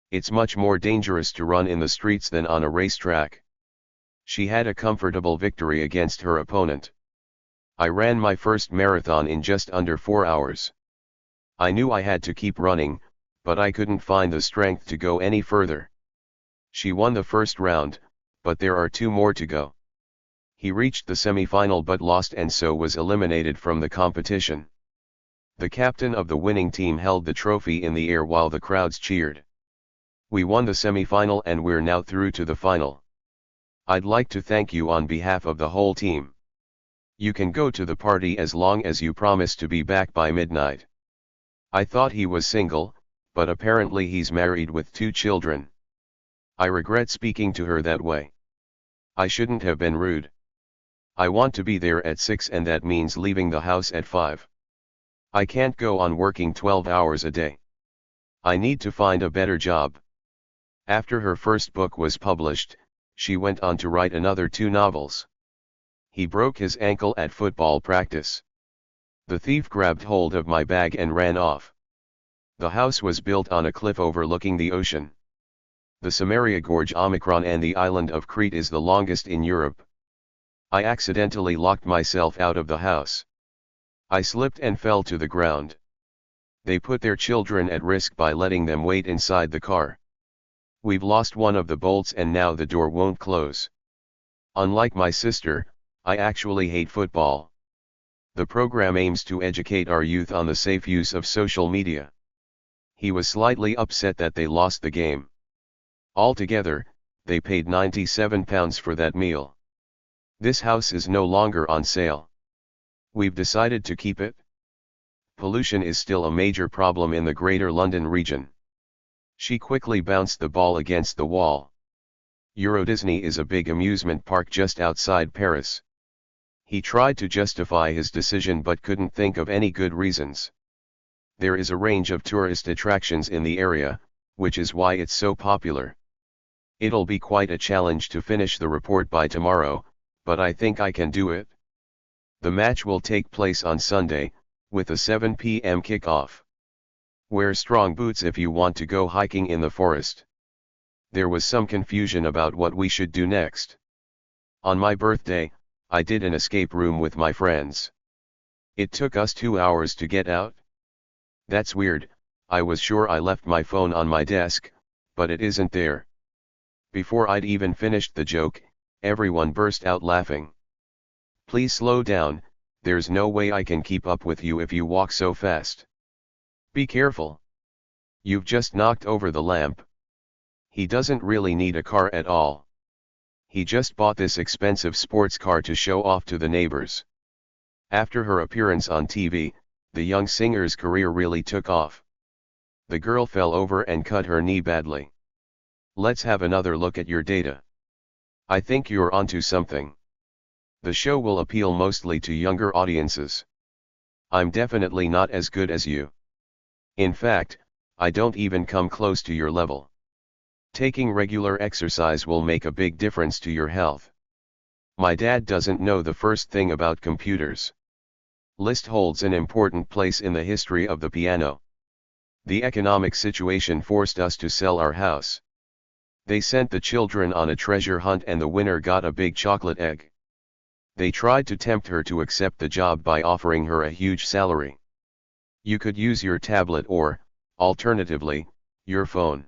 It's much more dangerous to run in the streets than on a racetrack. She had a comfortable victory against her opponent. I ran my first marathon in just under 4 hours. I knew I had to keep running, but I couldn't find the strength to go any further. She won the first round, but there are 2 more to go. He reached the semi-final but lost and so was eliminated from the competition. The captain of the winning team held the trophy in the air while the crowds cheered. We won the semi-final and we're now through to the final. I'd like to thank you on behalf of the whole team. You can go to the party as long as you promise to be back by midnight. I thought he was single, but apparently he's married with 2 children. I regret speaking to her that way. I shouldn't have been rude. I want to be there at 6 and that means leaving the house at 5. I can't go on working 12 hours a day. I need to find a better job. After her first book was published, she went on to write another 2 novels. He broke his ankle at football practice. The thief grabbed hold of my bag and ran off. The house was built on a cliff overlooking the ocean. The Samaria Gorge Omicron and the island of Crete is the longest in Europe. I accidentally locked myself out of the house. I slipped and fell to the ground. They put their children at risk by letting them wait inside the car. We've lost one of the bolts and now the door won't close. Unlike my sister, I actually hate football. The program aims to educate our youth on the safe use of social media. He was slightly upset that they lost the game. Altogether, they paid £97 for that meal. This house is no longer on sale. We've decided to keep it. Pollution is still a major problem in the Greater London region. She quickly bounced the ball against the wall. Euro Disney is a big amusement park just outside Paris. He tried to justify his decision but couldn't think of any good reasons. There is a range of tourist attractions in the area, which is why it's so popular. It'll be quite a challenge to finish the report by tomorrow, but I think I can do it. The match will take place on Sunday, with a 7 p.m. kickoff. Wear strong boots if you want to go hiking in the forest. There was some confusion about what we should do next. On my birthday, I did an escape room with my friends. It took us 2 hours to get out. That's weird, I was sure I left my phone on my desk, but it isn't there. Before I'd even finished the joke, everyone burst out laughing. Please slow down, there's no way I can keep up with you if you walk so fast. Be careful. You've just knocked over the lamp. He doesn't really need a car at all. He just bought this expensive sports car to show off to the neighbors. After her appearance on TV, the young singer's career really took off. The girl fell over and cut her knee badly. Let's have another look at your data. I think you're onto something. The show will appeal mostly to younger audiences. I'm definitely not as good as you. In fact, I don't even come close to your level. Taking regular exercise will make a big difference to your health. My dad doesn't know the first thing about computers. Liszt holds an important place in the history of the piano. The economic situation forced us to sell our house. They sent the children on a treasure hunt and the winner got a big chocolate egg. They tried to tempt her to accept the job by offering her a huge salary. You could use your tablet or, alternatively, your phone.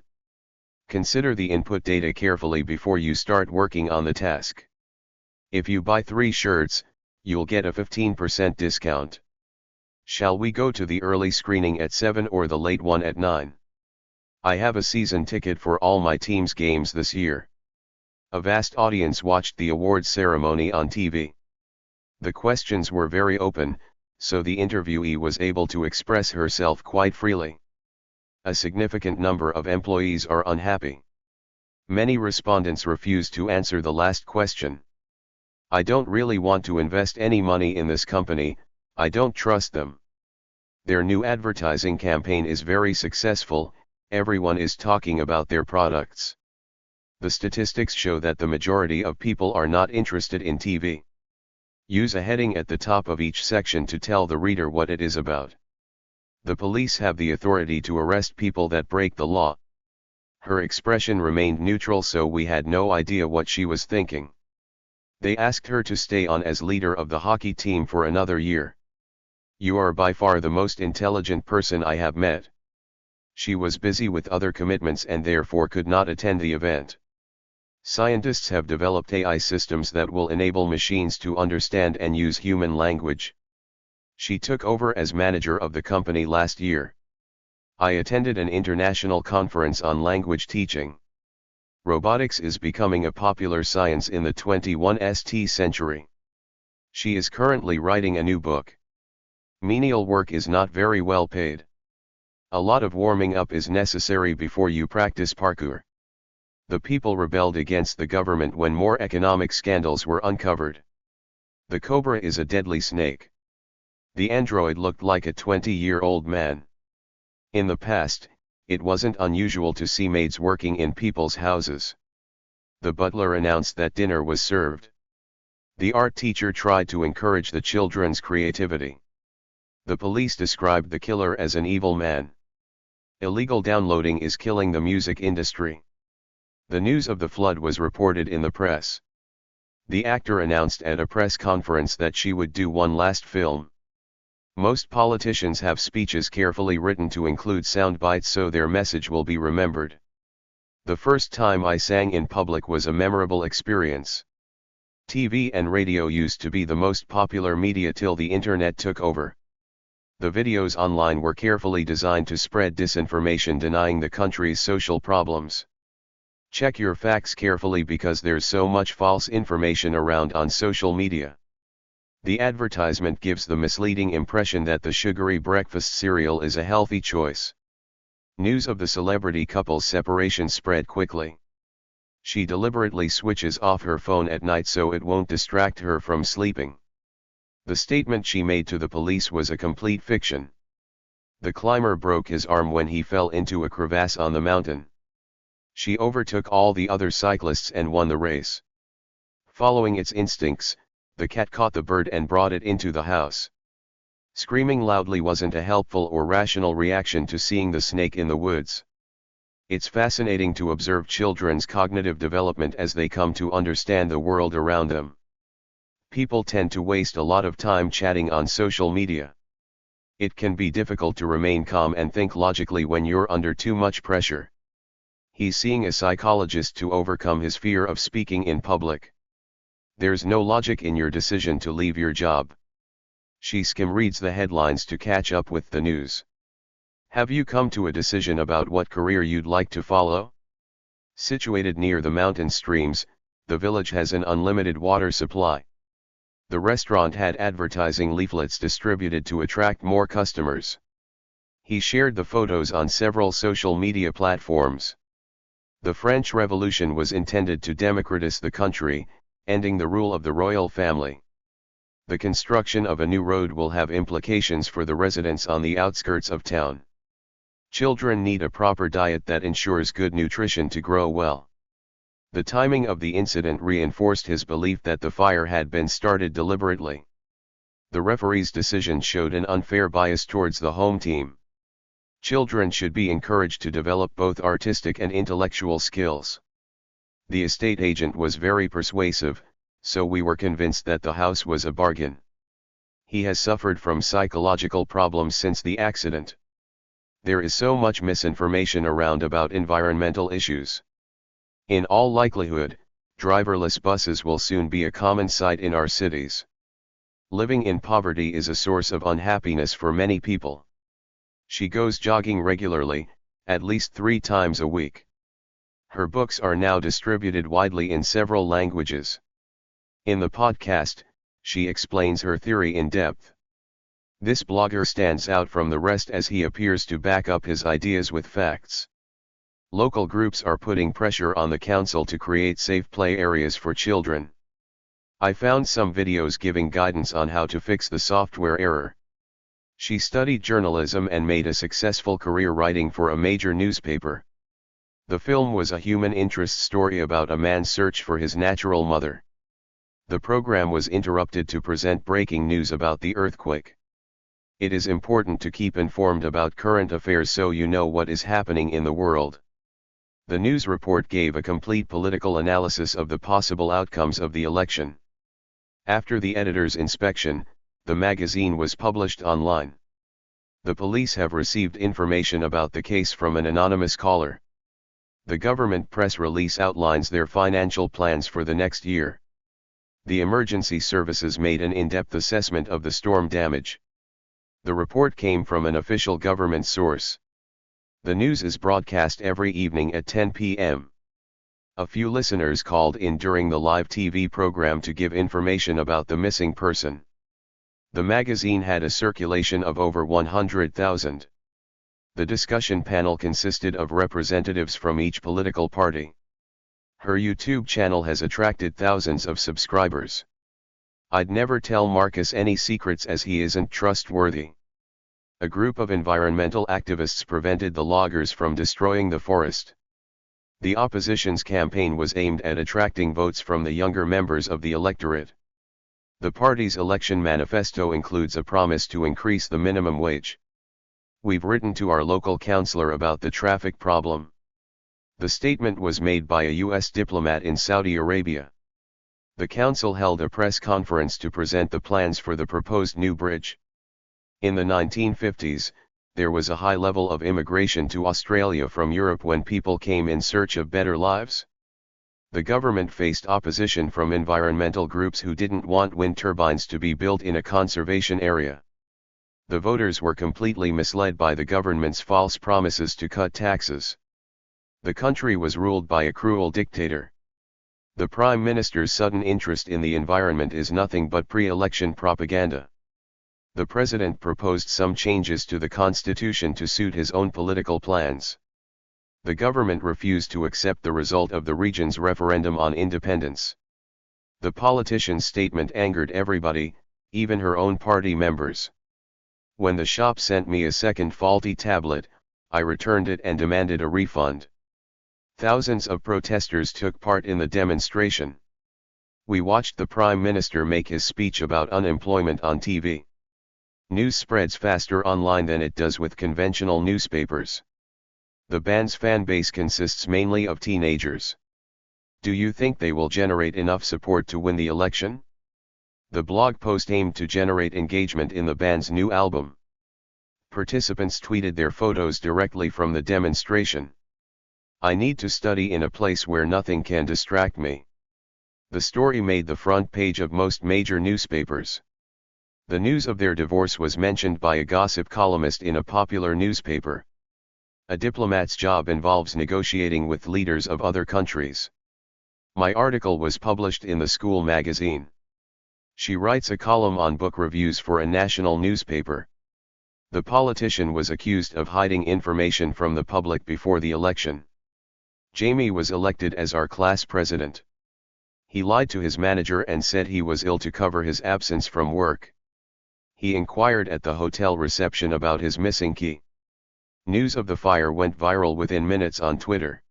Consider the input data carefully before you start working on the task. If you buy 3 shirts, you'll get a 15% discount. Shall we go to the early screening at 7 or the late one at 9? I have a season ticket for all my team's games this year. A vast audience watched the awards ceremony on TV. The questions were very open, so the interviewee was able to express herself quite freely. A significant number of employees are unhappy. Many respondents refuse to answer the last question. I don't really want to invest any money in this company, I don't trust them. Their new advertising campaign is very successful, everyone is talking about their products. The statistics show that the majority of people are not interested in TV. Use a heading at the top of each section to tell the reader what it is about. The police have the authority to arrest people that break the law. Her expression remained neutral, so we had no idea what she was thinking. They asked her to stay on as leader of the hockey team for another year. You are by far the most intelligent person I have met. She was busy with other commitments and therefore could not attend the event. Scientists have developed AI systems that will enable machines to understand and use human language. She took over as manager of the company last year. I attended an international conference on language teaching. Robotics is becoming a popular science in the 21st century. She is currently writing a new book. Menial work is not very well paid. A lot of warming up is necessary before you practice parkour. The people rebelled against the government when more economic scandals were uncovered. The cobra is a deadly snake. The android looked like a 20-year-old man. In the past, it wasn't unusual to see maids working in people's houses. The butler announced that dinner was served. The art teacher tried to encourage the children's creativity. The police described the killer as an evil man. Illegal downloading is killing the music industry. The news of the flood was reported in the press. The actor announced at a press conference that she would do one last film. Most politicians have speeches carefully written to include sound bites so their message will be remembered. The first time I sang in public was a memorable experience. TV and radio used to be the most popular media till the internet took over. The videos online were carefully designed to spread disinformation denying the country's social problems. Check your facts carefully because there's so much false information around on social media. The advertisement gives the misleading impression that the sugary breakfast cereal is a healthy choice. News of the celebrity couple's separation spread quickly. She deliberately switches off her phone at night so it won't distract her from sleeping. The statement she made to the police was a complete fiction. The climber broke his arm when he fell into a crevasse on the mountain. She overtook all the other cyclists and won the race. Following its instincts, the cat caught the bird and brought it into the house. Screaming loudly wasn't a helpful or rational reaction to seeing the snake in the woods. It's fascinating to observe children's cognitive development as they come to understand the world around them. People tend to waste a lot of time chatting on social media. It can be difficult to remain calm and think logically when you're under too much pressure. He's seeing a psychologist to overcome his fear of speaking in public. There's no logic in your decision to leave your job. She skim reads the headlines to catch up with the news. Have you come to a decision about what career you'd like to follow? Situated near the mountain streams, the village has an unlimited water supply. The restaurant had advertising leaflets distributed to attract more customers. He shared the photos on several social media platforms. The French Revolution was intended to democratize the country, ending the rule of the royal family. The construction of a new road will have implications for the residents on the outskirts of town. Children need a proper diet that ensures good nutrition to grow well. The timing of the incident reinforced his belief that the fire had been started deliberately. The referee's decision showed an unfair bias towards the home team. Children should be encouraged to develop both artistic and intellectual skills. The estate agent was very persuasive, so we were convinced that the house was a bargain. He has suffered from psychological problems since the accident. There is so much misinformation around about environmental issues. In all likelihood, Driverless buses will soon be a common sight in our cities. Living in poverty is a source of unhappiness for many people. She goes jogging regularly, at least 3 times a week. Her books are now distributed widely in several languages. In the podcast, she explains her theory in depth. This blogger stands out from the rest as he appears to back up his ideas with facts. Local groups are putting pressure on the council to create safe play areas for children. I found some videos giving guidance on how to fix the software error. She studied journalism and made a successful career writing for a major newspaper. The film was a human interest story about a man's search for his natural mother. The program was interrupted to present breaking news about the earthquake. It is important to keep informed about current affairs so you know what is happening in the world. The news report gave a complete political analysis of the possible outcomes of the election. After the editor's inspection, the magazine was published online. The police have received information about the case from an anonymous caller. The government press release outlines their financial plans for the next year. The emergency services made an in-depth assessment of the storm damage. The report came from an official government source. The news is broadcast every evening at 10 p.m. A few listeners called in during the live TV program to give information about the missing person. The magazine had a circulation of over 100,000. The discussion panel consisted of representatives from each political party. Her YouTube channel has attracted thousands of subscribers. I'd never tell Marcus any secrets as he isn't trustworthy. A group of environmental activists prevented the loggers from destroying the forest. The opposition's campaign was aimed at attracting votes from the younger members of the electorate. The party's election manifesto includes a promise to increase the minimum wage. We've written to our local councillor about the traffic problem. The statement was made by a U.S. diplomat in Saudi Arabia. The council held a press conference to present the plans for the proposed new bridge. In the 1950s, there was a high level of immigration to Australia from Europe when people came in search of better lives. The government faced opposition from environmental groups who didn't want wind turbines to be built in a conservation area. The voters were completely misled by the government's false promises to cut taxes. The country was ruled by a cruel dictator. The Prime Minister's sudden interest in the environment is nothing but pre-election propaganda. The President proposed some changes to the Constitution to suit his own political plans. The government refused to accept the result of the region's referendum on independence. The politician's statement angered everybody, even her own party members. When the shop sent me a second faulty tablet, I returned it and demanded a refund. Thousands of protesters took part in the demonstration. We watched the Prime Minister make his speech about unemployment on TV. News spreads faster online than it does with conventional newspapers. The band's fan base consists mainly of teenagers. Do you think they will generate enough support to win the election? The blog post aimed to generate engagement in the band's new album. Participants tweeted their photos directly from the demonstration. I need to study in a place where nothing can distract me. The story made the front page of most major newspapers. The news of their divorce was mentioned by a gossip columnist in a popular newspaper. A diplomat's job involves negotiating with leaders of other countries. My article was published in the school magazine. She writes a column on book reviews for a national newspaper. The politician was accused of hiding information from the public before the election. Jamie was elected as our class president. He lied to his manager and said he was ill to cover his absence from work. He inquired at the hotel reception about his missing key. News of the fire went viral within minutes on Twitter.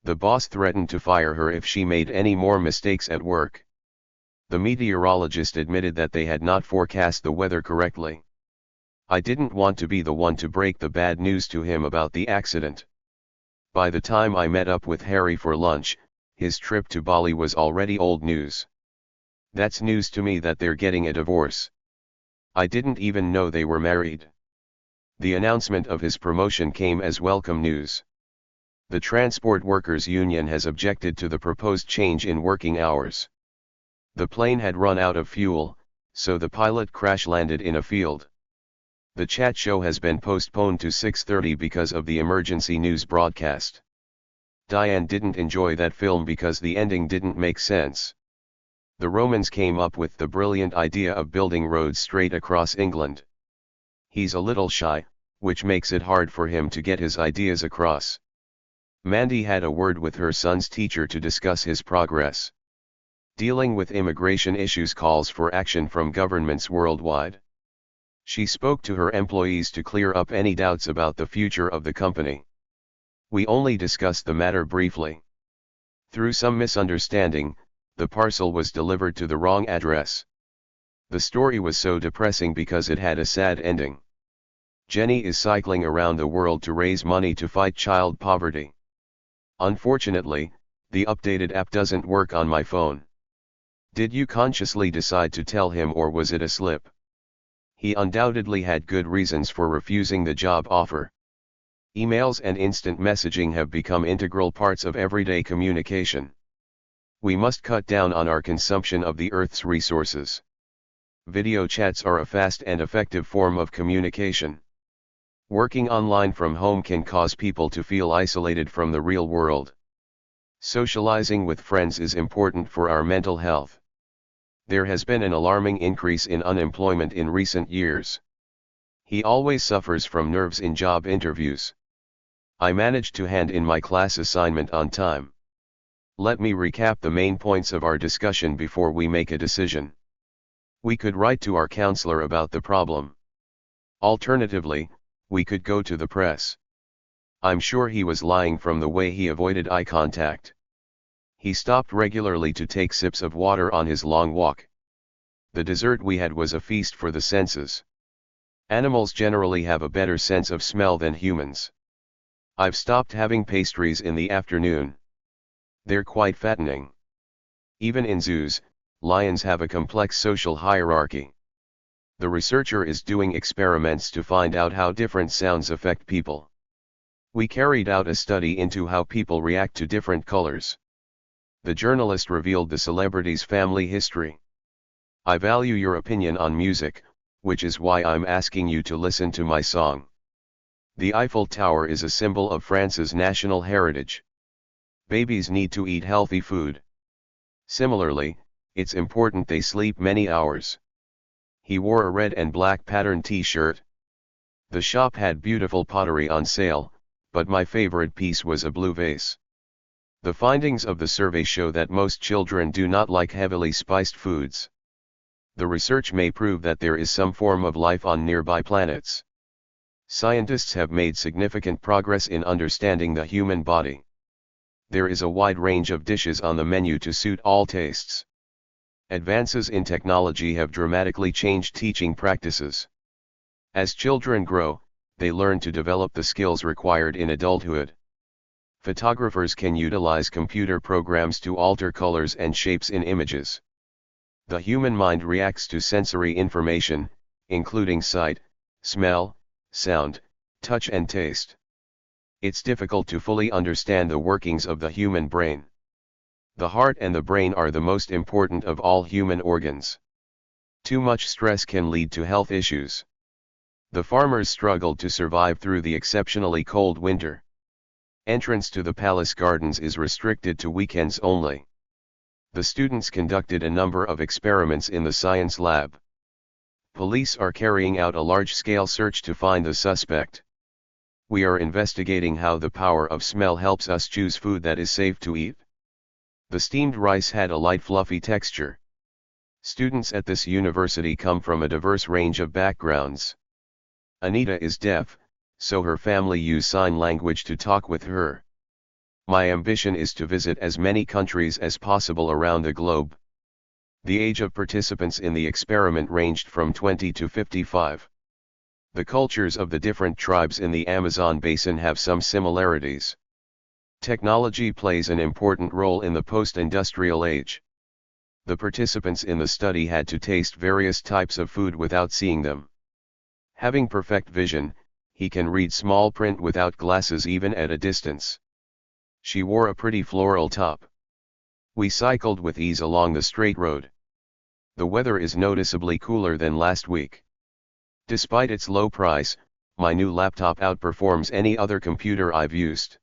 The boss threatened to fire her if she made any more mistakes at work. The meteorologist admitted that they had not forecast the weather correctly. I didn't want to be the one to break the bad news to him about the accident. By the time I met up with Harry for lunch, his trip to Bali was already old news. That's news to me that they're getting a divorce. I didn't even know they were married. The announcement of his promotion came as welcome news. The Transport Workers Union has objected to the proposed change in working hours. The plane had run out of fuel, so the pilot crash-landed in a field. The chat show has been postponed to 6:30 because of the emergency news broadcast. Diane didn't enjoy that film because the ending didn't make sense. The Romans came up with the brilliant idea of building roads straight across England. He's a little shy, which makes it hard for him to get his ideas across. Mandy had a word with her son's teacher to discuss his progress. Dealing with immigration issues calls for action from governments worldwide. She spoke to her employees to clear up any doubts about the future of the company. We only discussed the matter briefly. Through some misunderstanding, the parcel was delivered to the wrong address. The story was so depressing because it had a sad ending. Jenny is cycling around the world to raise money to fight child poverty. Unfortunately, the updated app doesn't work on my phone. Did you consciously decide to tell him, or was it a slip? He undoubtedly had good reasons for refusing the job offer. Emails and instant messaging have become integral parts of everyday communication. We must cut down on our consumption of the Earth's resources. Video chats are a fast and effective form of communication. Working online from home can cause people to feel isolated from the real world. Socializing with friends is important for our mental health. There has been an alarming increase in unemployment in recent years. He always suffers from nerves in job interviews. I managed to hand in my class assignment on time. Let me recap the main points of our discussion before we make a decision. We could write to our counselor about the problem. Alternatively, we could go to the press. I'm sure he was lying from the way he avoided eye contact. He stopped regularly to take sips of water on his long walk. The dessert we had was a feast for the senses. Animals generally have a better sense of smell than humans. I've stopped having pastries in the afternoon. They're quite fattening. Even in zoos, lions have a complex social hierarchy. The researcher is doing experiments to find out how different sounds affect people. We carried out a study into how people react to different colors. The journalist revealed the celebrity's family history. I value your opinion on music, which is why I'm asking you to listen to my song. The Eiffel Tower is a symbol of France's national heritage. Babies need to eat healthy food. Similarly, it's important they sleep many hours. He wore a red and black patterned t-shirt. The shop had beautiful pottery on sale, but my favorite piece was a blue vase. The findings of the survey show that most children do not like heavily spiced foods. The research may prove that there is some form of life on nearby planets. Scientists have made significant progress in understanding the human body. There is a wide range of dishes on the menu to suit all tastes. Advances in technology have dramatically changed teaching practices. As children grow, they learn to develop the skills required in adulthood. Photographers can utilize computer programs to alter colors and shapes in images. The human mind reacts to sensory information, including sight, smell, sound, touch and taste. It's difficult to fully understand the workings of the human brain. The heart and the brain are the most important of all human organs. Too much stress can lead to health issues. The farmers struggled to survive through the exceptionally cold winter. Entrance to the palace gardens is restricted to weekends only. The students conducted a number of experiments in the science lab. Police are carrying out a large-scale search to find the suspect. We are investigating how the power of smell helps us choose food that is safe to eat. The steamed rice had a light fluffy texture. Students at this university come from a diverse range of backgrounds. Anita is deaf, so her family use sign language to talk with her. My ambition is to visit as many countries as possible around the globe. The age of participants in the experiment ranged from 20 to 55. The cultures of the different tribes in the Amazon basin have some similarities. Technology plays an important role in the post-industrial age. The participants in the study had to taste various types of food without seeing them. Having perfect vision, he can read small print without glasses even at a distance. She wore a pretty floral top. We cycled with ease along the straight road. The weather is noticeably cooler than last week. Despite its low price, my new laptop outperforms any other computer I've used.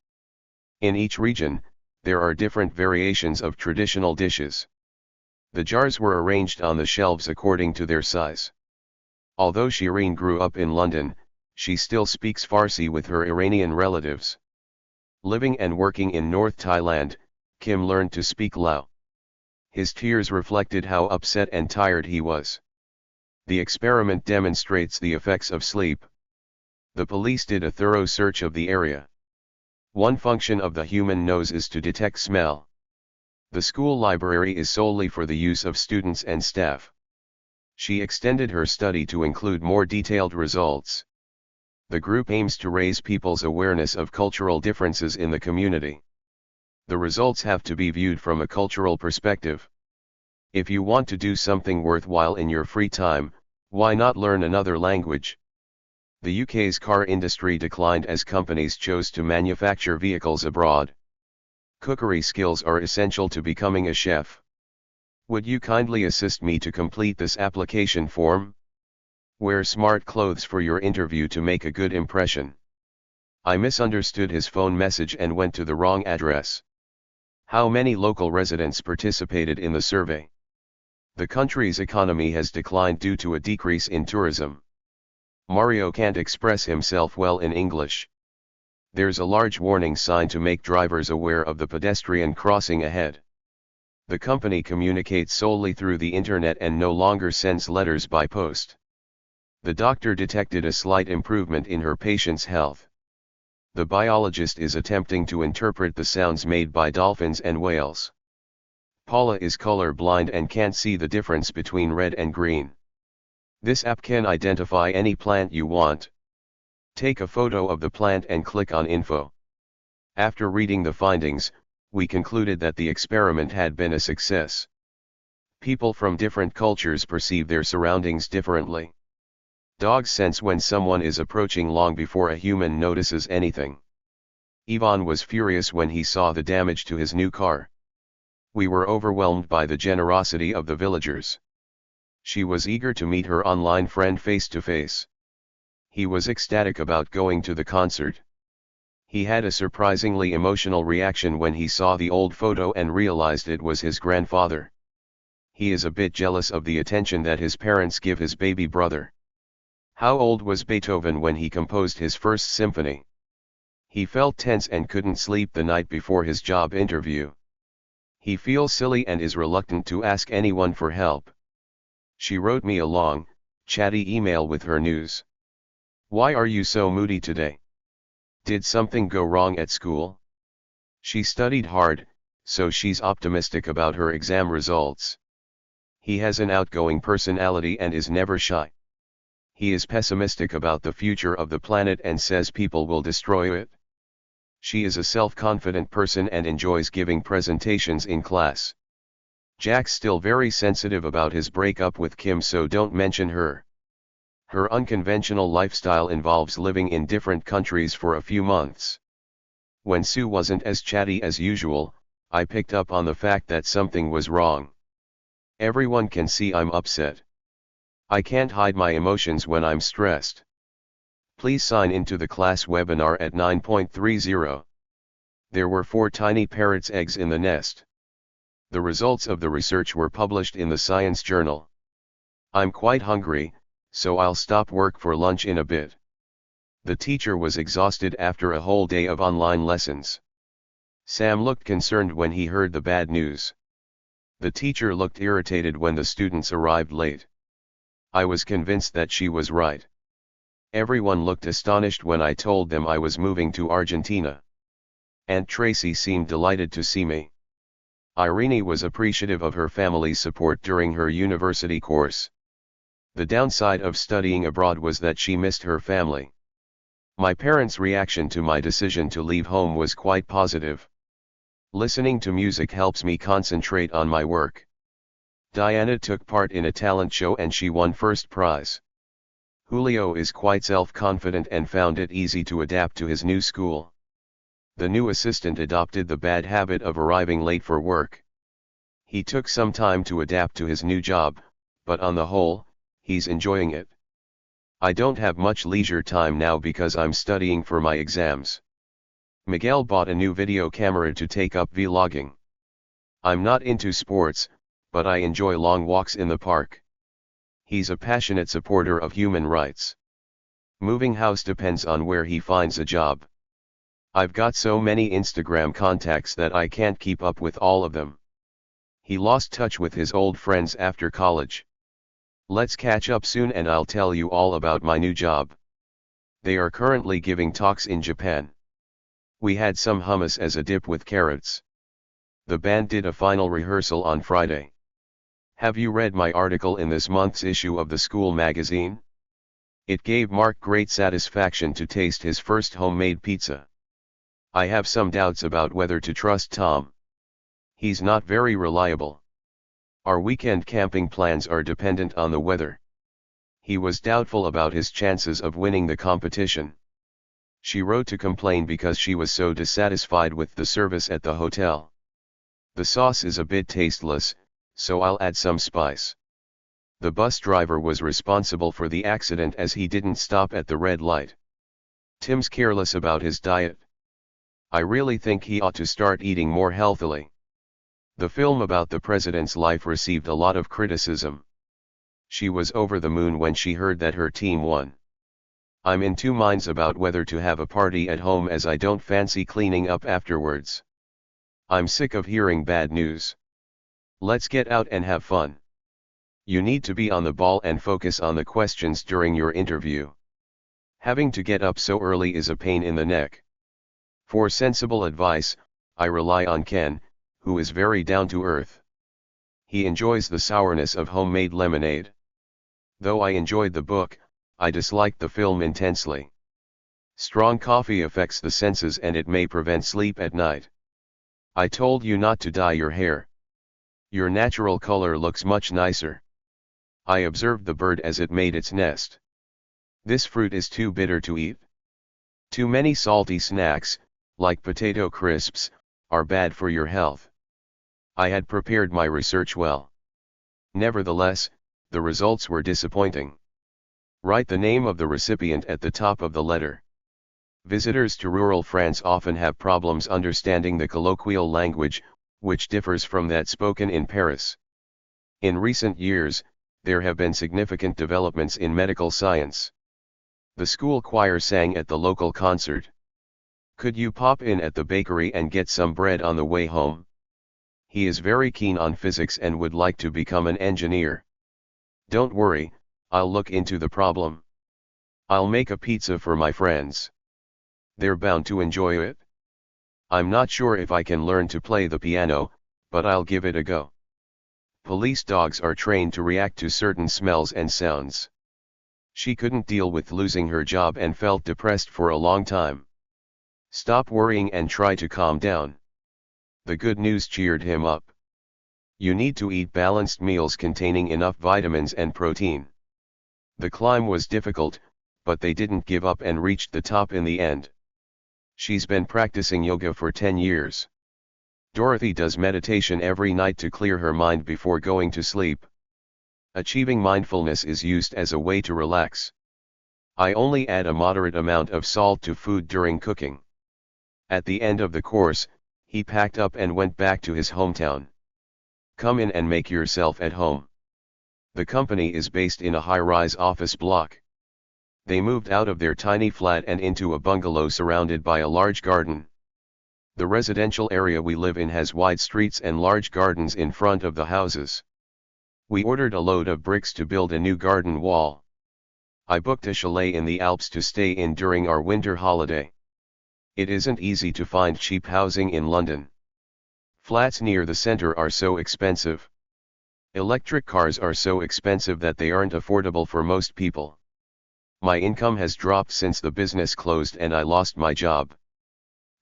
In each region, there are different variations of traditional dishes. The jars were arranged on the shelves according to their size. Although Shireen grew up in London, she still speaks Farsi with her Iranian relatives. Living and working in North Thailand, Kim learned to speak Lao. His tears reflected how upset and tired he was. The experiment demonstrates the effects of sleep. The police did a thorough search of the area. One function of the human nose is to detect smell. The school library is solely for the use of students and staff. She extended her study to include more detailed results. The group aims to raise people's awareness of cultural differences in the community. The results have to be viewed from a cultural perspective. If you want to do something worthwhile in your free time, why not learn another language? The UK's car industry declined as companies chose to manufacture vehicles abroad. Cookery skills are essential to becoming a chef. Would you kindly assist me to complete this application form? Wear smart clothes for your interview to make a good impression. I misunderstood his phone message and went to the wrong address. How many local residents participated in the survey? The country's economy has declined due to a decrease in tourism. Mario can't express himself well in English. There's a large warning sign to make drivers aware of the pedestrian crossing ahead. The company communicates solely through the internet and no longer sends letters by post. The doctor detected a slight improvement in her patient's health. The biologist is attempting to interpret the sounds made by dolphins and whales. Paula is color blind and can't see the difference between red and green. This app can identify any plant you want. Take a photo of the plant and click on Info. After reading the findings, we concluded that the experiment had been a success. People from different cultures perceive their surroundings differently. Dogs sense when someone is approaching long before a human notices anything. Ivan was furious when he saw the damage to his new car. We were overwhelmed by the generosity of the villagers. She was eager to meet her online friend face to face. He was ecstatic about going to the concert. He had a surprisingly emotional reaction when he saw the old photo and realized it was his grandfather. He is a bit jealous of the attention that his parents give his baby brother. How old was Beethoven when he composed his first symphony? He felt tense and couldn't sleep the night before his job interview. He feels silly and is reluctant to ask anyone for help. She wrote me a long, chatty email with her news. Why are you so moody today? Did something go wrong at school? She studied hard, so she's optimistic about her exam results. He has an outgoing personality and is never shy. He is pessimistic about the future of the planet and says people will destroy it. She is a self-confident person and enjoys giving presentations in class. Jack's still very sensitive about his breakup with Kim, so don't mention her. Her unconventional lifestyle involves living in different countries for a few months. When Sue wasn't as chatty as usual, I picked up on the fact that something was wrong. Everyone can see I'm upset. I can't hide my emotions when I'm stressed. Please sign into the class webinar at 9:30. There were 4 tiny parrots' eggs in the nest. The results of the research were published in the Science Journal. I'm quite hungry, so I'll stop work for lunch in a bit. The teacher was exhausted after a whole day of online lessons. Sam looked concerned when he heard the bad news. The teacher looked irritated when the students arrived late. I was convinced that she was right. Everyone looked astonished when I told them I was moving to Argentina. Aunt Tracy seemed delighted to see me. Irene was appreciative of her family's support during her university course. The downside of studying abroad was that she missed her family. My parents' reaction to my decision to leave home was quite positive. Listening to music helps me concentrate on my work. Diana took part in a talent show and she won first prize. Julio is quite self-confident and found it easy to adapt to his new school. The new assistant adopted the bad habit of arriving late for work. He took some time to adapt to his new job, but on the whole, he's enjoying it. I don't have much leisure time now because I'm studying for my exams. Miguel bought a new video camera to take up vlogging. I'm not into sports, but I enjoy long walks in the park. He's a passionate supporter of human rights. Moving house depends on where he finds a job. I've got so many Instagram contacts that I can't keep up with all of them. He lost touch with his old friends after college. Let's catch up soon and I'll tell you all about my new job. They are currently giving talks in Japan. We had some hummus as a dip with carrots. The band did a final rehearsal on Friday. Have you read my article in this month's issue of the school magazine? It gave Mark great satisfaction to taste his first homemade pizza. I have some doubts about whether to trust Tom. He's not very reliable. Our weekend camping plans are dependent on the weather. He was doubtful about his chances of winning the competition. She wrote to complain because she was so dissatisfied with the service at the hotel. The sauce is a bit tasteless, so I'll add some spice. The bus driver was responsible for the accident as he didn't stop at the red light. Tim's careless about his diet. I really think he ought to start eating more healthily. The film about the president's life received a lot of criticism. She was over the moon when she heard that her team won. I'm in two minds about whether to have a party at home as I don't fancy cleaning up afterwards. I'm sick of hearing bad news. Let's get out and have fun. You need to be on the ball and focus on the questions during your interview. Having to get up so early is a pain in the neck. For sensible advice, I rely on Ken, who is very down to earth. He enjoys the sourness of homemade lemonade. Though I enjoyed the book, I disliked the film intensely. Strong coffee affects the senses and it may prevent sleep at night. I told you not to dye your hair. Your natural color looks much nicer. I observed the bird as it made its nest. This fruit is too bitter to eat. Too many salty snacks, like potato crisps, are bad for your health. I had prepared my research well. Nevertheless, the results were disappointing. Write the name of the recipient at the top of the letter. Visitors to rural France often have problems understanding the colloquial language, which differs from that spoken in Paris. In recent years, there have been significant developments in medical science. The school choir sang at the local concert. Could you pop in at the bakery and get some bread on the way home? He is very keen on physics and would like to become an engineer. Don't worry, I'll look into the problem. I'll make a pizza for my friends. They're bound to enjoy it. I'm not sure if I can learn to play the piano, but I'll give it a go. Police dogs are trained to react to certain smells and sounds. She couldn't deal with losing her job and felt depressed for a long time. Stop worrying and try to calm down. The good news cheered him up. You need to eat balanced meals containing enough vitamins and protein. The climb was difficult, but they didn't give up and reached the top in the end. She's been practicing yoga for 10 years. Dorothy does meditation every night to clear her mind before going to sleep. Achieving mindfulness is used as a way to relax. I only add a moderate amount of salt to food during cooking. At the end of the course, he packed up and went back to his hometown. Come in and make yourself at home. The company is based in a high-rise office block. They moved out of their tiny flat and into a bungalow surrounded by a large garden. The residential area we live in has wide streets and large gardens in front of the houses. We ordered a load of bricks to build a new garden wall. I booked a chalet in the Alps to stay in during our winter holiday. It isn't easy to find cheap housing in London. Flats near the center are so expensive. Electric cars are so expensive that they aren't affordable for most people. My income has dropped since the business closed and I lost my job.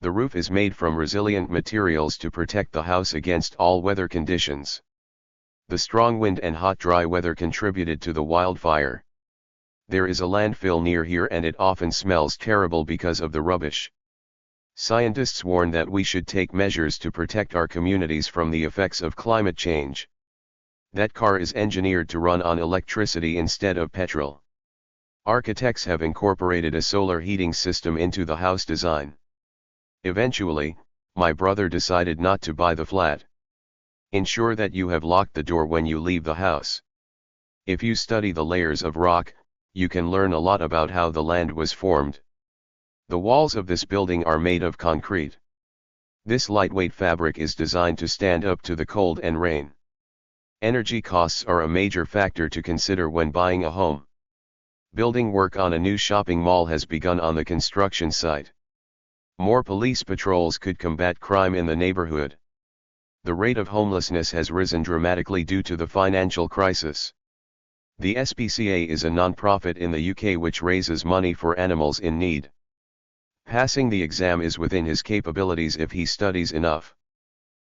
The roof is made from resilient materials to protect the house against all weather conditions. The strong wind and hot dry weather contributed to the wildfire. There is a landfill near here and it often smells terrible because of the rubbish. Scientists warn that we should take measures to protect our communities from the effects of climate change. That car is engineered to run on electricity instead of petrol. Architects have incorporated a solar heating system into the house design. Eventually, my brother decided not to buy the flat. Ensure that you have locked the door when you leave the house. If you study the layers of rock, you can learn a lot about how the land was formed. The walls of this building are made of concrete. This lightweight fabric is designed to stand up to the cold and rain. Energy costs are a major factor to consider when buying a home. Building work on a new shopping mall has begun on the construction site. More police patrols could combat crime in the neighborhood. The rate of homelessness has risen dramatically due to the financial crisis. The SPCA is a non-profit in the UK which raises money for animals in need. Passing the exam is within his capabilities if he studies enough.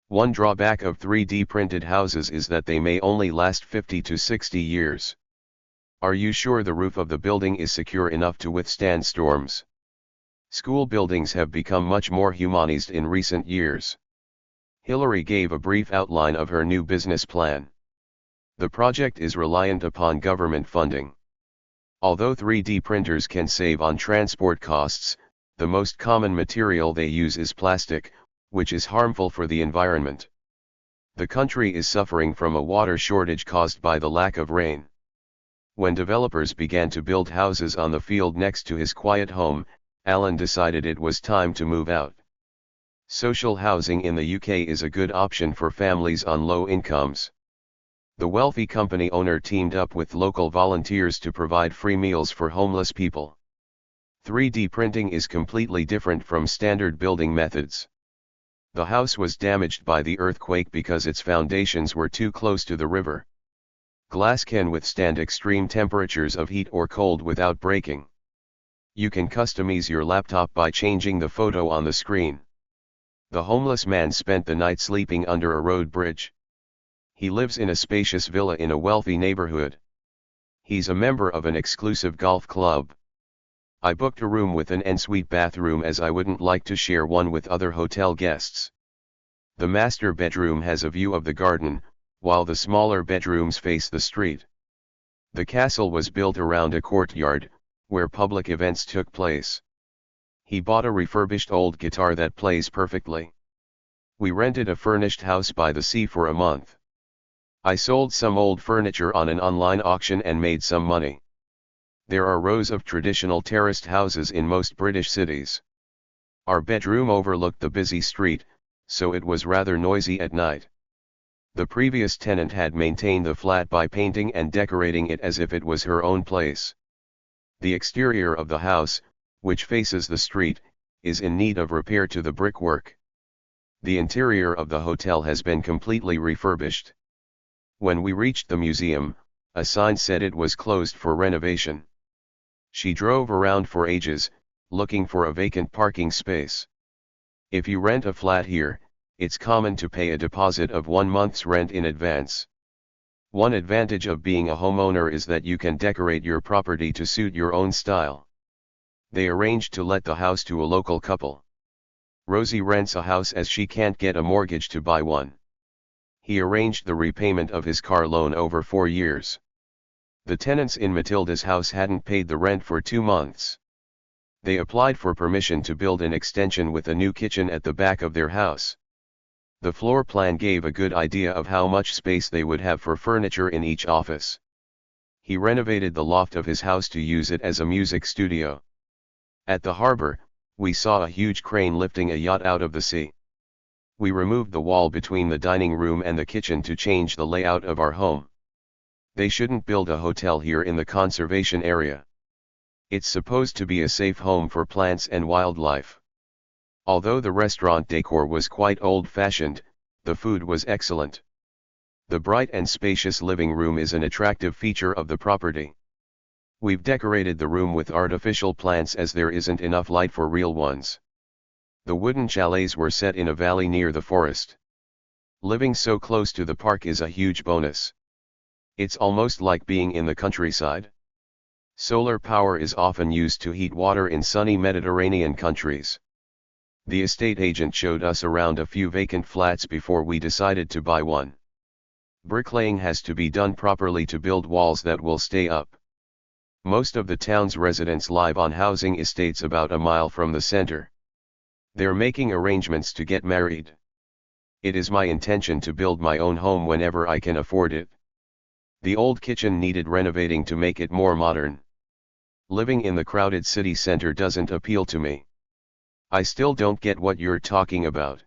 One drawback of 3D printed houses is that they may only last 50 to 60 years. Are you sure the roof of the building is secure enough to withstand storms? School buildings have become much more humanized in recent years. Hillary gave a brief outline of her new business plan. The project is reliant upon government funding. Although 3D printers can save on transport costs, the most common material they use is plastic, which is harmful for the environment. The country is suffering from a water shortage caused by the lack of rain. When developers began to build houses on the field next to his quiet home, Alan decided it was time to move out. Social housing in the UK is a good option for families on low incomes. The wealthy company owner teamed up with local volunteers to provide free meals for homeless people. 3D printing is completely different from standard building methods. The house was damaged by the earthquake because its foundations were too close to the river. Glass can withstand extreme temperatures of heat or cold without breaking. You can customize your laptop by changing the photo on the screen. The homeless man spent the night sleeping under a road bridge. He lives in a spacious villa in a wealthy neighborhood. He's a member of an exclusive golf club. I booked a room with an ensuite bathroom as I wouldn't like to share one with other hotel guests. The master bedroom has a view of the garden, while the smaller bedrooms face the street. The castle was built around a courtyard, where public events took place. He bought a refurbished old guitar that plays perfectly. We rented a furnished house by the sea for a month. I sold some old furniture on an online auction and made some money. There are rows of traditional terraced houses in most British cities. Our bedroom overlooked the busy street, so it was rather noisy at night. The previous tenant had maintained the flat by painting and decorating it as if it was her own place. The exterior of the house, which faces the street, is in need of repair to the brickwork. The interior of the hotel has been completely refurbished. When we reached the museum, a sign said it was closed for renovation. She drove around for ages, looking for a vacant parking space. If you rent a flat here, it's common to pay a deposit of 1 month's rent in advance. One advantage of being a homeowner is that you can decorate your property to suit your own style. They arranged to let the house to a local couple. Rosie rents a house as she can't get a mortgage to buy one. He arranged the repayment of his car loan over 4 years. The tenants in Matilda's house hadn't paid the rent for 2 months. They applied for permission to build an extension with a new kitchen at the back of their house. The floor plan gave a good idea of how much space they would have for furniture in each office. He renovated the loft of his house to use it as a music studio. At the harbor, we saw a huge crane lifting a yacht out of the sea. We removed the wall between the dining room and the kitchen to change the layout of our home. They shouldn't build a hotel here in the conservation area. It's supposed to be a safe home for plants and wildlife. Although the restaurant decor was quite old-fashioned, the food was excellent. The bright and spacious living room is an attractive feature of the property. We've decorated the room with artificial plants as there isn't enough light for real ones. The wooden chalets were set in a valley near the forest. Living so close to the park is a huge bonus. It's almost like being in the countryside. Solar power is often used to heat water in sunny Mediterranean countries. The estate agent showed us around a few vacant flats before we decided to buy one. Bricklaying has to be done properly to build walls that will stay up. Most of the town's residents live on housing estates about a mile from the center. They're making arrangements to get married. It is my intention to build my own home whenever I can afford it. The old kitchen needed renovating to make it more modern. Living in the crowded city center doesn't appeal to me. I still don't get what you're talking about.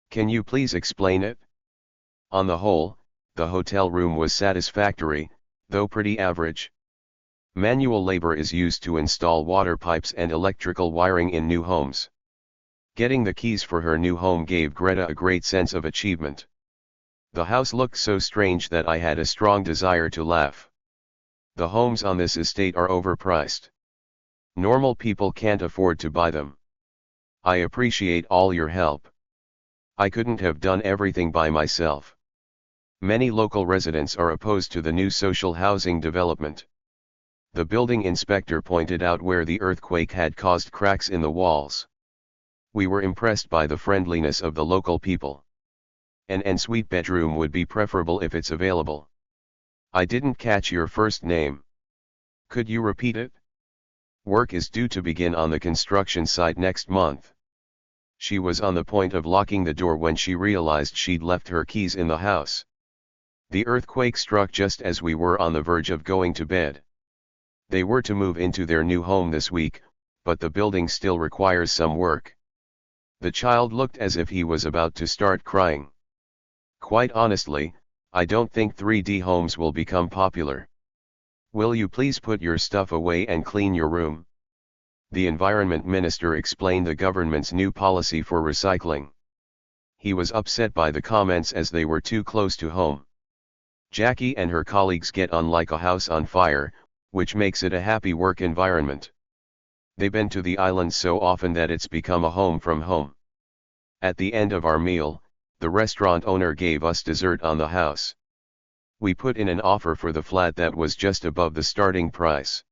Can you please explain it? On the whole, the hotel room was satisfactory, though pretty average. Manual labor is used to install water pipes and electrical wiring in new homes. Getting the keys for her new home gave Greta a great sense of achievement. The house looked so strange that I had a strong desire to laugh. The homes on this estate are overpriced. Normal people can't afford to buy them. I appreciate all your help. I couldn't have done everything by myself. Many local residents are opposed to the new social housing development. The building inspector pointed out where the earthquake had caused cracks in the walls. We were impressed by the friendliness of the local people. An ensuite bedroom would be preferable if it's available. I didn't catch your first name. Could you repeat it? Work is due to begin on the construction site next month. She was on the point of locking the door when she realized she'd left her keys in the house. The earthquake struck just as we were on the verge of going to bed. They were to move into their new home this week, but the building still requires some work. The child looked as if he was about to start crying. Quite honestly, I don't think 3D homes will become popular. Will you please put your stuff away and clean your room? The Environment Minister explained the government's new policy for recycling. He was upset by the comments as they were too close to home. Jackie and her colleagues get on like a house on fire, which makes it a happy work environment. They've been to the island so often that it's become a home from home. At the end of our meal, the restaurant owner gave us dessert on the house. We put in an offer for the flat that was just above the starting price.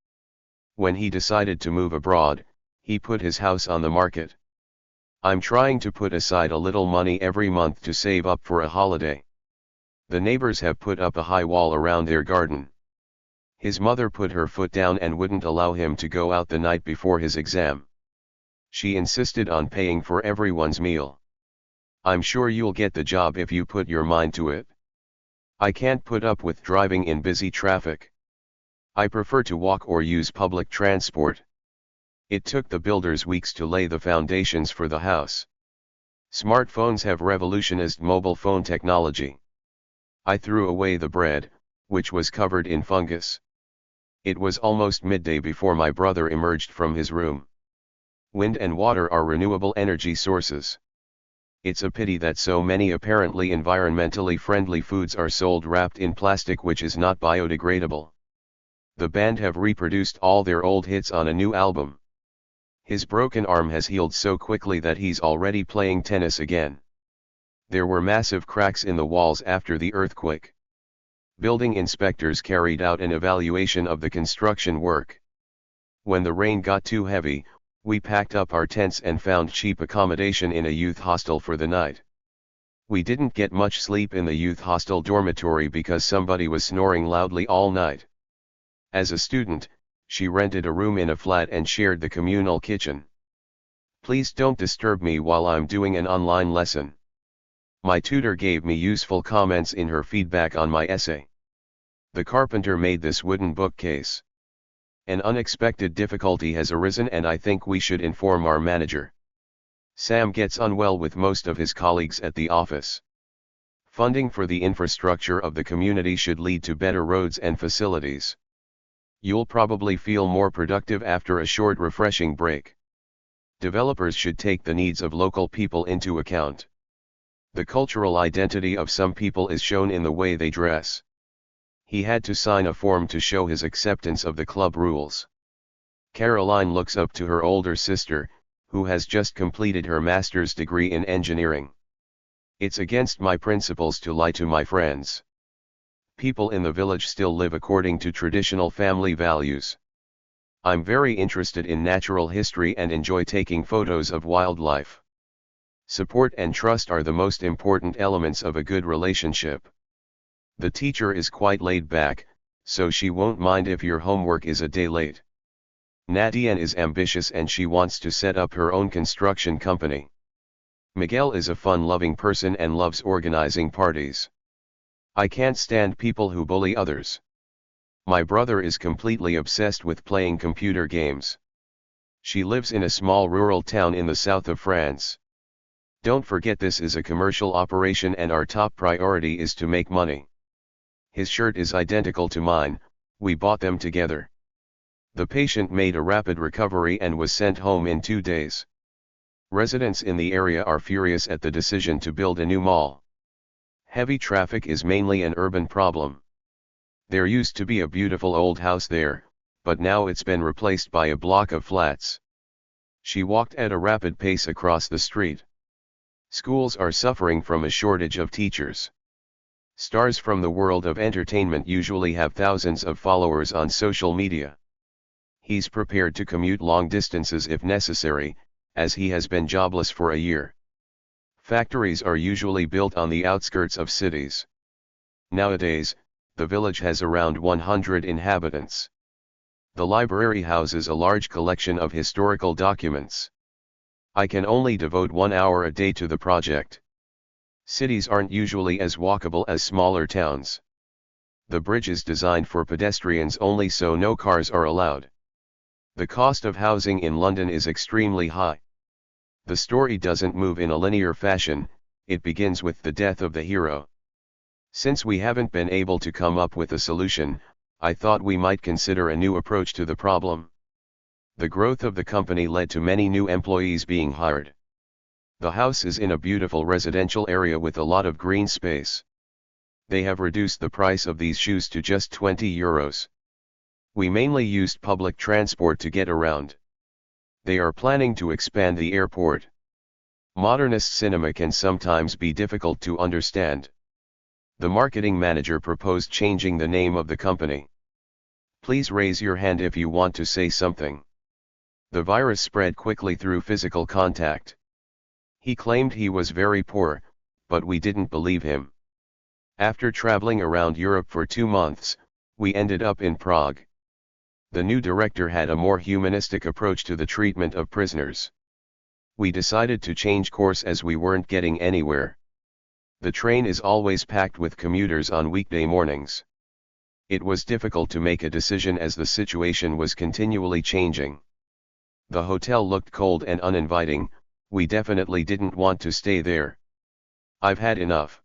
When he decided to move abroad, he put his house on the market. I'm trying to put aside a little money every month to save up for a holiday. The neighbors have put up a high wall around their garden. His mother put her foot down and wouldn't allow him to go out the night before his exam. She insisted on paying for everyone's meal. I'm sure you'll get the job if you put your mind to it. I can't put up with driving in busy traffic. I prefer to walk or use public transport. It took the builders weeks to lay the foundations for the house. Smartphones have revolutionized mobile phone technology. I threw away the bread, which was covered in fungus. It was almost midday before my brother emerged from his room. Wind and water are renewable energy sources. It's a pity that so many apparently environmentally friendly foods are sold wrapped in plastic which is not biodegradable. The band have reproduced all their old hits on a new album. His broken arm has healed so quickly that he's already playing tennis again. There were massive cracks in the walls after the earthquake. Building inspectors carried out an evaluation of the construction work. When the rain got too heavy, we packed up our tents and found cheap accommodation in a youth hostel for the night. We didn't get much sleep in the youth hostel dormitory because somebody was snoring loudly all night. As a student, she rented a room in a flat and shared the communal kitchen. Please don't disturb me while I'm doing an online lesson. My tutor gave me useful comments in her feedback on my essay. The carpenter made this wooden bookcase. An unexpected difficulty has arisen and I think we should inform our manager. Sam gets unwell with most of his colleagues at the office. Funding for the infrastructure of the community should lead to better roads and facilities. You'll probably feel more productive after a short refreshing break. Developers should take the needs of local people into account. The cultural identity of some people is shown in the way they dress. He had to sign a form to show his acceptance of the club rules. Caroline looks up to her older sister, who has just completed her master's degree in engineering. It's against my principles to lie to my friends. People in the village still live according to traditional family values. I'm very interested in natural history and enjoy taking photos of wildlife. Support and trust are the most important elements of a good relationship. The teacher is quite laid back, so she won't mind if your homework is a day late. Nadine is ambitious and she wants to set up her own construction company. Miguel is a fun-loving person and loves organizing parties. I can't stand people who bully others. My brother is completely obsessed with playing computer games. She lives in a small rural town in the south of France. Don't forget this is a commercial operation and our top priority is to make money. His shirt is identical to mine, we bought them together. The patient made a rapid recovery and was sent home in 2 days. Residents in the area are furious at the decision to build a new mall. Heavy traffic is mainly an urban problem. There used to be a beautiful old house there, but now it's been replaced by a block of flats. She walked at a rapid pace across the street. Schools are suffering from a shortage of teachers. Stars from the world of entertainment usually have thousands of followers on social media. He's prepared to commute long distances if necessary, as he has been jobless for a year. Factories are usually built on the outskirts of cities. Nowadays, the village has around 100 inhabitants. The library houses a large collection of historical documents. I can only devote 1 hour a day to the project. Cities aren't usually as walkable as smaller towns. The bridge is designed for pedestrians only, so no cars are allowed. The cost of housing in London is extremely high. The story doesn't move in a linear fashion, it begins with the death of the hero. Since we haven't been able to come up with a solution, I thought we might consider a new approach to the problem. The growth of the company led to many new employees being hired. The house is in a beautiful residential area with a lot of green space. They have reduced the price of these shoes to just €20. We mainly used public transport to get around. They are planning to expand the airport. Modernist cinema can sometimes be difficult to understand. The marketing manager proposed changing the name of the company. Please raise your hand if you want to say something. The virus spread quickly through physical contact. He claimed he was very poor, but we didn't believe him. After traveling around Europe for 2 months, we ended up in Prague. The new director had a more humanistic approach to the treatment of prisoners. We decided to change course as we weren't getting anywhere. The train is always packed with commuters on weekday mornings. It was difficult to make a decision as the situation was continually changing. The hotel looked cold and uninviting, we definitely didn't want to stay there. I've had enough.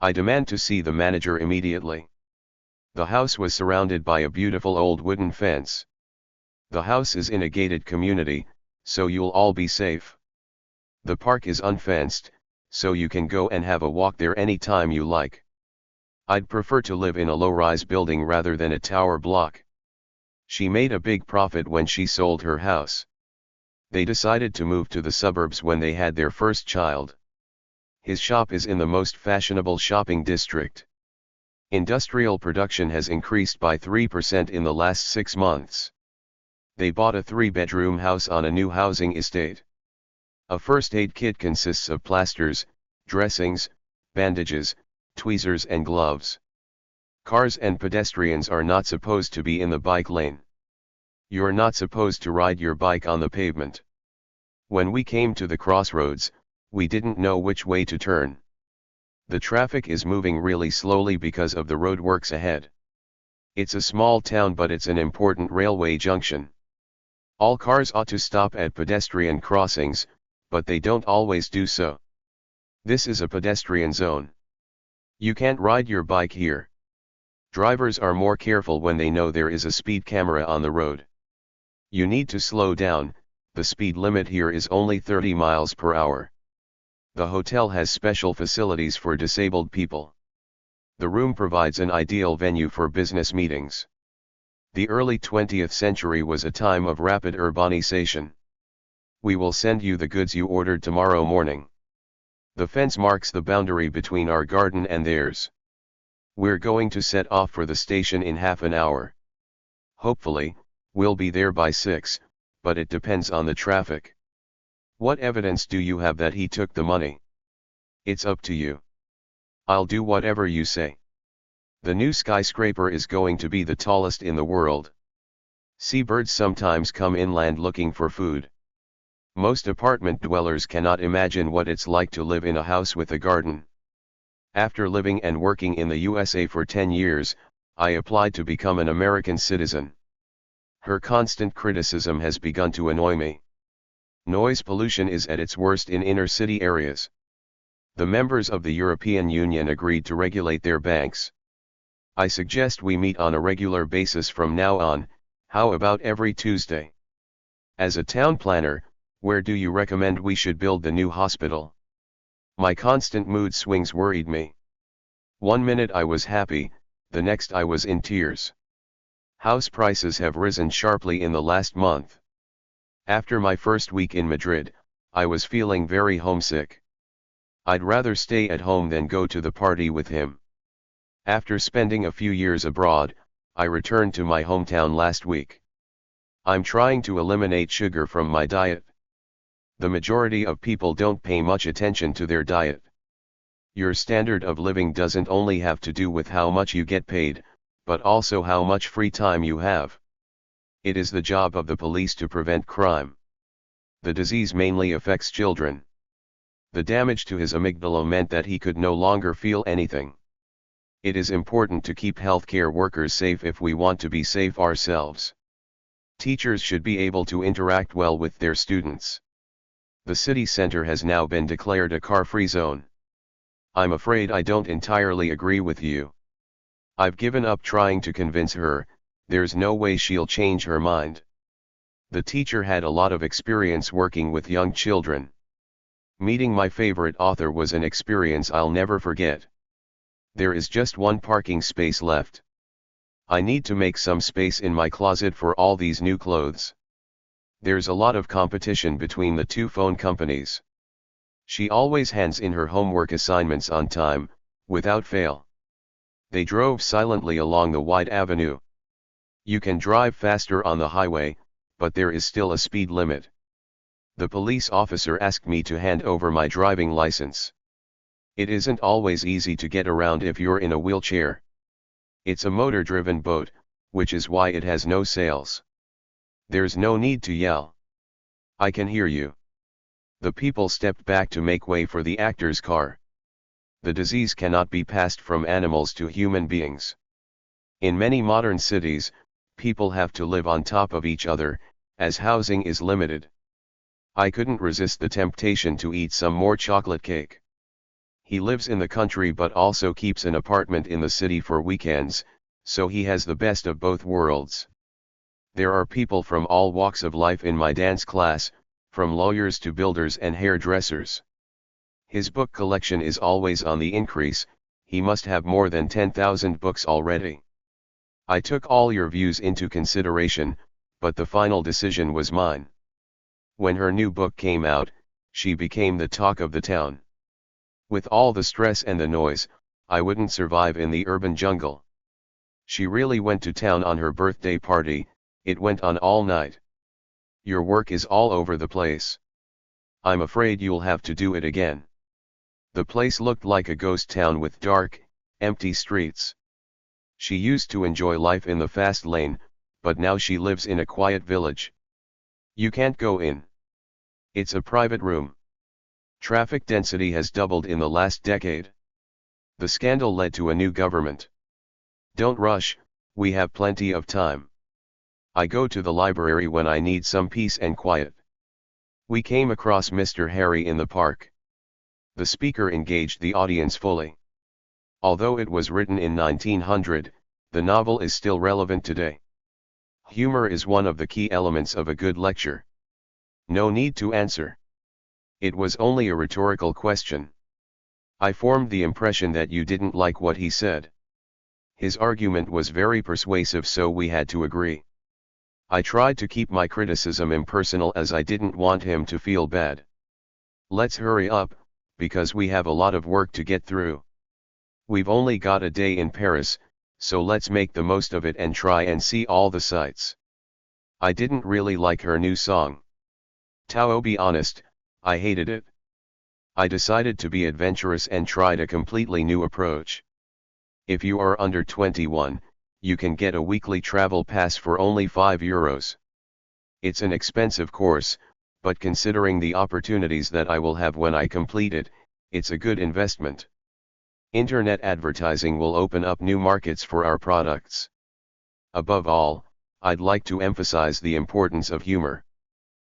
I demand to see the manager immediately. The house was surrounded by a beautiful old wooden fence. The house is in a gated community, so you'll all be safe. The park is unfenced, so you can go and have a walk there any time you like. I'd prefer to live in a low-rise building rather than a tower block. She made a big profit when she sold her house. They decided to move to the suburbs when they had their first child. His shop is in the most fashionable shopping district. Industrial production has increased by 3% in the last 6 months. They bought a 3-bedroom house on a new housing estate. A first aid kit consists of plasters, dressings, bandages, tweezers and gloves. Cars and pedestrians are not supposed to be in the bike lane. You're not supposed to ride your bike on the pavement. When we came to the crossroads, we didn't know which way to turn. The traffic is moving really slowly because of the roadworks ahead. It's a small town, but it's an important railway junction. All cars ought to stop at pedestrian crossings, but they don't always do so. This is a pedestrian zone. You can't ride your bike here. Drivers are more careful when they know there is a speed camera on the road. You need to slow down, the speed limit here is only 30 miles per hour. The hotel has special facilities for disabled people. The room provides an ideal venue for business meetings. The early 20th century was a time of rapid urbanization. We will send you the goods you ordered tomorrow morning. The fence marks the boundary between our garden and theirs. We're going to set off for the station in half an hour. Hopefully, we'll be there by 6, but it depends on the traffic. What evidence do you have that he took the money? It's up to you. I'll do whatever you say. The new skyscraper is going to be the tallest in the world. Seabirds sometimes come inland looking for food. Most apartment dwellers cannot imagine what it's like to live in a house with a garden. After living and working in the USA for 10 years, I applied to become an American citizen. Her constant criticism has begun to annoy me. Noise pollution is at its worst in inner city areas. The members of the European Union agreed to regulate their banks. I suggest we meet on a regular basis from now on. How about every Tuesday? As a town planner, where do you recommend we should build the new hospital? My constant mood swings worried me. One minute I was happy, the next I was in tears. House prices have risen sharply in the last month. After my first week in Madrid, I was feeling very homesick. I'd rather stay at home than go to the party with him. After spending a few years abroad, I returned to my hometown last week. I'm trying to eliminate sugar from my diet. The majority of people don't pay much attention to their diet. Your standard of living doesn't only have to do with how much you get paid, but also how much free time you have. It is the job of the police to prevent crime. The disease mainly affects children. The damage to his amygdala meant that he could no longer feel anything. It is important to keep healthcare workers safe if we want to be safe ourselves. Teachers should be able to interact well with their students. The city center has now been declared a car-free zone. I'm afraid I don't entirely agree with you. I've given up trying to convince her, there's no way she'll change her mind. The teacher had a lot of experience working with young children. Meeting my favorite author was an experience I'll never forget. There is just one parking space left. I need to make some space in my closet for all these new clothes. There's a lot of competition between the two phone companies. She always hands in her homework assignments on time, without fail. They drove silently along the wide avenue. You can drive faster on the highway, but there is still a speed limit. The police officer asked me to hand over my driving license. It isn't always easy to get around if you're in a wheelchair. It's a motor-driven boat, which is why it has no sails. There's no need to yell. I can hear you. The people stepped back to make way for the actor's car. The disease cannot be passed from animals to human beings. In many modern cities, people have to live on top of each other, as housing is limited. I couldn't resist the temptation to eat some more chocolate cake. He lives in the country but also keeps an apartment in the city for weekends, so he has the best of both worlds. There are people from all walks of life in my dance class, from lawyers to builders and hairdressers. His book collection is always on the increase. He must have more than 10,000 books already. I took all your views into consideration, but the final decision was mine. When her new book came out, she became the talk of the town. With all the stress and the noise, I wouldn't survive in the urban jungle. She really went to town on her birthday party. It went on all night. Your work is all over the place. I'm afraid you'll have to do it again. The place looked like a ghost town with dark, empty streets. She used to enjoy life in the fast lane, but now she lives in a quiet village. You can't go in. It's a private room. Traffic density has doubled in the last decade. The scandal led to a new government. Don't rush, we have plenty of time. I go to the library when I need some peace and quiet. We came across Mr. Harry in the park. The speaker engaged the audience fully. Although it was written in 1900, the novel is still relevant today. Humor is one of the key elements of a good lecture. No need to answer. It was only a rhetorical question. I formed the impression that you didn't like what he said. His argument was very persuasive, so we had to agree. I tried to keep my criticism impersonal as I didn't want him to feel bad. Let's hurry up, because we have a lot of work to get through. We've only got a day in Paris, so let's make the most of it and try and see all the sights. I didn't really like her new song. To be honest, I hated it. I decided to be adventurous and tried a completely new approach. If you are under 21, you can get a weekly travel pass for only €5. It's an expensive course, but considering the opportunities that I will have when I complete it, it's a good investment. Internet advertising will open up new markets for our products. Above all, I'd like to emphasize the importance of humor.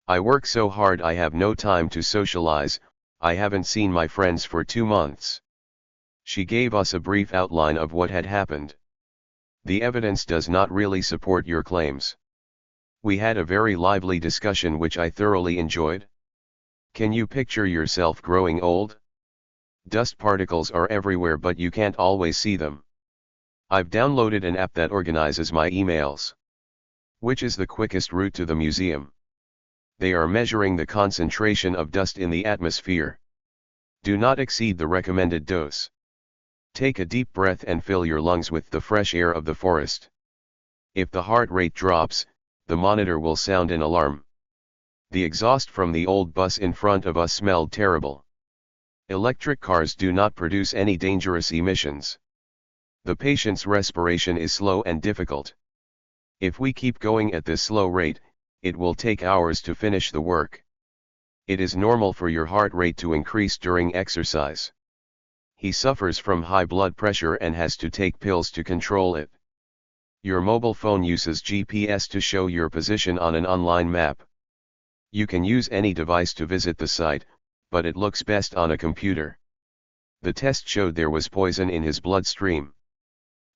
I work so hard I have no time to socialize. I haven't seen my friends for 2 months. She gave us a brief outline of what had happened. The evidence does not really support your claims. We had a very lively discussion which I thoroughly enjoyed. Can you picture yourself growing old? Dust particles are everywhere but you can't always see them. I've downloaded an app that organizes my emails. Which is the quickest route to the museum? They are measuring the concentration of dust in the atmosphere. Do not exceed the recommended dose. Take a deep breath and fill your lungs with the fresh air of the forest. If the heart rate drops, the monitor will sound an alarm. The exhaust from the old bus in front of us smelled terrible. Electric cars do not produce any dangerous emissions. The patient's respiration is slow and difficult. If we keep going at this slow rate, it will take hours to finish the work. It is normal for your heart rate to increase during exercise. He suffers from high blood pressure and has to take pills to control it. Your mobile phone uses GPS to show your position on an online map. You can use any device to visit the site, but it looks best on a computer. The test showed there was poison in his bloodstream.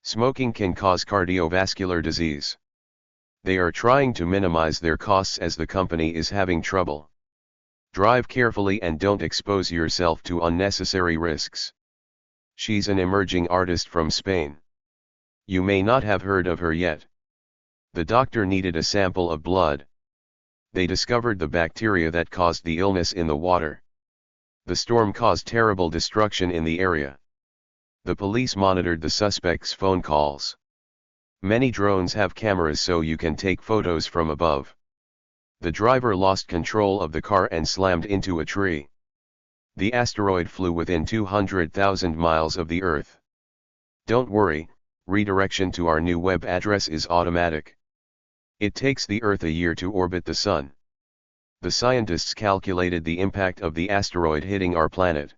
Smoking can cause cardiovascular disease. They are trying to minimize their costs as the company is having trouble. Drive carefully and don't expose yourself to unnecessary risks. She's an emerging artist from Spain. You may not have heard of her yet. The doctor needed a sample of blood. They discovered the bacteria that caused the illness in the water. The storm caused terrible destruction in the area. The police monitored the suspect's phone calls. Many drones have cameras so you can take photos from above. The driver lost control of the car and slammed into a tree. The asteroid flew within 200,000 miles of the Earth. Don't worry, redirection to our new web address is automatic. It takes the Earth a year to orbit the Sun. The scientists calculated the impact of the asteroid hitting our planet.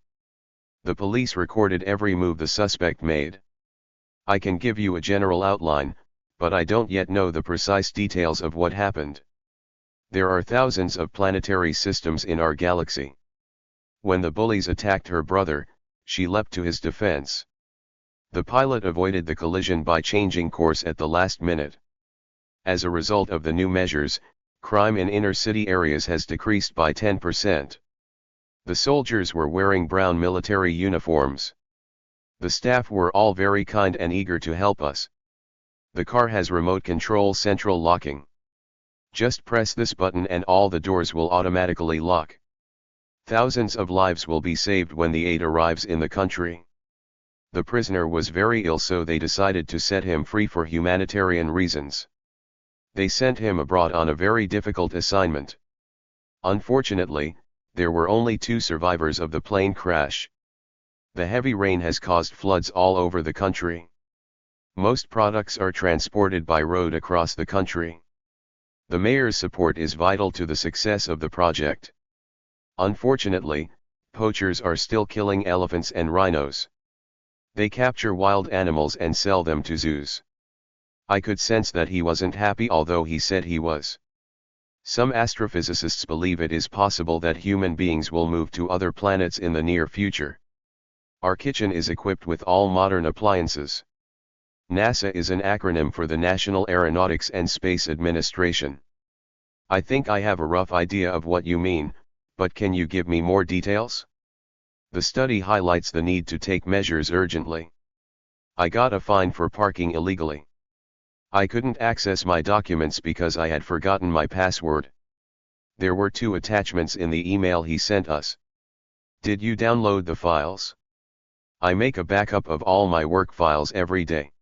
The police recorded every move the suspect made. I can give you a general outline, but I don't yet know the precise details of what happened. There are thousands of planetary systems in our galaxy. When the bullies attacked her brother, she leapt to his defense. The pilot avoided the collision by changing course at the last minute. As a result of the new measures, crime in inner-city areas has decreased by 10%. The soldiers were wearing brown military uniforms. The staff were all very kind and eager to help us. The car has remote control central locking. Just press this button and all the doors will automatically lock. Thousands of lives will be saved when the aid arrives in the country. The prisoner was very ill so they decided to set him free for humanitarian reasons. They sent him abroad on a very difficult assignment. Unfortunately, there were only 2 survivors of the plane crash. The heavy rain has caused floods all over the country. Most products are transported by road across the country. The mayor's support is vital to the success of the project. Unfortunately, poachers are still killing elephants and rhinos. They capture wild animals and sell them to zoos. I could sense that he wasn't happy although he said he was. Some astrophysicists believe it is possible that human beings will move to other planets in the near future. Our kitchen is equipped with all modern appliances. NASA is an acronym for the National Aeronautics and Space Administration. I think I have a rough idea of what you mean, but can you give me more details? The study highlights the need to take measures urgently. I got a fine for parking illegally. I couldn't access my documents because I had forgotten my password. There were 2 attachments in the email he sent us. Did you download the files? I make a backup of all my work files every day.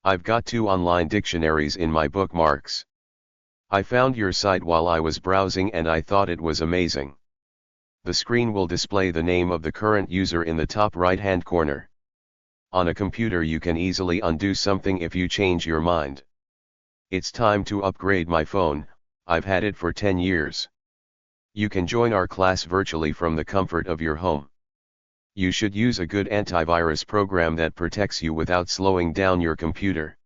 I've got 2 online dictionaries in my bookmarks. I found your site while I was browsing and I thought it was amazing. The screen will display the name of the current user in the top right-hand corner. On a computer you can easily undo something if you change your mind. It's time to upgrade my phone, I've had it for 10 years. You can join our class virtually from the comfort of your home. You should use a good antivirus program that protects you without slowing down your computer.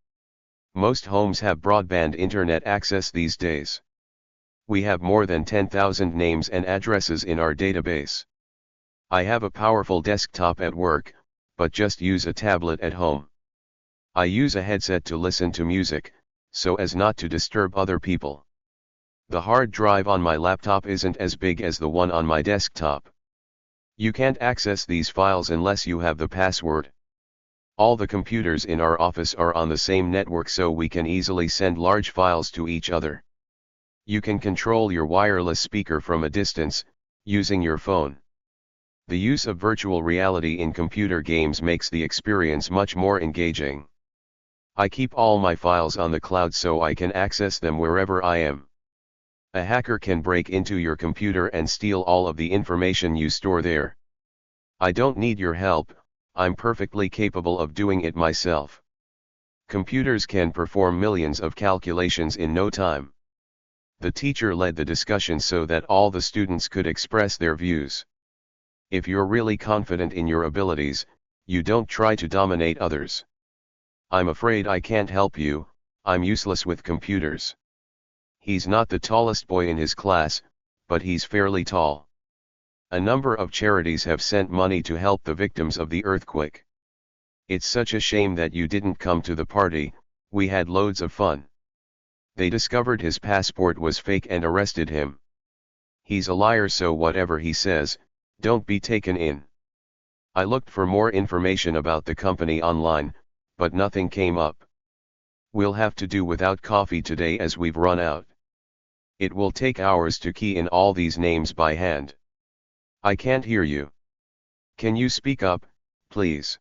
Most homes have broadband internet access these days. We have more than 10,000 names and addresses in our database. I have a powerful desktop at work, but just use a tablet at home. I use a headset to listen to music, so as not to disturb other people. The hard drive on my laptop isn't as big as the one on my desktop. You can't access these files unless you have the password. All the computers in our office are on the same network, so we can easily send large files to each other. You can control your wireless speaker from a distance, using your phone. The use of virtual reality in computer games makes the experience much more engaging. I keep all my files on the cloud so I can access them wherever I am. A hacker can break into your computer and steal all of the information you store there. I don't need your help, I'm perfectly capable of doing it myself. Computers can perform millions of calculations in no time. The teacher led the discussion so that all the students could express their views. If you're really confident in your abilities, you don't try to dominate others. I'm afraid I can't help you, I'm useless with computers. He's not the tallest boy in his class, but he's fairly tall. A number of charities have sent money to help the victims of the earthquake. It's such a shame that you didn't come to the party, we had loads of fun. They discovered his passport was fake and arrested him. He's a liar, so whatever he says, don't be taken in. I looked for more information about the company online, but nothing came up. We'll have to do without coffee today as we've run out. It will take hours to key in all these names by hand. I can't hear you. Can you speak up, please?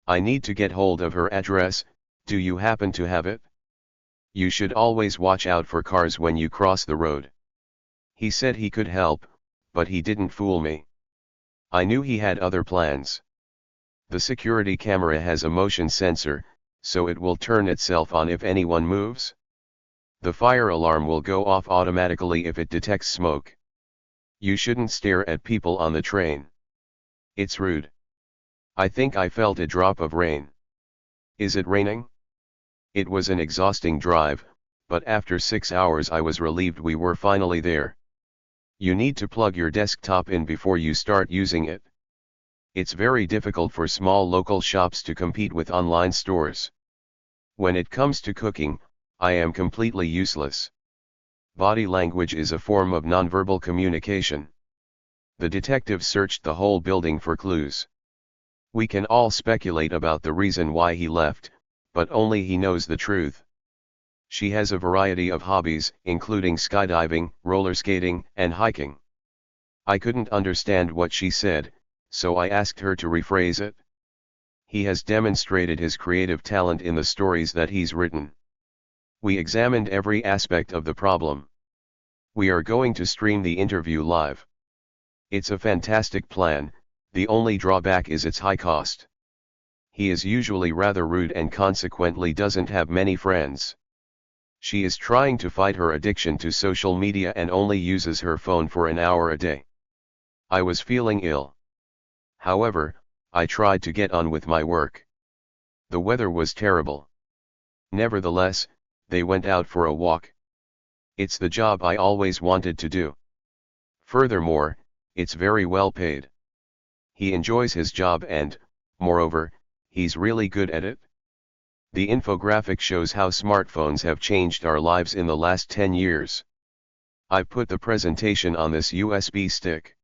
I need to get hold of her address, do you happen to have it? You should always watch out for cars when you cross the road. He said he could help, but he didn't fool me. I knew he had other plans. The security camera has a motion sensor, so it will turn itself on if anyone moves. The fire alarm will go off automatically if it detects smoke. You shouldn't stare at people on the train. It's rude. I think I felt a drop of rain. Is it raining? It was an exhausting drive, but after 6 hours I was relieved we were finally there. You need to plug your desktop in before you start using it. It's very difficult for small local shops to compete with online stores. When it comes to cooking, I am completely useless. Body language is a form of nonverbal communication. The detective searched the whole building for clues. We can all speculate about the reason why he left, but only he knows the truth. She has a variety of hobbies, including skydiving, roller skating, and hiking. I couldn't understand what she said, so I asked her to rephrase it. He has demonstrated his creative talent in the stories that he's written. We examined every aspect of the problem. We are going to stream the interview live. It's a fantastic plan, the only drawback is its high cost. He is usually rather rude and consequently doesn't have many friends. She is trying to fight her addiction to social media and only uses her phone for an hour a day. I was feeling ill. However, I tried to get on with my work. The weather was terrible. Nevertheless, they went out for a walk. It's the job I always wanted to do. Furthermore, it's very well paid. He enjoys his job and, moreover, he's really good at it. The infographic shows how smartphones have changed our lives in the last 10 years. I've put the presentation on this USB stick.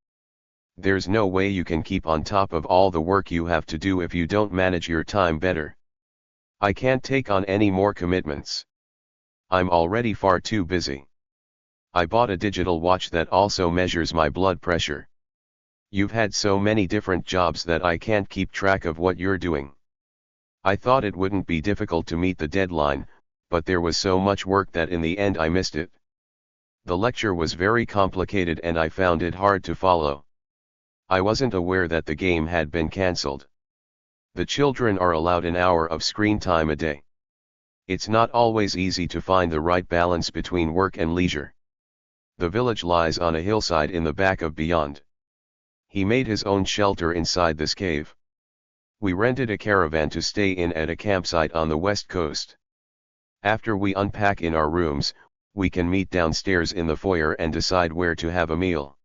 There's no way you can keep on top of all the work you have to do if you don't manage your time better. I can't take on any more commitments. I'm already far too busy. I bought a digital watch that also measures my blood pressure. You've had so many different jobs that I can't keep track of what you're doing. I thought it wouldn't be difficult to meet the deadline, but there was so much work that in the end I missed it. The lecture was very complicated and I found it hard to follow. I wasn't aware that the game had been cancelled. The children are allowed an hour of screen time a day. It's not always easy to find the right balance between work and leisure. The village lies on a hillside in the back of beyond. He made his own shelter inside this cave. We rented a caravan to stay in at a campsite on the west coast. After we unpack in our rooms, we can meet downstairs in the foyer and decide where to have a meal.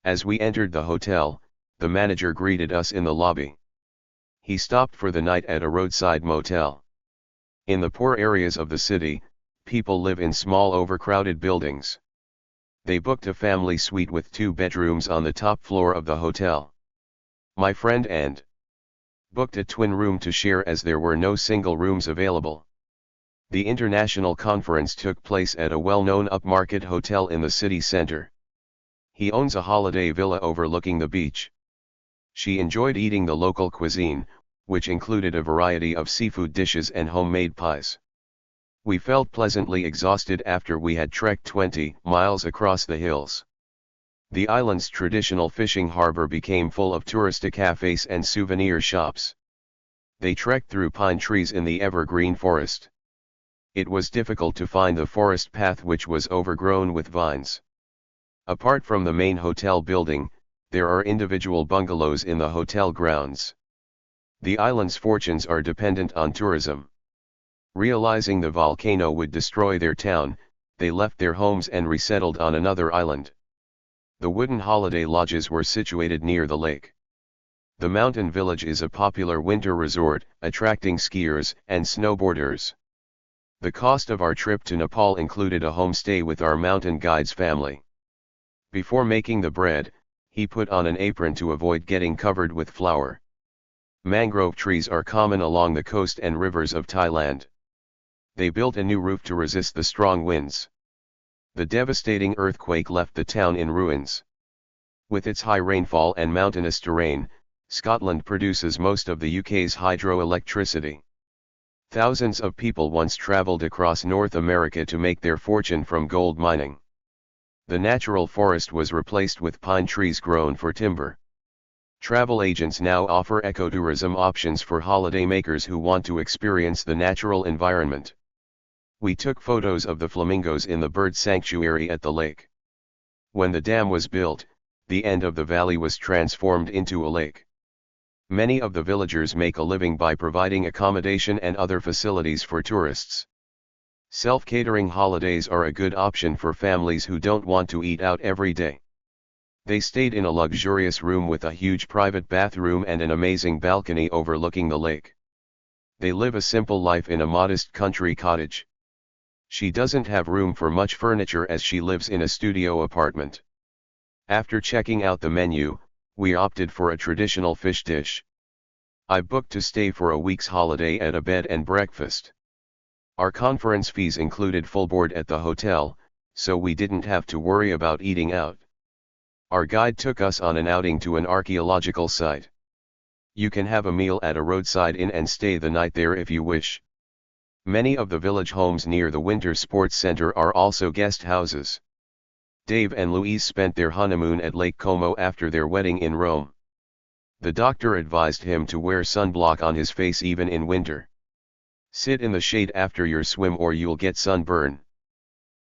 As we entered the hotel, the manager greeted us in the lobby. He stopped for the night at a roadside motel. In the poor areas of the city, people live in small overcrowded buildings. They booked a family suite with 2 bedrooms on the top floor of the hotel. My friend and booked a twin room to share as there were no single rooms available. The international conference took place at a well-known upmarket hotel in the city center. He owns a holiday villa overlooking the beach. She enjoyed eating the local cuisine, which included a variety of seafood dishes and homemade pies. We felt pleasantly exhausted after we had trekked 20 miles across the hills. The island's traditional fishing harbor became full of touristic cafes and souvenir shops. They trekked through pine trees in the evergreen forest. It was difficult to find the forest path, which was overgrown with vines. Apart from the main hotel building, there are individual bungalows in the hotel grounds. The island's fortunes are dependent on tourism. Realizing the volcano would destroy their town, they left their homes and resettled on another island. The wooden holiday lodges were situated near the lake. The mountain village is a popular winter resort, attracting skiers and snowboarders. The cost of our trip to Nepal included a homestay with our mountain guide's family. Before making the bread, he put on an apron to avoid getting covered with flour. Mangrove trees are common along the coast and rivers of Thailand. They built a new roof to resist the strong winds. The devastating earthquake left the town in ruins. With its high rainfall and mountainous terrain, Scotland produces most of the UK's hydroelectricity. Thousands of people once travelled across North America to make their fortune from gold mining. The natural forest was replaced with pine trees grown for timber. Travel agents now offer ecotourism options for holidaymakers who want to experience the natural environment. We took photos of the flamingos in the bird sanctuary at the lake. When the dam was built, the end of the valley was transformed into a lake. Many of the villagers make a living by providing accommodation and other facilities for tourists. Self-catering holidays are a good option for families who don't want to eat out every day. They stayed in a luxurious room with a huge private bathroom and an amazing balcony overlooking the lake. They live a simple life in a modest country cottage. She doesn't have room for much furniture as she lives in a studio apartment. After checking out the menu, we opted for a traditional fish dish. I booked to stay for a week's holiday at a bed and breakfast. Our conference fees included full board at the hotel, so we didn't have to worry about eating out. Our guide took us on an outing to an archaeological site. You can have a meal at a roadside inn and stay the night there if you wish. Many of the village homes near the winter sports center are also guest houses. Dave and Louise spent their honeymoon at Lake Como after their wedding in Rome. The doctor advised him to wear sunblock on his face even in winter. Sit in the shade after your swim or you'll get sunburn.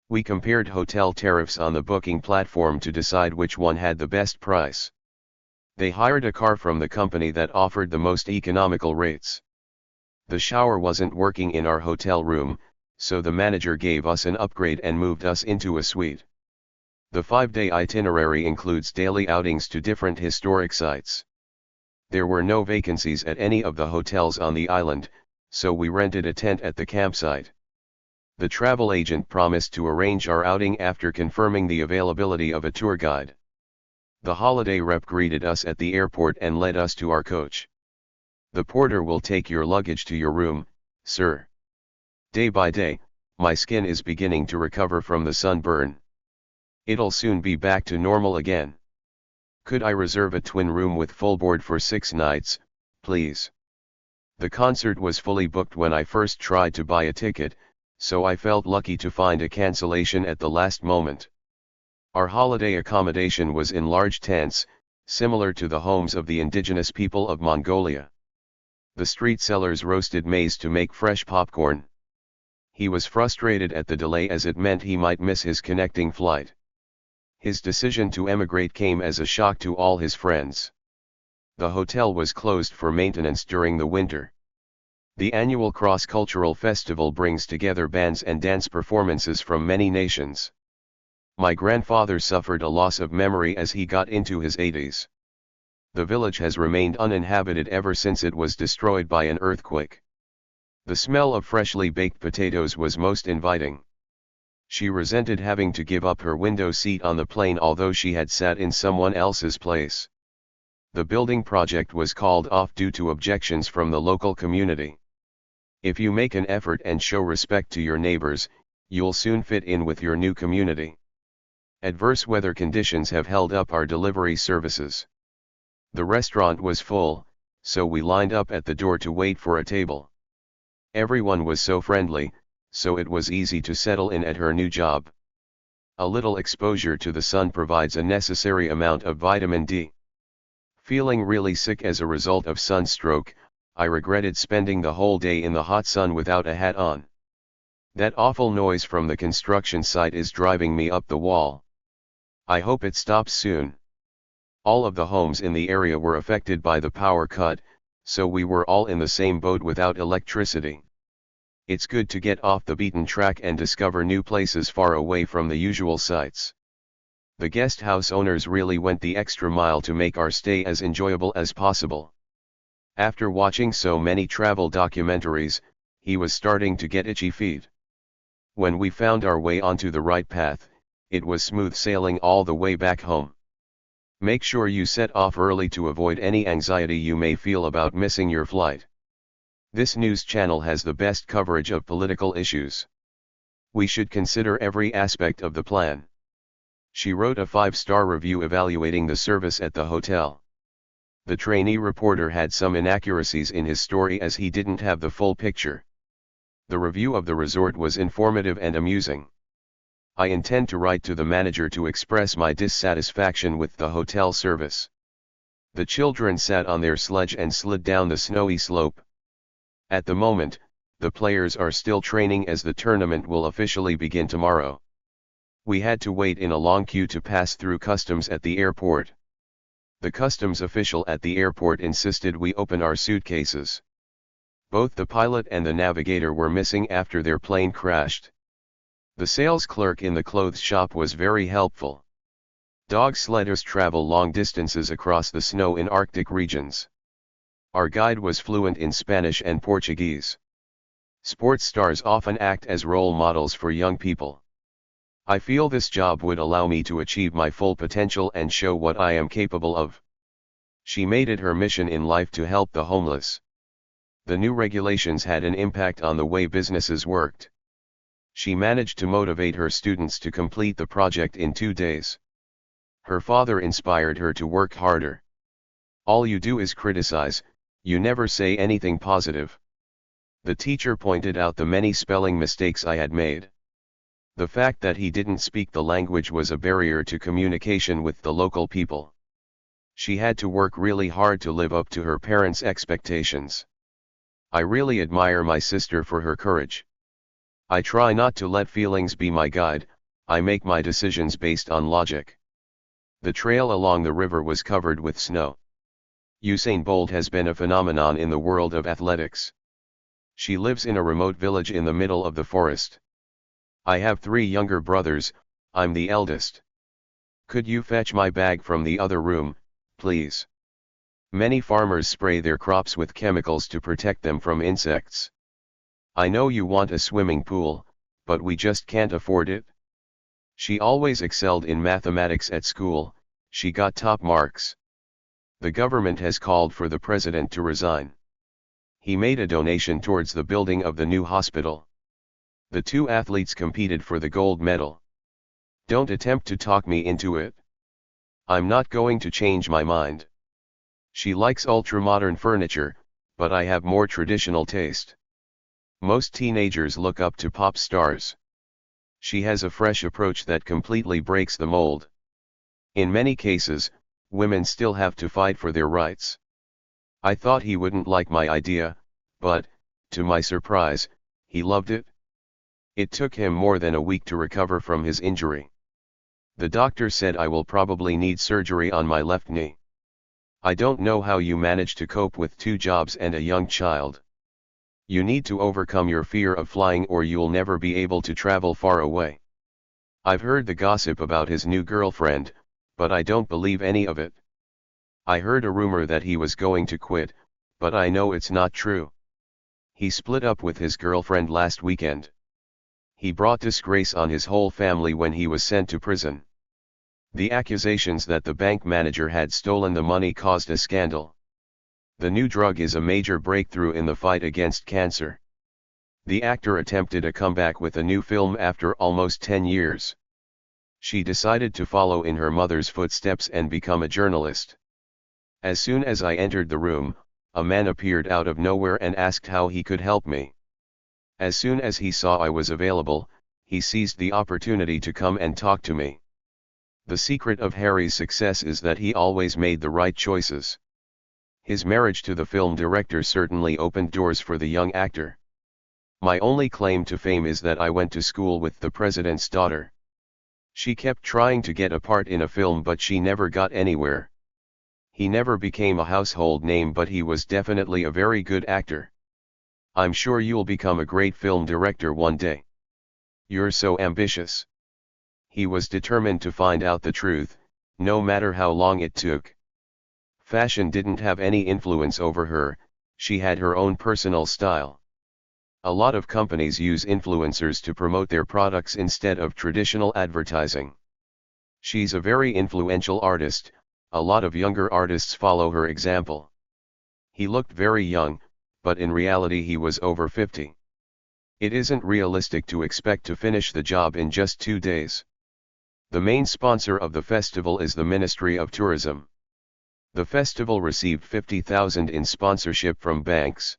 We compared hotel tariffs on the booking platform to decide which one had the best price. They hired a car from the company that offered the most economical rates. The shower wasn't working in our hotel room, so the manager gave us an upgrade and moved us into a suite. The 5-day itinerary includes daily outings to different historic sites. There were no vacancies at any of the hotels on the island, so we rented a tent at the campsite. The travel agent promised to arrange our outing after confirming the availability of a tour guide. The holiday rep greeted us at the airport and led us to our coach. The porter will take your luggage to your room, sir. Day by day, my skin is beginning to recover from the sunburn. It'll soon be back to normal again. Could I reserve a twin room with full board for 6 nights, please? The concert was fully booked when I first tried to buy a ticket, so I felt lucky to find a cancellation at the last moment. Our holiday accommodation was in large tents, similar to the homes of the indigenous people of Mongolia. The street sellers roasted maize to make fresh popcorn. He was frustrated at the delay as it meant he might miss his connecting flight. His decision to emigrate came as a shock to all his friends. The hotel was closed for maintenance during the winter. The annual cross-cultural festival brings together bands and dance performances from many nations. My grandfather suffered a loss of memory as he got into his 80s. The village has remained uninhabited ever since it was destroyed by an earthquake. The smell of freshly baked potatoes was most inviting. She resented having to give up her window seat on the plane although she had sat in someone else's place. The building project was called off due to objections from the local community. If you make an effort and show respect to your neighbors, you'll soon fit in with your new community. Adverse weather conditions have held up our delivery services. The restaurant was full, so we lined up at the door to wait for a table. Everyone was so friendly, so it was easy to settle in at her new job. A little exposure to the sun provides a necessary amount of vitamin D. Feeling really sick as a result of sunstroke, I regretted spending the whole day in the hot sun without a hat on. That awful noise from the construction site is driving me up the wall. I hope it stops soon. All of the homes in the area were affected by the power cut, so we were all in the same boat without electricity. It's good to get off the beaten track and discover new places far away from the usual sites. The guest house owners really went the extra mile to make our stay as enjoyable as possible. After watching so many travel documentaries, he was starting to get itchy feet. When we found our way onto the right path, it was smooth sailing all the way back home. Make sure you set off early to avoid any anxiety you may feel about missing your flight. This news channel has the best coverage of political issues. We should consider every aspect of the plan. She wrote a 5-star review evaluating the service at the hotel. The trainee reporter had some inaccuracies in his story as he didn't have the full picture. The review of the resort was informative and amusing. I intend to write to the manager to express my dissatisfaction with the hotel service. The children sat on their sledge and slid down the snowy slope. At the moment, the players are still training as the tournament will officially begin tomorrow. We had to wait in a long queue to pass through customs at the airport. The customs official at the airport insisted we open our suitcases. Both the pilot and the navigator were missing after their plane crashed. The sales clerk in the clothes shop was very helpful. Dog sledders travel long distances across the snow in Arctic regions. Our guide was fluent in Spanish and Portuguese. Sports stars often act as role models for young people. I feel this job would allow me to achieve my full potential and show what I am capable of. She made it her mission in life to help the homeless. The new regulations had an impact on the way businesses worked. She managed to motivate her students to complete the project in 2 days. Her father inspired her to work harder. All you do is criticize, you never say anything positive. The teacher pointed out the many spelling mistakes I had made. The fact that he didn't speak the language was a barrier to communication with the local people. She had to work really hard to live up to her parents' expectations. I really admire my sister for her courage. I try not to let feelings be my guide, I make my decisions based on logic. The trail along the river was covered with snow. Usain Bolt has been a phenomenon in the world of athletics. She lives in a remote village in the middle of the forest. I have 3 younger brothers, I'm the eldest. Could you fetch my bag from the other room, please? Many farmers spray their crops with chemicals to protect them from insects. I know you want a swimming pool, but we just can't afford it. She always excelled in mathematics at school, she got top marks. The government has called for the president to resign. He made a donation towards the building of the new hospital. The 2 athletes competed for the gold medal. Don't attempt to talk me into it. I'm not going to change my mind. She likes ultra-modern furniture, but I have more traditional taste. Most teenagers look up to pop stars. She has a fresh approach that completely breaks the mold. In many cases, women still have to fight for their rights. I thought he wouldn't like my idea, but, to my surprise, he loved it. It took him more than a week to recover from his injury. The doctor said I will probably need surgery on my left knee. I don't know how you manage to cope with 2 jobs and a young child. You need to overcome your fear of flying or you'll never be able to travel far away. I've heard the gossip about his new girlfriend, but I don't believe any of it. I heard a rumor that he was going to quit, but I know it's not true. He split up with his girlfriend last weekend. He brought disgrace on his whole family when he was sent to prison. The accusations that the bank manager had stolen the money caused a scandal. The new drug is a major breakthrough in the fight against cancer. The actor attempted a comeback with a new film after almost 10 years. She decided to follow in her mother's footsteps and become a journalist. As soon as I entered the room, a man appeared out of nowhere and asked how he could help me. As soon as he saw I was available, he seized the opportunity to come and talk to me. The secret of Harry's success is that he always made the right choices. His marriage to the film director certainly opened doors for the young actor. My only claim to fame is that I went to school with the president's daughter. She kept trying to get a part in a film but she never got anywhere. He never became a household name but he was definitely a very good actor. I'm sure you'll become a great film director one day. You're so ambitious. He was determined to find out the truth, no matter how long it took. Fashion didn't have any influence over her, she had her own personal style. A lot of companies use influencers to promote their products instead of traditional advertising. She's a very influential artist, a lot of younger artists follow her example. He looked very young, but in reality he was over 50. It isn't realistic to expect to finish the job in just 2 days. The main sponsor of the festival is the Ministry of Tourism. The festival received $50,000 in sponsorship from banks.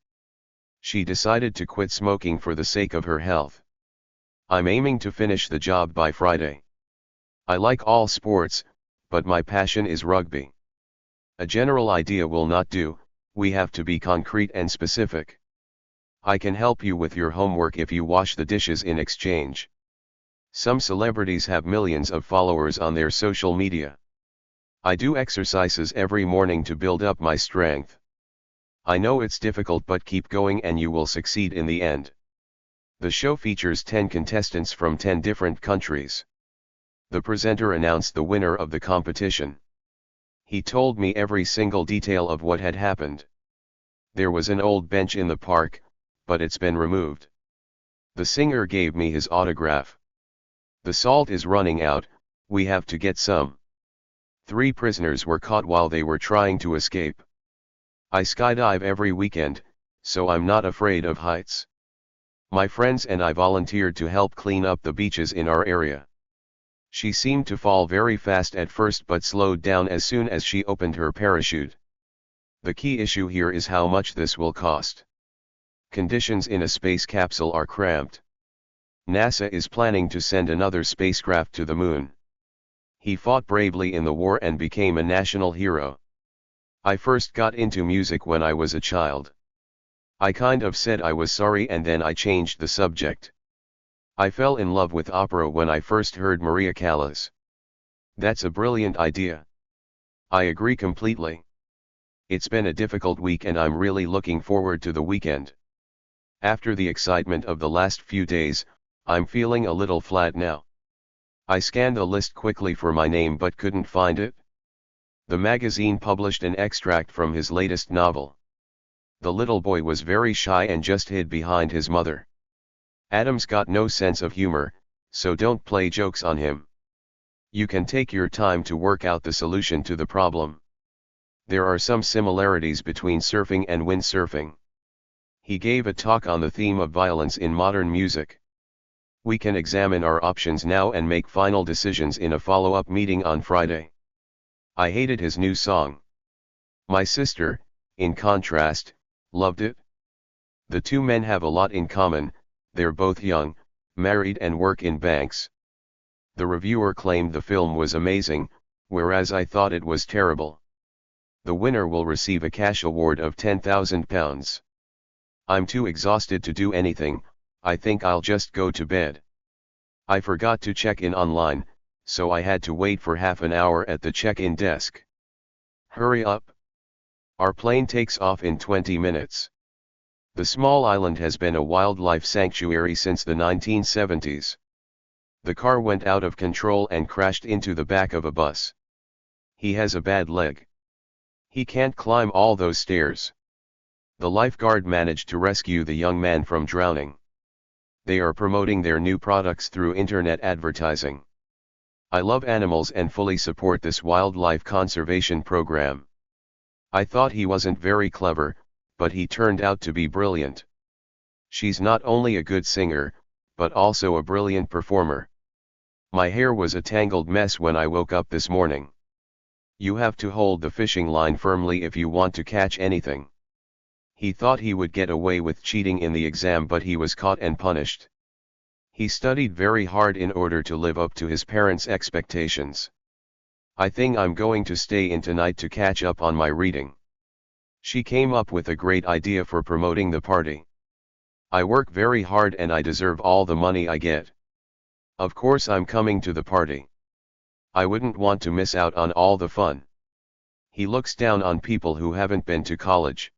She decided to quit smoking for the sake of her health. I'm aiming to finish the job by Friday. I like all sports, but my passion is rugby. A general idea will not do, we have to be concrete and specific. I can help you with your homework if you wash the dishes in exchange. Some celebrities have millions of followers on their social media. I do exercises every morning to build up my strength. I know it's difficult but keep going and you will succeed in the end. The show features 10 contestants from 10 different countries. The presenter announced the winner of the competition. He told me every single detail of what had happened. There was an old bench in the park, but it's been removed. The singer gave me his autograph. The salt is running out, we have to get some. 3 prisoners were caught while they were trying to escape. I skydive every weekend, so I'm not afraid of heights. My friends and I volunteered to help clean up the beaches in our area. She seemed to fall very fast at first but slowed down as soon as she opened her parachute. The key issue here is how much this will cost. Conditions in a space capsule are cramped. NASA is planning to send another spacecraft to the moon. He fought bravely in the war and became a national hero. I first got into music when I was a child. I kind of said I was sorry and then I changed the subject. I fell in love with opera when I first heard Maria Callas. That's a brilliant idea. I agree completely. It's been a difficult week and I'm really looking forward to the weekend. After the excitement of the last few days, I'm feeling a little flat now. I scanned the list quickly for my name but couldn't find it. The magazine published an extract from his latest novel. The little boy was very shy and just hid behind his mother. Adam's got no sense of humor, so don't play jokes on him. You can take your time to work out the solution to the problem. There are some similarities between surfing and windsurfing. He gave a talk on the theme of violence in modern music. We can examine our options now and make final decisions in a follow-up meeting on Friday. I hated his new song. My sister, in contrast, loved it. The 2 men have a lot in common, they're both young, married and work in banks. The reviewer claimed the film was amazing, whereas I thought it was terrible. The winner will receive a cash award of £10,000. I'm too exhausted to do anything, I think I'll just go to bed. I forgot to check in online, so I had to wait for half an hour at the check-in desk. Hurry up. Our plane takes off in 20 minutes. The small island has been a wildlife sanctuary since the 1970s. The car went out of control and crashed into the back of a bus. He has a bad leg. He can't climb all those stairs. The lifeguard managed to rescue the young man from drowning. They are promoting their new products through internet advertising. I love animals and fully support this wildlife conservation program. I thought he wasn't very clever, but he turned out to be brilliant. She's not only a good singer, but also a brilliant performer. My hair was a tangled mess when I woke up this morning. You have to hold the fishing line firmly if you want to catch anything. He thought he would get away with cheating in the exam, but he was caught and punished. He studied very hard in order to live up to his parents' expectations. I think I'm going to stay in tonight to catch up on my reading. She came up with a great idea for promoting the party. I work very hard and I deserve all the money I get. Of course I'm coming to the party. I wouldn't want to miss out on all the fun. He looks down on people who haven't been to college.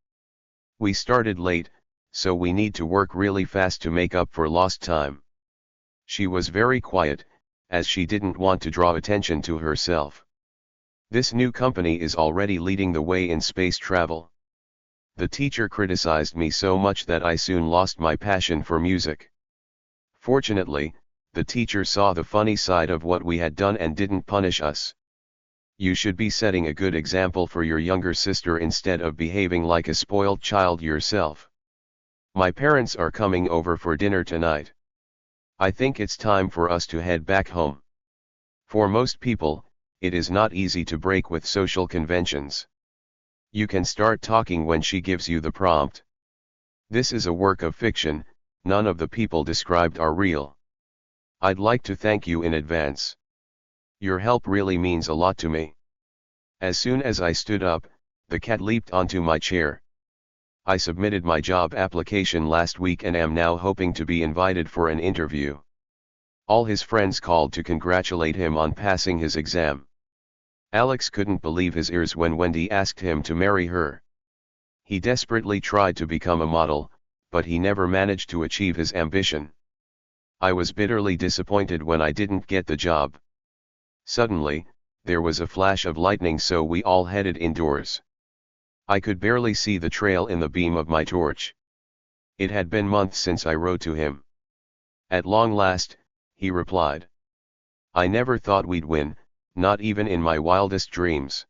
We started late, so we need to work really fast to make up for lost time. She was very quiet, as she didn't want to draw attention to herself. This new company is already leading the way in space travel. The teacher criticized me so much that I soon lost my passion for music. Fortunately, the teacher saw the funny side of what we had done and didn't punish us. You should be setting a good example for your younger sister instead of behaving like a spoiled child yourself. My parents are coming over for dinner tonight. I think it's time for us to head back home. For most people, it is not easy to break with social conventions. You can start talking when she gives you the prompt. This is a work of fiction, none of the people described are real. I'd like to thank you in advance. Your help really means a lot to me. As soon as I stood up, the cat leaped onto my chair. I submitted my job application last week and am now hoping to be invited for an interview. All his friends called to congratulate him on passing his exam. Alex couldn't believe his ears when Wendy asked him to marry her. He desperately tried to become a model, but he never managed to achieve his ambition. I was bitterly disappointed when I didn't get the job. Suddenly, there was a flash of lightning, so we all headed indoors. I could barely see the trail in the beam of my torch. It had been months since I wrote to him. At long last, he replied. I never thought we'd win, not even in my wildest dreams.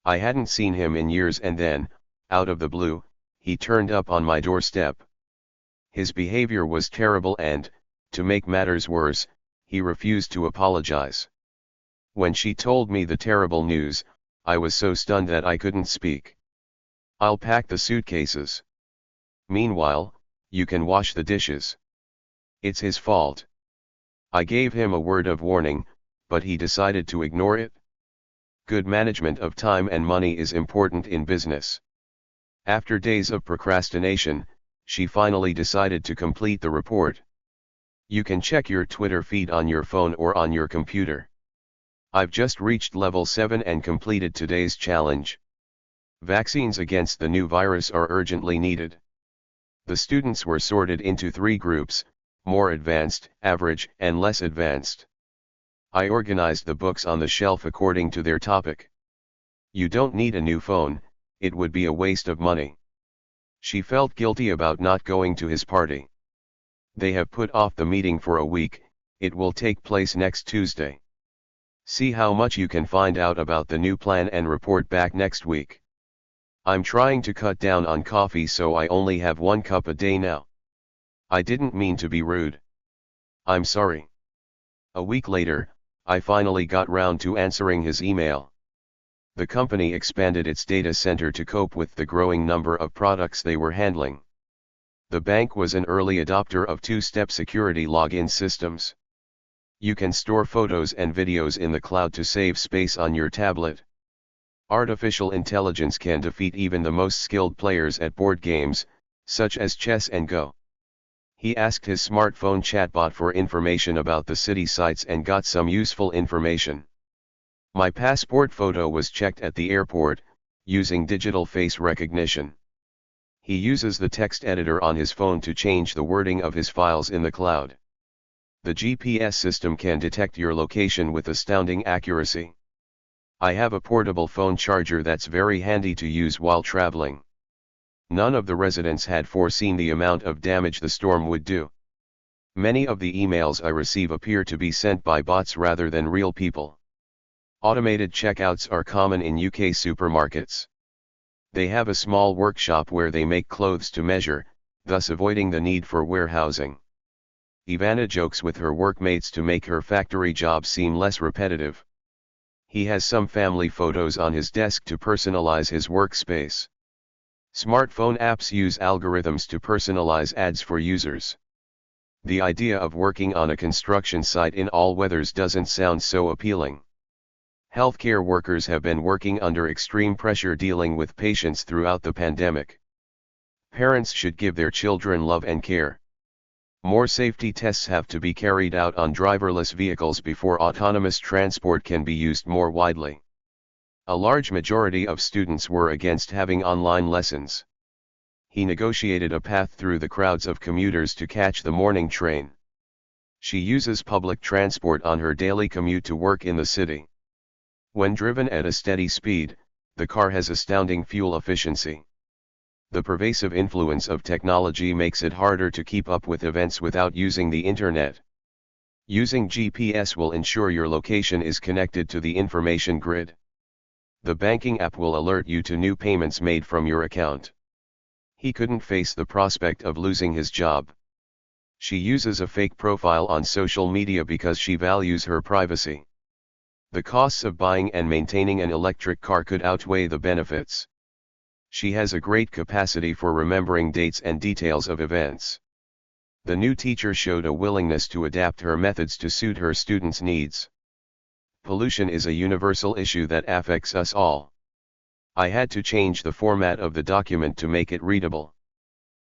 I hadn't seen him in years, and then, out of the blue, he turned up on my doorstep. His behavior was terrible and, to make matters worse, he refused to apologize. When she told me the terrible news, I was so stunned that I couldn't speak. I'll pack the suitcases. Meanwhile, you can wash the dishes. It's his fault. I gave him a word of warning, but he decided to ignore it. Good management of time and money is important in business. After days of procrastination, she finally decided to complete the report. You can check your Twitter feed on your phone or on your computer. I've just reached level 7 and completed today's challenge. Vaccines against the new virus are urgently needed. The students were sorted into 3 groups, more advanced, average, and less advanced. I organized the books on the shelf according to their topic. You don't need a new phone, it would be a waste of money. She felt guilty about not going to his party. They have put off the meeting for a week, it will take place next Tuesday. See how much you can find out about the new plan and report back next week. I'm trying to cut down on coffee, so I only have 1 cup a day now. I didn't mean to be rude. I'm sorry. A week later, I finally got round to answering his email. The company expanded its data center to cope with the growing number of products they were handling. The bank was an early adopter of 2-step security login systems. You can store photos and videos in the cloud to save space on your tablet. Artificial intelligence can defeat even the most skilled players at board games, such as chess and Go. He asked his smartphone chatbot for information about the city sites and got some useful information. My passport photo was checked at the airport, using digital face recognition. He uses the text editor on his phone to change the wording of his files in the cloud. The GPS system can detect your location with astounding accuracy. I have a portable phone charger that's very handy to use while traveling. None of the residents had foreseen the amount of damage the storm would do. Many of the emails I receive appear to be sent by bots rather than real people. Automated checkouts are common in UK supermarkets. They have a small workshop where they make clothes to measure, thus avoiding the need for warehousing. Ivana jokes with her workmates to make her factory job seem less repetitive. He has some family photos on his desk to personalize his workspace. Smartphone apps use algorithms to personalize ads for users. The idea of working on a construction site in all weathers doesn't sound so appealing. Healthcare workers have been working under extreme pressure dealing with patients throughout the pandemic. Parents should give their children love and care. More safety tests have to be carried out on driverless vehicles before autonomous transport can be used more widely. A large majority of students were against having online lessons. He negotiated a path through the crowds of commuters to catch the morning train. She uses public transport on her daily commute to work in the city. When driven at a steady speed, the car has astounding fuel efficiency. The pervasive influence of technology makes it harder to keep up with events without using the internet. Using GPS will ensure your location is connected to the information grid. The banking app will alert you to new payments made from your account. He couldn't face the prospect of losing his job. She uses a fake profile on social media because she values her privacy. The costs of buying and maintaining an electric car could outweigh the benefits. She has a great capacity for remembering dates and details of events. The new teacher showed a willingness to adapt her methods to suit her students' needs. Pollution is a universal issue that affects us all. I had to change the format of the document to make it readable.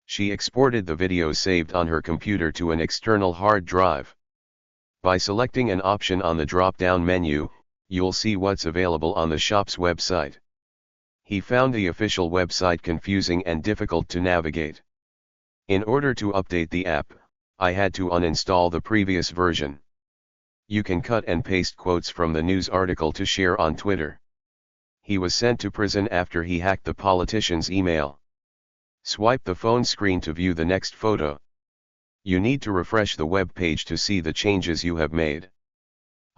She exported the video saved on her computer to an external hard drive. By selecting an option on the drop-down menu, you'll see what's available on the shop's website. He found the official website confusing and difficult to navigate. In order to update the app, I had to uninstall the previous version. You can cut and paste quotes from the news article to share on Twitter. He was sent to prison after he hacked the politician's email. Swipe the phone screen to view the next photo. You need to refresh the web page to see the changes you have made.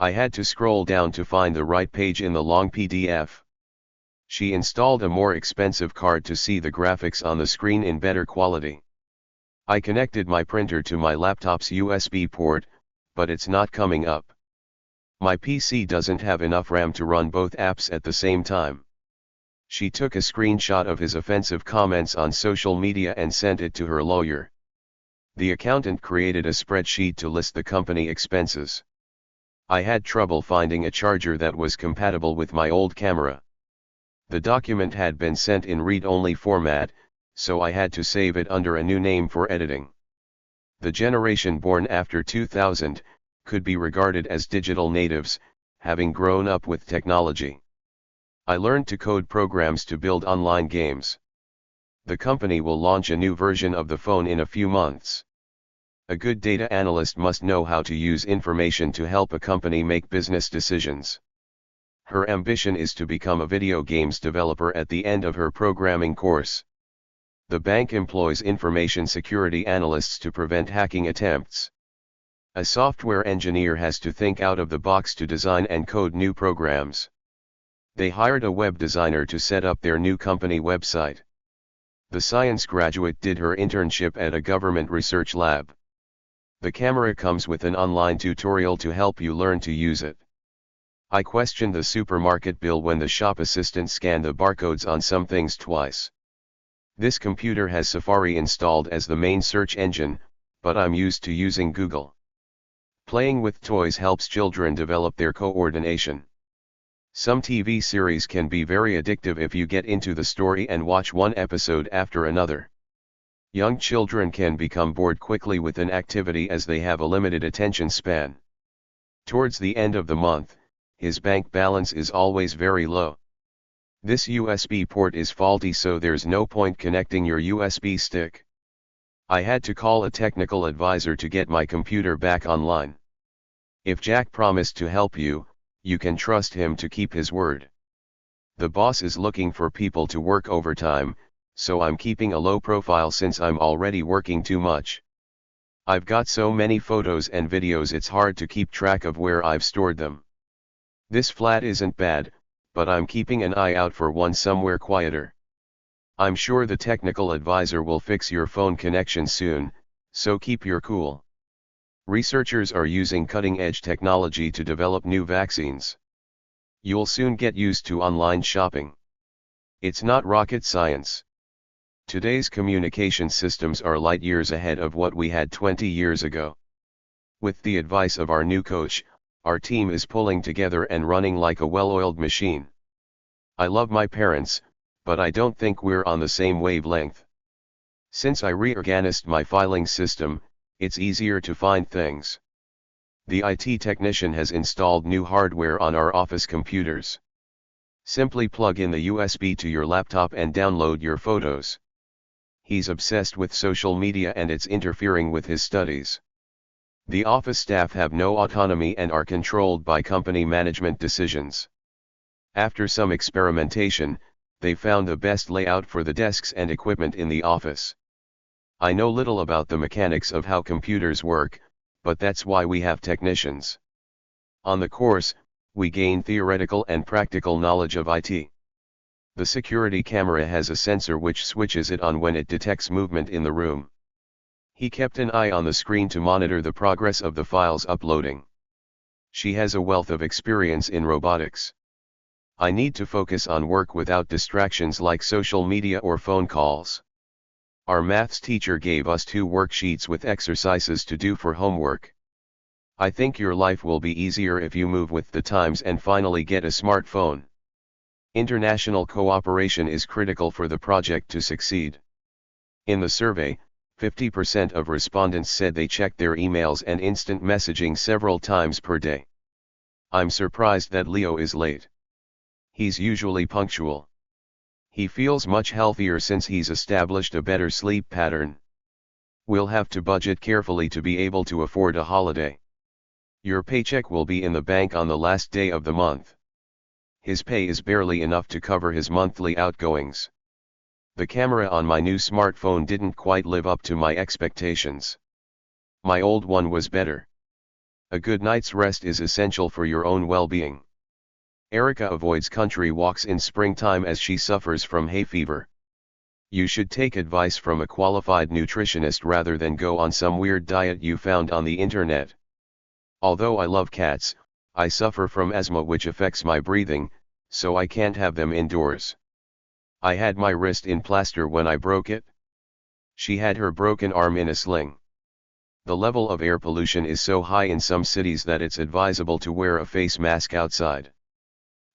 I had to scroll down to find the right page in the long PDF. She installed a more expensive card to see the graphics on the screen in better quality. I connected my printer to my laptop's USB port, but it's not coming up. My PC doesn't have enough RAM to run both apps at the same time. She took a screenshot of his offensive comments on social media and sent it to her lawyer. The accountant created a spreadsheet to list the company expenses. I had trouble finding a charger that was compatible with my old camera. The document had been sent in read-only format, so I had to save it under a new name for editing. The generation born after 2000 could be regarded as digital natives, having grown up with technology. I learned to code programs to build online games. The company will launch a new version of the phone in a few months. A good data analyst must know how to use information to help a company make business decisions. Her ambition is to become a video games developer at the end of her programming course. The bank employs information security analysts to prevent hacking attempts. A software engineer has to think out of the box to design and code new programs. They hired a web designer to set up their new company website. The science graduate did her internship at a government research lab. The camera comes with an online tutorial to help you learn to use it. I questioned the supermarket bill when the shop assistant scanned the barcodes on some things twice. This computer has Safari installed as the main search engine, but I'm used to using Google. Playing with toys helps children develop their coordination. Some TV series can be very addictive if you get into the story and watch one episode after another. Young children can become bored quickly with an activity as they have a limited attention span. Towards the end of the month, his bank balance is always very low. This USB port is faulty, so there's no point connecting your USB stick. I had to call a technical advisor to get my computer back online. If Jack promised to help you, you can trust him to keep his word. The boss is looking for people to work overtime, so I'm keeping a low profile since I'm already working too much. I've got so many photos and videos it's hard to keep track of where I've stored them. This flat isn't bad, but I'm keeping an eye out for one somewhere quieter. I'm sure the technical advisor will fix your phone connection soon, so keep your cool. Researchers are using cutting-edge technology to develop new vaccines. You'll soon get used to online shopping. It's not rocket science. Today's communication systems are light years ahead of what we had 20 years ago. With the advice of our new coach, our team is pulling together and running like a well-oiled machine. I love my parents, but I don't think we're on the same wavelength. Since I reorganized my filing system, it's easier to find things. The IT technician has installed new hardware on our office computers. Simply plug in the USB to your laptop and download your photos. He's obsessed with social media and it's interfering with his studies. The office staff have no autonomy and are controlled by company management decisions. After some experimentation, they found the best layout for the desks and equipment in the office. I know little about the mechanics of how computers work, but that's why we have technicians. On the course, we gain theoretical and practical knowledge of IT. The security camera has a sensor which switches it on when it detects movement in the room. He kept an eye on the screen to monitor the progress of the files uploading. She has a wealth of experience in robotics. I need to focus on work without distractions like social media or phone calls. Our maths teacher gave us 2 worksheets with exercises to do for homework. I think your life will be easier if you move with the times and finally get a smartphone. International cooperation is critical for the project to succeed. In the survey, 50% of respondents said they checked their emails and instant messaging several times per day. I'm surprised that Leo is late. He's usually punctual. He feels much healthier since he's established a better sleep pattern. We'll have to budget carefully to be able to afford a holiday. Your paycheck will be in the bank on the last day of the month. His pay is barely enough to cover his monthly outgoings. The camera on my new smartphone didn't quite live up to my expectations. My old one was better. A good night's rest is essential for your own well-being. Erica avoids country walks in springtime as she suffers from hay fever. You should take advice from a qualified nutritionist rather than go on some weird diet you found on the internet. Although I love cats, I suffer from asthma which affects my breathing, so I can't have them indoors. I had my wrist in plaster when I broke it. She had her broken arm in a sling. The level of air pollution is so high in some cities that it's advisable to wear a face mask outside.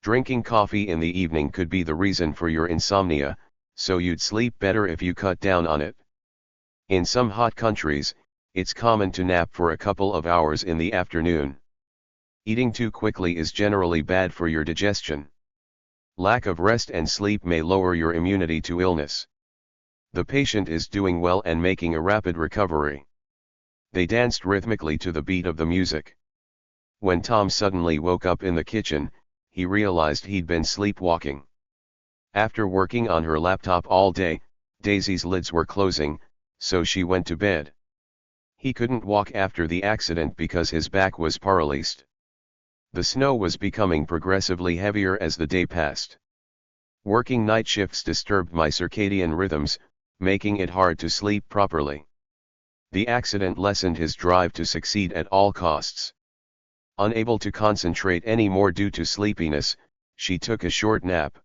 Drinking coffee in the evening could be the reason for your insomnia, so you'd sleep better if you cut down on it. In some hot countries, it's common to nap for a couple of hours in the afternoon. Eating too quickly is generally bad for your digestion. Lack of rest and sleep may lower your immunity to illness. The patient is doing well and making a rapid recovery. They danced rhythmically to the beat of the music. When Tom suddenly woke up in the kitchen, he realized he'd been sleepwalking. After working on her laptop all day, Daisy's lids were closing, so she went to bed. He couldn't walk after the accident because his back was paralyzed. The snow was becoming progressively heavier as the day passed. Working night shifts disturbed my circadian rhythms, making it hard to sleep properly. The accident lessened his drive to succeed at all costs. Unable to concentrate anymore due to sleepiness, she took a short nap.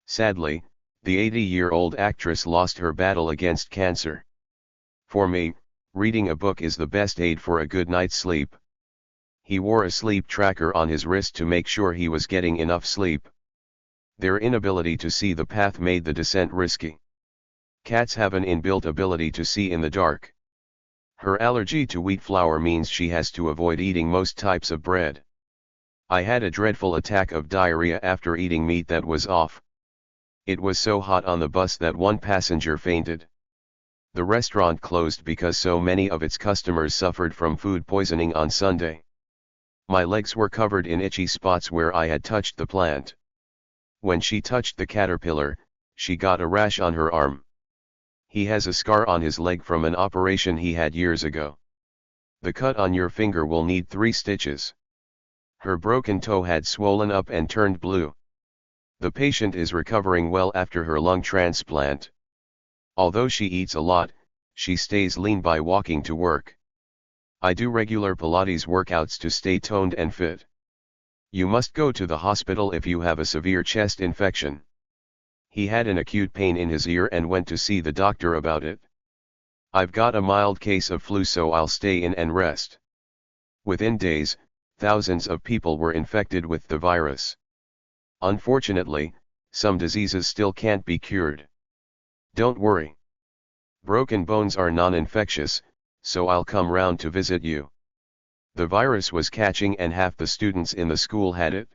Sadly, the 80-year-old actress lost her battle against cancer. For me, reading a book is the best aid for a good night's sleep. He wore a sleep tracker on his wrist to make sure he was getting enough sleep. Their inability to see the path made the descent risky. Cats have an inbuilt ability to see in the dark. Her allergy to wheat flour means she has to avoid eating most types of bread. I had a dreadful attack of diarrhea after eating meat that was off. It was so hot on the bus that one passenger fainted. The restaurant closed because so many of its customers suffered from food poisoning on Sunday. My legs were covered in itchy spots where I had touched the plant. When she touched the caterpillar, she got a rash on her arm. He has a scar on his leg from an operation he had years ago. The cut on your finger will need 3 stitches. Her broken toe had swollen up and turned blue. The patient is recovering well after her lung transplant. Although she eats a lot, she stays lean by walking to work. I do regular Pilates workouts to stay toned and fit. You must go to the hospital if you have a severe chest infection. He had an acute pain in his ear and went to see the doctor about it. I've got a mild case of flu, so I'll stay in and rest. Within days, thousands of people were infected with the virus. Unfortunately, some diseases still can't be cured. Don't worry. Broken bones are non-infectious, so I'll come round to visit you. The virus was catching and half the students in the school had it.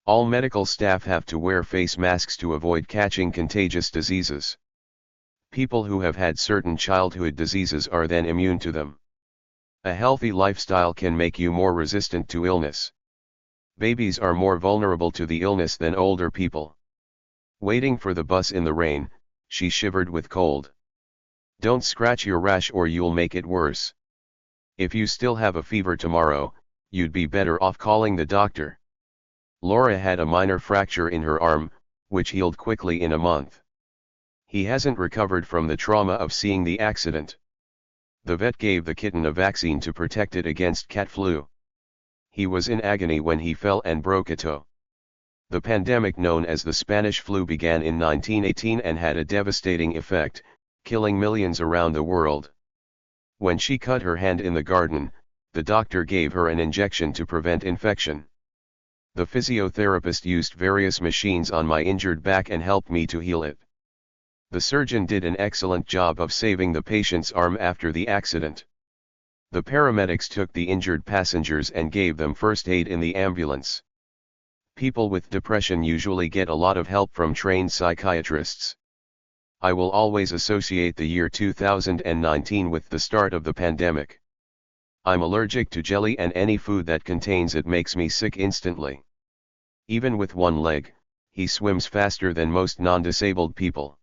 All medical staff have to wear face masks to avoid catching contagious diseases. People who have had certain childhood diseases are then immune to them. A healthy lifestyle can make you more resistant to illness. Babies are more vulnerable to the illness than older people. Waiting for the bus in the rain, she shivered with cold. Don't scratch your rash or you'll make it worse. If you still have a fever tomorrow, you'd be better off calling the doctor. Laura had a minor fracture in her arm, which healed quickly in a month. He hasn't recovered from the trauma of seeing the accident. The vet gave the kitten a vaccine to protect it against cat flu. He was in agony when he fell and broke a toe. The pandemic known as the Spanish flu began in 1918 and had a devastating effect, killing millions around the world. When she cut her hand in the garden, the doctor gave her an injection to prevent infection. The physiotherapist used various machines on my injured back and helped me to heal it. The surgeon did an excellent job of saving the patient's arm after the accident. The paramedics took the injured passengers and gave them first aid in the ambulance. People with depression usually get a lot of help from trained psychiatrists. I will always associate the year 2019 with the start of the pandemic. I'm allergic to jelly, and any food that contains it makes me sick instantly. Even with one leg, he swims faster than most non-disabled people.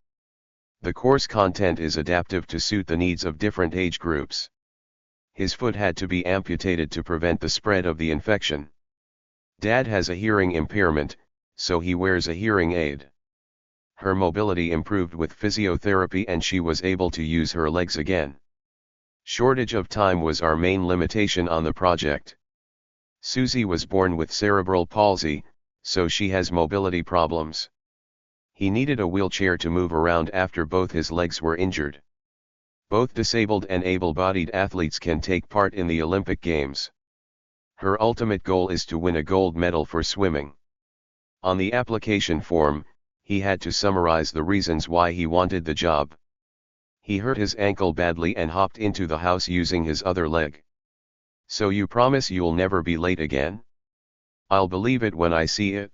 The course content is adaptive to suit the needs of different age groups. His foot had to be amputated to prevent the spread of the infection. Dad has a hearing impairment, so he wears a hearing aid. Her mobility improved with physiotherapy and she was able to use her legs again. Shortage of time was our main limitation on the project. Susie was born with cerebral palsy, so she has mobility problems. He needed a wheelchair to move around after both his legs were injured. Both disabled and able-bodied athletes can take part in the Olympic Games. Her ultimate goal is to win a gold medal for swimming. On the application form, he had to summarize the reasons why he wanted the job. He hurt his ankle badly and hopped into the house using his other leg. So you promise you'll never be late again? I'll believe it when I see it.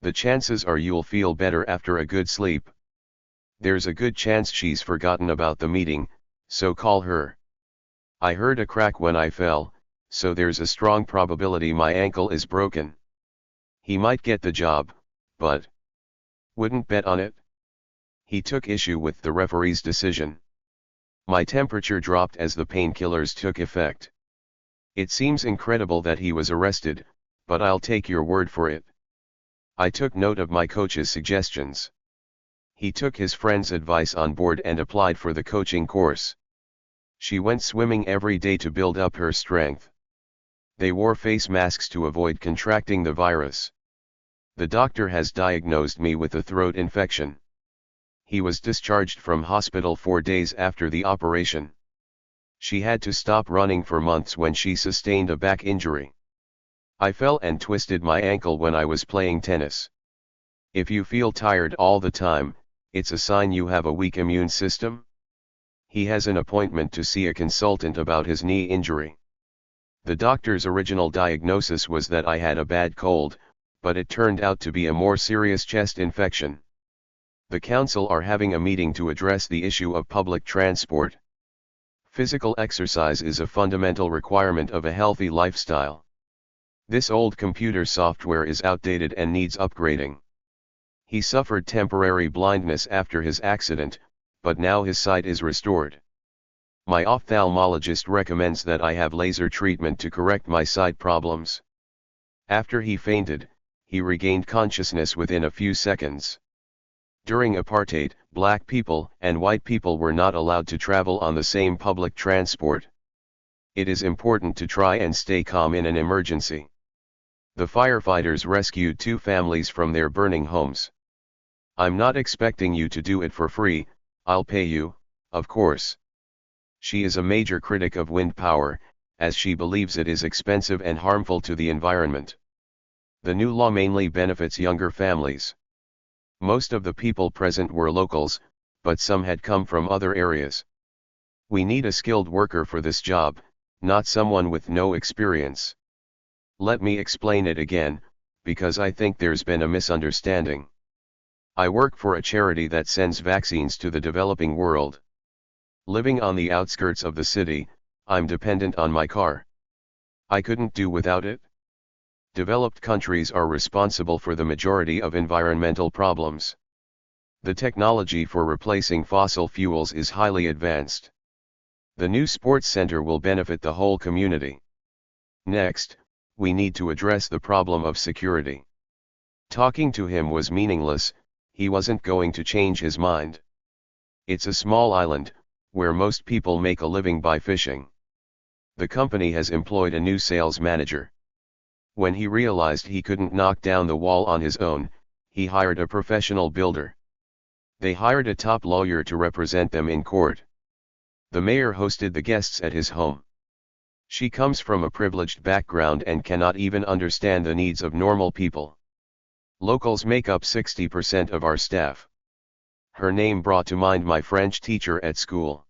The chances are you'll feel better after a good sleep. There's a good chance she's forgotten about the meeting, so call her. I heard a crack when I fell, so there's a strong probability my ankle is broken. He might get the job, but wouldn't bet on it. He took issue with the referee's decision. My temperature dropped as the painkillers took effect. It seems incredible that he was arrested, but I'll take your word for it. I took note of my coach's suggestions. He took his friend's advice on board and applied for the coaching course. She went swimming every day to build up her strength. They wore face masks to avoid contracting the virus. The doctor has diagnosed me with a throat infection. He was discharged from hospital 4 days after the operation. She had to stop running for months when she sustained a back injury. I fell and twisted my ankle when I was playing tennis. If you feel tired all the time, it's a sign you have a weak immune system. He has an appointment to see a consultant about his knee injury. The doctor's original diagnosis was that I had a bad cold, but it turned out to be a more serious chest infection. The council are having a meeting to address the issue of public transport. Physical exercise is a fundamental requirement of a healthy lifestyle. This old computer software is outdated and needs upgrading. He suffered temporary blindness after his accident, but now his sight is restored. My ophthalmologist recommends that I have laser treatment to correct my sight problems. After he fainted, he regained consciousness within a few seconds. During apartheid, black people and white people were not allowed to travel on the same public transport. It is important to try and stay calm in an emergency. The firefighters rescued 2 families from their burning homes. I'm not expecting you to do it for free, I'll pay you, of course. She is a major critic of wind power, as she believes it is expensive and harmful to the environment. The new law mainly benefits younger families. Most of the people present were locals, but some had come from other areas. We need a skilled worker for this job, not someone with no experience. Let me explain it again, because I think there's been a misunderstanding. I work for a charity that sends vaccines to the developing world. Living on the outskirts of the city, I'm dependent on my car. I couldn't do without it. Developed countries are responsible for the majority of environmental problems. The technology for replacing fossil fuels is highly advanced. The new sports center will benefit the whole community. Next, we need to address the problem of security. Talking to him was meaningless, he wasn't going to change his mind. It's a small island, where most people make a living by fishing. The company has employed a new sales manager. When he realized he couldn't knock down the wall on his own, he hired a professional builder. They hired a top lawyer to represent them in court. The mayor hosted the guests at his home. She comes from a privileged background and cannot even understand the needs of normal people. Locals make up 60% of our staff. Her name brought to mind my French teacher at school.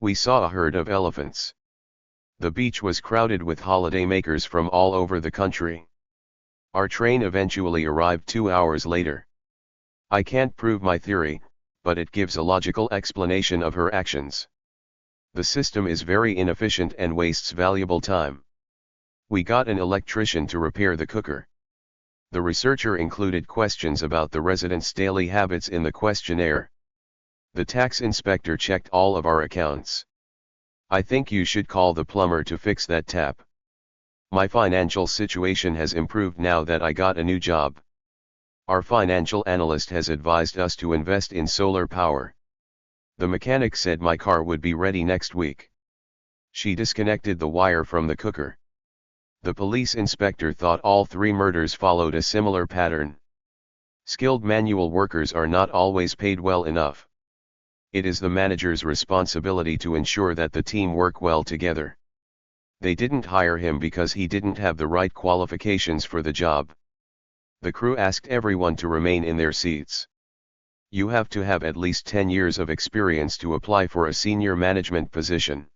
We saw a herd of elephants. The beach was crowded with holidaymakers from all over the country. Our train eventually arrived 2 hours later. I can't prove my theory, but it gives a logical explanation of her actions. The system is very inefficient and wastes valuable time. We got an electrician to repair the cooker. The researcher included questions about the residents' daily habits in the questionnaire. The tax inspector checked all of our accounts. I think you should call the plumber to fix that tap. My financial situation has improved now that I got a new job. Our financial analyst has advised us to invest in solar power. The mechanic said my car would be ready next week. She disconnected the wire from the cooker. The police inspector thought all 3 murders followed a similar pattern. Skilled manual workers are not always paid well enough. It is the manager's responsibility to ensure that the team work well together. They didn't hire him because he didn't have the right qualifications for the job. The crew asked everyone to remain in their seats. You have to have at least 10 years of experience to apply for a senior management position.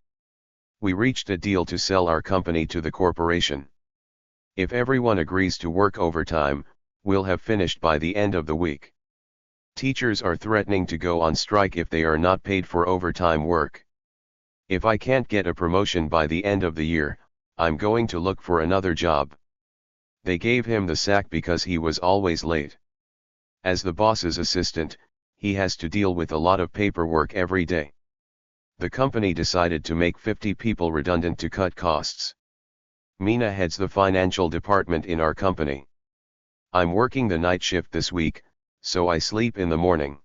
We reached a deal to sell our company to the corporation. If everyone agrees to work overtime, we'll have finished by the end of the week. Teachers are threatening to go on strike if they are not paid for overtime work. If I can't get a promotion by the end of the year, I'm going to look for another job. They gave him the sack because he was always late. As the boss's assistant, he has to deal with a lot of paperwork every day. The company decided to make 50 people redundant to cut costs. Mina heads the financial department in our company. I'm working the night shift this week, so I sleep in the morning.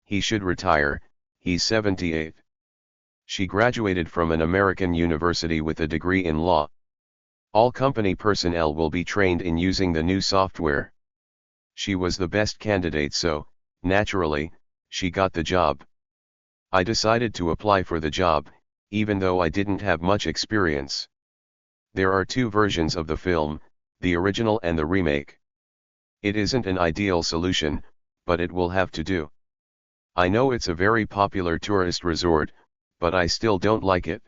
He should retire, he's 78. She graduated from an American university with a degree in law. All company personnel will be trained in using the new software. She was the best candidate, so, naturally, she got the job. I decided to apply for the job, even though I didn't have much experience. There are two versions of the film, the original and the remake. It isn't an ideal solution, but it will have to do. I know it's a very popular tourist resort, but I still don't like it.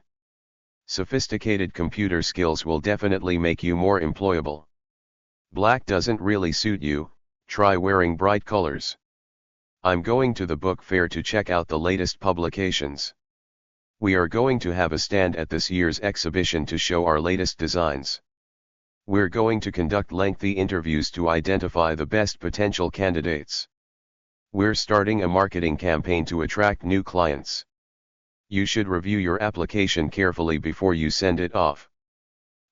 Sophisticated computer skills will definitely make you more employable. Black doesn't really suit you, try wearing bright colors. I'm going to the book fair to check out the latest publications. We are going to have a stand at this year's exhibition to show our latest designs. We're going to conduct lengthy interviews to identify the best potential candidates. We're starting a marketing campaign to attract new clients. You should review your application carefully before you send it off.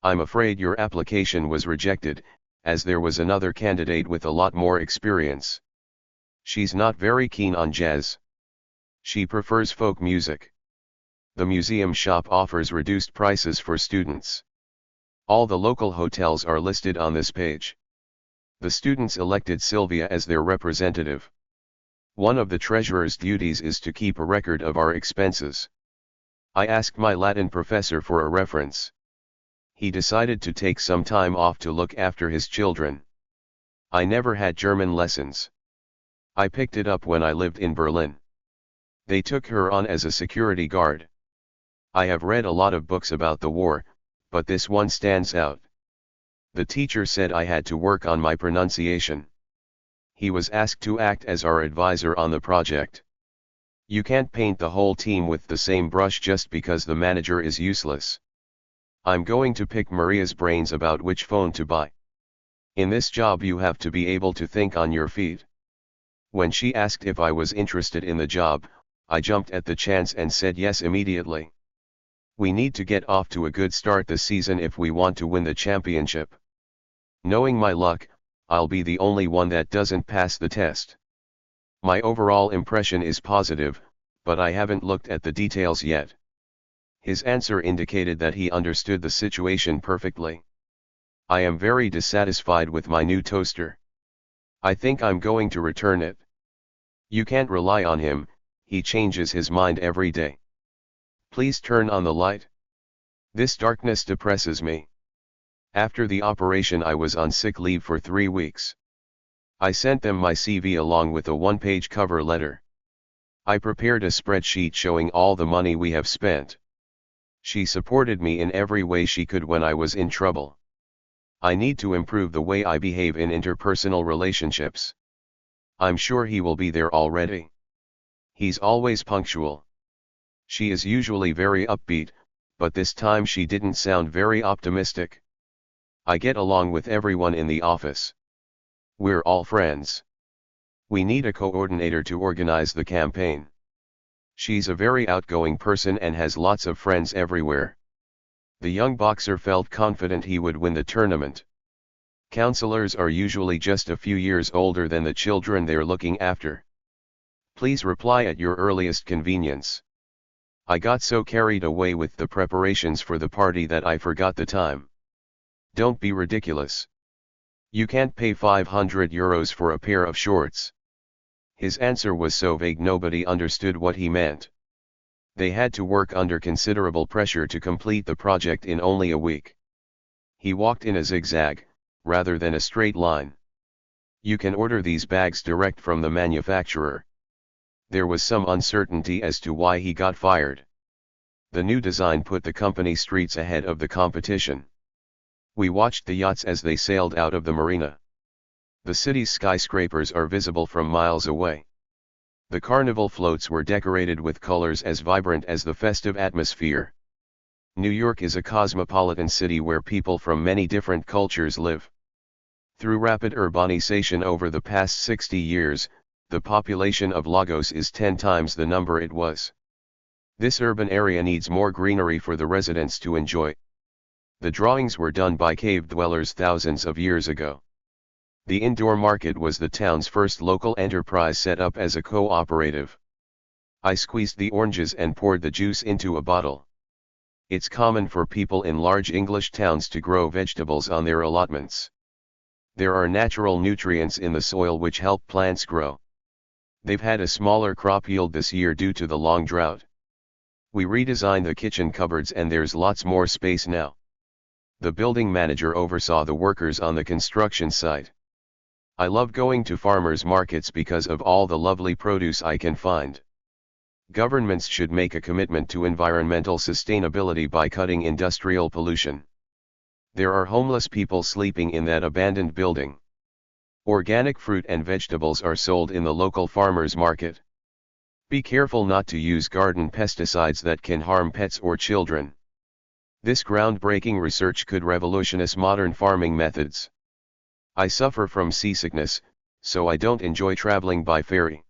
I'm afraid your application was rejected, as there was another candidate with a lot more experience. She's not very keen on jazz. She prefers folk music. The museum shop offers reduced prices for students. All the local hotels are listed on this page. The students elected Sylvia as their representative. One of the treasurer's duties is to keep a record of our expenses. I asked my Latin professor for a reference. He decided to take some time off to look after his children. I never had German lessons. I picked it up when I lived in Berlin. They took her on as a security guard. I have read a lot of books about the war, but this one stands out. The teacher said I had to work on my pronunciation. He was asked to act as our advisor on the project. You can't paint the whole team with the same brush just because the manager is useless. I'm going to pick Maria's brains about which phone to buy. In this job you have to be able to think on your feet. When she asked if I was interested in the job, I jumped at the chance and said yes immediately. We need to get off to a good start this season if we want to win the championship. Knowing my luck, I'll be the only one that doesn't pass the test. My overall impression is positive, but I haven't looked at the details yet. His answer indicated that he understood the situation perfectly. I am very dissatisfied with my new toaster. I think I'm going to return it. You can't rely on him, he changes his mind every day. Please turn on the light. This darkness depresses me. After the operation I was on sick leave for 3 weeks. I sent them my CV along with a one-page cover letter. I prepared a spreadsheet showing all the money we have spent. She supported me in every way she could when I was in trouble. I need to improve the way I behave in interpersonal relationships. I'm sure he will be there already. He's always punctual. She is usually very upbeat, but this time she didn't sound very optimistic. I get along with everyone in the office. We're all friends. We need a coordinator to organize the campaign. She's a very outgoing person and has lots of friends everywhere. The young boxer felt confident he would win the tournament. Counselors are usually just a few years older than the children they're looking after. Please reply at your earliest convenience. I got so carried away with the preparations for the party that I forgot the time. Don't be ridiculous. You can't pay €500 for a pair of shorts. His answer was so vague nobody understood what he meant. They had to work under considerable pressure to complete the project in only a week. He walked in a zigzag, rather than a straight line. You can order these bags direct from the manufacturer. There was some uncertainty as to why he got fired. The new design put the company streets ahead of the competition. We watched the yachts as they sailed out of the marina. The city's skyscrapers are visible from miles away. The carnival floats were decorated with colors as vibrant as the festive atmosphere. New York is a cosmopolitan city where people from many different cultures live. Through rapid urbanization over the past 60 years, the population of Lagos is 10 times the number it was. This urban area needs more greenery for the residents to enjoy. The drawings were done by cave dwellers thousands of years ago. The indoor market was the town's first local enterprise set up as a cooperative. I squeezed the oranges and poured the juice into a bottle. It's common for people in large English towns to grow vegetables on their allotments. There are natural nutrients in the soil which help plants grow. They've had a smaller crop yield this year due to the long drought. We redesigned the kitchen cupboards and there's lots more space now. The building manager oversaw the workers on the construction site. I love going to farmers markets because of all the lovely produce I can find. Governments should make a commitment to environmental sustainability by cutting industrial pollution. There are homeless people sleeping in that abandoned building. Organic fruit and vegetables are sold in the local farmers market. Be careful not to use garden pesticides that can harm pets or children. This groundbreaking research could revolutionize modern farming methods. I suffer from seasickness, so I don't enjoy traveling by ferry.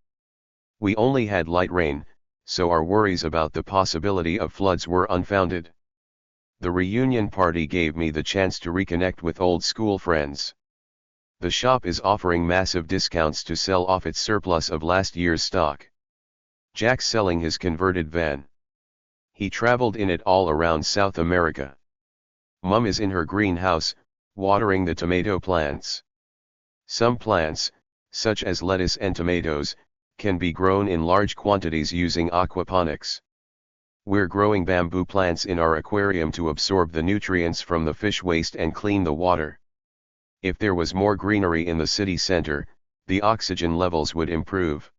We only had light rain, so our worries about the possibility of floods were unfounded. The reunion party gave me the chance to reconnect with old school friends. The shop is offering massive discounts to sell off its surplus of last year's stock. Jack's selling his converted van. He traveled in it all around South America. Mum is in her greenhouse, watering the tomato plants. Some plants, such as lettuce and tomatoes, can be grown in large quantities using aquaponics. We're growing bamboo plants in our aquarium to absorb the nutrients from the fish waste and clean the water. If there was more greenery in the city center, the oxygen levels would improve.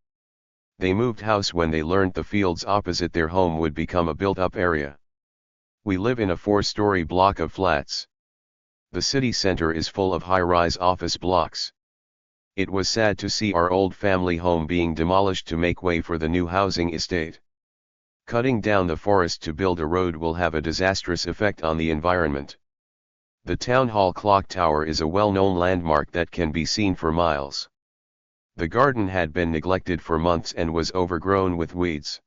They moved house when they learned the fields opposite their home would become a built-up area. We live in a 4-story block of flats. The city center is full of high-rise office blocks. It was sad to see our old family home being demolished to make way for the new housing estate. Cutting down the forest to build a road will have a disastrous effect on the environment. The town hall clock tower is a well-known landmark that can be seen for miles. The garden had been neglected for months and was overgrown with weeds.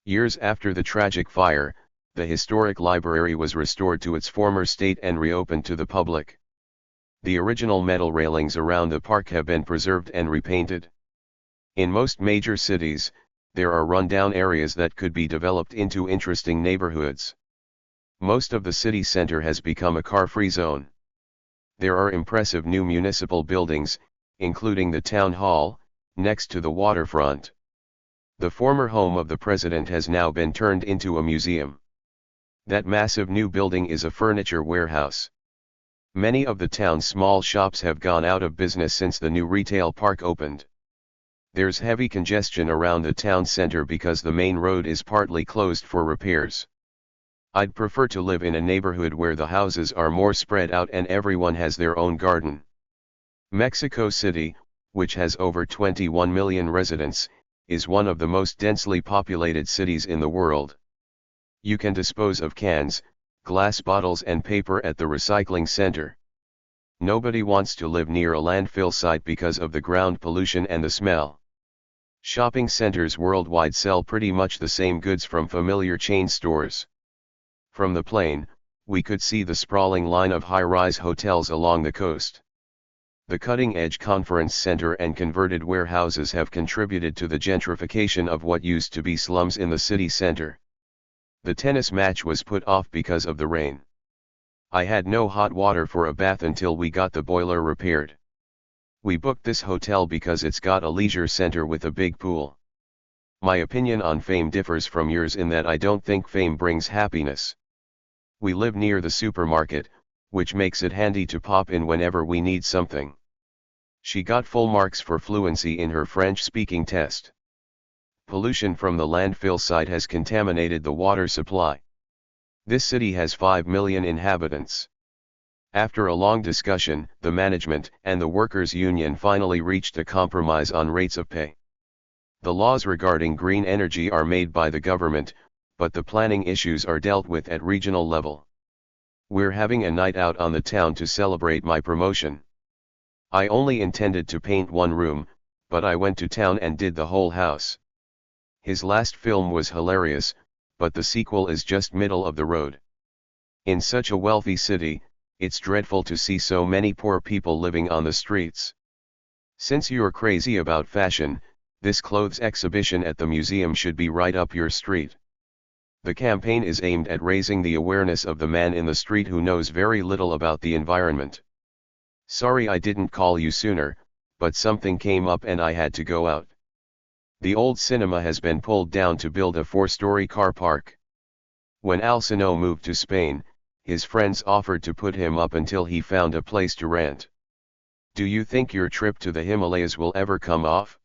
Years after the tragic fire, the historic library was restored to its former state and reopened to the public. The original metal railings around the park have been preserved and repainted. In most major cities, there are rundown areas that could be developed into interesting neighborhoods. Most of the city center has become a car-free zone. There are impressive new municipal buildings, including the town hall, next to the waterfront. The former home of the president has now been turned into a museum. That massive new building is a furniture warehouse. Many of the town's small shops have gone out of business since the new retail park opened. There's heavy congestion around the town center because the main road is partly closed for repairs. I'd prefer to live in a neighborhood where the houses are more spread out and everyone has their own garden. Mexico City, which has over 21 million residents, is one of the most densely populated cities in the world. You can dispose of cans, glass bottles and paper at the recycling center. Nobody wants to live near a landfill site because of the ground pollution and the smell. Shopping centers worldwide sell pretty much the same goods from familiar chain stores. From the plane, we could see the sprawling line of high-rise hotels along the coast. The cutting-edge conference center and converted warehouses have contributed to the gentrification of what used to be slums in the city center. The tennis match was put off because of the rain. I had no hot water for a bath until we got the boiler repaired. We booked this hotel because it's got a leisure center with a big pool. My opinion on fame differs from yours in that I don't think fame brings happiness. We live near the supermarket, which makes it handy to pop in whenever we need something. She got full marks for fluency in her French-speaking test. Pollution from the landfill site has contaminated the water supply. This city has 5 million inhabitants. After a long discussion, the management and the workers' union finally reached a compromise on rates of pay. The laws regarding green energy are made by the government, but the planning issues are dealt with at regional level. We're having a night out on the town to celebrate my promotion. I only intended to paint one room, but I went to town and did the whole house. His last film was hilarious, but the sequel is just middle of the road. In such a wealthy city, it's dreadful to see so many poor people living on the streets. Since you're crazy about fashion, this clothes exhibition at the museum should be right up your street. The campaign is aimed at raising the awareness of the man in the street who knows very little about the environment. Sorry I didn't call you sooner, but something came up and I had to go out. The old cinema has been pulled down to build a 4-story car park. When Alcino moved to Spain, his friends offered to put him up until he found a place to rent. Do you think your trip to the Himalayas will ever come off?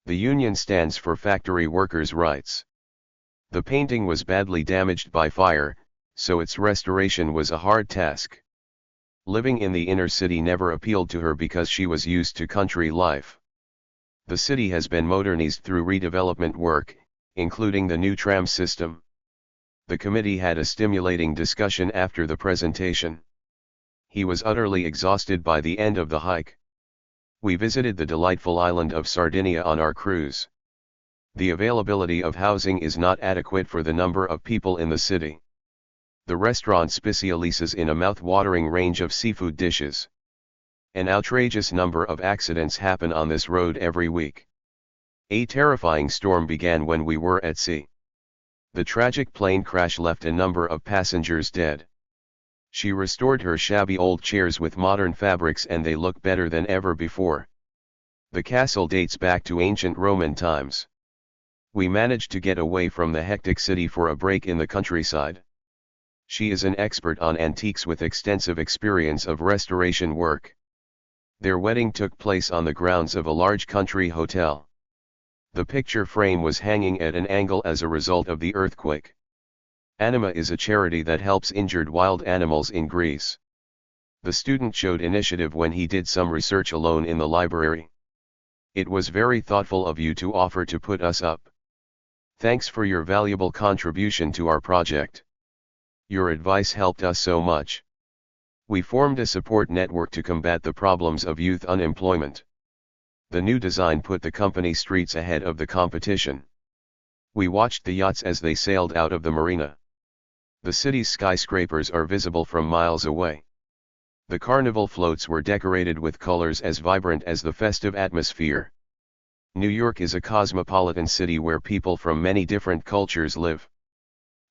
The union stands for factory workers' rights. The painting was badly damaged by fire, so its restoration was a hard task. Living in the inner city never appealed to her because she was used to country life. The city has been modernized through redevelopment work, including the new tram system. The committee had a stimulating discussion after the presentation. He was utterly exhausted by the end of the hike. We visited the delightful island of Sardinia on our cruise. The availability of housing is not adequate for the number of people in the city. The restaurant specializes in a mouth-watering range of seafood dishes. An outrageous number of accidents happen on this road every week. A terrifying storm began when we were at sea. The tragic plane crash left a number of passengers dead. She restored her shabby old chairs with modern fabrics and they look better than ever before. The castle dates back to ancient Roman times. We managed to get away from the hectic city for a break in the countryside. She is an expert on antiques with extensive experience of restoration work. Their wedding took place on the grounds of a large country hotel. The picture frame was hanging at an angle as a result of the earthquake. Anima is a charity that helps injured wild animals in Greece. The student showed initiative when he did some research alone in the library. It was very thoughtful of you to offer to put us up. Thanks for your valuable contribution to our project. Your advice helped us so much. We formed a support network to combat the problems of youth unemployment. The new design put the company streets ahead of the competition. We watched the yachts as they sailed out of the marina. The city's skyscrapers are visible from miles away. The carnival floats were decorated with colors as vibrant as the festive atmosphere. New York is a cosmopolitan city where people from many different cultures live.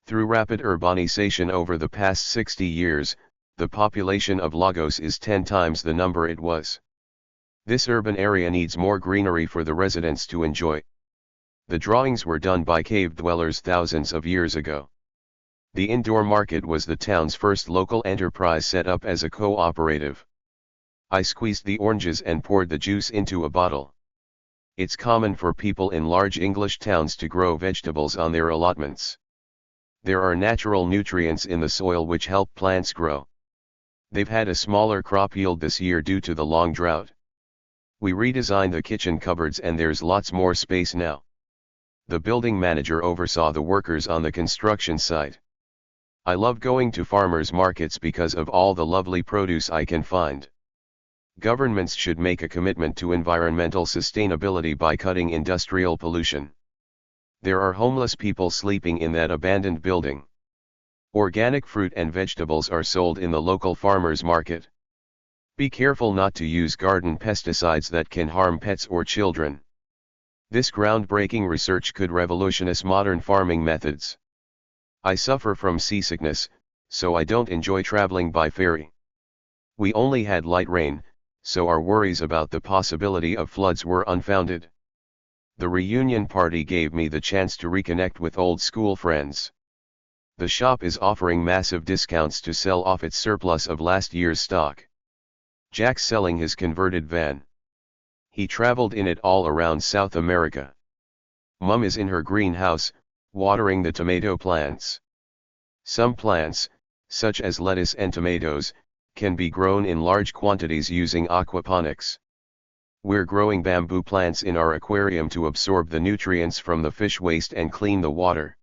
Through rapid urbanization over the past 60 years, the population of Lagos is 10 times the number it was. This urban area needs more greenery for the residents to enjoy. The drawings were done by cave dwellers thousands of years ago. The indoor market was the town's first local enterprise set up as a cooperative. I squeezed the oranges and poured the juice into a bottle. It's common for people in large English towns to grow vegetables on their allotments. There are natural nutrients in the soil which help plants grow. They've had a smaller crop yield this year due to the long drought. We redesigned the kitchen cupboards and there's lots more space now. The building manager oversaw the workers on the construction site. I love going to farmers' markets because of all the lovely produce I can find. Governments should make a commitment to environmental sustainability by cutting industrial pollution. There are homeless people sleeping in that abandoned building. Organic fruit and vegetables are sold in the local farmers' market. Be careful not to use garden pesticides that can harm pets or children. This groundbreaking research could revolutionize modern farming methods. I suffer from seasickness, so I don't enjoy traveling by ferry. We only had light rain, so our worries about the possibility of floods were unfounded. The reunion party gave me the chance to reconnect with old school friends. The shop is offering massive discounts to sell off its surplus of last year's stock. Jack's selling his converted van. He traveled in it all around South America. Mum is in her greenhouse, watering the tomato plants. Some plants, such as lettuce and tomatoes, can be grown in large quantities using aquaponics. We're growing bamboo plants in our aquarium to absorb the nutrients from the fish waste and clean the water.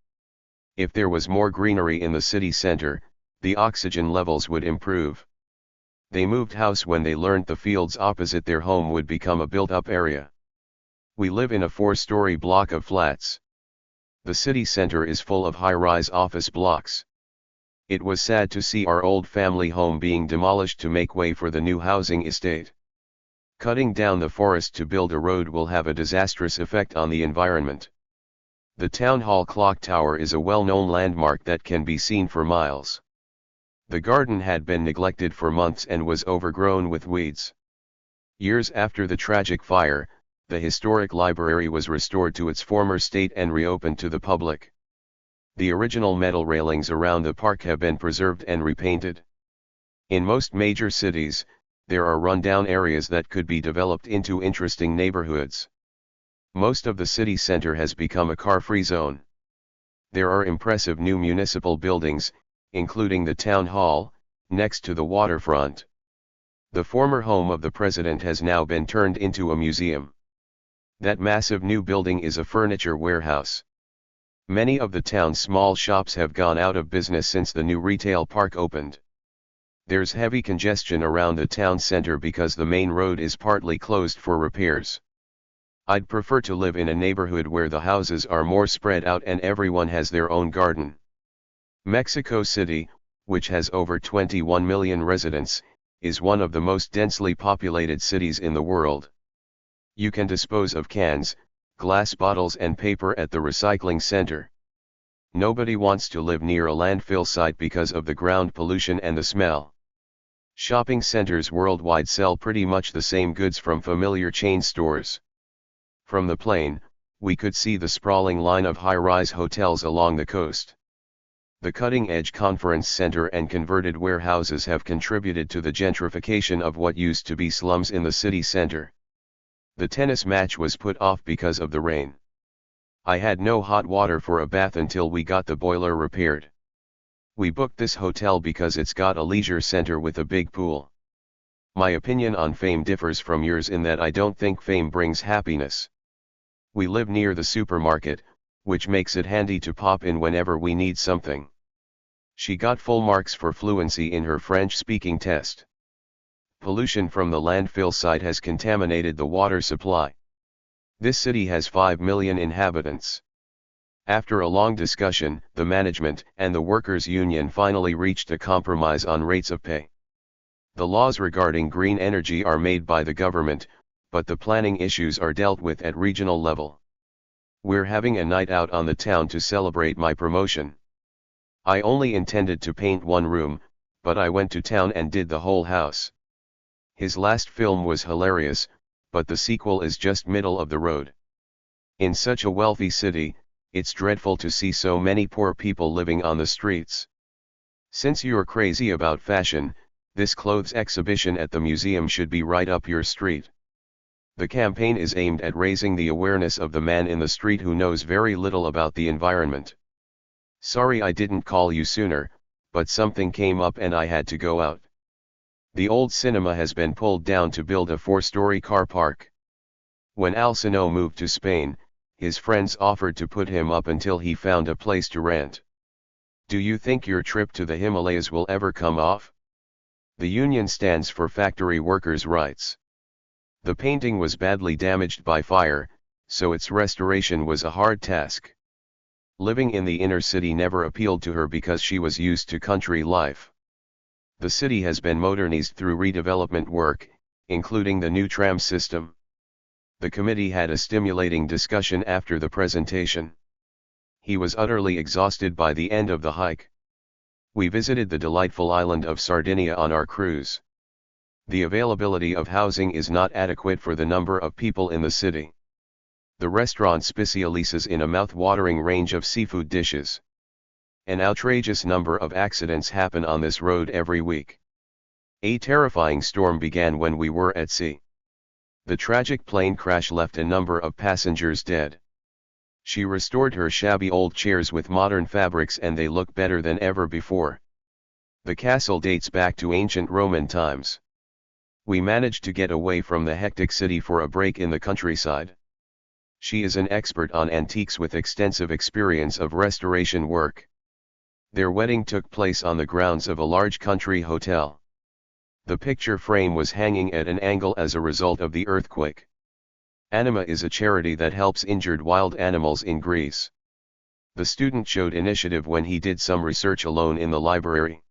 If there was more greenery in the city center, the oxygen levels would improve. They moved house when they learned the fields opposite their home would become a built-up area. We live in a 4-story block of flats. The city center is full of high-rise office blocks. It was sad to see our old family home being demolished to make way for the new housing estate. Cutting down the forest to build a road will have a disastrous effect on the environment. The town hall clock tower is a well-known landmark that can be seen for miles. The garden had been neglected for months and was overgrown with weeds. Years after the tragic fire, the historic library was restored to its former state and reopened to the public. The original metal railings around the park have been preserved and repainted. In most major cities, there are rundown areas that could be developed into interesting neighborhoods. Most of the city center has become a car-free zone. There are impressive new municipal buildings, including the town hall, next to the waterfront. The former home of the president has now been turned into a museum. That massive new building is a furniture warehouse. Many of the town's small shops have gone out of business since the new retail park opened. There's heavy congestion around the town center because the main road is partly closed for repairs. I'd prefer to live in a neighborhood where the houses are more spread out and everyone has their own garden. Mexico City, which has over 21 million residents, is one of the most densely populated cities in the world. You can dispose of cans, glass bottles and paper at the recycling center. Nobody wants to live near a landfill site because of the ground pollution and the smell. Shopping centers worldwide sell pretty much the same goods from familiar chain stores. From the plane, we could see the sprawling line of high-rise hotels along the coast. The cutting-edge conference center and converted warehouses have contributed to the gentrification of what used to be slums in the city center. The tennis match was put off because of the rain. I had no hot water for a bath until we got the boiler repaired. We booked this hotel because it's got a leisure center with a big pool. My opinion on fame differs from yours in that I don't think fame brings happiness. We live near the supermarket, which makes it handy to pop in whenever we need something. She got full marks for fluency in her French-speaking test. Pollution from the landfill site has contaminated the water supply. This city has 5 million inhabitants. After a long discussion, the management and the workers' union finally reached a compromise on rates of pay. The laws regarding green energy are made by the government, but the planning issues are dealt with at regional level. We're having a night out on the town to celebrate my promotion. I only intended to paint one room, but I went to town and did the whole house. His last film was hilarious, but the sequel is just middle of the road. In such a wealthy city, it's dreadful to see so many poor people living on the streets. Since you're crazy about fashion, this clothes exhibition at the museum should be right up your street. The campaign is aimed at raising the awareness of the man in the street who knows very little about the environment. Sorry I didn't call you sooner, but something came up and I had to go out. The old cinema has been pulled down to build a 4-story car park. When Alcino moved to Spain, his friends offered to put him up until he found a place to rent. Do you think your trip to the Himalayas will ever come off? The union stands for factory workers' rights. The painting was badly damaged by fire, so its restoration was a hard task. Living in the inner city never appealed to her because she was used to country life. The city has been modernized through redevelopment work, including the new tram system. The committee had a stimulating discussion after the presentation. He was utterly exhausted by the end of the hike. We visited the delightful island of Sardinia on our cruise. The availability of housing is not adequate for the number of people in the city. The restaurant specializes in a mouth-watering range of seafood dishes. An outrageous number of accidents happen on this road every week. A terrifying storm began when we were at sea. The tragic plane crash left a number of passengers dead. She restored her shabby old chairs with modern fabrics and they look better than ever before. The castle dates back to ancient Roman times. We managed to get away from the hectic city for a break in the countryside. She is an expert on antiques with extensive experience of restoration work. Their wedding took place on the grounds of a large country hotel. The picture frame was hanging at an angle as a result of the earthquake. Anima is a charity that helps injured wild animals in Greece. The student showed initiative when he did some research alone in the library.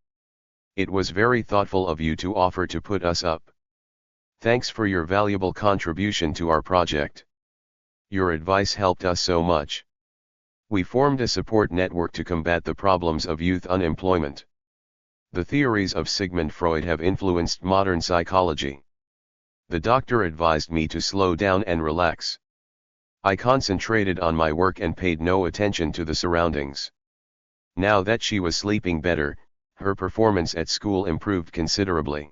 It was very thoughtful of you to offer to put us up. Thanks for your valuable contribution to our project. Your advice helped us so much. We formed a support network to combat the problems of youth unemployment. The theories of Sigmund Freud have influenced modern psychology. The doctor advised me to slow down and relax. I concentrated on my work and paid no attention to the surroundings. Now that she was sleeping better, her performance at school improved considerably.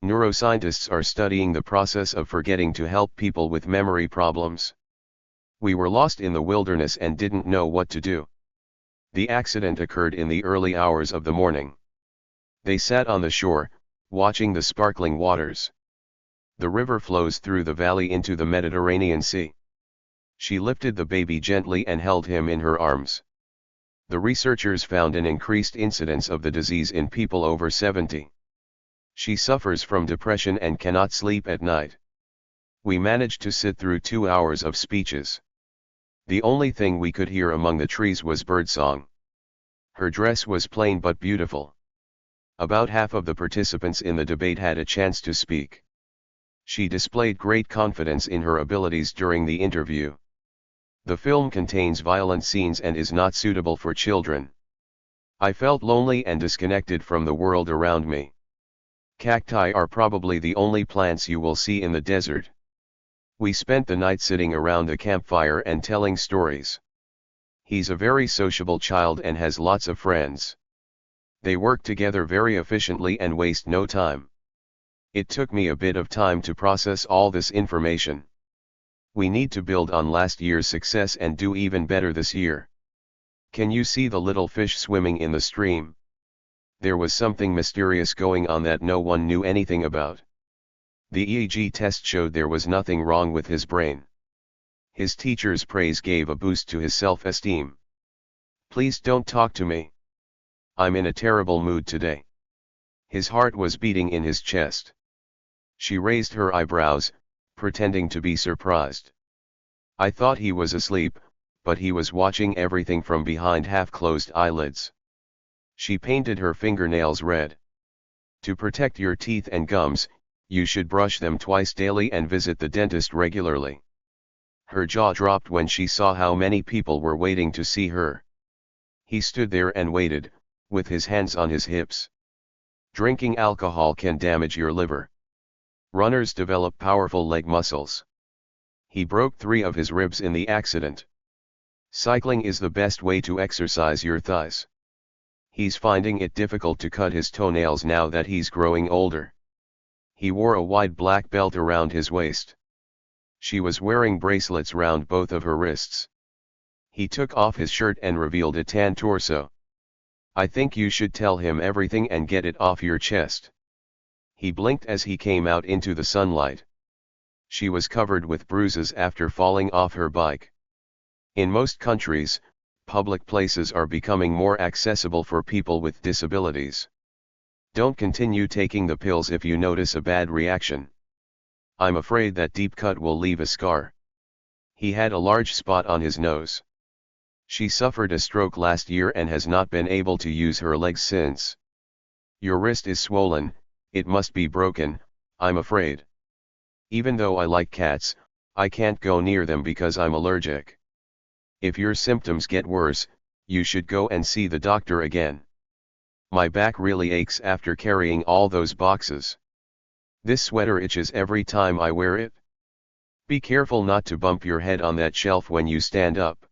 Neuroscientists are studying the process of forgetting to help people with memory problems. We were lost in the wilderness and didn't know what to do. The accident occurred in the early hours of the morning. They sat on the shore, watching the sparkling waters. The river flows through the valley into the Mediterranean Sea. She lifted the baby gently and held him in her arms. The researchers found an increased incidence of the disease in people over 70. She suffers from depression and cannot sleep at night. We managed to sit through 2 hours of speeches. The only thing we could hear among the trees was birdsong. Her dress was plain but beautiful. About half of the participants in the debate had a chance to speak. She displayed great confidence in her abilities during the interview. The film contains violent scenes and is not suitable for children. I felt lonely and disconnected from the world around me. Cacti are probably the only plants you will see in the desert. We spent the night sitting around the campfire and telling stories. He's a very sociable child and has lots of friends. They work together very efficiently and waste no time. It took me a bit of time to process all this information. We need to build on last year's success and do even better this year. Can you see the little fish swimming in the stream? There was something mysterious going on that no one knew anything about. The EEG test showed there was nothing wrong with his brain. His teacher's praise gave a boost to his self-esteem. Please don't talk to me. I'm in a terrible mood today. His heart was beating in his chest. She raised her eyebrows, pretending to be surprised. I thought he was asleep, but he was watching everything from behind half-closed eyelids. She painted her fingernails red. To protect your teeth and gums, you should brush them twice daily and visit the dentist regularly. Her jaw dropped when she saw how many people were waiting to see her. He stood there and waited, with his hands on his hips. Drinking alcohol can damage your liver. Runners develop powerful leg muscles. He broke 3 of his ribs in the accident. Cycling is the best way to exercise your thighs. He's finding it difficult to cut his toenails now that he's growing older. He wore a wide black belt around his waist. She was wearing bracelets round both of her wrists. He took off his shirt and revealed a tan torso. I think you should tell him everything and get it off your chest. He blinked as he came out into the sunlight. She was covered with bruises after falling off her bike. In most countries, public places are becoming more accessible for people with disabilities. Don't continue taking the pills if you notice a bad reaction. I'm afraid that deep cut will leave a scar. He had a large spot on his nose. She suffered a stroke last year and has not been able to use her legs since. Your wrist is swollen, it must be broken, I'm afraid. Even though I like cats, I can't go near them because I'm allergic. If your symptoms get worse, you should go and see the doctor again. My back really aches after carrying all those boxes. This sweater itches every time I wear it. Be careful not to bump your head on that shelf when you stand up.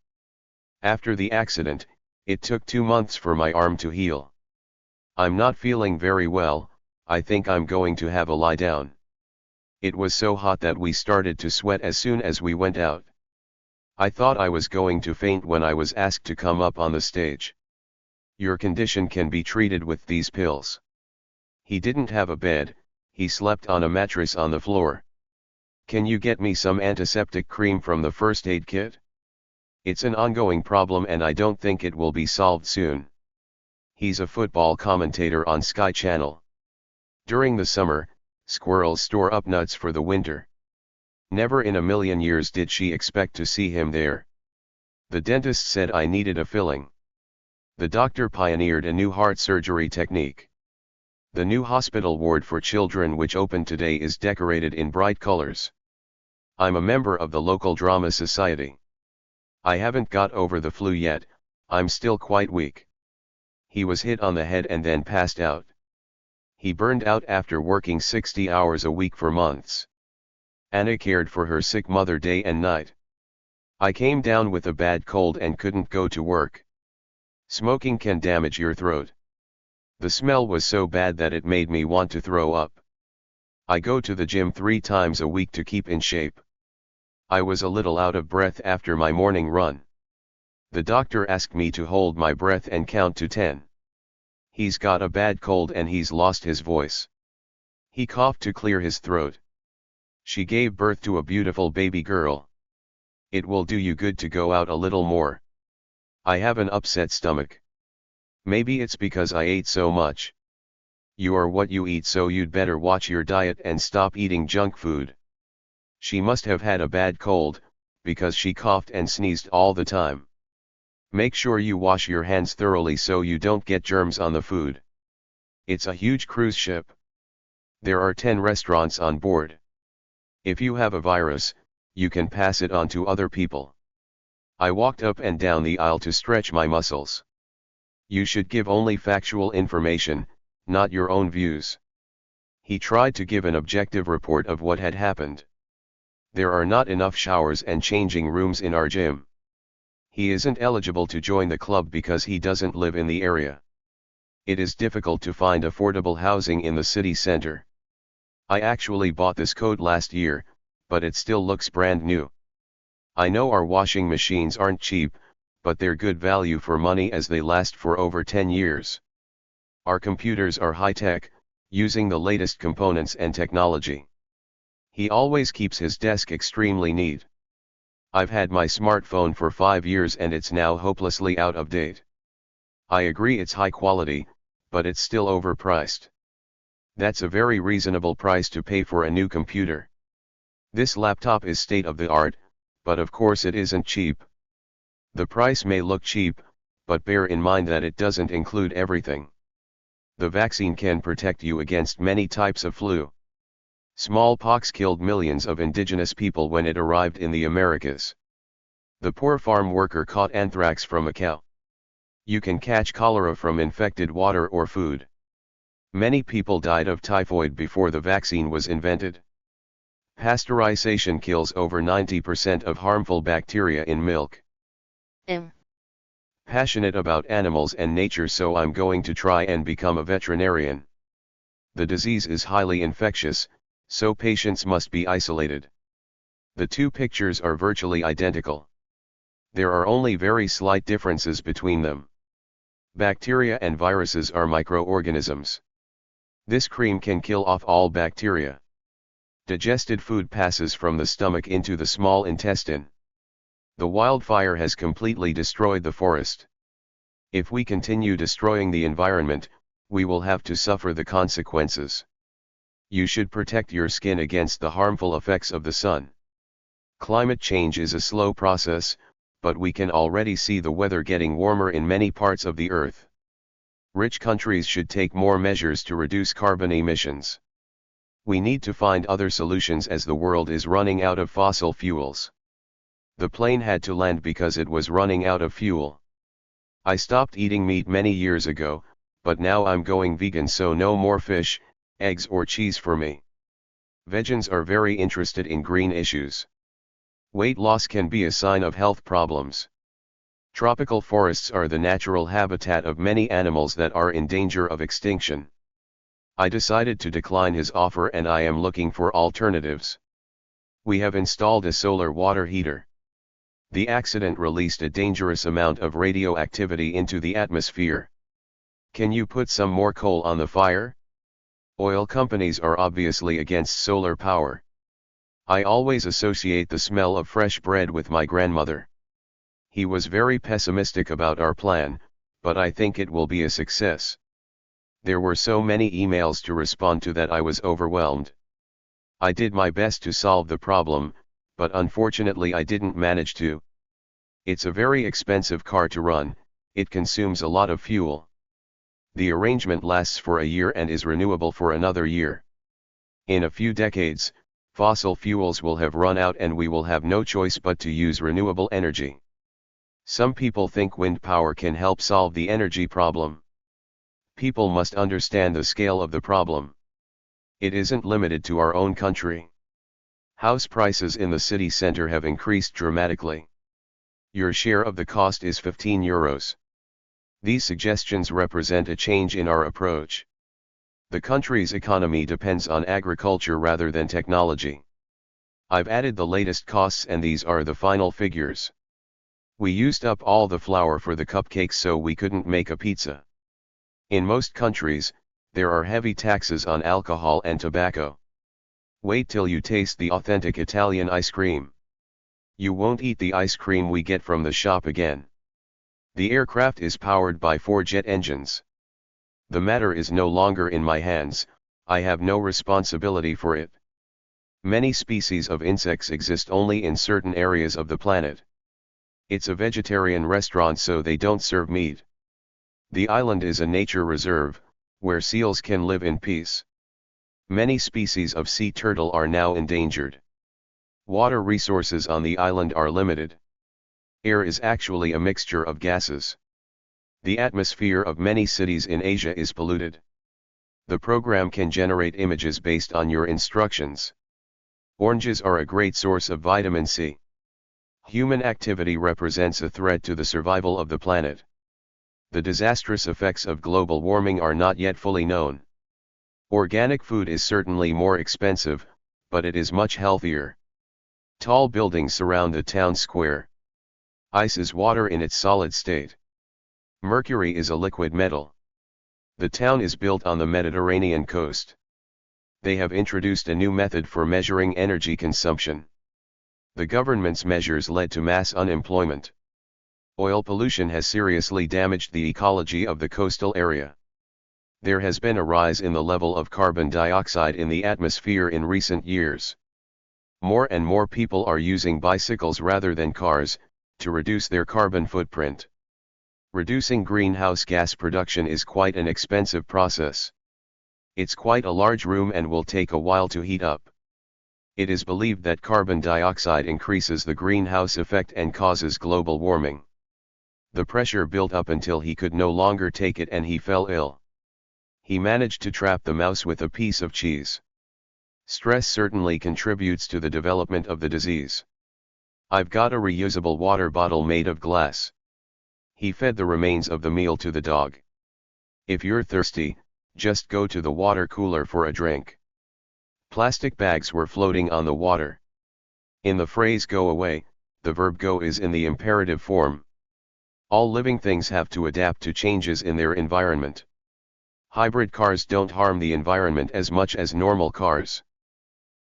After the accident, it took 2 months for my arm to heal. I'm not feeling very well, I think I'm going to have a lie down. It was so hot that we started to sweat as soon as we went out. I thought I was going to faint when I was asked to come up on the stage. Your condition can be treated with these pills. He didn't have a bed, he slept on a mattress on the floor. Can you get me some antiseptic cream from the first aid kit? It's an ongoing problem and I don't think it will be solved soon. He's a football commentator on Sky Channel. During the summer, squirrels store up nuts for the winter. Never in a million years did she expect to see him there. The dentist said I needed a filling. The doctor pioneered a new heart surgery technique. The new hospital ward for children which opened today is decorated in bright colors. I'm a member of the local drama society. I haven't got over the flu yet, I'm still quite weak. He was hit on the head and then passed out. He burned out after working 60 hours a week for months. Anna cared for her sick mother day and night. I came down with a bad cold and couldn't go to work. Smoking can damage your throat. The smell was so bad that it made me want to throw up. I go to the gym 3 times a week to keep in shape. I was a little out of breath after my morning run. The doctor asked me to hold my breath and count to 10. He's got a bad cold and he's lost his voice. He coughed to clear his throat. She gave birth to a beautiful baby girl. It will do you good to go out a little more. I have an upset stomach. Maybe it's because I ate so much. You are what you eat, so you'd better watch your diet and stop eating junk food. She must have had a bad cold, because she coughed and sneezed all the time. Make sure you wash your hands thoroughly so you don't get germs on the food. It's a huge cruise ship. There are 10 restaurants on board. If you have a virus, you can pass it on to other people. I walked up and down the aisle to stretch my muscles. You should give only factual information, not your own views. He tried to give an objective report of what had happened. There are not enough showers and changing rooms in our gym. He isn't eligible to join the club because he doesn't live in the area. It is difficult to find affordable housing in the city center. I actually bought this coat last year, but it still looks brand new. I know our washing machines aren't cheap, but they're good value for money as they last for over 10 years. Our computers are high-tech, using the latest components and technology. He always keeps his desk extremely neat. I've had my smartphone for 5 years and it's now hopelessly out of date. I agree it's high quality, but it's still overpriced. That's a very reasonable price to pay for a new computer. This laptop is state-of-the-art, but of course it isn't cheap. The price may look cheap, but bear in mind that it doesn't include everything. The vaccine can protect you against many types of flu. Smallpox killed millions of indigenous people when it arrived in the Americas. The poor farm worker caught anthrax from a cow. You can catch cholera from infected water or food. Many people died of typhoid before the vaccine was invented. Pasteurization kills over 90% of harmful bacteria in milk. Passionate about animals and nature, so I'm going to try and become a veterinarian. The disease is highly infectious, so patients must be isolated. The 2 pictures are virtually identical. There are only very slight differences between them. Bacteria and viruses are microorganisms. This cream can kill off all bacteria. Digested food passes from the stomach into the small intestine. The wildfire has completely destroyed the forest. If we continue destroying the environment, we will have to suffer the consequences. You should protect your skin against the harmful effects of the sun. Climate change is a slow process, but we can already see the weather getting warmer in many parts of the earth. Rich countries should take more measures to reduce carbon emissions. We need to find other solutions as the world is running out of fossil fuels. The plane had to land because it was running out of fuel. I stopped eating meat many years ago, but now I'm going vegan, so no more fish, eggs or cheese for me. Vegans are very interested in green issues. Weight loss can be a sign of health problems. Tropical forests are the natural habitat of many animals that are in danger of extinction. I decided to decline his offer and I am looking for alternatives. We have installed a solar water heater. The accident released a dangerous amount of radioactivity into the atmosphere. Can you put some more coal on the fire? Oil companies are obviously against solar power. I always associate the smell of fresh bread with my grandmother. He was very pessimistic about our plan, but I think it will be a success. There were so many emails to respond to that I was overwhelmed. I did my best to solve the problem, but unfortunately I didn't manage to. It's a very expensive car to run, it consumes a lot of fuel. The arrangement lasts for a year and is renewable for another year. In a few decades, fossil fuels will have run out and we will have no choice but to use renewable energy. Some people think wind power can help solve the energy problem. People must understand the scale of the problem. It isn't limited to our own country. House prices in the city center have increased dramatically. Your share of the cost is 15 euros. These suggestions represent a change in our approach. The country's economy depends on agriculture rather than technology. I've added the latest costs and these are the final figures. We used up all the flour for the cupcakes so we couldn't make a pizza. In most countries, there are heavy taxes on alcohol and tobacco. Wait till you taste the authentic Italian ice cream. You won't eat the ice cream we get from the shop again. The aircraft is powered by 4 jet engines. The matter is no longer in my hands, I have no responsibility for it. Many species of insects exist only in certain areas of the planet. It's a vegetarian restaurant so they don't serve meat. The island is a nature reserve, where seals can live in peace. Many species of sea turtle are now endangered. Water resources on the island are limited. Air is actually a mixture of gases. The atmosphere of many cities in Asia is polluted. The program can generate images based on your instructions. Oranges are a great source of vitamin C. Human activity represents a threat to the survival of the planet. The disastrous effects of global warming are not yet fully known. Organic food is certainly more expensive, but it is much healthier. Tall buildings surround the town square. Ice is water in its solid state. Mercury is a liquid metal. The town is built on the Mediterranean coast. They have introduced a new method for measuring energy consumption. The government's measures led to mass unemployment. Oil pollution has seriously damaged the ecology of the coastal area. There has been a rise in the level of carbon dioxide in the atmosphere in recent years. More and more people are using bicycles rather than cars, to reduce their carbon footprint. Reducing greenhouse gas production is quite an expensive process. It's quite a large room and will take a while to heat up. It is believed that carbon dioxide increases the greenhouse effect and causes global warming. The pressure built up until he could no longer take it and he fell ill. He managed to trap the mouse with a piece of cheese. Stress certainly contributes to the development of the disease. I've got a reusable water bottle made of glass. He fed the remains of the meal to the dog. If you're thirsty, just go to the water cooler for a drink. Plastic bags were floating on the water. In the phrase go away, the verb go is in the imperative form. All living things have to adapt to changes in their environment. Hybrid cars don't harm the environment as much as normal cars.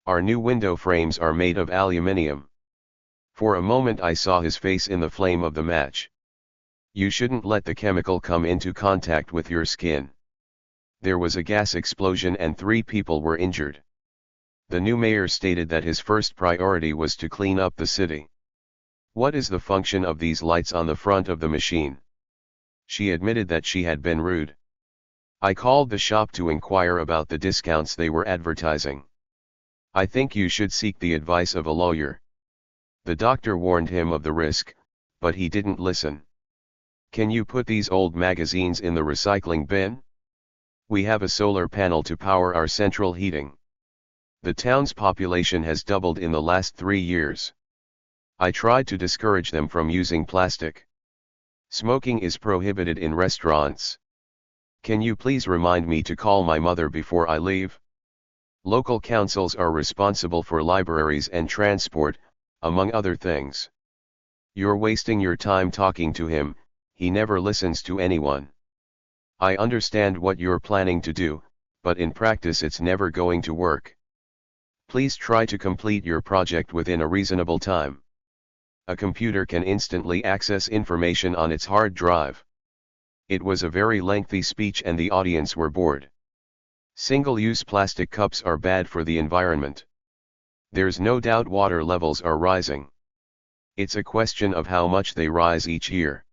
Our new window frames are made of aluminium. For a moment I saw his face in the flame of the match. You shouldn't let the chemical come into contact with your skin. There was a gas explosion and 3 people were injured. The new mayor stated that his first priority was to clean up the city. What is the function of these lights on the front of the machine? She admitted that she had been rude. I called the shop to inquire about the discounts they were advertising. I think you should seek the advice of a lawyer. The doctor warned him of the risk, but he didn't listen. Can you put these old magazines in the recycling bin? We have a solar panel to power our central heating. The town's population has doubled in the last 3 years. I tried to discourage them from using plastic. Smoking is prohibited in restaurants. Can you please remind me to call my mother before I leave? Local councils are responsible for libraries and transport, among other things. You're wasting your time talking to him, he never listens to anyone. I understand what you're planning to do, but in practice it's never going to work. Please try to complete your project within a reasonable time. A computer can instantly access information on its hard drive. It was a very lengthy speech and the audience were bored. Single-use plastic cups are bad for the environment. There's no doubt water levels are rising. It's a question of how much they rise each year.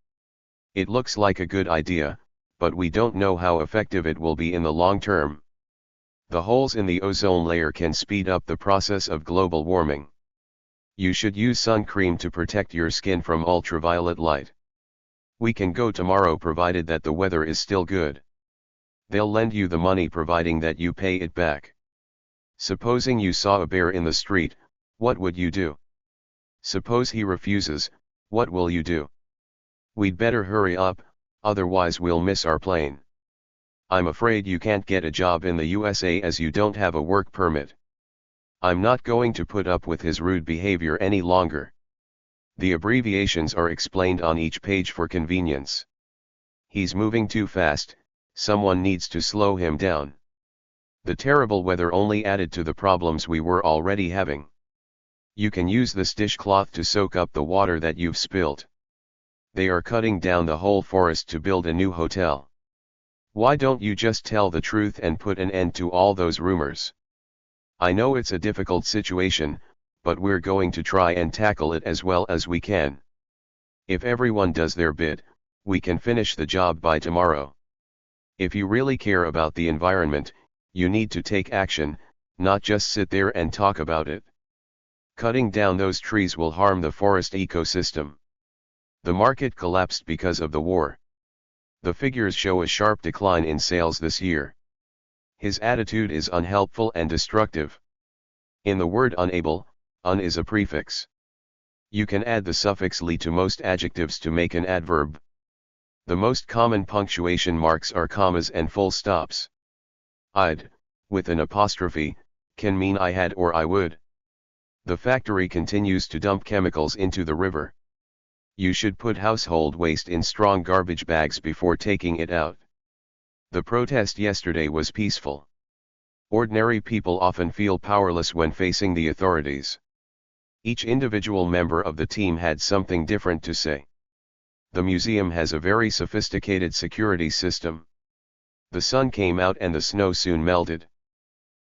It looks like a good idea, but we don't know how effective it will be in the long term. The holes in the ozone layer can speed up the process of global warming. You should use sun cream to protect your skin from ultraviolet light. We can go tomorrow provided that the weather is still good. They'll lend you the money providing that you pay it back. Supposing you saw a bear in the street, What would you do? Suppose he refuses, what will you do? We'd better hurry up, otherwise we'll miss our plane. I'm afraid you can't get a job in the USA as you don't have a work permit. I'm not going to put up with his rude behavior any longer. The abbreviations are explained on each page for convenience. He's moving too fast, someone needs to slow him down. The terrible weather only added to the problems we were already having. You can use this dishcloth to soak up the water that you've spilled. They are cutting down the whole forest to build a new hotel. Why don't you just tell the truth and put an end to all those rumors? I know it's a difficult situation, but we're going to try and tackle it as well as we can. If everyone does their bit, we can finish the job by tomorrow. If you really care about the environment, you need to take action, not just sit there and talk about it. Cutting down those trees will harm the forest ecosystem. The market collapsed because of the war. The figures show a sharp decline in sales this year. His attitude is unhelpful and destructive. In the word unable, un is a prefix. You can add the suffix ly to most adjectives to make an adverb. The most common punctuation marks are commas and full stops. I'd, with an apostrophe, can mean I had or I would. The factory continues to dump chemicals into the river. You should put household waste in strong garbage bags before taking it out. The protest yesterday was peaceful. Ordinary people often feel powerless when facing the authorities. Each individual member of the team had something different to say. The museum has a very sophisticated security system. The sun came out and the snow soon melted.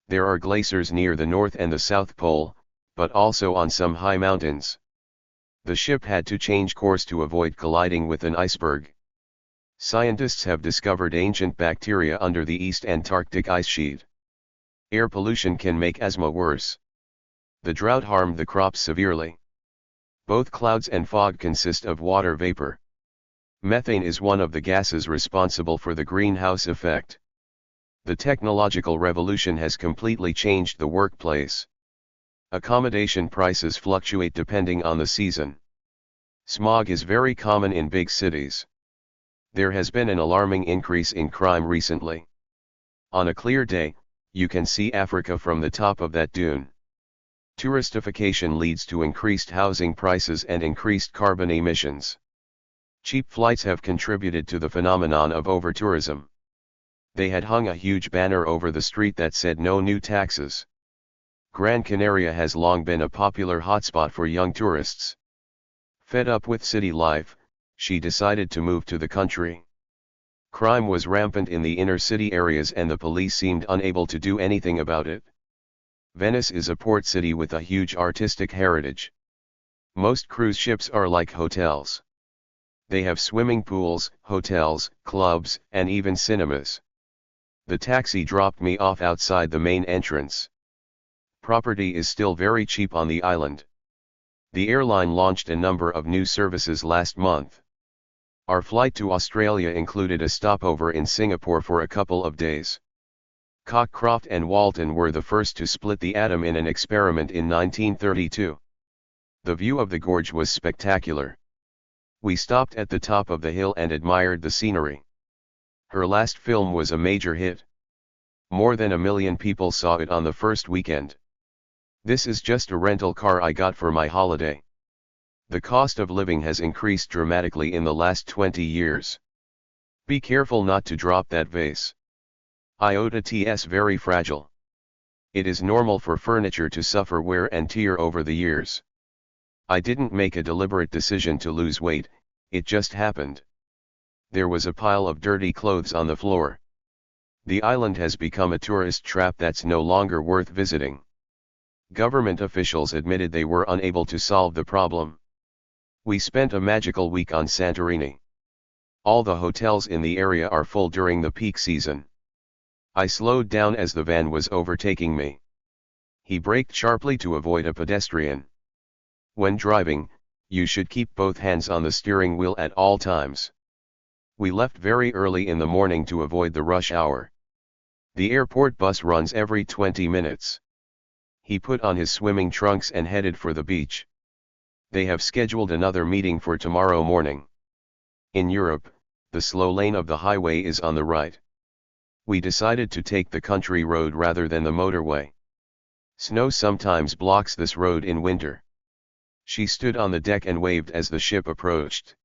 There are glaciers near the North and the South Pole, but also on some high mountains. The ship had to change course to avoid colliding with an iceberg. Scientists have discovered ancient bacteria under the East Antarctic ice sheet. Air pollution can make asthma worse. The drought harmed the crops severely. Both clouds and fog consist of water vapor. Methane is one of the gases responsible for the greenhouse effect. The technological revolution has completely changed the workplace. Accommodation prices fluctuate depending on the season. Smog is very common in big cities. There has been an alarming increase in crime recently. On a clear day, you can see Africa from the top of that dune. Touristification leads to increased housing prices and increased carbon emissions. Cheap flights have contributed to the phenomenon of over-tourism. They had hung a huge banner over the street that said no new taxes. Gran Canaria has long been a popular hotspot for young tourists. Fed up with city life, she decided to move to the country. Crime was rampant in the inner city areas and the police seemed unable to do anything about it. Venice is a port city with a huge artistic heritage. Most cruise ships are like hotels. They have swimming pools, hotels, clubs, and even cinemas. The taxi dropped me off outside the main entrance. Property is still very cheap on the island. The airline launched a number of new services last month. Our flight to Australia included a stopover in Singapore for a couple of days. Cockcroft and Walton were the first to split the atom in an experiment in 1932. The view of the gorge was spectacular. We stopped at the top of the hill and admired the scenery. Her last film was a major hit. More than 1 million people saw it on the first weekend. This is just a rental car I got for my holiday. The cost of living has increased dramatically in the last 20 years. Be careful not to drop that vase. IOTA's very fragile. It is normal for furniture to suffer wear and tear over the years. I didn't make a deliberate decision to lose weight, it just happened. There was a pile of dirty clothes on the floor. The island has become a tourist trap that's no longer worth visiting. Government officials admitted they were unable to solve the problem. We spent a magical week on Santorini. All the hotels in the area are full during the peak season. I slowed down as the van was overtaking me. He braked sharply to avoid a pedestrian. When driving, you should keep both hands on the steering wheel at all times. We left very early in the morning to avoid the rush hour. The airport bus runs every 20 minutes. He put on his swimming trunks and headed for the beach. They have scheduled another meeting for tomorrow morning. In Europe, the slow lane of the highway is on the right. We decided to take the country road rather than the motorway. Snow sometimes blocks this road in winter. She stood on the deck and waved as the ship approached.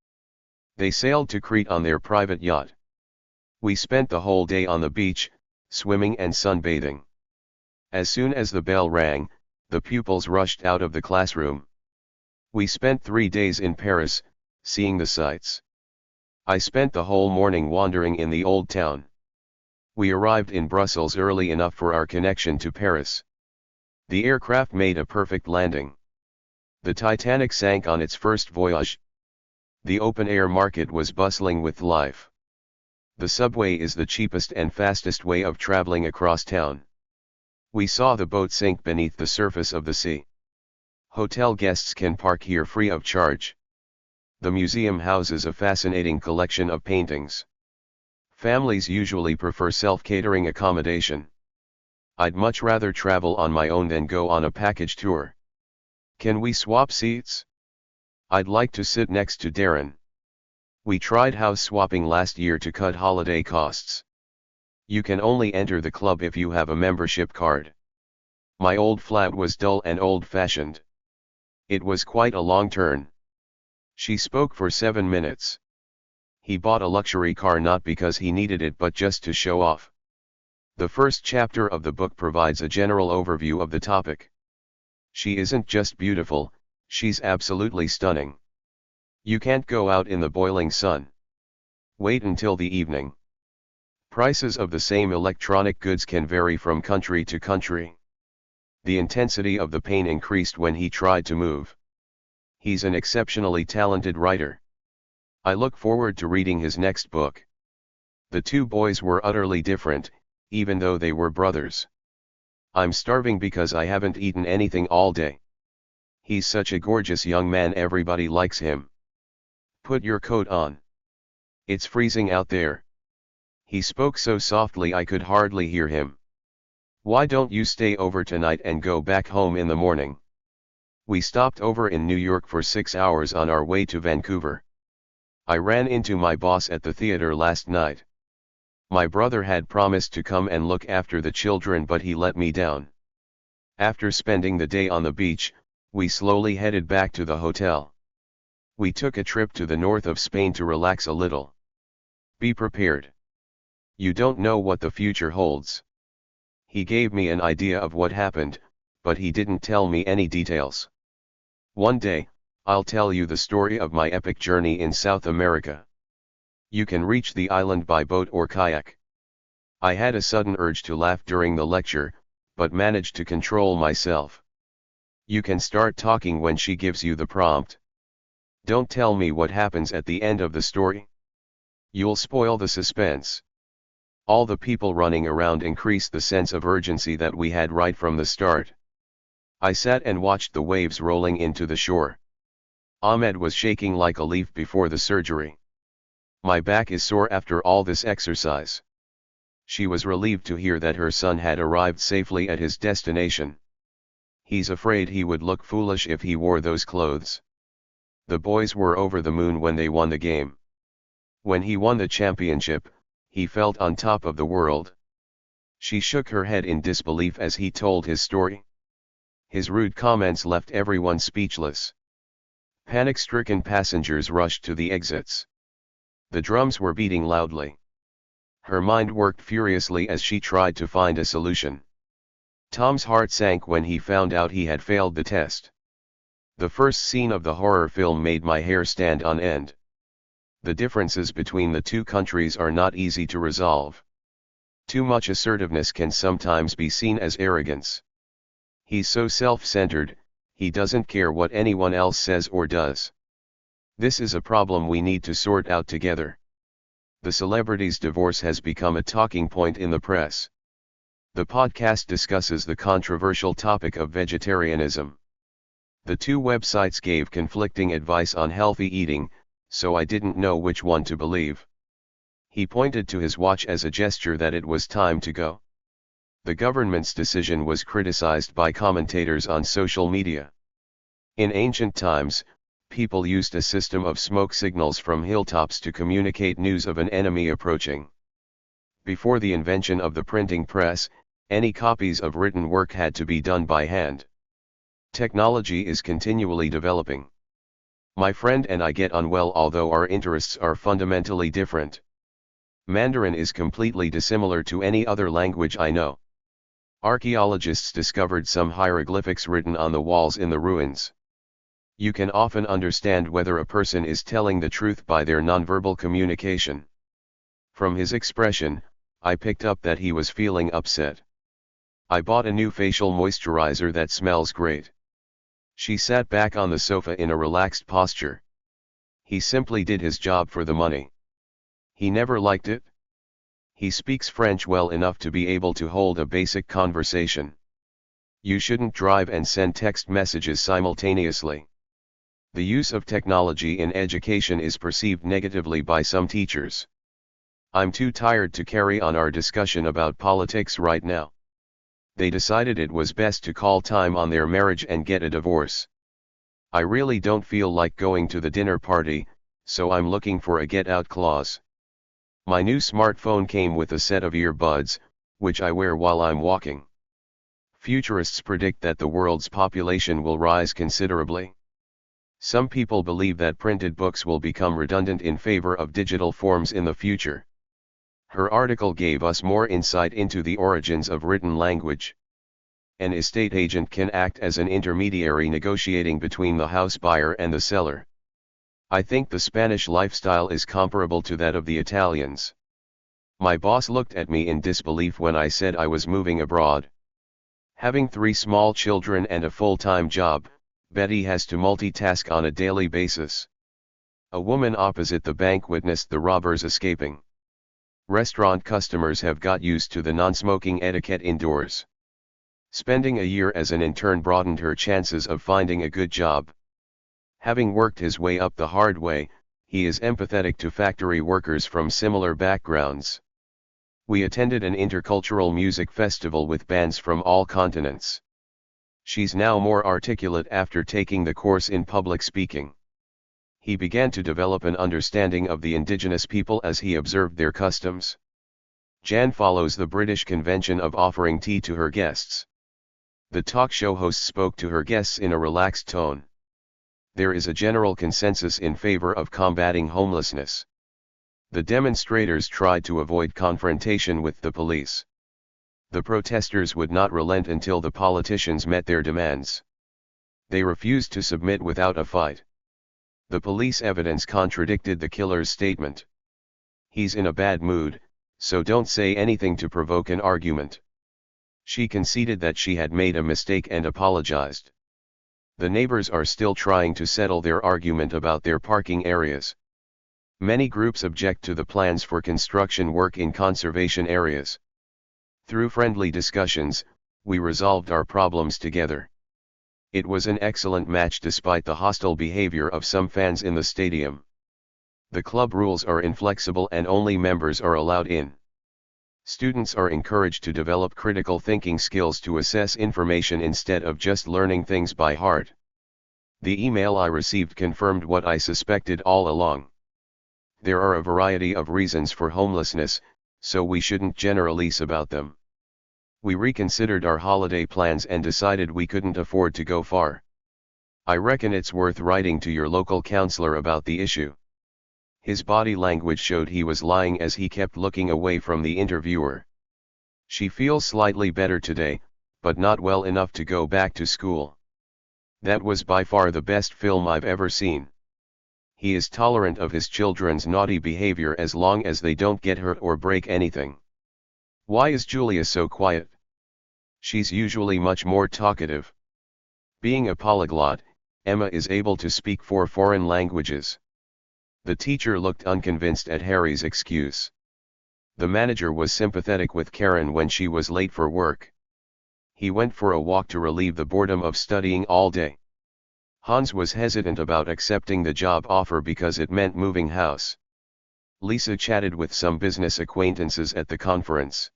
They sailed to Crete on their private yacht. We spent the whole day on the beach, swimming and sunbathing. As soon as the bell rang, the pupils rushed out of the classroom. We spent 3 days in Paris, seeing the sights. I spent the whole morning wandering in the old town. We arrived in Brussels early enough for our connection to Paris. The aircraft made a perfect landing. The Titanic sank on its first voyage. The open-air market was bustling with life. The subway is the cheapest and fastest way of traveling across town. We saw the boat sink beneath the surface of the sea. Hotel guests can park here free of charge. The museum houses a fascinating collection of paintings. Families usually prefer self-catering accommodation. I'd much rather travel on my own than go on a package tour. Can we swap seats? I'd like to sit next to Darren. We tried house swapping last year to cut holiday costs. You can only enter the club if you have a membership card. My old flat was dull and old-fashioned. It was quite a long turn. She spoke for 7 minutes. He bought a luxury car not because he needed it but just to show off. The first chapter of the book provides a general overview of the topic. She isn't just beautiful, she's absolutely stunning. You can't go out in the boiling sun. Wait until the evening. Prices of the same electronic goods can vary from country to country. The intensity of the pain increased when he tried to move. He's an exceptionally talented writer. I look forward to reading his next book. The two boys were utterly different, even though they were brothers. I'm starving because I haven't eaten anything all day. He's such a gorgeous young man, everybody likes him. Put your coat on. It's freezing out there. He spoke so softly I could hardly hear him. Why don't you stay over tonight and go back home in the morning? We stopped over in New York for 6 hours on our way to Vancouver. I ran into my boss at the theater last night. My brother had promised to come and look after the children but he let me down. After spending the day on the beach, we slowly headed back to the hotel. We took a trip to the north of Spain to relax a little. Be prepared. You don't know what the future holds. He gave me an idea of what happened, but he didn't tell me any details. One day, I'll tell you the story of my epic journey in South America. You can reach the island by boat or kayak. I had a sudden urge to laugh during the lecture, but managed to control myself. You can start talking when she gives you the prompt. Don't tell me what happens at the end of the story. You'll spoil the suspense. All the people running around increased the sense of urgency that we had right from the start. I sat and watched the waves rolling into the shore. Ahmed was shaking like a leaf before the surgery. My back is sore after all this exercise. She was relieved to hear that her son had arrived safely at his destination. He's afraid he would look foolish if he wore those clothes. The boys were over the moon when they won the game. When he won the championship, he felt on top of the world. She shook her head in disbelief as he told his story. His rude comments left everyone speechless. Panic-stricken passengers rushed to the exits. The drums were beating loudly. Her mind worked furiously as she tried to find a solution. Tom's heart sank when he found out he had failed the test. The first scene of the horror film made my hair stand on end. The differences between the two countries are not easy to resolve. Too much assertiveness can sometimes be seen as arrogance. He's so self-centered, he doesn't care what anyone else says or does. This is a problem we need to sort out together. The celebrity's divorce has become a talking point in the press. The podcast discusses the controversial topic of vegetarianism. The two websites gave conflicting advice on healthy eating, so I didn't know which one to believe. He pointed to his watch as a gesture that it was time to go. The government's decision was criticized by commentators on social media. In ancient times, people used a system of smoke signals from hilltops to communicate news of an enemy approaching. Before the invention of the printing press, any copies of written work had to be done by hand. Technology is continually developing. My friend and I get on well, although our interests are fundamentally different. Mandarin is completely dissimilar to any other language I know. Archaeologists discovered some hieroglyphics written on the walls in the ruins. You can often understand whether a person is telling the truth by their nonverbal communication. From his expression, I picked up that he was feeling upset. I bought a new facial moisturizer that smells great. She sat back on the sofa in a relaxed posture. He simply did his job for the money. He never liked it. He speaks French well enough to be able to hold a basic conversation. You shouldn't drive and send text messages simultaneously. The use of technology in education is perceived negatively by some teachers. I'm too tired to carry on our discussion about politics right now. They decided it was best to call time on their marriage and get a divorce. I really don't feel like going to the dinner party, so I'm looking for a get-out clause. My new smartphone came with a set of earbuds, which I wear while I'm walking. Futurists predict that the world's population will rise considerably. Some people believe that printed books will become redundant in favor of digital forms in the future. Her article gave us more insight into the origins of written language. An estate agent can act as an intermediary negotiating between the house buyer and the seller. I think the Spanish lifestyle is comparable to that of the Italians. My boss looked at me in disbelief when I said I was moving abroad. Having 3 small children and a full-time job, Betty has to multitask on a daily basis. A woman opposite the bank witnessed the robbers escaping. Restaurant customers have got used to the non-smoking etiquette indoors. Spending a year as an intern broadened her chances of finding a good job. Having worked his way up the hard way, he is empathetic to factory workers from similar backgrounds. We attended an intercultural music festival with bands from all continents. She's now more articulate after taking the course in public speaking. He began to develop an understanding of the indigenous people as he observed their customs. Jan follows the British convention of offering tea to her guests. The talk show host spoke to her guests in a relaxed tone. There is a general consensus in favor of combating homelessness. The demonstrators tried to avoid confrontation with the police. The protesters would not relent until the politicians met their demands. They refused to submit without a fight. The police evidence contradicted the killer's statement. He's in a bad mood, so don't say anything to provoke an argument. She conceded that she had made a mistake and apologized. The neighbors are still trying to settle their argument about their parking areas. Many groups object to the plans for construction work in conservation areas. Through friendly discussions, we resolved our problems together. It was an excellent match despite the hostile behavior of some fans in the stadium. The club rules are inflexible and only members are allowed in. Students are encouraged to develop critical thinking skills to assess information instead of just learning things by heart. The email I received confirmed what I suspected all along. There are a variety of reasons for homelessness, so we shouldn't generalize about them. We reconsidered our holiday plans and decided we couldn't afford to go far. I reckon it's worth writing to your local counselor about the issue. His body language showed he was lying as he kept looking away from the interviewer. She feels slightly better today, but not well enough to go back to school. That was by far the best film I've ever seen. He is tolerant of his children's naughty behavior as long as they don't get hurt or break anything. Why is Julia so quiet? She's usually much more talkative. Being a polyglot, Emma is able to speak 4 foreign languages. The teacher looked unconvinced at Harry's excuse. The manager was sympathetic with Karen when she was late for work. He went for a walk to relieve the boredom of studying all day. Hans was hesitant about accepting the job offer because it meant moving house. Lisa chatted with some business acquaintances at the conference.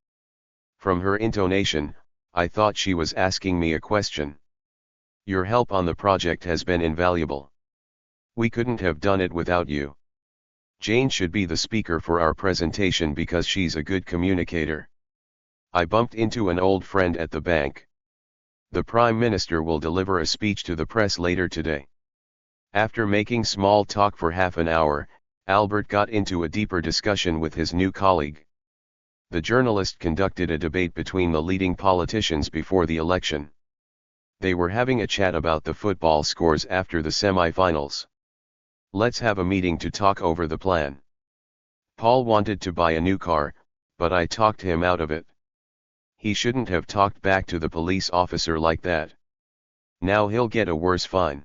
From her intonation, I thought she was asking me a question. Your help on the project has been invaluable. We couldn't have done it without you. Jane should be the speaker for our presentation because she's a good communicator. I bumped into an old friend at the bank. The Prime Minister will deliver a speech to the press later today. After making small talk for half an hour, Albert got into a deeper discussion with his new colleague. The journalist conducted a debate between the leading politicians before the election. They were having a chat about the football scores after the semi-finals. Let's have a meeting to talk over the plan. Paul wanted to buy a new car, but I talked him out of it. He shouldn't have talked back to the police officer like that. Now he'll get a worse fine.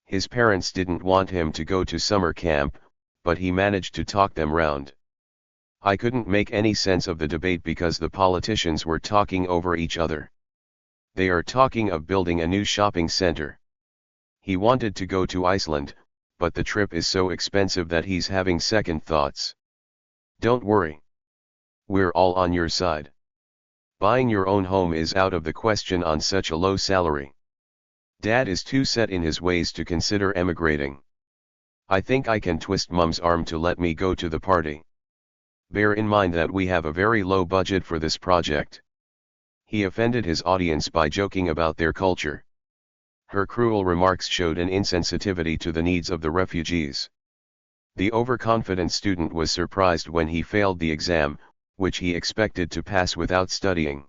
His parents didn't want him to go to summer camp, but he managed to talk them round. I couldn't make any sense of the debate because the politicians were talking over each other. They are talking of building a new shopping center. He wanted to go to Iceland, but the trip is so expensive that he's having second thoughts. Don't worry. We're all on your side. Buying your own home is out of the question on such a low salary. Dad is too set in his ways to consider emigrating. I think I can twist Mum's arm to let me go to the party. Bear in mind that we have a very low budget for this project. He offended his audience by joking about their culture. Her cruel remarks showed an insensitivity to the needs of the refugees. The overconfident student was surprised when he failed the exam, which he expected to pass without studying.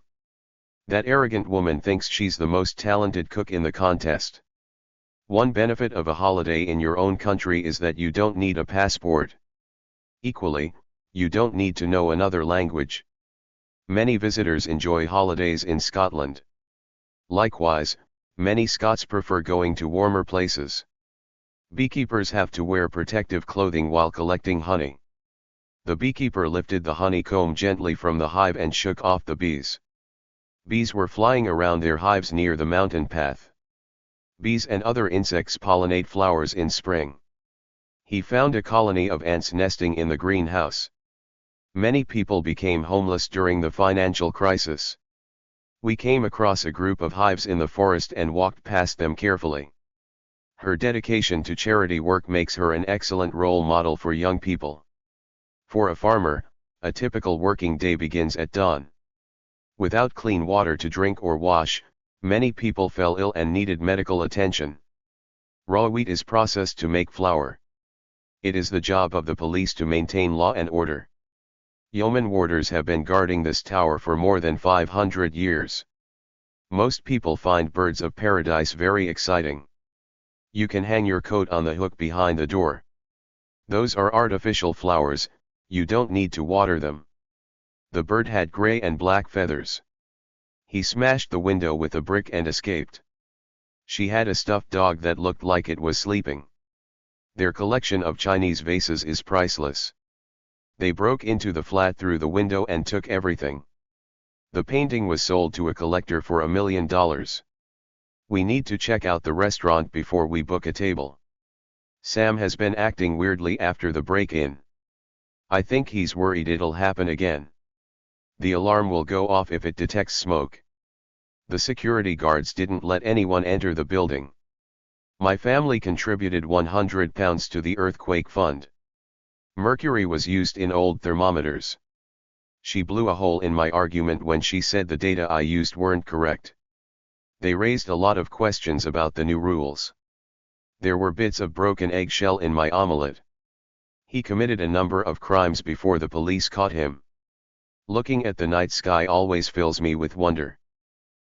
That arrogant woman thinks she's the most talented cook in the contest. One benefit of a holiday in your own country is that you don't need a passport. Equally, you don't need to know another language. Many visitors enjoy holidays in Scotland. Likewise, many Scots prefer going to warmer places. Beekeepers have to wear protective clothing while collecting honey. The beekeeper lifted the honeycomb gently from the hive and shook off the bees. Bees were flying around their hives near the mountain path. Bees and other insects pollinate flowers in spring. He found a colony of ants nesting in the greenhouse. Many people became homeless during the financial crisis. We came across a group of hives in the forest and walked past them carefully. Her dedication to charity work makes her an excellent role model for young people. For a farmer, a typical working day begins at dawn. Without clean water to drink or wash, many people fell ill and needed medical attention. Raw wheat is processed to make flour. It is the job of the police to maintain law and order. Yeoman warders have been guarding this tower for more than 500 years. Most people find birds of paradise very exciting. You can hang your coat on the hook behind the door. Those are artificial flowers, you don't need to water them. The bird had gray and black feathers. He smashed the window with a brick and escaped. She had a stuffed dog that looked like it was sleeping. Their collection of Chinese vases is priceless. They broke into the flat through the window and took everything. The painting was sold to a collector for $1 million. We need to check out the restaurant before we book a table. Sam has been acting weirdly after the break-in. I think he's worried it'll happen again. The alarm will go off if it detects smoke. The security guards didn't let anyone enter the building. My family contributed £100 to the earthquake fund. Mercury was used in old thermometers. She blew a hole in my argument when she said the data I used weren't correct. They raised a lot of questions about the new rules. There were bits of broken eggshell in my omelette. He committed a number of crimes before the police caught him. Looking at the night sky always fills me with wonder.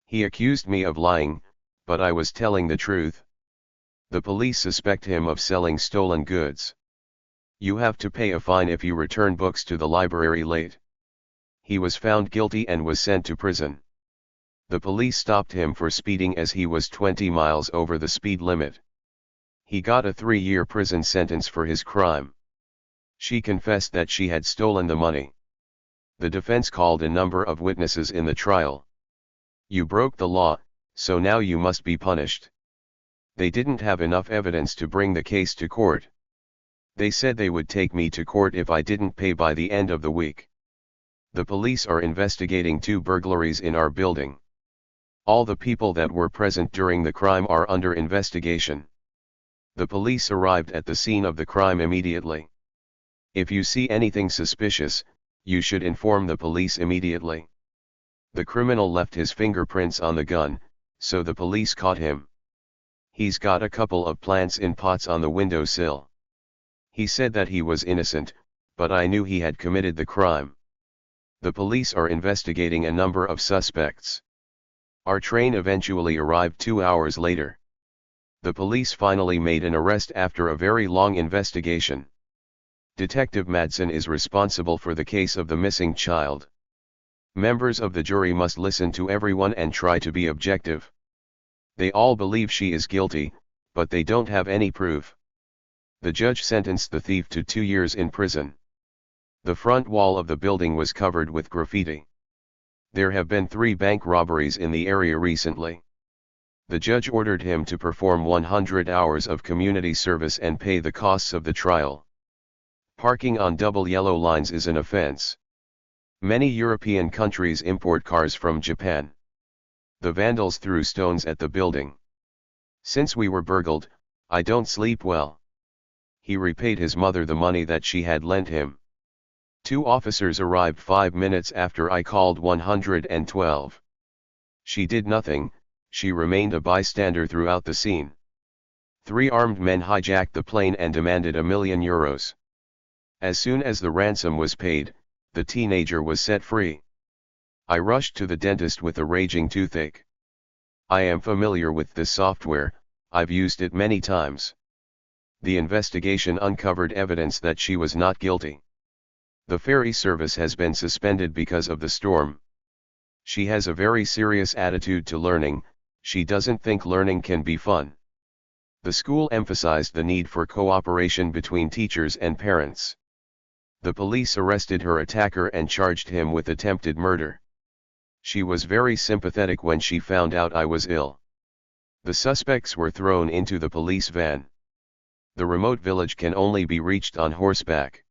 He accused me of lying, but I was telling the truth. The police suspect him of selling stolen goods. You have to pay a fine if you return books to the library late. He was found guilty and was sent to prison. The police stopped him for speeding as he was 20 miles over the speed limit. He got a 3-year prison sentence for his crime. She confessed that she had stolen the money. The defense called a number of witnesses in the trial. You broke the law, so now you must be punished. They didn't have enough evidence to bring the case to court. They said they would take me to court if I didn't pay by the end of the week. The police are investigating 2 burglaries in our building. All the people that were present during the crime are under investigation. The police arrived at the scene of the crime immediately. If you see anything suspicious, you should inform the police immediately. The criminal left his fingerprints on the gun, so the police caught him. He's got a couple of plants in pots on the windowsill. He said that he was innocent, but I knew he had committed the crime. The police are investigating a number of suspects. Our train eventually arrived 2 hours later. The police finally made an arrest after a very long investigation. Detective Madsen is responsible for the case of the missing child. Members of the jury must listen to everyone and try to be objective. They all believe she is guilty, but they don't have any proof. The judge sentenced the thief to 2 years in prison. The front wall of the building was covered with graffiti. There have been 3 bank robberies in the area recently. The judge ordered him to perform 100 hours of community service and pay the costs of the trial. Parking on double yellow lines is an offense. Many European countries import cars from Japan. The vandals threw stones at the building. Since we were burgled, I don't sleep well. He repaid his mother the money that she had lent him. 2 officers arrived 5 minutes after I called 112. She did nothing, she remained a bystander throughout the scene. 3 armed men hijacked the plane and demanded €1,000,000. As soon as the ransom was paid, the teenager was set free. I rushed to the dentist with a raging toothache. I am familiar with this software, I've used it many times. The investigation uncovered evidence that she was not guilty. The ferry service has been suspended because of the storm. She has a very serious attitude to learning, she doesn't think learning can be fun. The school emphasized the need for cooperation between teachers and parents. The police arrested her attacker and charged him with attempted murder. She was very sympathetic when she found out I was ill. The suspects were thrown into the police van. The remote village can only be reached on horseback.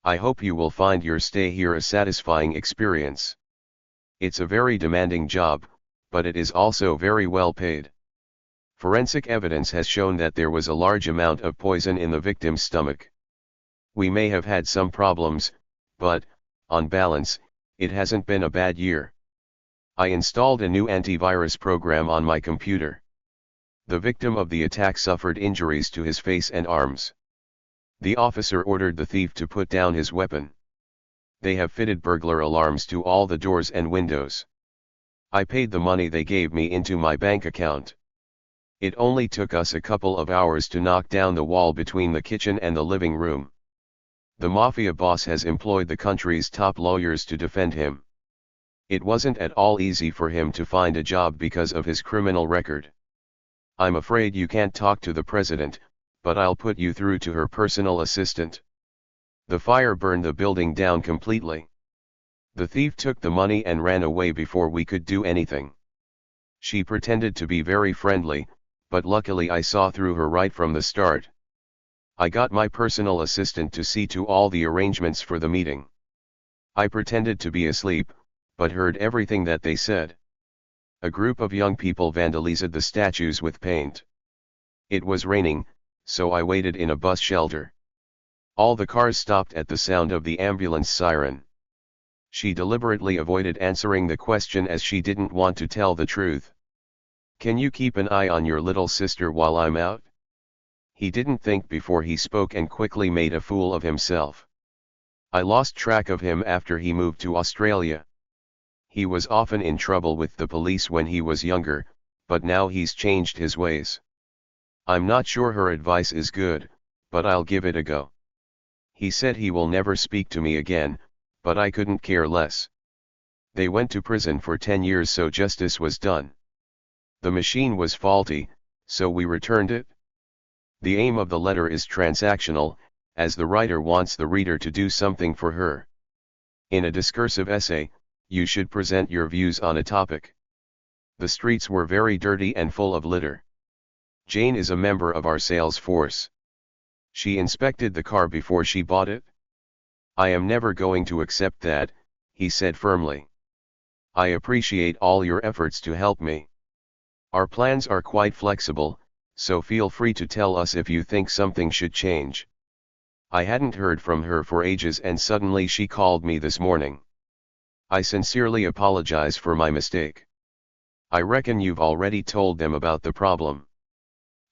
I hope you will find your stay here a satisfying experience. It's a very demanding job, but it is also very well paid. Forensic evidence has shown that there was a large amount of poison in the victim's stomach. We may have had some problems, but, on balance, it hasn't been a bad year. I installed a new antivirus program on my computer. The victim of the attack suffered injuries to his face and arms. The officer ordered the thief to put down his weapon. They have fitted burglar alarms to all the doors and windows. I paid the money they gave me into my bank account. It only took us a couple of hours to knock down the wall between the kitchen and the living room. The mafia boss has employed the country's top lawyers to defend him. It wasn't at all easy for him to find a job because of his criminal record. I'm afraid you can't talk to the president, but I'll put you through to her personal assistant. The fire burned the building down completely. The thief took the money and ran away before we could do anything. She pretended to be very friendly, but luckily I saw through her right from the start. I got my personal assistant to see to all the arrangements for the meeting. I pretended to be asleep, but heard everything that they said. A group of young people vandalized the statues with paint. It was raining, so I waited in a bus shelter. All the cars stopped at the sound of the ambulance siren. She deliberately avoided answering the question as she didn't want to tell the truth. Can you keep an eye on your little sister while I'm out? He didn't think before he spoke and quickly made a fool of himself. I lost track of him after he moved to Australia. He was often in trouble with the police when he was younger, but now he's changed his ways. I'm not sure her advice is good, but I'll give it a go. He said he will never speak to me again, but I couldn't care less. They went to prison for 10 years so justice was done. The machine was faulty, so we returned it. The aim of the letter is transactional, as the writer wants the reader to do something for her. In a discursive essay, you should present your views on a topic. The streets were very dirty and full of litter. Jane is a member of our sales force. She inspected the car before she bought it. I am never going to accept that, he said firmly. I appreciate all your efforts to help me. Our plans are quite flexible, so feel free to tell us if you think something should change. I hadn't heard from her for ages and suddenly she called me this morning. I sincerely apologize for my mistake. I reckon you've already told them about the problem.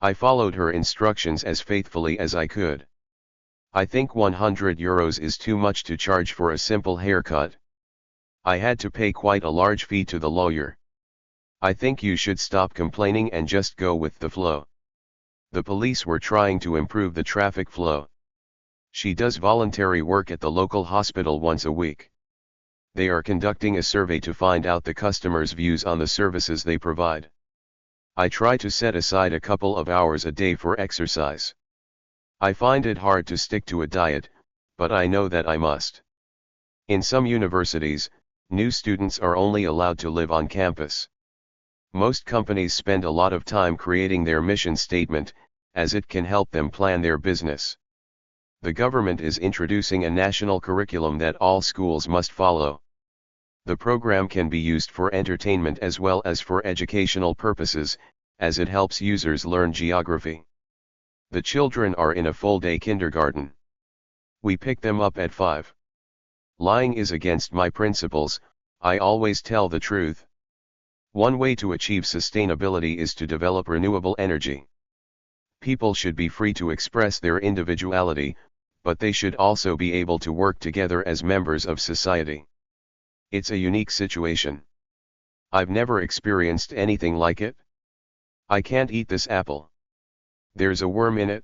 I followed her instructions as faithfully as I could. I think €100 is too much to charge for a simple haircut. I had to pay quite a large fee to the lawyer. I think you should stop complaining and just go with the flow. The police were trying to improve the traffic flow. She does voluntary work at the local hospital once a week. They are conducting a survey to find out the customers' views on the services they provide. I try to set aside a couple of hours a day for exercise. I find it hard to stick to a diet, but I know that I must. In some universities, new students are only allowed to live on campus. Most companies spend a lot of time creating their mission statement, as it can help them plan their business. The government is introducing a national curriculum that all schools must follow. The program can be used for entertainment as well as for educational purposes, as it helps users learn geography. The children are in a full-day kindergarten. We pick them up at 5. Lying is against my principles. I always tell the truth. One way to achieve sustainability is to develop renewable energy. People should be free to express their individuality, but they should also be able to work together as members of society. It's a unique situation. I've never experienced anything like it. I can't eat this apple. There's a worm in it.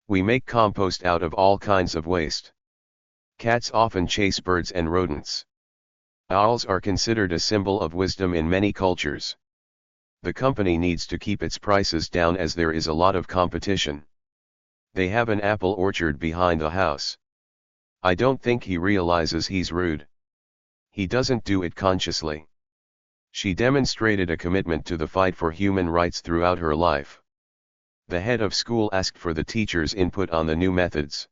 We make compost out of all kinds of waste. Cats often chase birds and rodents. Owls are considered a symbol of wisdom in many cultures. The company needs to keep its prices down as there is a lot of competition. They have an apple orchard behind the house. I don't think he realizes he's rude. He doesn't do it consciously. She demonstrated a commitment to the fight for human rights throughout her life. The head of school asked for the teachers' input on the new methods.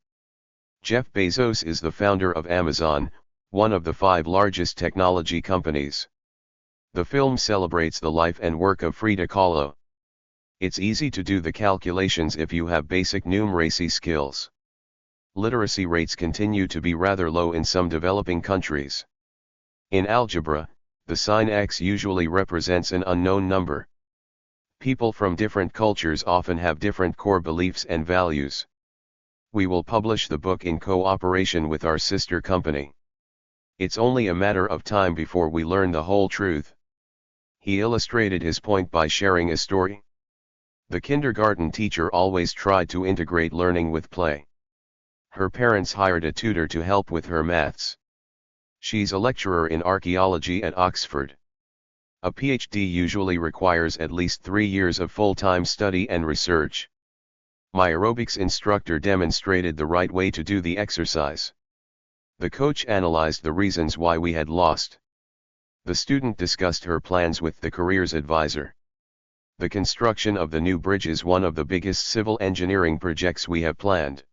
Jeff Bezos is the founder of Amazon, one of the 5 largest technology companies. The film celebrates the life and work of Frida Kahlo. It's easy to do the calculations if you have basic numeracy skills. Literacy rates continue to be rather low in some developing countries. In algebra, the sign x usually represents an unknown number. People from different cultures often have different core beliefs and values. We will publish the book in cooperation with our sister company. It's only a matter of time before we learn the whole truth. He illustrated his point by sharing a story. The kindergarten teacher always tried to integrate learning with play. Her parents hired a tutor to help with her maths. She's a lecturer in archaeology at Oxford. A PhD usually requires at least 3 years of full-time study and research. My aerobics instructor demonstrated the right way to do the exercise. The coach analyzed the reasons why we had lost. The student discussed her plans with the careers advisor. The construction of the new bridge is one of the biggest civil engineering projects we have planned.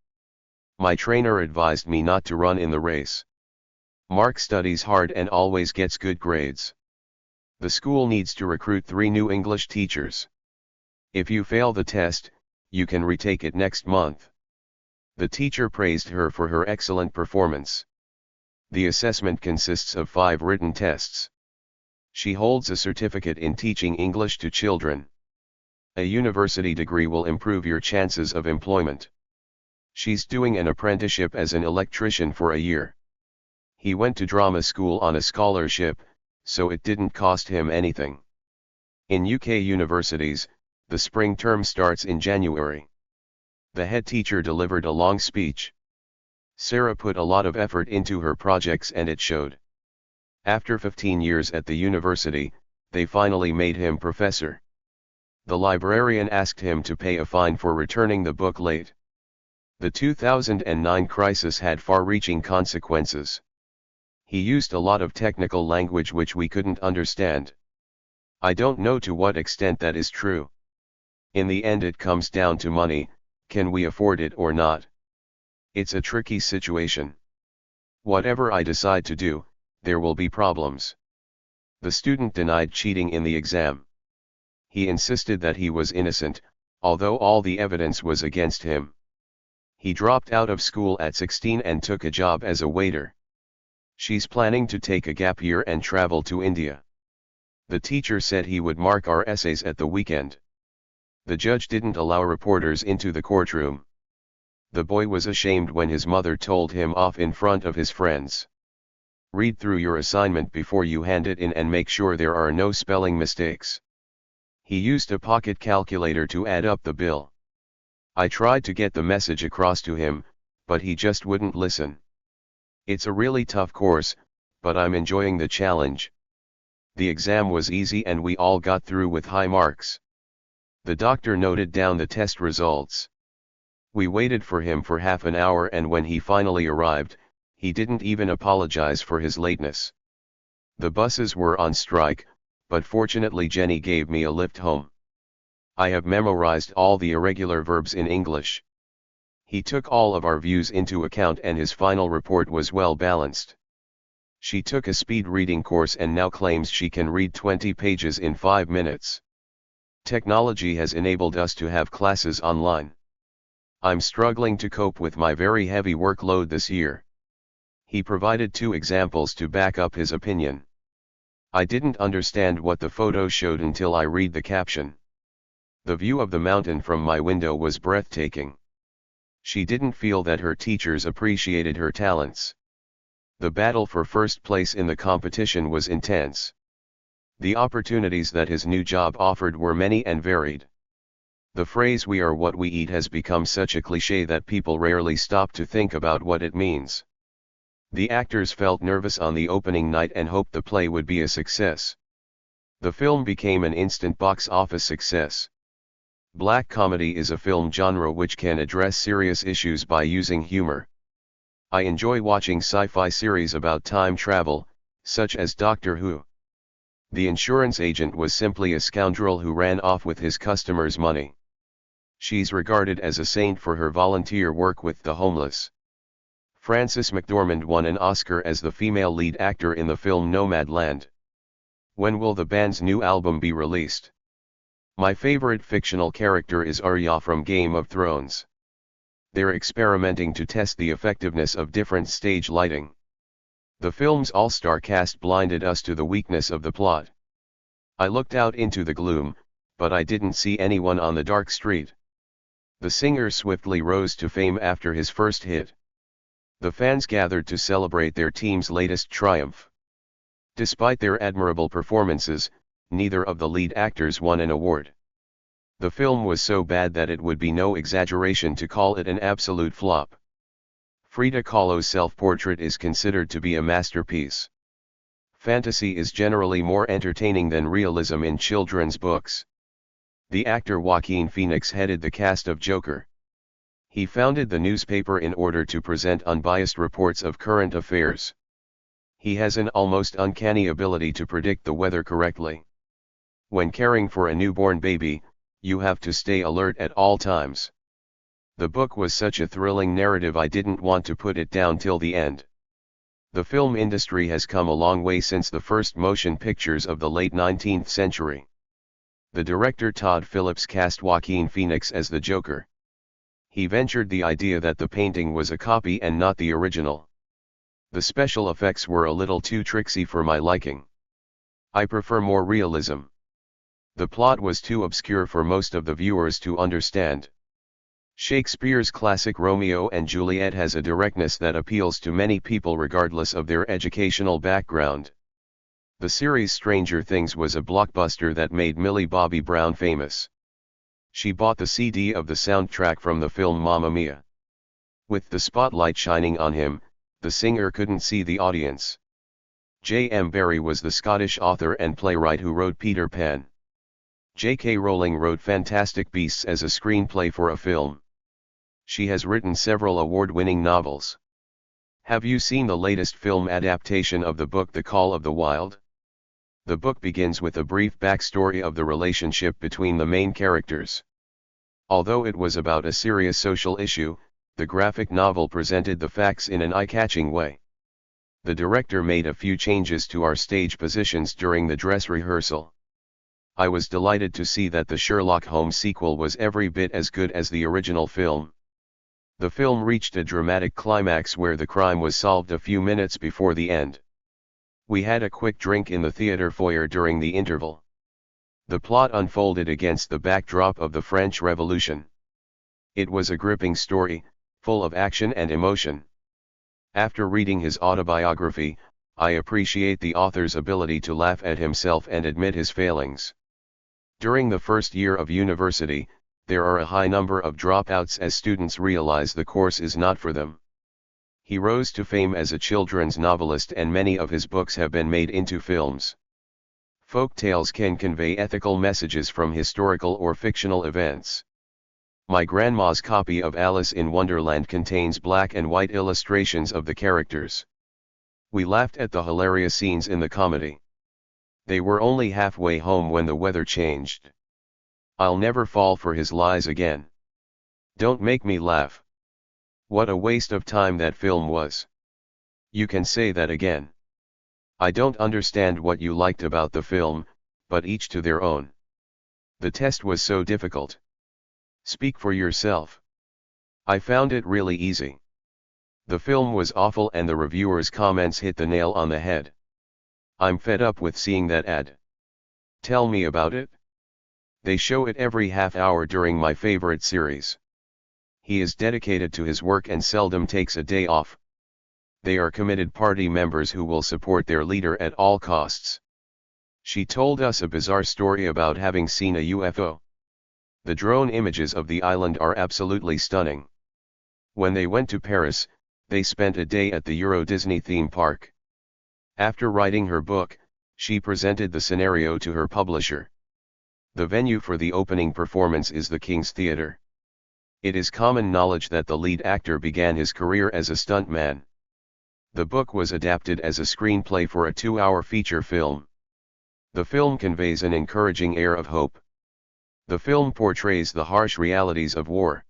My trainer advised me not to run in the race. Mark studies hard and always gets good grades. The school needs to recruit 3 new English teachers. If you fail the test, you can retake it next month. The teacher praised her for her excellent performance. The assessment consists of 5 written tests. She holds a certificate in teaching English to children. A university degree will improve your chances of employment. She's doing an apprenticeship as an electrician for a year. He went to drama school on a scholarship, so it didn't cost him anything. In UK universities, the spring term starts in January. The head teacher delivered a long speech. Sarah put a lot of effort into her projects and it showed. After 15 years at the university, they finally made him professor. The librarian asked him to pay a fine for returning the book late. The 2009 crisis had far-reaching consequences. He used a lot of technical language which we couldn't understand. I don't know to what extent that is true. In the end it comes down to money, can we afford it or not? It's a tricky situation. Whatever I decide to do, there will be problems. The student denied cheating in the exam. He insisted that he was innocent, although all the evidence was against him. He dropped out of school at 16 and took a job as a waiter. She's planning to take a gap year and travel to India. The teacher said he would mark our essays at the weekend. The judge didn't allow reporters into the courtroom. The boy was ashamed when his mother told him off in front of his friends. Read through your assignment before you hand it in and make sure there are no spelling mistakes. He used a pocket calculator to add up the bill. I tried to get the message across to him, but he just wouldn't listen. It's a really tough course, but I'm enjoying the challenge. The exam was easy and we all got through with high marks. The doctor noted down the test results. We waited for him for half an hour, and when he finally arrived, he didn't even apologize for his lateness. The buses were on strike, but fortunately Jenny gave me a lift home. I have memorized all the irregular verbs in English. He took all of our views into account and his final report was well balanced. She took a speed reading course and now claims she can read 20 pages in 5 minutes. Technology has enabled us to have classes online. I'm struggling to cope with my very heavy workload this year. He provided 2 examples to back up his opinion. I didn't understand what the photo showed until I read the caption. The view of the mountain from my window was breathtaking. She didn't feel that her teachers appreciated her talents. The battle for first place in the competition was intense. The opportunities that his new job offered were many and varied. The phrase "we are what we eat" has become such a cliché that people rarely stop to think about what it means. The actors felt nervous on the opening night and hoped the play would be a success. The film became an instant box office success. Black comedy is a film genre which can address serious issues by using humor. I enjoy watching sci-fi series about time travel, such as Doctor Who. The insurance agent was simply a scoundrel who ran off with his customers' money. She's regarded as a saint for her volunteer work with the homeless. Frances McDormand won an Oscar as the female lead actor in the film Nomadland. When will the band's new album be released? My favorite fictional character is Arya from Game of Thrones. They're experimenting to test the effectiveness of different stage lighting. The film's all-star cast blinded us to the weakness of the plot. I looked out into the gloom, but I didn't see anyone on the dark street. The singer swiftly rose to fame after his first hit. The fans gathered to celebrate their team's latest triumph. Despite their admirable performances, neither of the lead actors won an award. The film was so bad that it would be no exaggeration to call it an absolute flop. Frida Kahlo's self-portrait is considered to be a masterpiece. Fantasy is generally more entertaining than realism in children's books. The actor Joaquin Phoenix headed the cast of Joker. He founded the newspaper in order to present unbiased reports of current affairs. He has an almost uncanny ability to predict the weather correctly. When caring for a newborn baby, you have to stay alert at all times. The book was such a thrilling narrative I didn't want to put it down till the end. The film industry has come a long way since the first motion pictures of the late 19th century. The director Todd Phillips cast Joaquin Phoenix as the Joker. He ventured the idea that the painting was a copy and not the original. The special effects were a little too tricksy for my liking. I prefer more realism. The plot was too obscure for most of the viewers to understand. Shakespeare's classic Romeo and Juliet has a directness that appeals to many people regardless of their educational background. The series Stranger Things was a blockbuster that made Millie Bobby Brown famous. She bought the CD of the soundtrack from the film Mamma Mia. With the spotlight shining on him, the singer couldn't see the audience. J.M. Barrie was the Scottish author and playwright who wrote Peter Pan. J.K. Rowling wrote Fantastic Beasts as a screenplay for a film. She has written several award-winning novels. Have you seen the latest film adaptation of the book The Call of the Wild? The book begins with a brief backstory of the relationship between the main characters. Although it was about a serious social issue, the graphic novel presented the facts in an eye-catching way. The director made a few changes to our stage positions during the dress rehearsal. I was delighted to see that the Sherlock Holmes sequel was every bit as good as the original film. The film reached a dramatic climax where the crime was solved a few minutes before the end. We had a quick drink in the theater foyer during the interval. The plot unfolded against the backdrop of the French Revolution. It was a gripping story, full of action and emotion. After reading his autobiography, I appreciate the author's ability to laugh at himself and admit his failings. During the first year of university, there are a high number of dropouts as students realize the course is not for them. He rose to fame as a children's novelist, and many of his books have been made into films. Folk tales can convey ethical messages from historical or fictional events. My grandma's copy of Alice in Wonderland contains black and white illustrations of the characters. We laughed at the hilarious scenes in the comedy. They were only halfway home when the weather changed. I'll never fall for his lies again. Don't make me laugh. What a waste of time that film was. You can say that again. I don't understand what you liked about the film, but each to their own. The test was so difficult. Speak for yourself. I found it really easy. The film was awful and the reviewers' comments hit the nail on the head. I'm fed up with seeing that ad. Tell me about it. They show it every half hour during my favorite series. He is dedicated to his work and seldom takes a day off. They are committed party members who will support their leader at all costs. She told us a bizarre story about having seen a UFO. The drone images of the island are absolutely stunning. When they went to Paris, they spent a day at the Euro Disney theme park. After writing her book, she presented the scenario to her publisher. The venue for the opening performance is the King's Theatre. It is common knowledge that the lead actor began his career as a stuntman. The book was adapted as a screenplay for a 2-hour feature film. The film conveys an encouraging air of hope. The film portrays the harsh realities of war.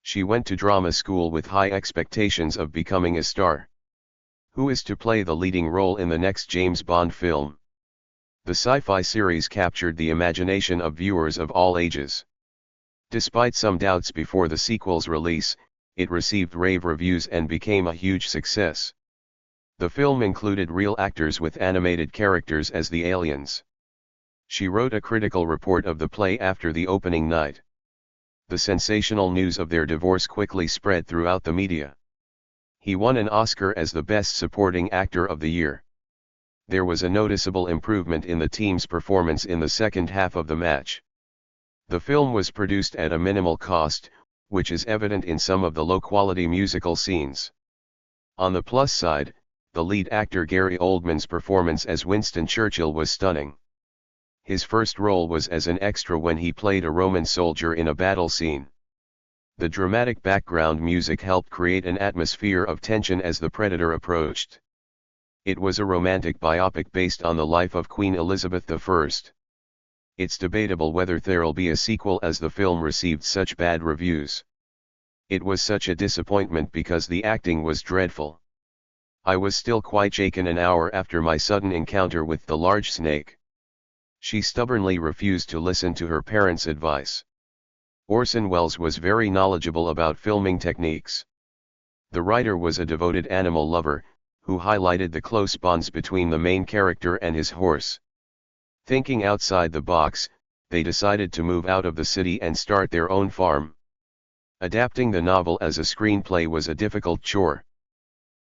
She went to drama school with high expectations of becoming a star. Who is to play the leading role in the next James Bond film? The sci-fi series captured the imagination of viewers of all ages. Despite some doubts before the sequel's release, it received rave reviews and became a huge success. The film included real actors with animated characters as the aliens. She wrote a critical report of the play after the opening night. The sensational news of their divorce quickly spread throughout the media. He won an Oscar as the Best Supporting Actor of the Year. There was a noticeable improvement in the team's performance in the second half of the match. The film was produced at a minimal cost, which is evident in some of the low-quality musical scenes. On the plus side, the lead actor Gary Oldman's performance as Winston Churchill was stunning. His first role was as an extra when he played a Roman soldier in a battle scene. The dramatic background music helped create an atmosphere of tension as the Predator approached. It was a romantic biopic based on the life of Queen Elizabeth I. It's debatable whether there'll be a sequel as the film received such bad reviews. It was such a disappointment because the acting was dreadful. I was still quite shaken an hour after my sudden encounter with the large snake. She stubbornly refused to listen to her parents' advice. Orson Welles was very knowledgeable about filming techniques. The writer was a devoted animal lover, who highlighted the close bonds between the main character and his horse. Thinking outside the box, they decided to move out of the city and start their own farm. Adapting the novel as a screenplay was a difficult chore.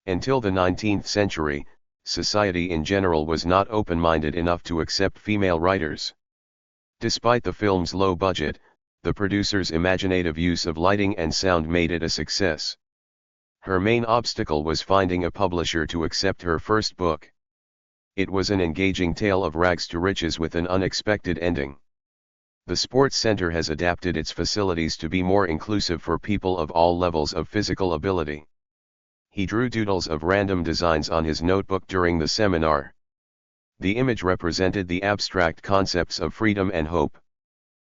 Until the 19th century, society in general was not open-minded enough to accept female writers. Despite the film's low budget, the producer's imaginative use of lighting and sound made it a success. Her main obstacle was finding a publisher to accept her first book. It was an engaging tale of rags to riches with an unexpected ending. The Sports Center has adapted its facilities to be more inclusive for people of all levels of physical ability. He drew doodles of random designs on his notebook during the seminar. The image represented the abstract concepts of freedom and hope.